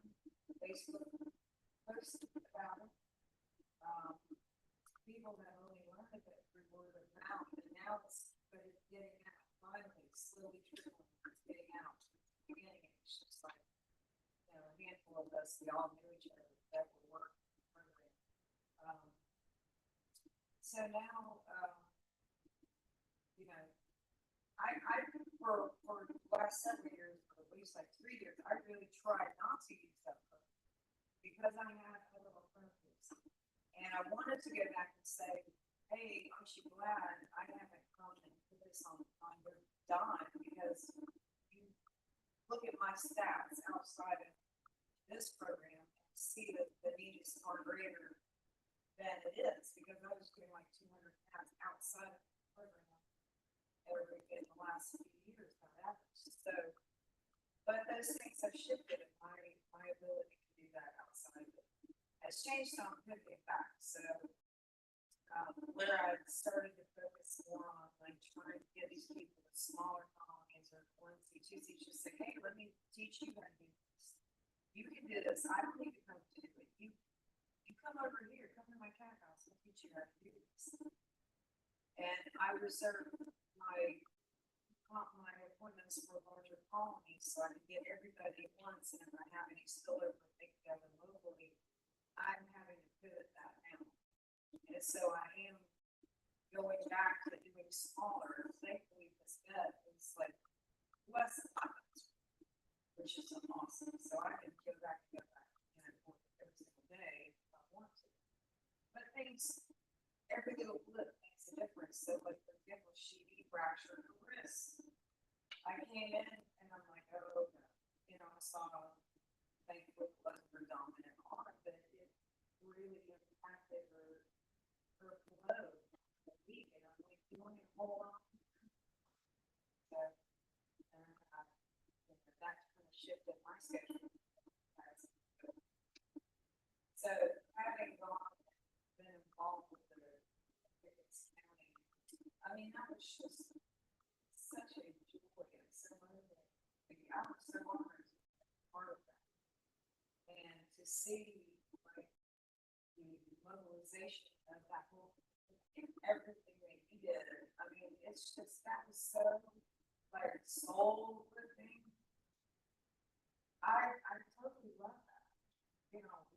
M: Facebook post about it. People have only learned of it through word of mouth, and now it's getting out. Finally, slowly trickling. It's getting out. It's beginning. It's just like, you know, a handful of us. We all knew each other that were working. So now, you know, I for the last several years, or at least like 3 years, I really tried not to use that program because I had other alternatives. And I wanted to go back and say, hey, aren't you glad I haven't come and put this on your dime, because you look at my stats outside of this program and see that the need is far greater than it is, because I was doing like 200 cats outside of the program in the last few years on average. So, but those things have shifted, and my ability to do that outside of it has changed, so I'm pivoting back. So, where I started to focus more on like trying to get these people with smaller colonies or 1C, 2C, just say, hey, let me teach you how to do this. You can do this. I don't need to come to it. You come over here, come to my cat house, and teach you how to do this. And I reserve my appointments for larger colonies, so I can get everybody at once. And if I have any spillover together locally, I'm having to pivot that now. And so I am going back to doing smaller. Thankfully, this bed is like less than 5 minutes, which is awesome. So I can go back and every single day if I want to. But things, every little blip makes a difference. So, like, for example, she fractured her wrist. I came in and I'm like, oh, no. You know, I saw, thankfully, it wasn't her dominant arm, but it really impacted her flow the week. And I'm like, you want to hold on? So, and that kind of shifted my schedule. So, having been involved with the Pickens County, I mean, that was just such a joy and so motivating. I was so honored to be part of that. And to see, like, the mobilization of that whole, everything they did. I mean, it's just, that was so, like, soul lifting. I totally love that. You know,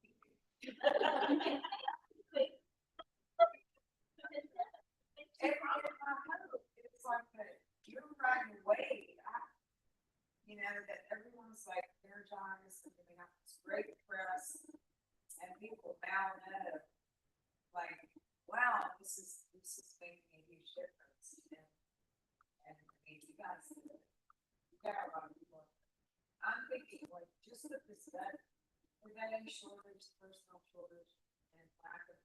M: it's like that you're riding a wave. You know, that everyone's like energized, and they have this great press, and people bow up, like, wow, this is making a huge difference. And I mean, you guys, you got a lot of people. I'm thinking, like, just with this vet, we're getting shortage, personal shortage, and lack of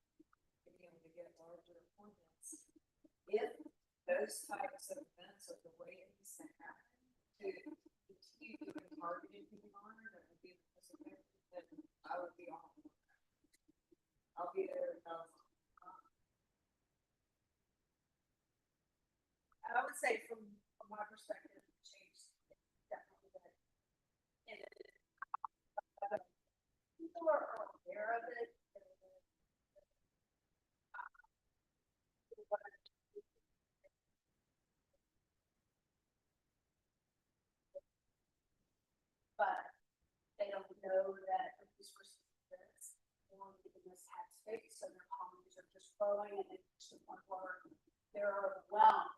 M: being able to get larger appointments. If those types of events are the way it needs to happen, to continue doing targeted PR that would be the most effective, then I would be on. I'll be there. I would say from my perspective, it changed definitely that. And people are aware of it. But they don't know that these recipients want to be in this headspace, so their colonies are just growing, and it's just one word. They're overwhelmed,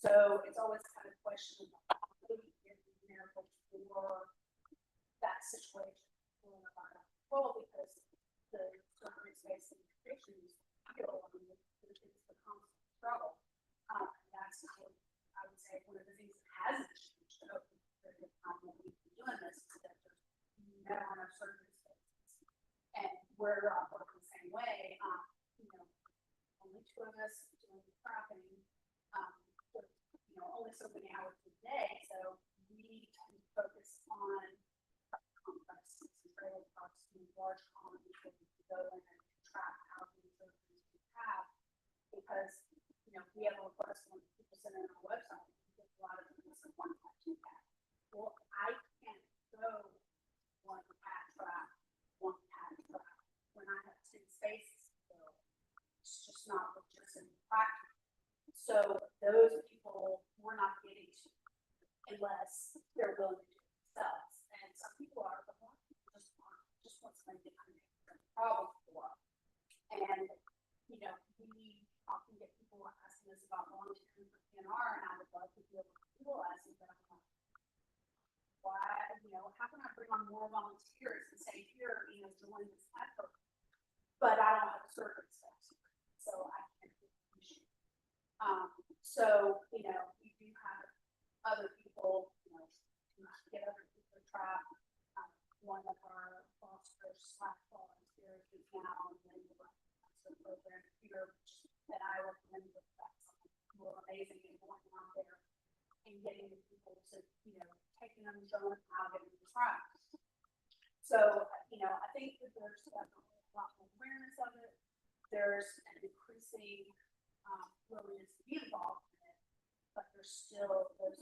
J: So it's always kind of questionable, who is there for that situation. Well, because the certain space and conditions feel, it's the constant struggle. That's, I would say, one of the things that hasn't changed over the period of time that we've been doing this, is that there's never enough certain spaces. And we're working the same way, only two of us doing the trapping, with, only so many hours a day, so we tend to focus on complexes and trailer parks and large colonies where we can go in and trap how many surgeries we have, because, we have a request when people send in our website, we get a lot of them listen one time to that. Well, I can't go one cat trap, when I have 10 spaces, so it's just not just in practice. So those people we're not getting to unless they're willing to do it themselves. And some people are, but more people just want somebody to kind of make the problem for them. And, we often get people asking us about volunteering for PNR, and I would love to be able to utilize it, but I'm like, why, how can I bring on more volunteers and say, here, join this effort? But I don't have a service staff, so I can't do it. So, we do have other people, get other people to try. One of our fosters / volunteers is now in the program here that I recommend, with that's something more amazing and going out there and getting the people to, taking them, showing them how to get them to try. So, I think that there's definitely a lot more awareness of it. There's an increasing willingness to be involved in it, but there's still those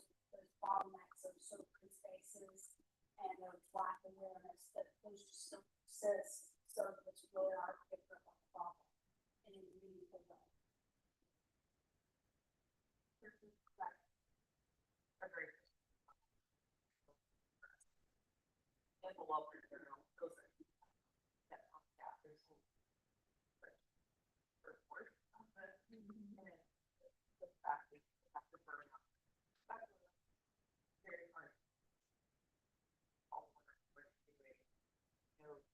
J: bottlenecks of certain spaces and those lack of awareness that those just still persist. So it's really hard to get rid of the problem in a meaningful way.
K: Agreed. Envelope, goes in. That's on the gap, there's some. Report on the, and the fact that you have to burn up. Very hard. All the work we're doing, work.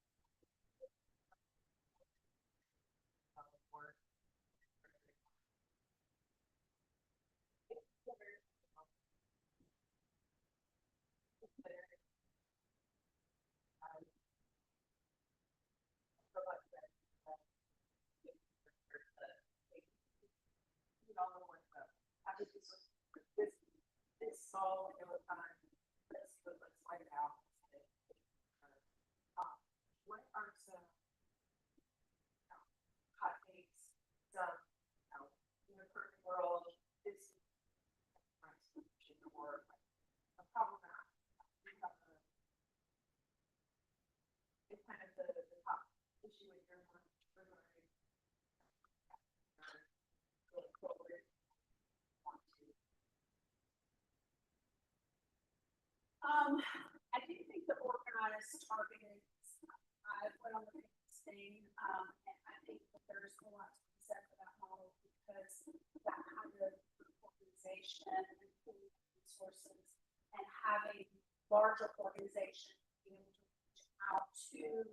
K: This all over time. Let's find out. What are some hot takes? Some, in the perfect world, this or a problem not. It's kind of the top issue in your mind.
J: I do think the organized targeting, I went on the thing, and I think that there's a lot to be said for that model, because that kind of organization and resources and having larger organizations be able to reach out to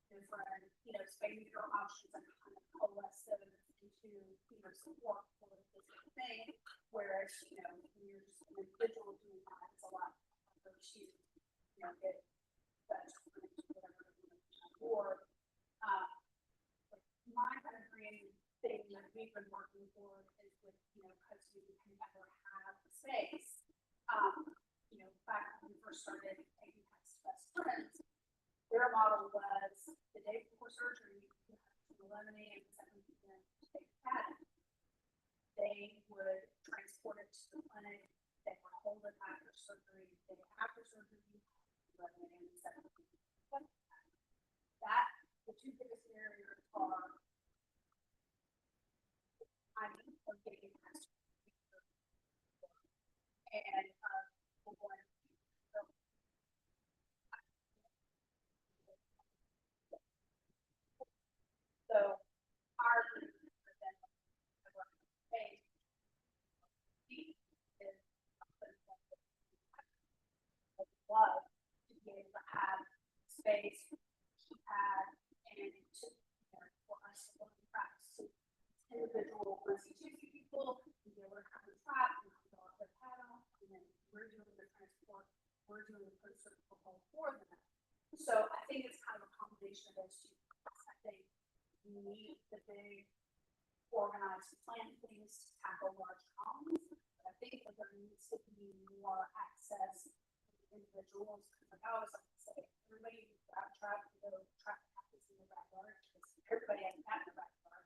J: different, spay neuter options and kind of coalesce them into, support for this thing. Whereas, when you're just an individual doing that, it's a lot harder to, get that whatever or my kind of main thing that we've been working for is with, because we can never have space. Back when we first started taking Pets Best Friends, their model was the day before surgery, you have to eliminate 7% to take a cat. They would transport it to the clinic, they would hold it after surgery, the day after surgery, eliminating 7%. That, the two biggest barriers are timing of getting past and so our we're doing a certain football for them. So I think it's kind of a combination of those two. I think we need the big organized plan things to tackle large problems. But I think that there needs to be more access to individuals. Like I always like to say, everybody try to go track practice in the backyard because everybody has that in the backyard.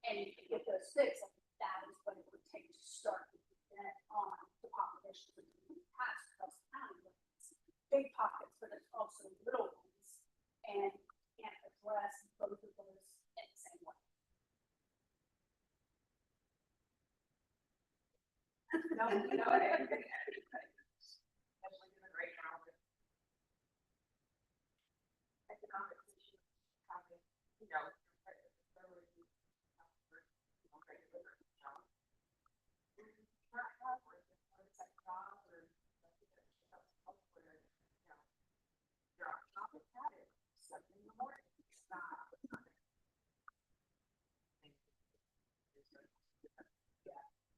J: And you can get those fixed. I think that is what it would take to start to get on the population that we have across the county. It's big pockets, but it's also little ones, and can't address both of those in the same way.
K: No, everybody. Especially in the great house. Economic issues, having, you know,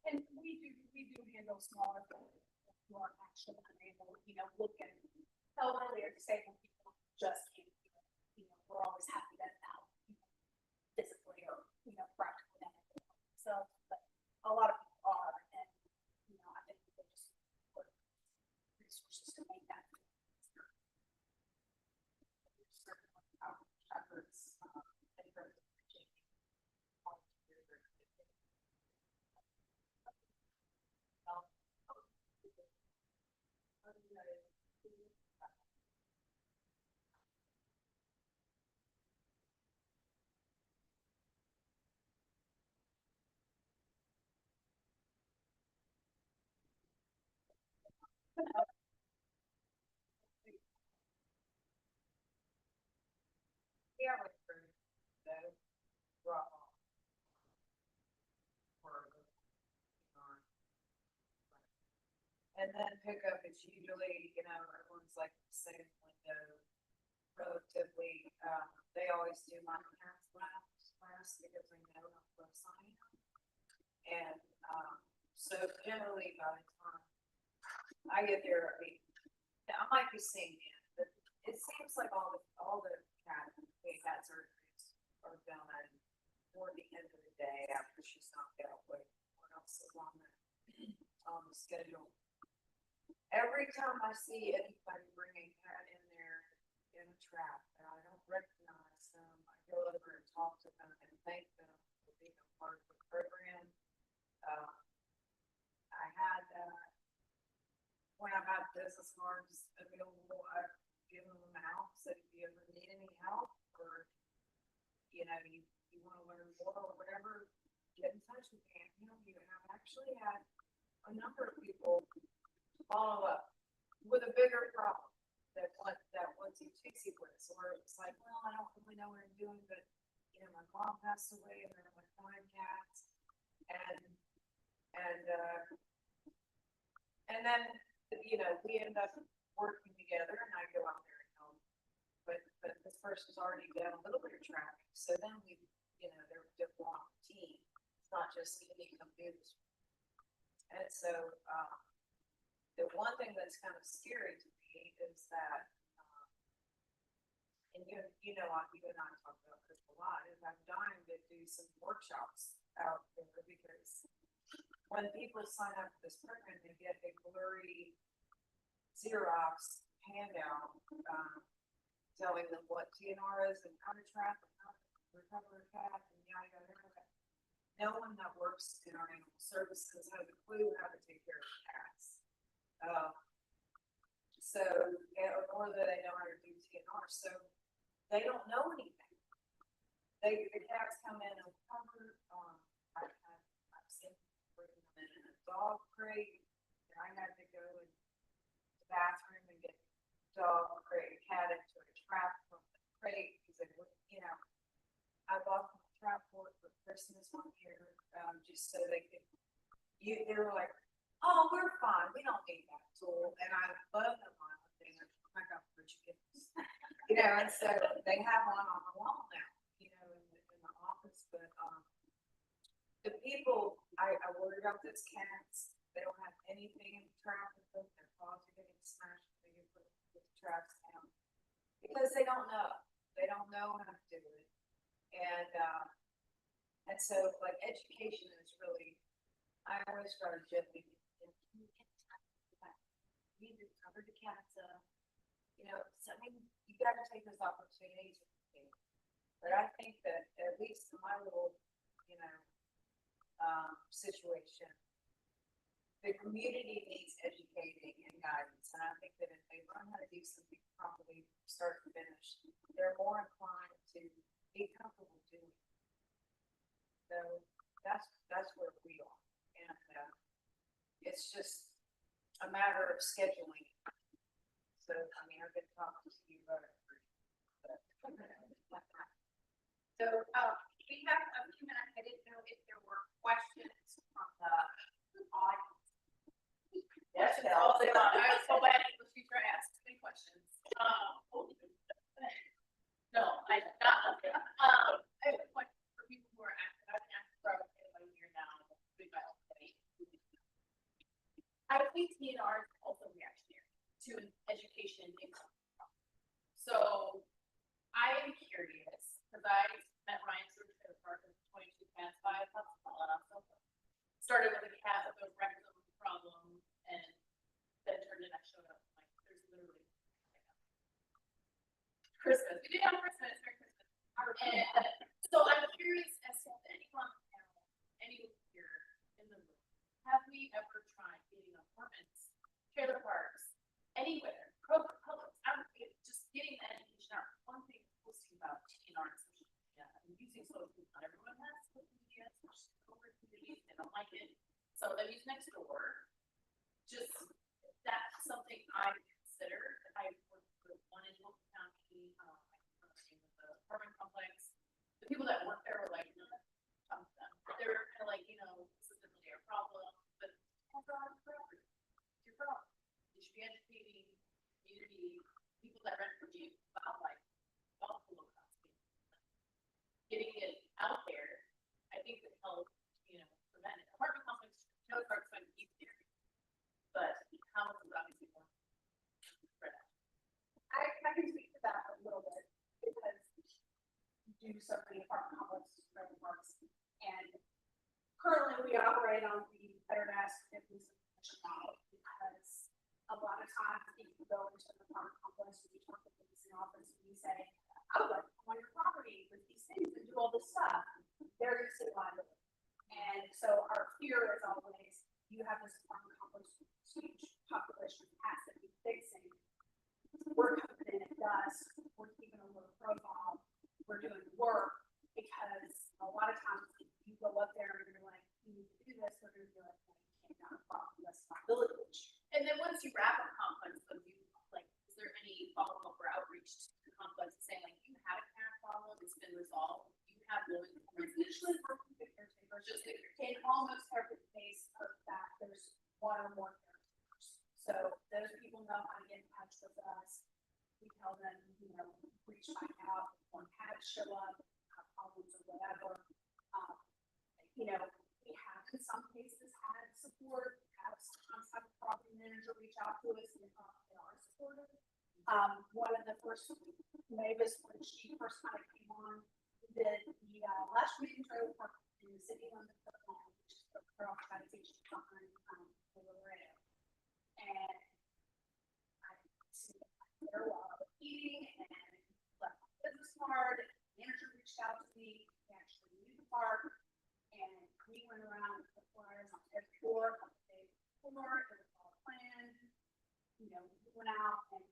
J: And we do handle smaller things, who are actually unable, look at elderly or disabled people just can't, we're always happy that now, physically or, practically. So, but a lot of people are, and, I think they just put resources to make that. Efforts, in terms of changing
K: yeah, like for the drop off. And then pickup is usually, everyone's like the same window relatively, they always do my parents last because they know I'm close on it. And, so generally by the time I get there, I might be seeing it, but it seems like all the cat surgeries are done toward the end of the day after she's knocked out with what else is on the schedule. Every time I see anybody bringing cat in there in a trap and I don't recognize them, I go over and talk to them and thank them for being a part of the program. I had, when I've had business cards available, I've given them out, so if you ever need any help or, you want to learn more or whatever, get in touch with me. I've actually had a number of people follow up with a bigger problem that wants you fixing with, or it's like, well, I don't really know what I'm doing, but my mom passed away and they're like 5 cats, and then we end up working together and I go out there and help, but this person's already done a little bit of tracking, so then they're one team. It's not just me come do this. And so the one thing that's kind of scary to me is that, and you and I talk about this a lot, is I'm dying to do some workshops out there because when people sign up for this program, they get a blurry Xerox handout telling them what TNR is and how to trap and how to recover a cat and yada yada. No one that works in our animal services has a clue how to take care of cats. Or that they know how to do TNR, so they don't know anything. The cats come in and cover. I've seen them in a dog crate. And I had to go in the bathroom and get dog crate, cat into a trap from the crate because they were, I bought them a trap for Christmas one year, just so they could. They were like, "Oh, we're fine. We don't need that tool," and I love them on the thing. I got for chickens, and so they have one on the wall now, in the office. But the people, I worry about those cats. They don't have
M: anything in traffic, their cars are getting smashed, they get put the trucks down. Because they don't know how to do it. And so like education is really, I always started joking. You need to cover the cats up. You know, so I mean, you gotta take those opportunities. But I think that at least in my little, you know, situation, the community needs educating and guidance. And I think that if they learn how to do something properly, start to finish, they're more inclined to be comfortable doing it. So that's where we are. And it's just a matter of scheduling. So, I mean, I've been talking to you about it.
A: So, we have a few minutes. I didn't know if there were questions from the audience.
I: Yes,
A: All day long. I was so glad the teacher asked any questions. No, I did not. I have a question for people who are active. I've been active for about a year now. I think TNR is also reactionary to an education income. So I am curious, because I met Ryan Surgeon at a park of 22 cats by a couple. Started with a cat with a rectum problem, and then turned in, I showed up, like, there's literally Christmas. We did have Christmas, Merry Christmas. And so I'm curious as to anyone, anyone here in the room, have we ever tried getting apartments, trailer parks, anywhere, public, just getting that education out? One thing posting about TNR and social media and using social media, not everyone has social media, especially over communities, they don't like it. So they use Nextdoor. Just that's something I consider. I worked with one in Wilton County, the apartment complex. The people that work there were like, no, talk to them. They were kind of like, you know, this isn't really our problem, but it's your problem. You should be educating community, people that rent from you about like Buffalo, getting it out there. I think that helps, you know, prevent it. Apartment complex, no parks might be easier, but how is obviously more spread out.
J: I can speak to that a little bit because we do so many apartment complexes, trailer parks, and currently we operate on the better ask business model because a lot of times if you go into an apartment complex and you talk to the leasing office and you say, I would like to come on your property with these things and do all this stuff, they're going to say liability. And so our fear is always, you have this apartment complex with huge population of cats that you're fixing. We're coming in at dusk, we're keeping a low profile, we're doing work, because a lot of times if you go up there and you're like, you need to do this, they're going to be like, well, you can't have a problem, that's liability.
A: And then once you wrap a complex, so you like, is there any follow-up or outreach to the complex saying like, you had a cat problem, it's been resolved, you have low income residents?
J: Usually working with caretakers, just in almost every case of that, there's one or more caretakers. So those people know how to get in touch with us. We tell them, you know, reach back out when cats show up, have problems or whatever. You know, we have in some cases had support, have sometimes have a property manager reach out to us and they are supportive. One of the first, Mavis, when she first kind of came on, did the last week trailer park in the city of London, which is the organization behind the Laredo. And I see there a lot of eating and left my business card. The manager reached out to me. He actually knew the park, and we went around with the flyers on every floor on the day before. It was all planned. You know, we went out and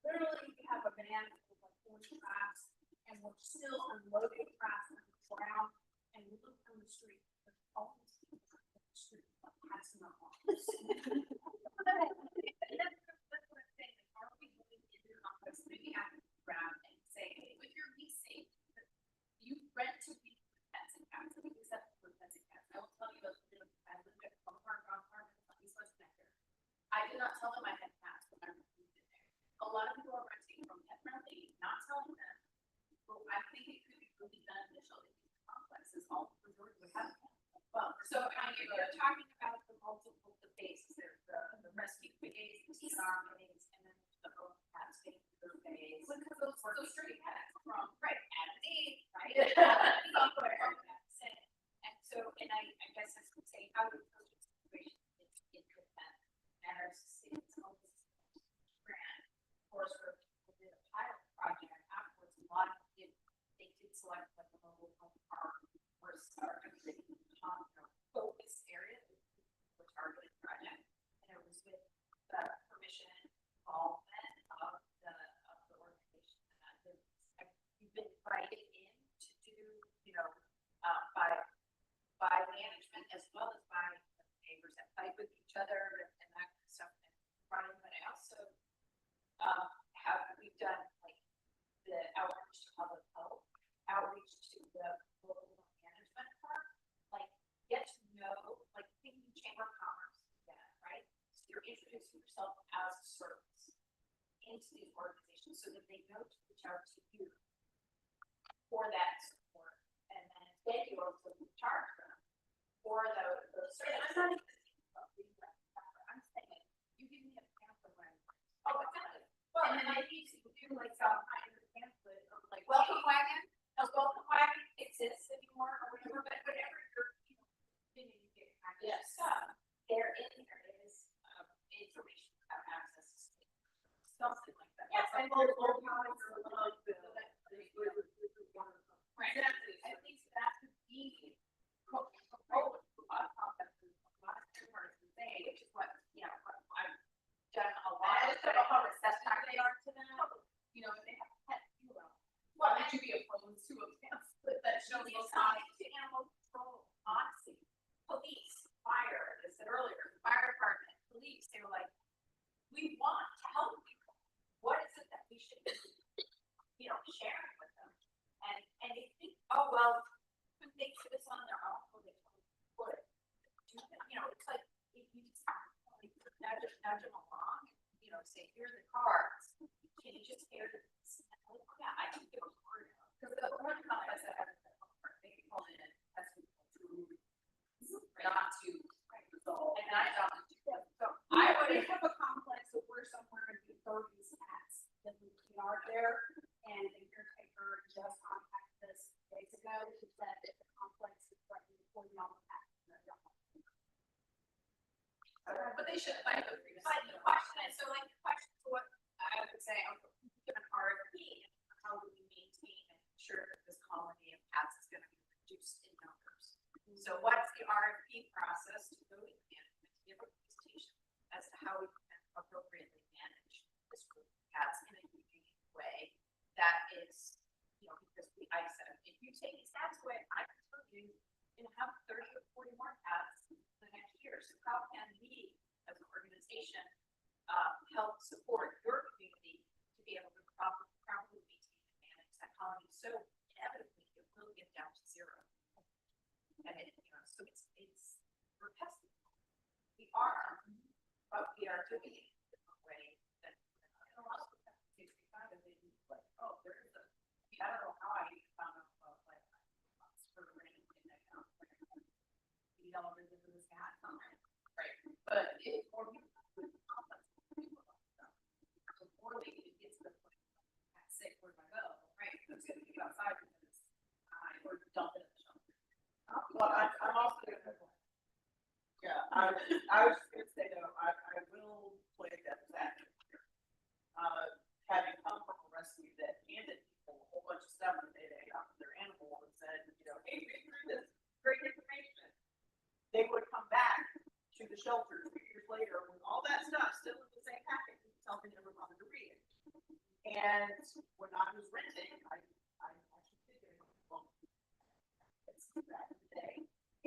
J: literally we have a van with like 40 traps, and we're still unloading traps on the ground. And we look on the street, there's all these people on the street, like cats in their arms.
A: That's what I'm saying. Like, are we moving into the complex? Maybe I can grab and say, hey, with your leasing, you rent to be pets and cats. I think except for pets and cats. I will tell you about I lived at Farm Park, East West Connector. I did not tell them I had cats when I moved in there. A lot of people are renting from Pet Friendly, not telling them. But I think it could be really beneficial if these complexes all resort would have. Well, so I mean, you're talking about the multiple bases there.
B: meetings, and then the open cats being their phase.
A: Because those street cats from, right, Aberdeen, right?
B: Somewhere. And so, and I guess I would say, how do those situations in prevent matters, it's always grant, or sort of within a pilot project afterwards, a lot of it, they did select like a mobile home park or start focus area for targeted project. And it was with the permission and involvement of the organization. You've been invited in to do, you know, by management as well as by the neighbors that fight with each other and that kind of stuff. And running, but I also we've done like the outreach to public health, outreach to the local management part, like get to know, like thinking Chamber of Commerce, yeah, right? So you're introducing yourself as a service into these organizations so that they know to reach out to you for that support, and then you also charge them for those services. I'm not even thinking about being that. I'm saying you give me a pamphlet when oh, exactly. Well, and then I need to do like some kind of pamphlet of like
A: Welcome wagon.
B: welcome wagon exists anymore or whatever, but whatever you're you get packaged stuff, there in there is information about access to something like that.
A: Yes,
B: I
A: will
B: right. Exactly. At least that could be which is what, you know, I've done a lot.
A: I just don't know how receptive they are to that.
B: You know, if they have a pet, you will.
A: Well, would you be opposed to a pamphlet that shows
B: Shows
A: the
B: the
A: sign?
B: sign to animal control, honesty, police, fire, as I said earlier, fire department, police, they were like, we want to help people. What is it that we should be, you know, sharing with them? And they think, oh, well, couldn't they do this on their own? Well, they totally would. You know, it's like, if you just nudge them along, you know, say, here's the cards. Can you just hear this? Oh, yeah, I can do it. Because the one complex that has they can call it as not to resolve. And I don't do that. So I would have a complex if we're somewhere in the 30s hats that we are there and the caretaker just contacted us days ago to said that the complex is threatening to pull you on the path.
A: But they should find the reason.
B: But the question is, so like the question is what I would say, I'm given an RFP, how do we maintain and ensure that this colony of cats is gonna be reduced in numbers? So what's the RFP process to go to management, to give a presentation as to how we can appropriately manage this group of cats in a unique way that is, you know, because I said, if you take these cats away, I can tell you, you're gonna have 30 or 40 more cats the next year. So how can we, as an organization, help support your community to be able to properly maintain and manage that colony? So inevitably, it will get down to zero. And it, you know, so it's we're testing. We are, but we are doing it in a different way than a lot of them. Kind of like, oh, there is a. I don't know how I found out about like for the rain in that we all live in this cat, right? But it or before they even get to the point at sick, where do I go? Right? Who's gonna be outside because or dump it in the shelter?
I: Well, I'm also gonna. Yeah, I was just gonna say though, I will play devil's advocate here. Having come from a rescue that handed people a whole bunch of stuff that they got from their animal and said, you know, hey, read through this, great information. They would come back to the shelter 2 years later with all that stuff still in the same package, something never wanted to read it. And when I was renting, I actually figured, well, it's back in the day.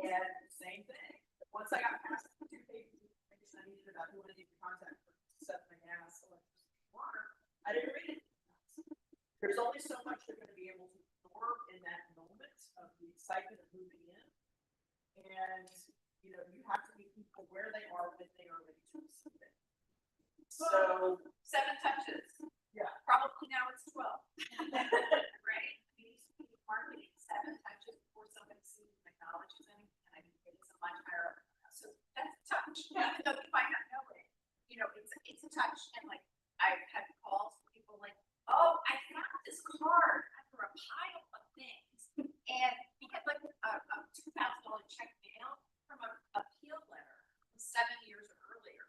I: And same thing. Once I got past the 2 pages of information I needed about who I needed to contact for stuff my gas, electricity, water, I didn't read it. There's only so much you're going to be able to absorb in that moment of the excitement of moving in. And, you know, you have to meet people where they are when they are ready to receive it. So,
B: 7 touches.
I: yeah.
B: Probably now it's 12. Right? We used to be marketing 7 touches before somebody sees and acknowledges them, and I think it's a much higher. So that's a touch. Even though we might not know it, you know, it's a
A: touch and like, I've had calls from people like, oh, I found this card under a pile of things. And he had like a $2,000 check mail from a appeal letter from 7 years earlier.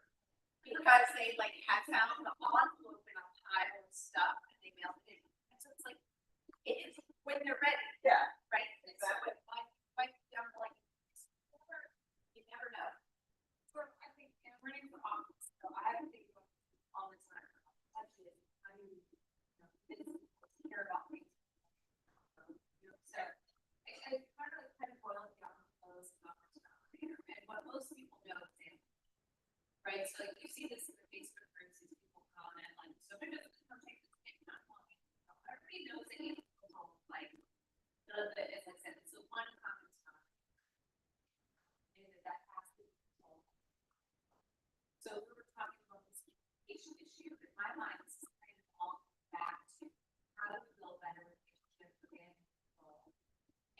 A: Because they like had found the envelope in a pile of stuff and they mailed it in. And so it's like, it is when they're ready.
G: Yeah.
A: Right? And so it like, I'm like, you never know. So I think, running for office, so I have to think about all the time. Actually, I mean, care about me. So I kind of boil it down to those numbers and what most people know is animals. Right? So like you see this in the Facebook groups, these people comment like, so maybe it's going to take this big time. Everybody knows that animals like none of it, as I said, it's a one common time. And that has to be solved. So we were talking about this communication issue, in my mind, it's kind of all back to how do we build better relationships with animals.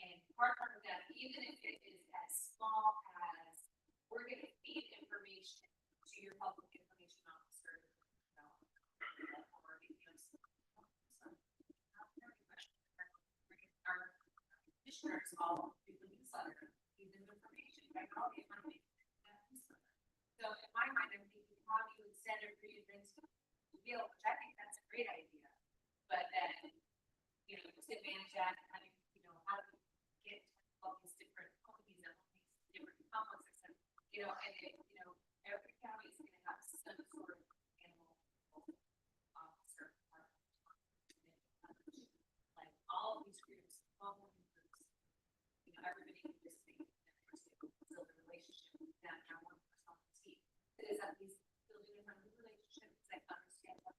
A: And part of that, even if it is as small as we're going to feed information to your public information officer, or our commissioners all do the newsletter, feed them information, right? All the information. So in my mind, I'm thinking, how do you send a read things to Bill, which I think that's a great idea. But then, you know, just advantage that, how do how do we get all these different companies and all these different complexes and, and every county is gonna have some sort of animal officer. Like all of these groups, all of these groups, everybody can just think build a relationship with them and one person on the team. It is at least building a friendly relationship, that understand what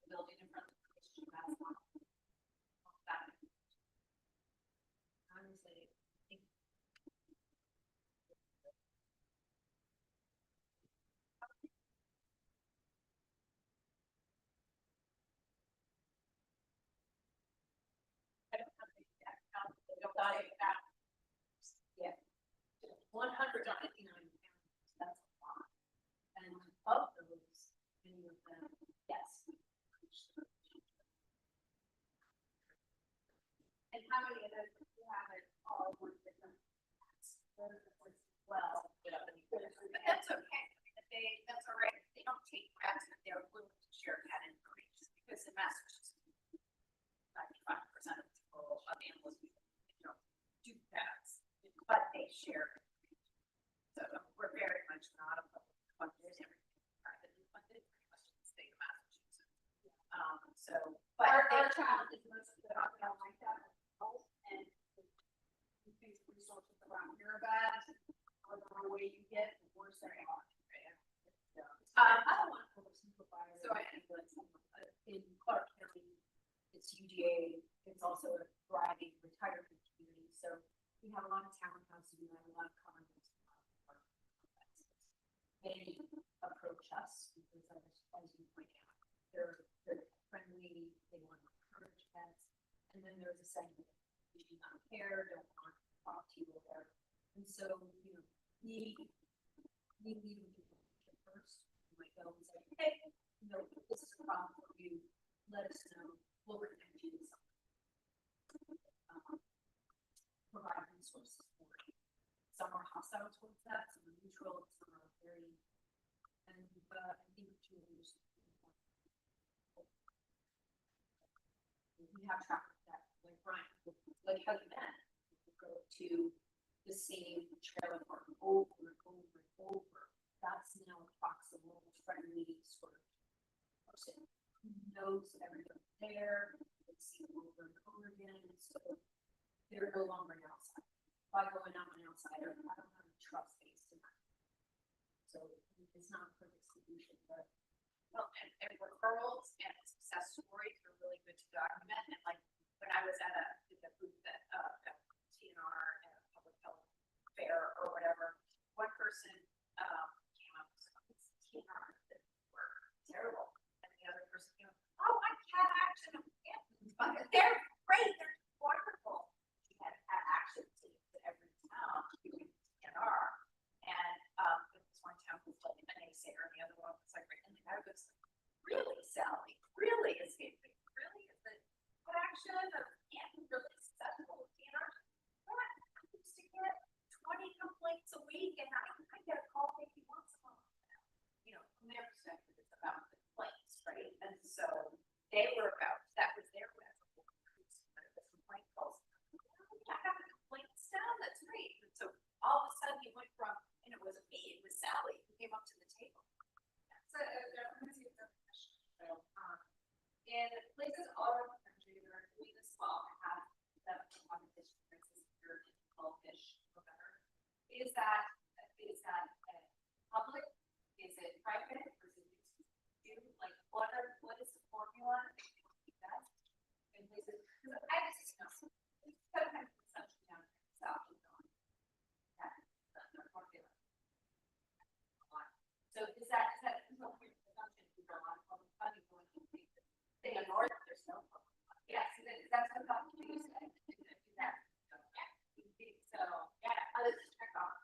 A: building a friendly relationship, that's not that. Honestly, I think I don't have the exact count, but I got it back. Yeah. 199 pounds, that's a lot. And of those, many of them, yes. And how many of those do you have it all with different well? But that's okay. That's all right. They don't take rats, but they're willing to share that information because in Massachusetts, 95% of people of animals do pets, but they share. So we're very much not a public funded, everything privately funded, pretty much in the state of Massachusetts. So, but our child is mostly about like that, and these resources around your bad, or the more way you get, the worse they are. I don't want to simplify. So in Clark County, it's UGA. It's also a thriving retirement community. So we have a lot of townhouses, we have a lot of condos. They approach us because, as you point out, they're friendly. They want to encourage pets, and then there's a segment we do not care, don't want to talk to you or whatever. And so, we lead with people first. We might go and say, hey, this is a problem for you. Let us know. We'll connect you to something. Provide resources for you. Some are hostile towards that, some are neutral, some are very, and I think we have track of that, like Brian, like how you met, you go to the same trailer park over and over and over. That's now a proximal, friendly sort of person who knows everybody there, they see them over and over again, so they're no longer an outsider. By going out an outsider, I don't have a trust base in that. So it's not a perfect solution, but well, and referrals and success stories are really good to document. And like when I was at a booth at TNR and a public health fair or whatever, one person came up and said, TNR that were terrible. And the other person came up, oh, I had action. They're great, they're wonderful. We had action teams at every town doing TNR. And this one town was like an naysayer, and the other one really, Sally, really is getting, really is the fraction of, and really successful, you know? What, I used to get 20 complaints a week and I get a call maybe once a month. You know, from their perspective, it's about the complaints, right? And so they were about, that was their way of the complaint calls. I got the complaints down, that's great. And so all of a sudden he went from, and it wasn't me, it was Sally who came up to the table.
E: So, let me see if that's a question. In places all over the country that are doing this well, have the one district here in 12-ish or better. Is that public? Is it private? Or is it like what is the formula? That's in places. I just know it's kind of consumption down south and on. That's the formula. So is that no consumption? Is there a lot of public funding going to they are north, there's no public funding. Yes, that's what I'm saying. So yeah, other than check off,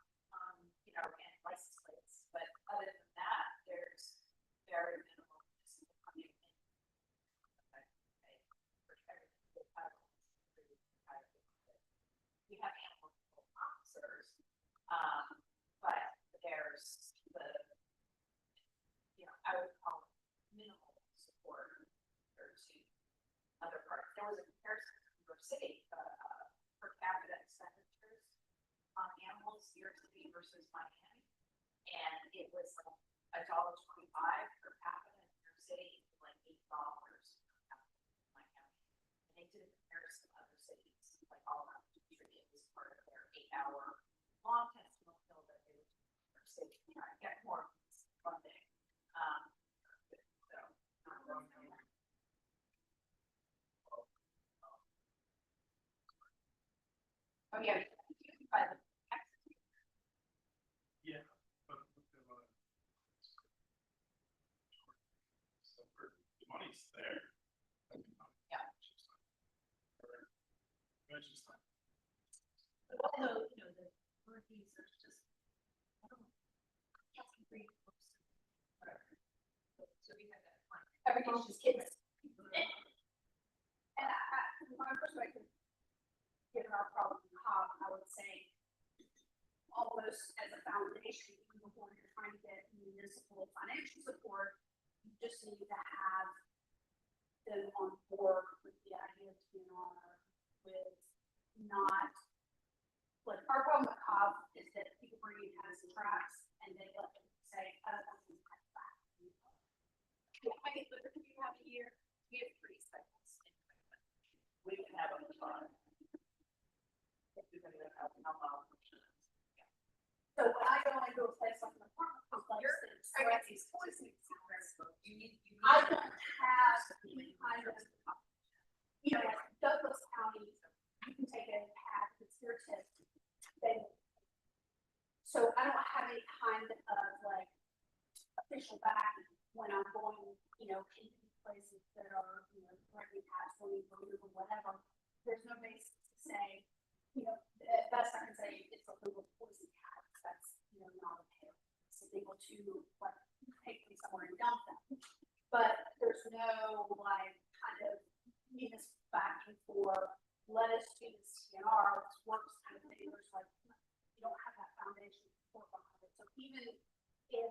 E: you know, and license plates, but other than that, there's very minimal municipal funding. We have animal control officers, but there's the, you know, I would call it minimal support compared to other parts. There was a comparison in New York City, per capita expenditures on animals, New York City versus Miami. And it was like $1.25 per capita in New York City, like $8 per capita in Miami. And they did a comparison of other cities, like all around the country. It was part of their 8-hour long testimonial pill that they would do in New York City, you know, get more funding. Oh yeah, by the
H: Yeah. But the money's there.
A: Yeah.
H: It's just like,
B: Although, you know, the Northeast, there's just, I don't know. Great books. So we have that fun.
A: everything's just kids.
B: And from my perspective, given our problem in Hog, I would say almost as a foundation, even before you're trying to get municipal financial support, you just need to have them on board with the idea of TNR, with not, like, our problem with Hog is that people bring in has tracks and they let them say, oh, that's not back.
A: Yeah, I mean, but if you have a year, we have 3 cycles. We can have them fun. If you're gonna have
B: So when I go into a place like an apartment complex, it's
A: I got these
B: poison.
A: you
B: I don't have any kind of, you know, like Douglas County, you can take a path, it's your test. Then, so I don't have any kind of like official backing when I'm going, you know, into these places that are, you know, threatening cats, or whatever. There's no basis to say, you know, at best I can say it's illegal to poison cats. That's, you know, not okay. It's illegal to like take them somewhere and dump them. But there's no like kind of municipal backing for let us do this TNR, this works kind of thing. There's like, you don't have that foundation support behind it. So even if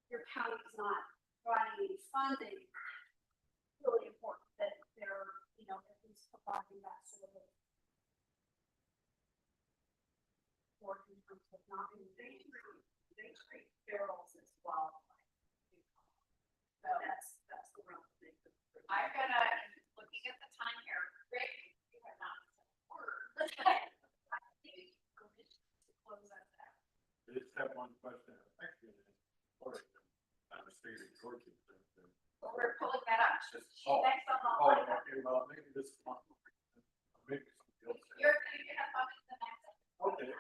B: your county is not providing any funding, it's really important that they're, you know, at least providing that sort of support in terms of not being
A: they treat ferals as well. So that's the real thing. I'm gonna, looking at the time here, Rick, you have not said a word. I need permission to close us out.
H: I just have one question. Actually, I'm a state court.
A: But we're pulling that up.
H: Oh,
A: Next on the
H: oh,
A: line.
H: okay, well, maybe this one. Maybe something else.
A: You're gonna get up on the next.
H: Okay,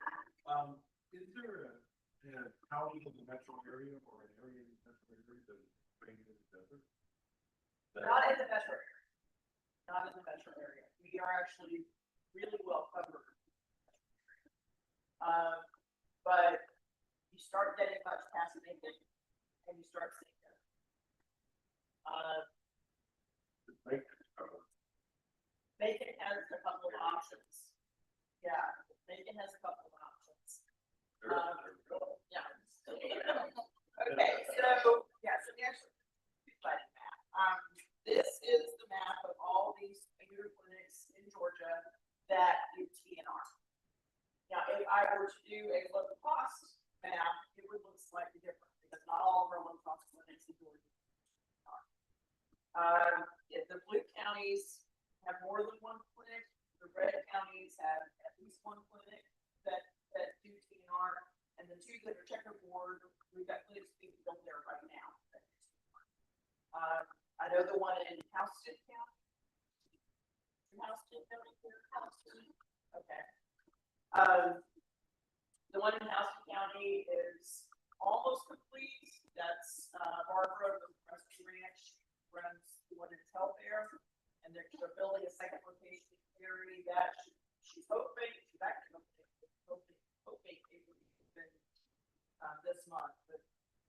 H: is there a county in the metro area or an area in the metro area that is bringing in the desert?
G: Not in the metro area. Not in the metro area. We are actually really well covered. But you start getting much past Macon and you start seeing that. Macon has a couple of options. Yeah, Macon has a couple of options. Yeah. Okay, so, yeah, so we actually, but, this is the map of all these community clinics in Georgia that do TNR. Now, if I were to do a local cost map, it would look slightly different, because not all of our low cost clinics in Georgia are. If the blue counties have more than one clinic, the red counties have at least one clinic that do TNR, and the two that are checkerboard, we've got clinics being built there right now. I know the one in Houston County. Okay. The one in Houston County is almost complete. That's Barbara with Rusty Ranch runs the one in Telfair, and they're building a second location in Erie that she's hoping, she's actually hoping it would be open this month, but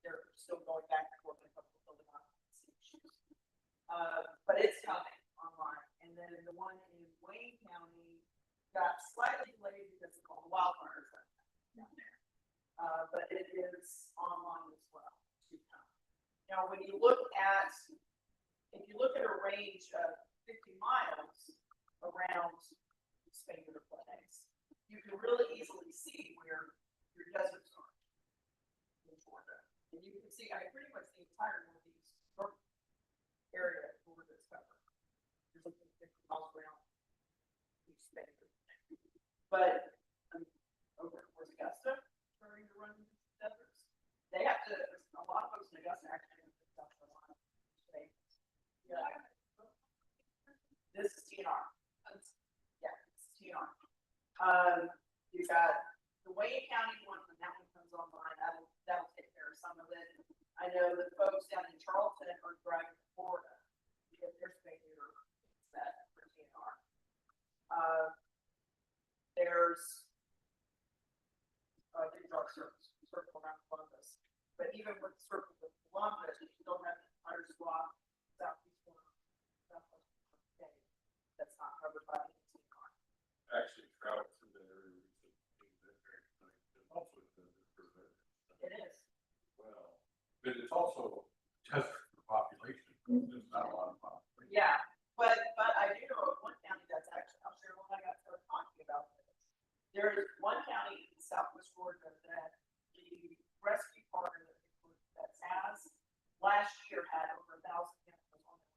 G: they're still going back and forth on a couple of building issues. But it's coming online. And then the one in Wayne County got slightly delayed because of all the wildfires down there. But it is online as well. Now, when you look at, if you look at a range of 50 miles around Spain clinics, you can really easily see where your deserts are in Georgia. And you can see, pretty much the entire northeast area over this covered. There's like 50 miles around each Spain. But over towards Augusta, trying to run deserts, they have to, a lot of folks in Augusta actually have to South Carolina. Yeah. This is TNR. Yeah, it's TNR. You got the Wayne County one, when that one comes online, that'll take care of some of it. I know the folks down in Charleston are driving to Florida to get their spectator set for TNR. There's the drug circle around Columbus, but even with the circle with Columbus, you still have the entire swath southeast corner, southwest state that's not covered by the TNR.
H: Actually, travel through that area.
G: It is.
H: Well, but it's also just the population. There's not a lot of population.
G: Yeah, but I do know of one county that's actually, I'll share when I got started talking about this. There's one county in southwest Georgia that the rescue partner that has last year had over 1,000 animals on it.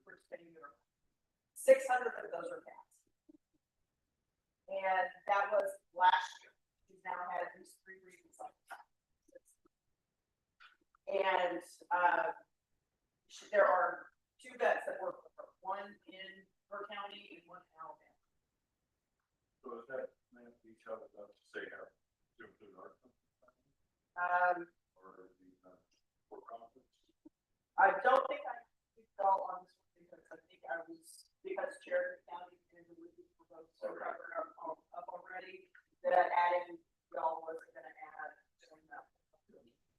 G: For Spain, 600 of those are cats. And that was last year. She's now had at least 3 reasons like that. And there are 2 vets that work with her, one in her county and one in Alabama.
H: So is that meant each other to say how to include our or the for profits?
G: I don't think I picked all on this one because I think because Cherokee County and the Lucas were both so covered up already that adding y'all wasn't gonna add.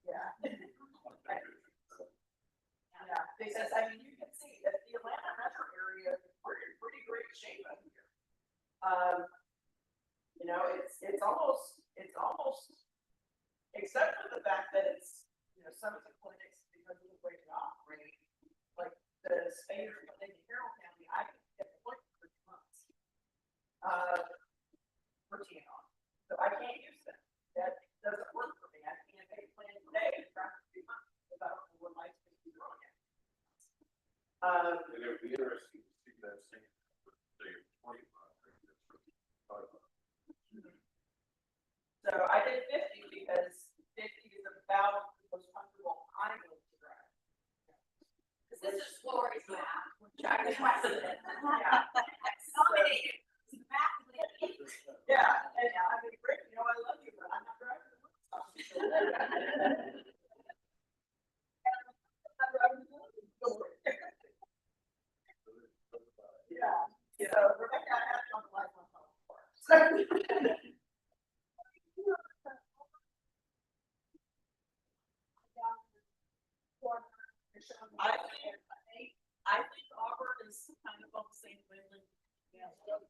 G: Yeah. Yeah, because I mean, you can see that the Atlanta metro area is pretty great shape up here. You know, it's almost, except for the fact that it's, you know, some of the clinics, because of the way they operate, like the Spader clinic in Carroll County, I can get the appointment for 2 months. For TNR. So I can't use them. That doesn't work for me. I can't make a plan today and try for 2 months because I don't know what life's going to be growing at.
H: And it would be interesting to see that same, say, 25.
G: So I did 50 because 50 is about the most comfortable I'm able to drive.
A: Because this is Lori's map.
G: Yeah.
A: Nominated.
G: Yeah, and I mean, Rick, you know, I love you, but I'm not driving. Yeah, so Rebecca, I have you on the live one before. I can't
A: on the same wavelength. Yeah. Yeah.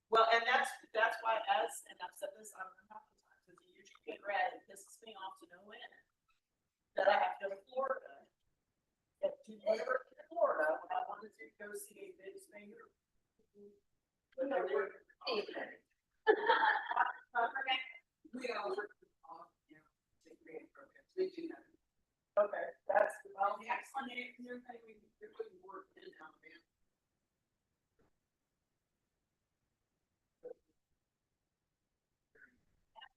A: Well, and that's why and I've said this, I don't know how many times, as a usually get red, it pisses me off to no end. That I have to go to Florida. If you ever in Florida, when I wanted to go see a big finger. But they were. We all work on, to create programs, we do that. Okay, that's, well, the explanation, everything we couldn't work in Alabama.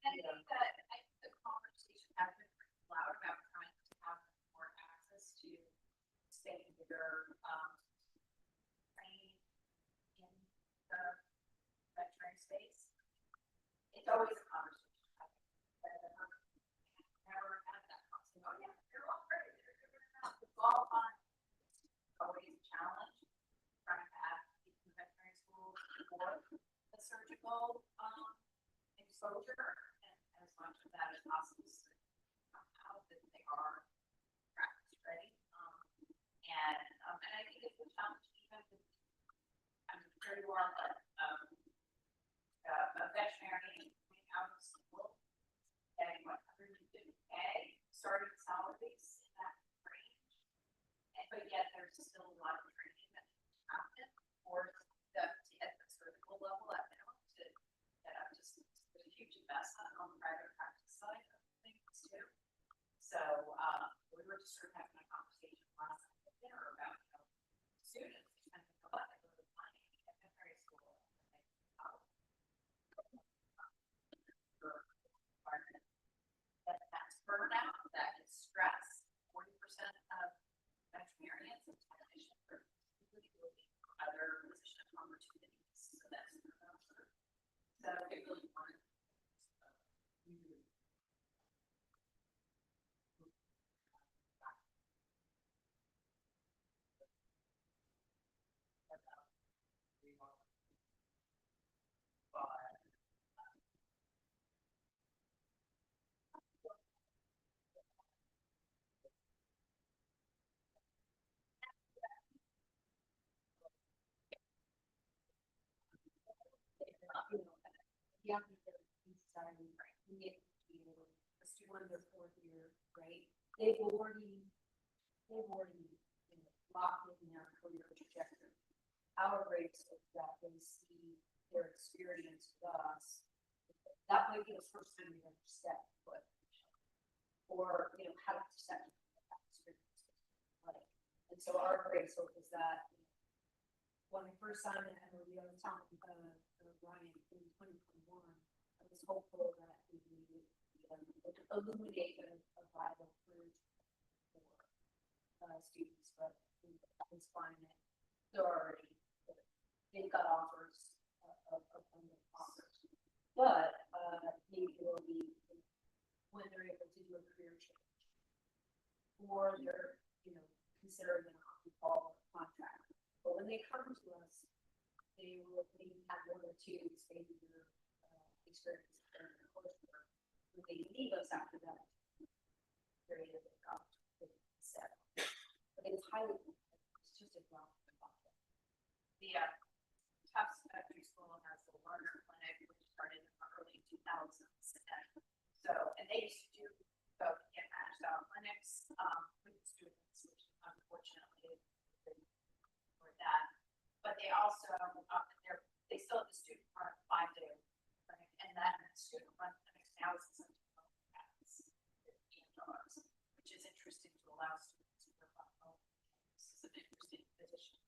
B: I think that the conversation has been pretty loud about trying to have more access to stay bigger, training in the veterinary space. It's always a conversation. Never had that conversation. Oh yeah, they're all great. It's all fun. It's always a challenge trying to have people in veterinary school for the surgical exposure and as much of that as possible. How that they are practice ready. And I think it's a challenge even with I'm very well a veterinarian coming out of school and $150K starting salaries in that range. But yet there's still a lot of training that happen for the to at the surgical level at minimum to get up to there's a huge investment on the private practice side of things too. So we were just sort of having a conversation last night at dinner about students spending a lot of money at veterinary school. That's burnout, that is stress. 40% of veterinarians and technicians are other position opportunities. So that's so it really wanted. Yeah, one of their fourth year, right? They've already locked in their career trajectory. Our grades is that they see their experience with us. That might be the first time you ever step foot, or how to step that experience. Right. And so our grades is that when I first signed an MOU, I was talking to Ryan in 2021. I was hopeful that we would illuminate a viable career for students, but it's fine that they've got offers of offers. But maybe it will be when they're able to do a career change, or they're considering an on-call contract. But when they come to us, they will have one or two stay-year experiences in their coursework. When they leave us after that period, they've got set. But it's highly competitive. It's just a drop in the bucket. The Tufts Veterinary School has the learner clinic, which started in the early 2000s. And they used to do both get matched out clinics with students, which unfortunately for that. But they also they still have the student run 5-day clinic, and that student run clinic now is which is interesting to allow students to work on home. This is an interesting position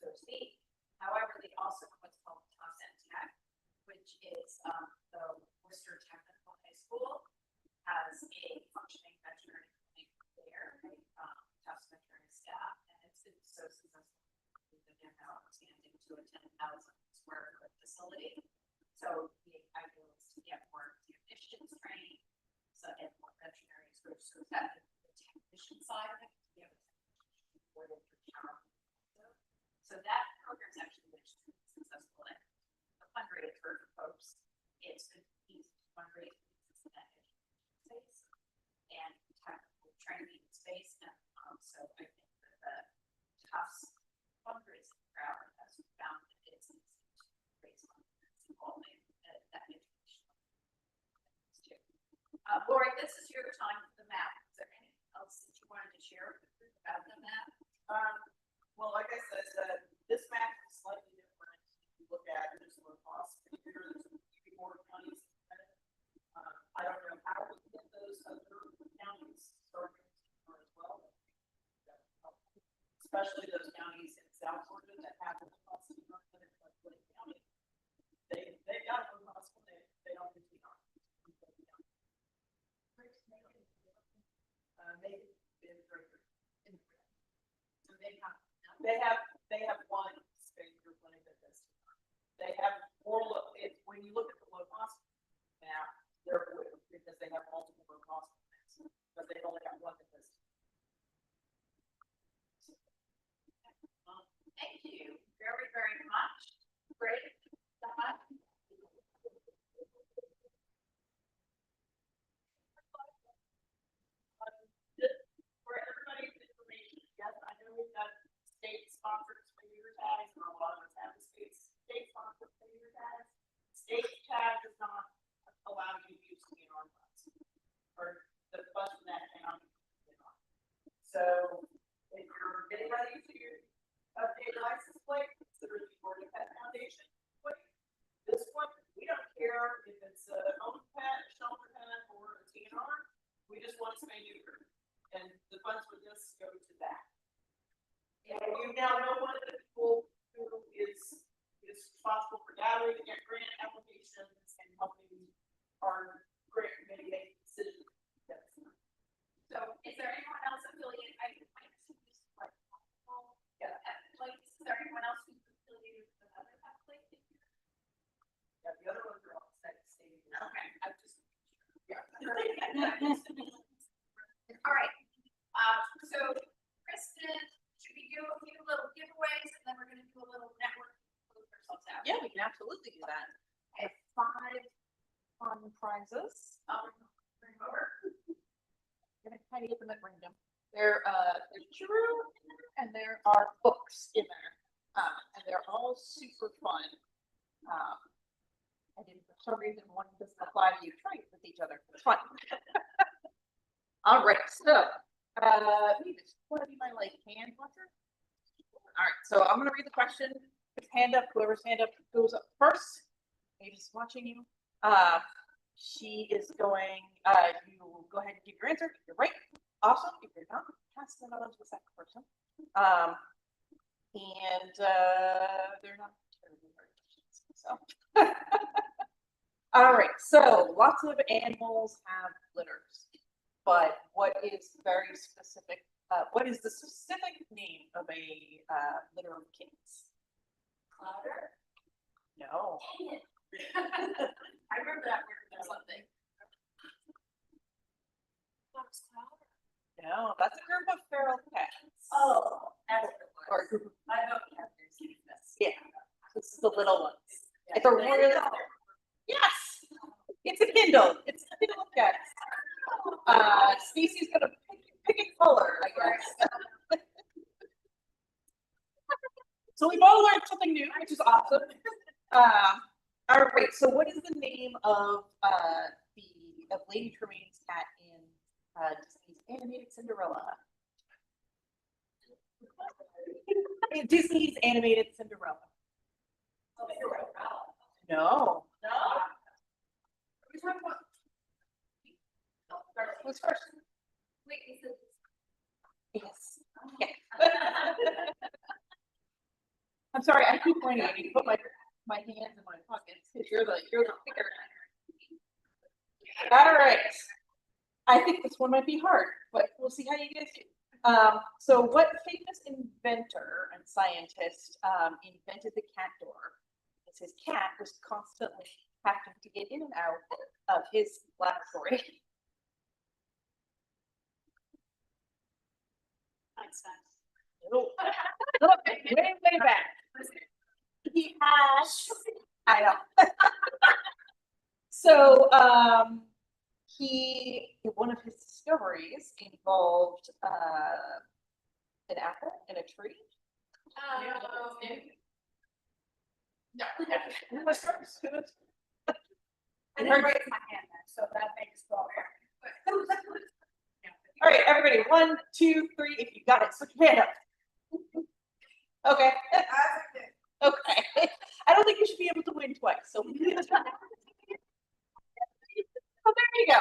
B: so to speak. However, they also have what's called Tufts Tech, which is the Worcester Technical High School has a functioning veterinary clinic there, Tufts veterinary staff, and it's been so successful that they're now expanding to a 10,000 square foot facility. So the idea is to get more technicians trained, so get more veterinarians, so that the technician side of it, so that program is actually been successful in the fundraiser for folks. It's been easy to fundraise in that space and technical training space and
A: Lori, this is your time for the map. Is there anything else that you wanted to share about the map?
G: Well, like I said, this map is slightly different. If you look at it, there's low cost, there's more counties. I don't know how we get those other counties started as well. Especially those counties in South Florida that have the cost of like Lake County. They got no cost, they don't need to. They've been great. So they have one space group clinic that does. They have more when you look at the low cost map, they're blue because they have multiple low cost plans, but they only have one that does.
A: Thank you very, very much. Great. For everybody's information, yes, I know we've got state sponsored failure tags, and a lot of us have state sponsored failure tags. State tag does not allow you to use DNR funds, or the funds from that county. So if you're getting ready to update license plate, consider the Florida Pet Foundation plate. This one, we don't care if it's a home pet, shelter pet, or a DNR. We just want to spay neuter. And the funds for this go to that. And you now know one of the people who is responsible for gathering the grant applications and helping our grant mitigate decisions. So is there anyone else affiliated? I think my is there anyone else who's affiliated with another athlete? Yeah, the other ones are all set stadium. Okay, I'm just all right. So Kristen, should we do a few little giveaways and then we're gonna do a little network to close ourselves out?
L: Yeah, we can absolutely do that. I have 5 fun prizes.
A: Bring over.
L: I'm gonna kind of get them at random. There's Drew and there are books in there. And they're all super fun. I didn't, for some reason, one doesn't apply to you. Try it with each other. It's fun. All right, so this want to be my like hand watcher. All right, so I'm gonna read the question. Put your hand up. Whoever's hand up goes up first. Amy's watching you. She is going. You go ahead and give your answer. If you're right, awesome. If you're not, pass that on to the second person. And they're not terribly hard questions. So. All right, so lots of animals have litters, but what is very specific? What is the specific name of a litter of kittens?
A: Clouder?
L: No.
A: I remember that word or something.
L: No, that's a group of feral cats.
A: Oh, that's what it was.
L: Or a group of,
A: I don't have this.
L: yeah, this is the little ones. It's a really, yes, it's a Kindle. It's a Kindle of cats. Species gonna pick a color, I guess. So we've all learned something new, which is awesome. All right, so what is the name of Lady Tremaine's cat in Disney's animated Cinderella? Disney's animated Cinderella. No.
A: No. We're talking about.
L: Who's first?
A: Wait, is it?
L: Yes. Yeah. I'm sorry, I keep pointing at you. Put my hands in my pockets. You're the picker. All right. I think this one might be hard, but we'll see how you guys do. So what famous inventor and scientist invented the cat door? Because his cat was constantly having to get in and out of his laboratory.
A: Einstein.
L: Nope. Way back. He has. I know. So, one of his discoveries involved an apple in a tree.
A: No.
L: Who was first?
A: I didn't raise my hand then, so that makes it all right.
L: All right, everybody, 1, 2, 3, if you got it, switch your hand up. Okay. Okay, I don't think you should be able to win twice, so. Oh, there you go.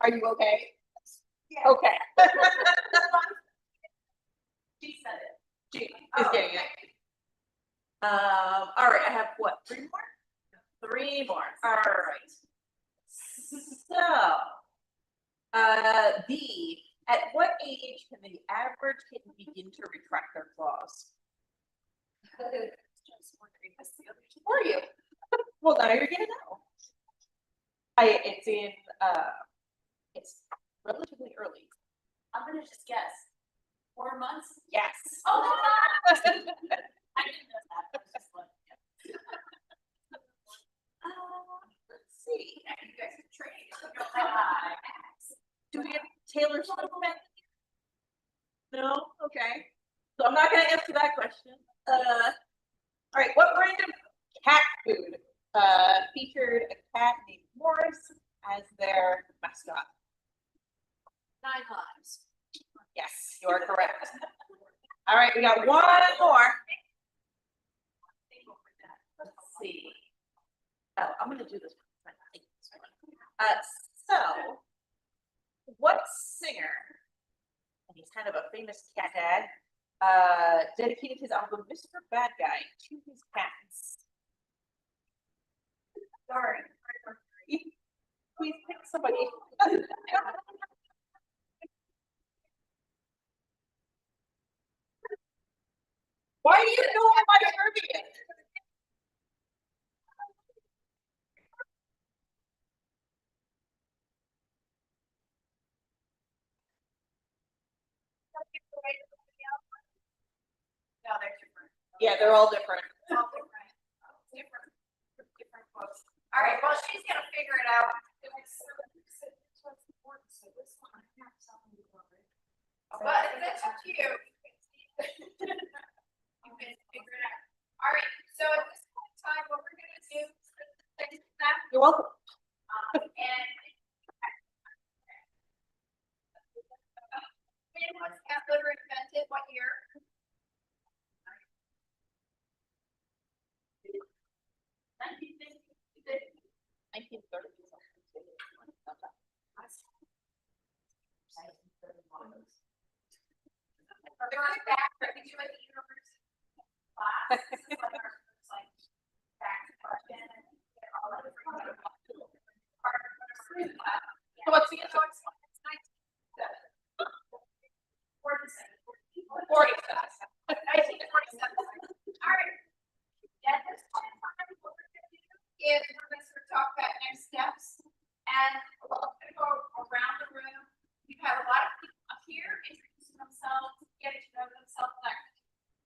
L: Are you okay?
M: Yeah.
L: Okay.
M: She said it.
L: She is getting it. All right, I have what, 3 more? 3 more, all right. So, D, at what age can the average kitten begin to retract their claws? Were you? Well, now you're gonna know. It's in, it's relatively early.
A: I'm gonna just guess. 4 months?
L: Yes.
A: Oh, I didn't know that. I was just like,
L: Let's see.
A: yeah, you guys can trade.
L: Do we have Taylor Swift? No? Okay. So I'm not gonna answer that question. All right, what brand of cat food featured a cat named Morris as their mascot?
A: 9 lives.
L: Yes, you are correct. All right, we got 1 more. Let's see. Oh, I'm gonna do this one. So, what singer, and he's kind of a famous cat dad, dedicated his album Mr. Bad Guy to his cats?
A: Sorry.
L: Please pick somebody. Why do you know all my trivia?
A: No, they're different.
L: Yeah, they're all different.
A: It's all different. Different quotes. All right, well, she's gonna figure it out. But that's up to you. You can figure it out. All right, so at this point in time, what we're gonna do is that,
L: You're welcome.
A: and when was cat litter invented? What year? 1930. Going back, but we do it at the university class. This is like our first, like, back question and they're all like, part of our school class.
L: So what's the
A: So it's 1947.
L: 47?
A: 1947. All right. At this point in time, what we're gonna do is we're gonna sort of talk about next steps. And we're gonna go around the room. We've had a lot of people up here introducing themselves, getting to know themselves.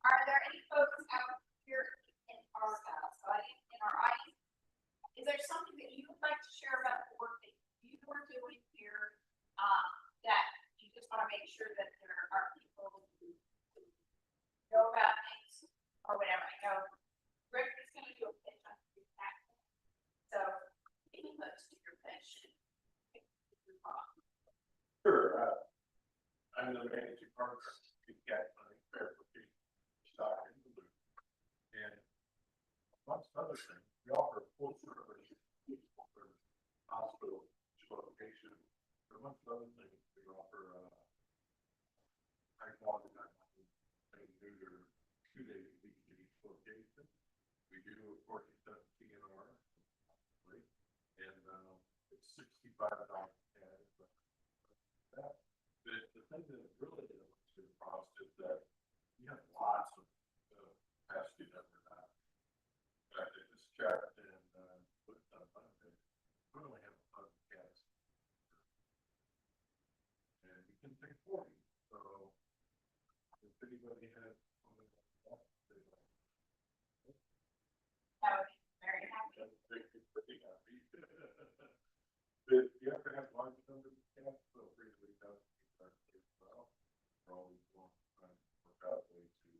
A: Are there any folks out here in our audience? Is there something that you would like to share about the work that you are doing here? That you just want to make sure that there are people who know about things or whatever. I know Rick is going to do a pitch on the back. So any folks do your pitch.
H: Sure, I'm the managing partner of Cat Money Verification Stock in the Loop. And amongst other things, we offer full service for hospital location. But amongst other things, we offer high quality neuter 2 days a week at each location. We do, of course, accept TNR, and it's $65 cash. But the thing that really is across is that you have lots of past due number now. I did this check and put it on Monday. We only have 100 cats. And you can take 40. So if anybody has something like that, they like.
A: That would be very happy.
H: Pretty happy. If you ever have large numbers of cats, feel free to reach out to me as well. We're always going to try and work out ways to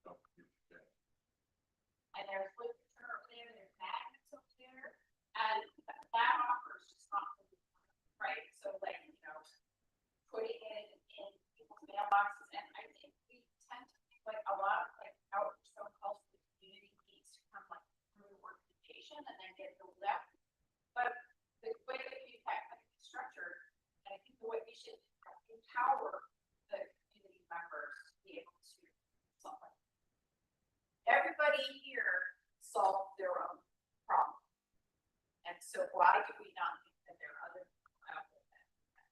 H: help get you cats.
A: And there's literature over there, there's magnets over there, and that offers just not, right? So like And so why do we not think that there are other people out there that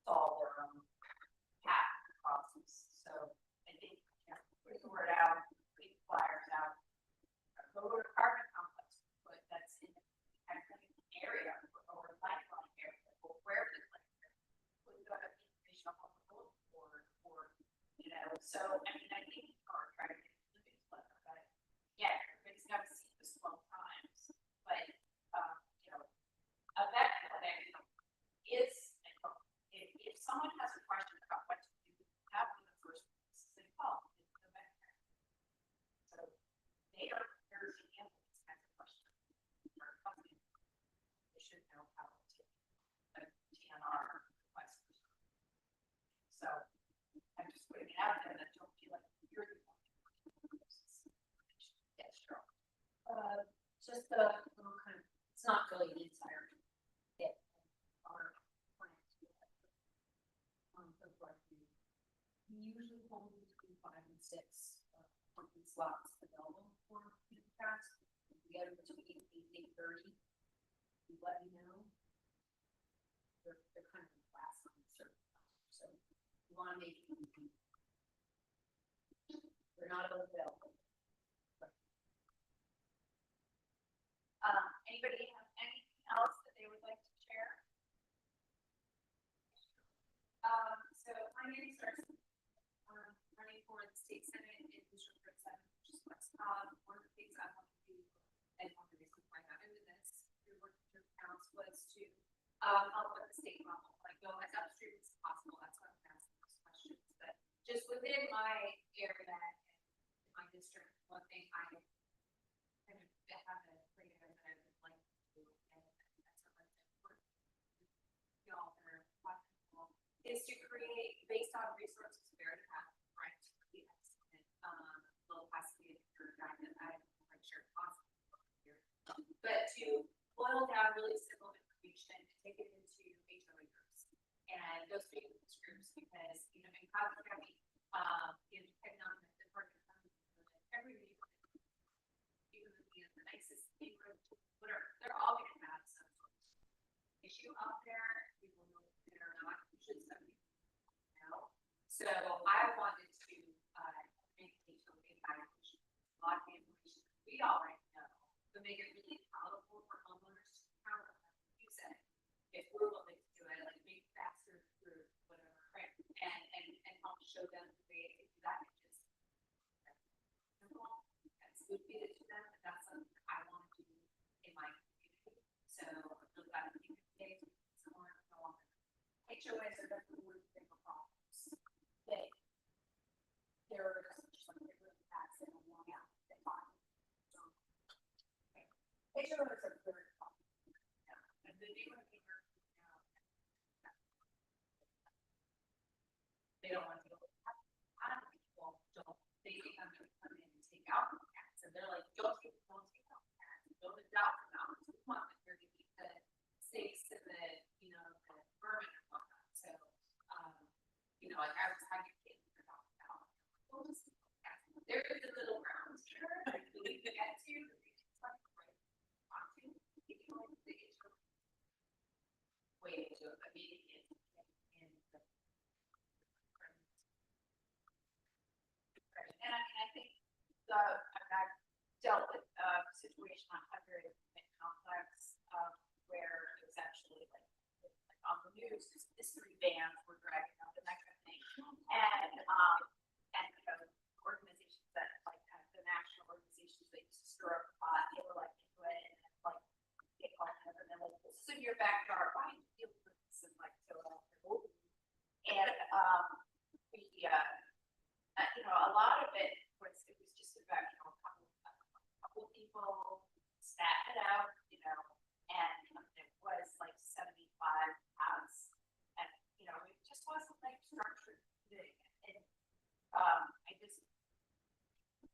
A: solve their own path problems? So I think, you know, put the word out, put flyers out, go to apartment complex, but that's in an area or a lifeline area or wherever the clinic is. Put the information up on the bulletin board or, you know, so I mean, I think people are trying to get the newsletter, but yeah, everybody's got to see this 12 times. But you know, a vet clinic is, if someone has a question about what to do, have one of the first places they call is the veterinarian. So they are prepared to answer these kinds of questions. They should know how to take a TNR request. So I'm just putting it out there that don't feel like you're the one. Yes, sure.
B: Just a little kind of, it's not really an insider. It, our plans to we usually hold between 5 and 6 parking slots available for cats. We get them between 8 and 8:30. You let me know. They're kind of last on certain times, so you want to make it easy. They're not available.
A: Anybody have anything else that they would like to share?
E: So my name is Darcy. Running for the state senate in District 7, which is West Cobb. One of the things I want to do, and one of the reasons why I'm doing this through working through counts was to help at the state level, like go as upstream as possible. That's why I'm asking those questions. But just within my area and in my district, one thing I kind of have a plan that I would like to do, and that's what y'all are watching, is to create, based on resources we already have, right, to create excellent, low capacity for guidance. I'm not sure possible here, but to boil down really simple information and take it into HOA groups and those groups, because, you know, in Cobb County, depending on the department, every neighborhood, even the nicest neighborhood, whatever, they're all going to have some sort of issue out there. People know that are not usually something know. So I wanted to make the HOA evaluation a lot of information we already know, but make it really palatable for homeowners to count on use it. If we're willing to do it, like make faster through whatever, right? And help show them the way to do that. That's would be it to them, but that's something I want to do in my community. So I'm really glad that you can take somewhere along. HOAs are definitely one of the bigger problems. They're just like they really fast and long out. They find. HOAs are very popular. Yeah. And the neighborhood neighbors, they don't want to go. People don't. They think I'm going to come in and take out the cats, and they're like, don't take out the cats, don't adopt them out. We want them here to keep the snakes and the, you know, the vermin and whatnot. So, you know, like I was having kids adopt out. They're the little round, sure. We can get to the way to do it, but maybe it's in the and I mean, I think I've dealt with a situation on 100 complex where it was actually like on the news, mystery vans were dragging up and that kind of thing. And you know, organizations that like the national organizations that used to stir up the pot, they were like into it and like get caught up and then like this is in your backyard, why do you deal with this and like so and we you know, a lot of it was just about, you know, a couple people spat it out, you know, and it was like 75 pounds, and you know, it just wasn't like structured thing. And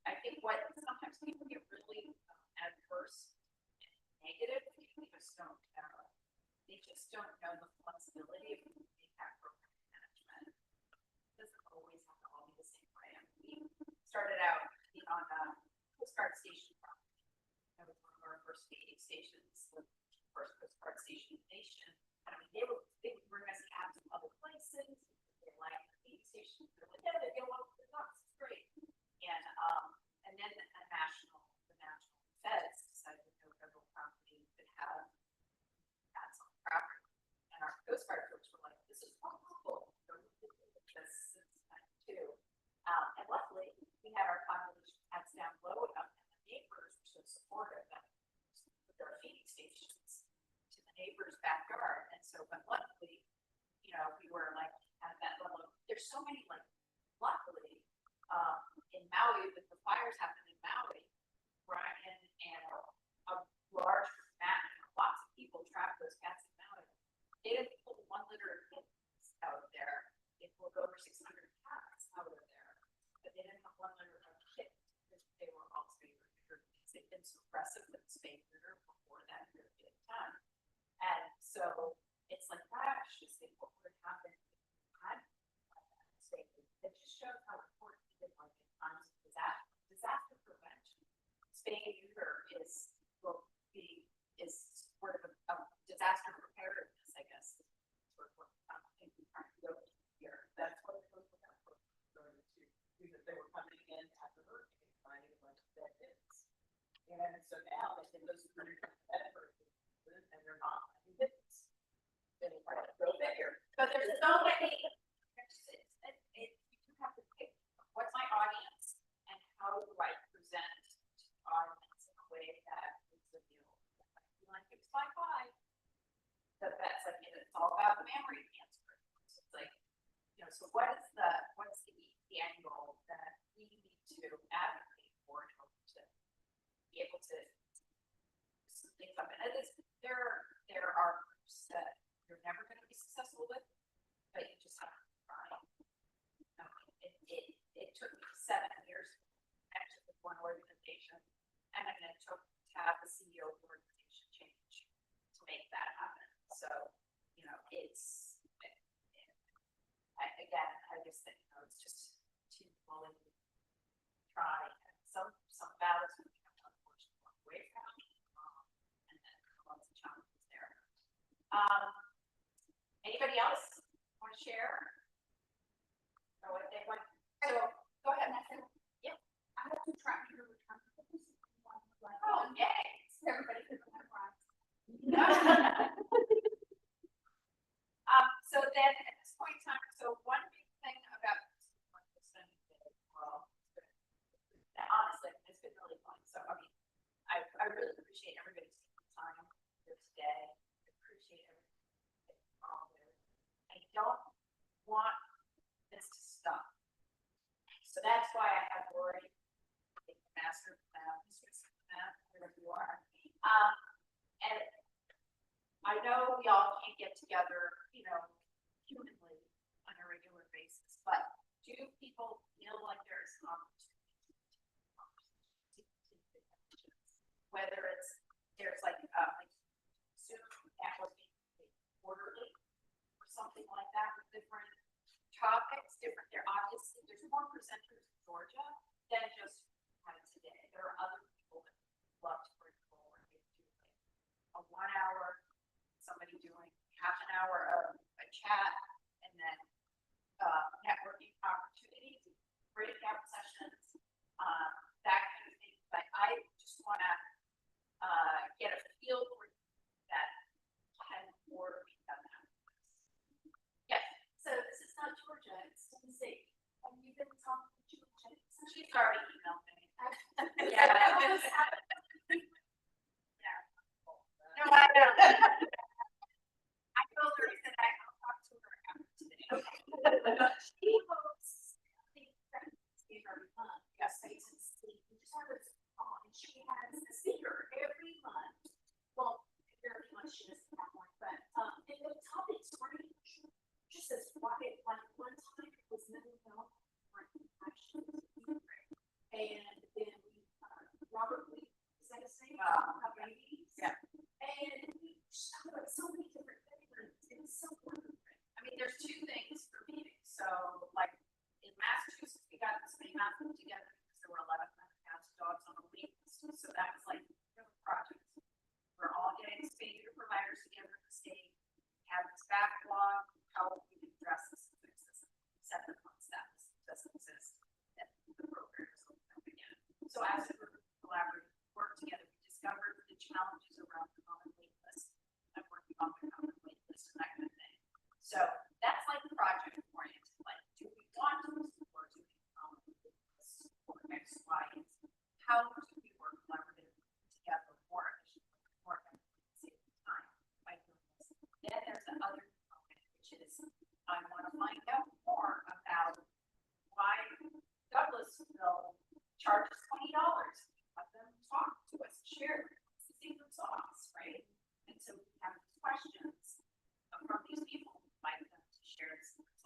E: I think what sometimes people get really adverse and negative, people just don't know. They just don't know the flexibility of that program management. It doesn't always have to all be the same way. I mean, we started out on Coast Guard Station property. That was one of our first stations for
A: supportive of with our feeding stations to the neighbor's backyard. And so, but luckily, you know, we were like at that level. There's so many, like, luckily, in Maui, with the fires happened in Maui, Brian and a large map, lots of people trap those cats in Maui. They didn't pull 1 litter of kittens out of there. They pulled over 600 cats out of there, but they didn't have 1 litter of kittens because they were all spayed or neutered. They've been suppressive with spayed neuter before that period of time. And so it's like, gosh, just think what would happen if we had spayed. It just shows how important it is, like, in times of disaster prevention. Spaying and neuter is sort of a disaster preparedness, I guess. Sort of what I'm thinking here. That's what it was about.
L: That they were coming in at the hurricane, finding a bunch of dead kids. And so now they say those are dead hurricanes, and they're not finding kids. Then they try to go bigger.
A: But there's so many, you have to pick what's my audience and how do I present to the audience in a way that is a deal. Like, it's bye-bye. That's like, it's all about memory cancer. So it's like, you know, so what's the end goal that we need to advocate for in order to be able to some things up? And there are groups that you're never going to be successful with, but you just have to try. It took me 7 years actually with one organization, and then it took to have the CEO of the organization change to make that happen. So, you know, again, I just think, you know, it's just too willing to try. And some battles we have to unfortunately walk away from, and then lots of challenges there. Anybody else want to share? Or what they want? So go ahead. Yeah.
B: I have to track your return.
A: Oh, yay.
B: Everybody can memorize.
A: So then at this point in time, so one big thing about honestly, it's been really fun. So I mean, I really appreciate everybody's time here today. I appreciate everything involved there. I don't want this to stop. So that's why I have Lori, the master of math, mistress of math, wherever you are. And I know we all can't get together, you know, humanly on a regular basis, but do people feel like there's an opportunity to whether there's like Zoom networking quarterly or something like that with different topics, there's more presenters in Georgia than just today. There are other people that love to bring forward and do like a 1 hour, somebody doing half an hour of a chat, and then networking opportunities, breakout sessions, that kind of thing. But I just want to get a feel for that can work. Yes.
B: So this is not Georgia, it's Tennessee. Have you been talking to Georgia?
A: She's already emailed me.
B: Yeah.
A: No, I know. I told her that I'll talk to her after today.
B: She hosts every month.
A: Yes.
B: We just have this on, and she has a speaker every month. Well, every month she doesn't have one, but and the topics are just as wide. Like one time it was mental health, and then Robert Lee, is that his name? Babies.
A: Yeah.
B: And we talked about so many different things. It was so wonderful.
A: I mean, there's 2 things for meetings. So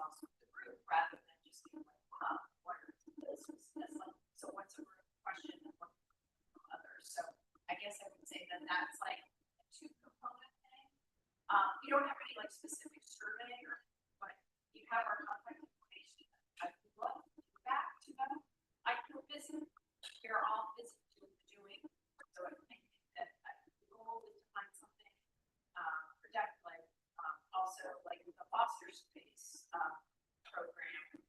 B: also the group, rather than just being like, what are this, like, so what's a group question and what others, so I guess I would say that that's like a two component thing. You don't have any like specific survey or, but you have our contact information. I would love to do back to them. I could visit, you're all busy doing, so I think that the goal is to find something, project like, also like the foster space, program,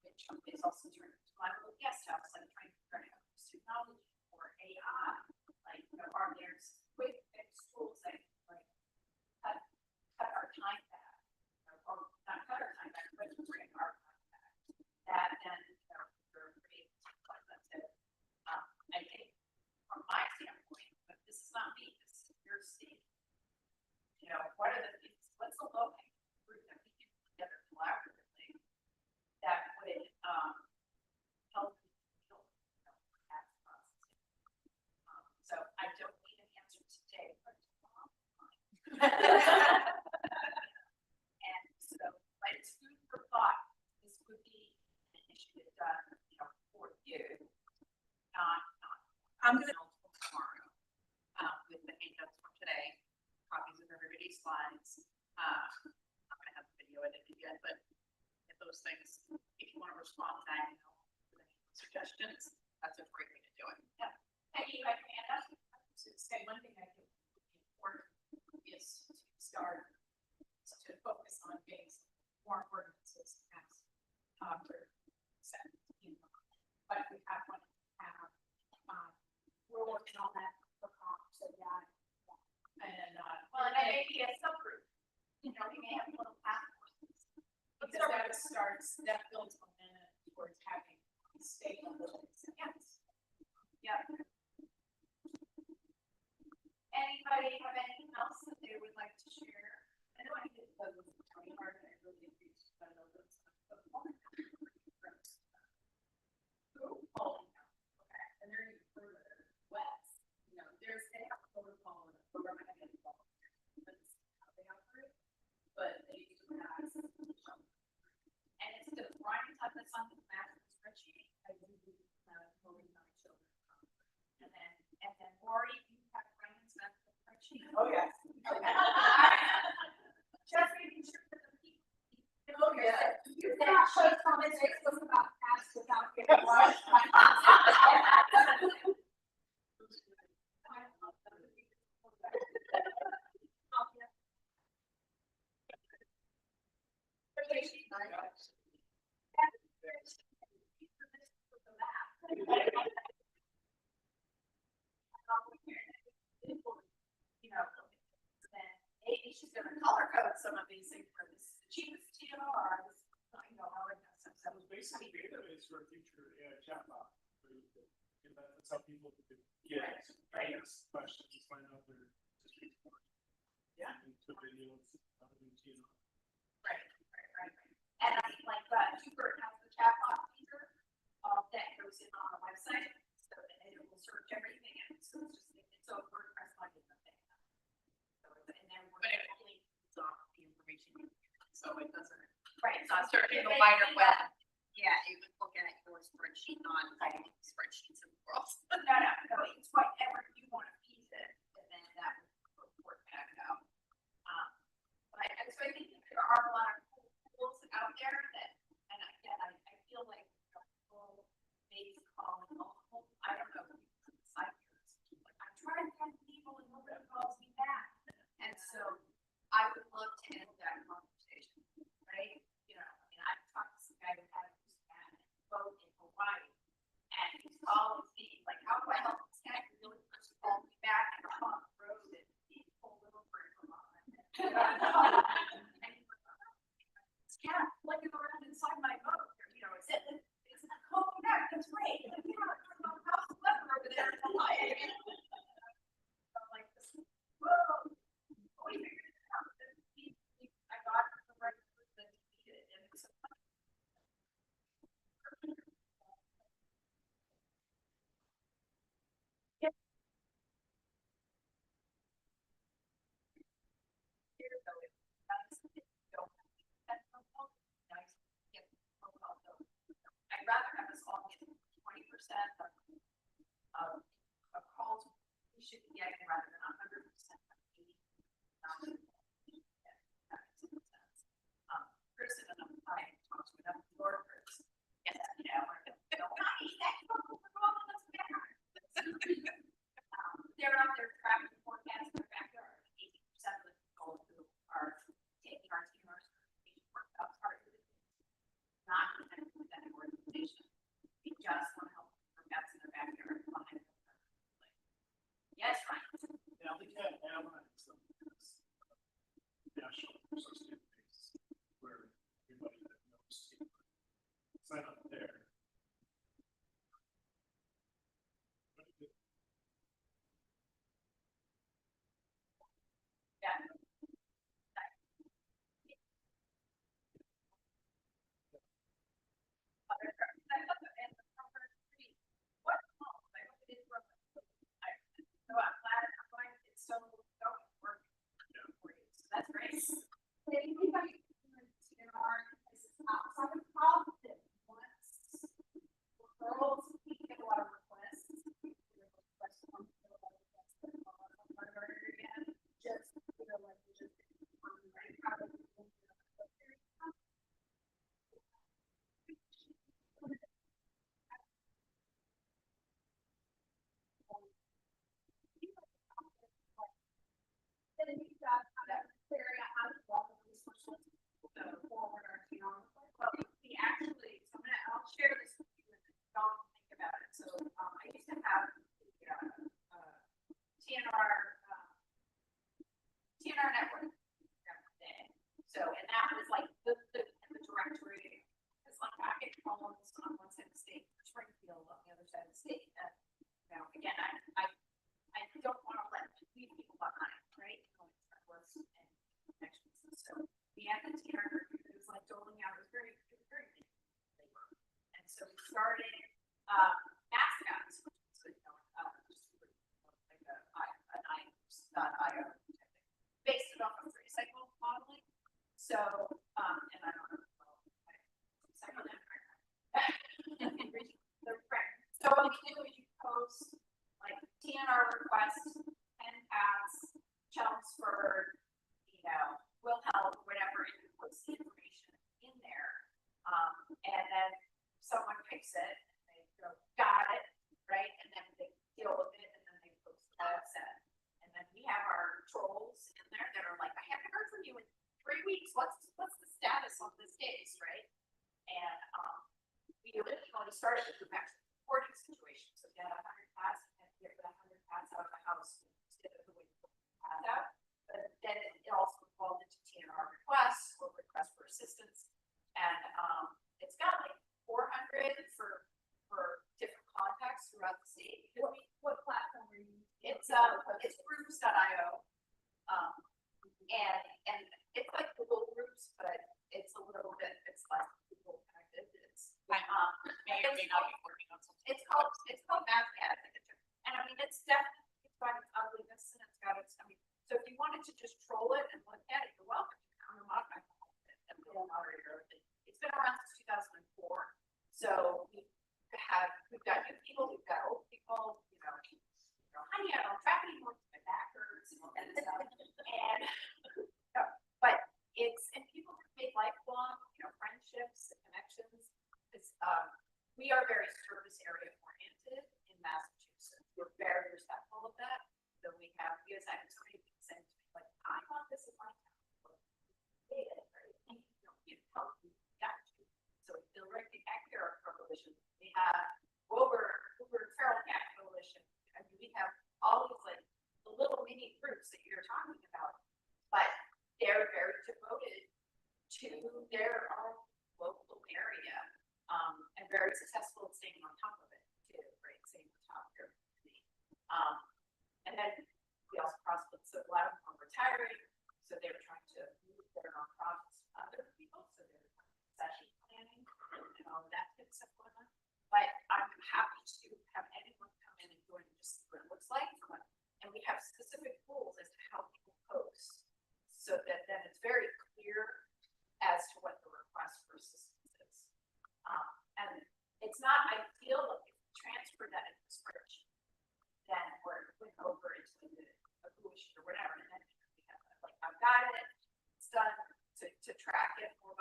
B: which is also turned into my little guest house, like trying to figure out how to use technology or AI, like, are there quick fix tools that like cut our time back, or not cut our time back, but bring our time back. That then, we're able to apply that to, I think, from my standpoint, but this is not me, this is your state. What are the things, what's the low hanging fruit that we can put together collaboratively that would, help people, that process. So I don't need an answer today, but tomorrow. And so, but it's food for thought. This would be an initiative done, for you, not.
G: I'm gonna-
B: tomorrow, with the handouts from today, copies of everybody's slides. I'm gonna have the video edited yet, but if those things, if you want to respond to that, with any suggestions, that's a great way to do it. Yeah. Peggy, I can add up to say one thing I think would be important is to start to focus on getting more ordinances passed. But we have one have, we're working on that for so yeah. And well, and maybe a subgroup, we may have a little task forces. Because that starts, that builds momentum towards having state level against. Yeah. Anybody have anything else that they would like to share? I know I did those with Tony Hart, and I really appreciate that. Oh, okay, and they're even further west, there's a protocol and a program I get involved in, that's how they operate, but they do have some, and it's the Brian type of something math spreadsheet, I do, moving my children. And then Lori, you have Brian's math spreadsheet.
I: Oh, yes.
B: Just making sure that the people.
I: Oh, yeah.
B: You cannot show comments, it was about past without getting lost. Maybe she's gonna color code some of these things for this cheapest deal or this, all that kind of stuff.
H: That was basically database for a future chatbot. That's how people could get ask questions, find out their district.
B: Yeah.
H: To videos,
B: Right. And I mean, like, Hubert has the chatbot feature, that goes in on the website, so that it will search everything, and so it's a WordPress plugin that they have. So, and then we're.
D: But it only pulls off the information, so it doesn't.
B: Right.
D: It's not searching the wider web. Yeah, it would look at your spreadsheet, not all the spreadsheets in the world.
B: No, it's whatever you want to piece it, and then that will report back out. But so I think there are a lot of cool tools out there that, and again, I feel like people maybe call it multiple, I don't know, like I'm trying to find people and nobody calls me back. And so I would love to end that conversation, right? I've talked to some guy who had a boat in Hawaii, and he's calling me like, how do I help this guy who really wants to call me back and I'm on the road and he pulled over for a moment. Yeah, looking around inside my boat, it's not calling me back, that's great. How's the weather over there in Hawaii? I'm like, whoa, we figured it out. I got the right person to feed it, and it's
H: Carolina, so it's national association base where everybody that knows sign up there.
A: So I'm glad, it's so, working for you, so that's great. If anybody in our, this is outside of Providence, wants referrals, we get a lot of requests. We get requests from people that are again, just, like, just, right, probably. Then you've got that area out of all of these resources, forward our town. But we actually, so I'll share this with you and don't think about it. So, I used to have the, TNR network. So, and that was like the directory, it's like I get phones on one side of the state, Springfield on the other side of the state. And, you know, again, I don't want to leave people behind, right? And connections. And so we had the TNR, it was like doling out, it was very labor. And so we started mascots, which is just like an IO based it off of free cycle modeling. So and I don't know cycle that so what you do is you post like TNR requests, pen pass, Chelmsford, will help, whatever, and you post the information in there. And then someone picks it, and they go, got it, right? And then they deal with it, and then they post the set. And then we have our trolls in there that are like, I haven't heard from you in 3 weeks. What's the status on this case, right? And we originally started with the max reporting situation. So we had 100 pass, and get the 100 pass out of the house instead of the way to pass out. But then it also evolved into TNR requests or requests for assistance. And it's got like 400 for different contacts throughout the state. What platform are you using? It's groups.io. And it's like Google Groups, but it's a little bit, it's less Google connected. It's may or may not be working on something. It's called MathCAD. And I mean, it's definitely, it's got its ugliness and it's got its, I mean, so if you wanted to just troll it and look at it, you're welcome to come and modify it and we'll moderate it. It's been around since 2004. So we've got new people, we've got old people, honey, I don't track anymore, my back hurts and all that stuff. And but and people have made lifelong, friendships and connections. It's we are very service area oriented in Massachusetts. We're very respectful of that. So we have had somebody saying to me, like, I want this in my town. Right? And you help me got you. So the Directing Accurate Coalition, we have Uber Feral Cat Coalition. I mean, we have all these like the little mini groups that you're talking about, but they're very devoted to their own local area, and very successful at staying on top of it too, right? Staying on top of your community. And then we also prospered, so a lot of them are retiring, so they're trying to move their nonprofits to other people, so they're succession planning and all of that type of stuff going on. But I'm happy to have anyone come in and join and just see what it looks like. And we have specific rules as to how people post, so that then it's very clear as to what the request for assistance is. And it's not ideal if you transfer that into the spreadsheet, then we're going over into a Google sheet or whatever, and then we have like, I've got it, it's done to track it, or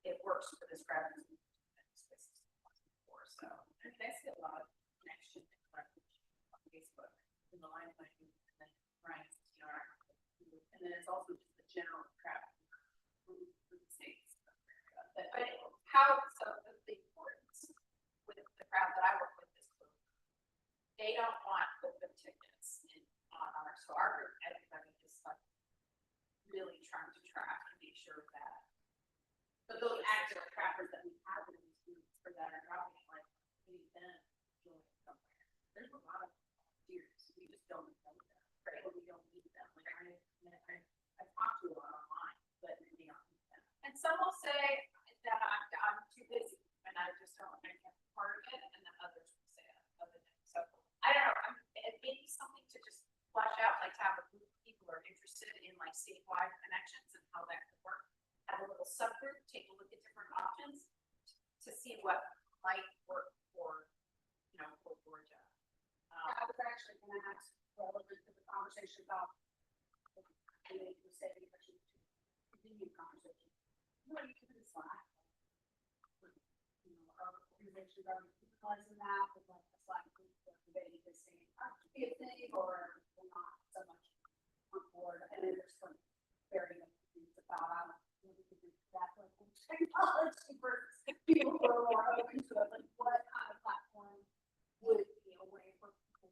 A: it works for this graphic. So I see a lot of connection on Facebook in the line of and then Ryan's TR, and then it's also just the general traffic for the states. But the importance with the crowd that I work with is they don't want open tickets on our group.
B: really trying to track and make sure that. But those active trackers that we have in these groups for that are dropping, like, we need them doing somewhere. There's a lot of volunteers, we just don't know them, right, or we don't need them, like, I talked to a lot online, but we don't need them.
A: And some will say that I'm too busy and I just don't, I can't be part of it, and then others will say other things. So I don't know, it may be something to just flesh out, like to have a group of people who are interested in like statewide connections and how that could work. Have a little subgroup, take a look at different options to see what might work for, you know, for Georgia.
B: I was actually gonna ask, relevant to the conversation about. And they were saying that you continue the conversation. You know, you can do Slack. You know, our organizations are utilizing that with like a Slack group that they can say, to be a thing or they're not so much on board. And then there's some very good things about, that like technology versus people who are more open to it, like what kind of platform would be a way for people,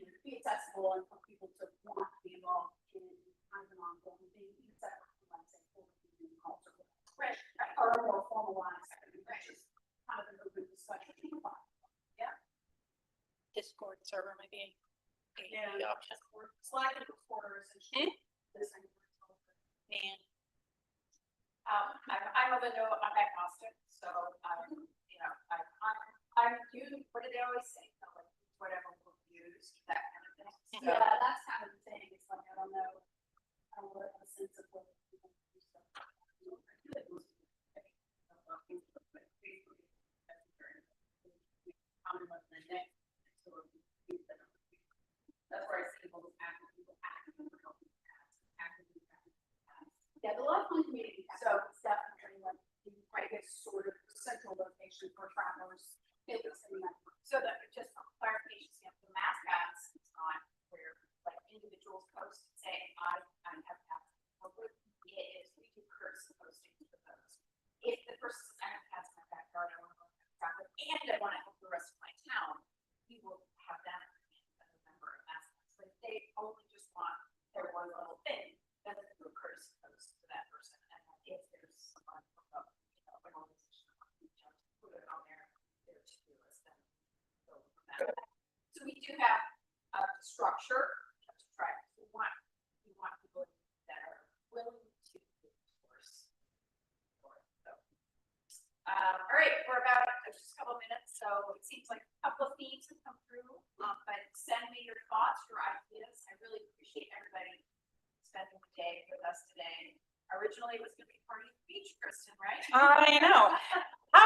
B: you know, to be accessible and for people to want to be involved in kind of an ongoing thing, even separate from, let's say, community culture. Right. Or a more formalized, just kind of an open discussion. Yeah.
F: Discord server maybe.
B: Yeah. Slack and Discord are essentially the same.
F: And
A: I'm of the no, I'm agnostic, so, you know, I'm you, what do they always say? You know, like, whatever we'll use, that kind of thing. So,
B: Yeah, that's kind of the thing, it's like, I don't know, I don't know a sense of what people do stuff. You know, I feel like most people think about things, but basically, that's very, common with the next, so that's where I see people actively helping actively. Yeah, the love fun community, so it's definitely like, I guess, sort of central location for travelers.
A: So that, just for clarification, you know, the mascots is not where like individuals post and say, I have cats. What it is, we do curse postings for those. If the person says, I have cats in my backyard, I want to go travel, and I want to help the rest of my town, we will have them as a member of mascots. But if they only just want their one little thing, then they do a curse post to that person. And if there's someone from the, you know, an organization, put it on there to do us, then go from that. So we do have a structure to try. We want people that are willing to course. So, all right, we're about just a couple minutes, so it seems like a couple of themes have come through. But send me your thoughts, your ideas. I really appreciate everybody spending the day with us today. Originally, it was going to be Party at the Beach, Kristen, right?
F: I know. I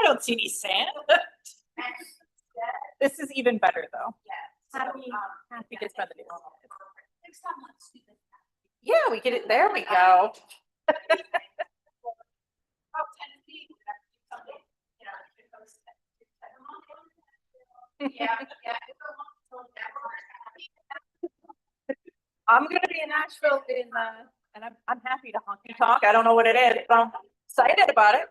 F: don't see any sand. This is even better though.
A: Yeah.
F: Happy to spend the day.
B: Next time, let's do this.
F: Yeah, we get it. There we go.
A: Oh, Tennessee, we have to do something, you know, it goes to yeah.
F: I'm gonna be in Nashville and I'm happy to honky tonk. I don't know what it is, but I'm excited about it.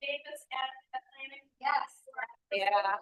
A: Davis and Atlantic.
B: Yes.
F: Yeah.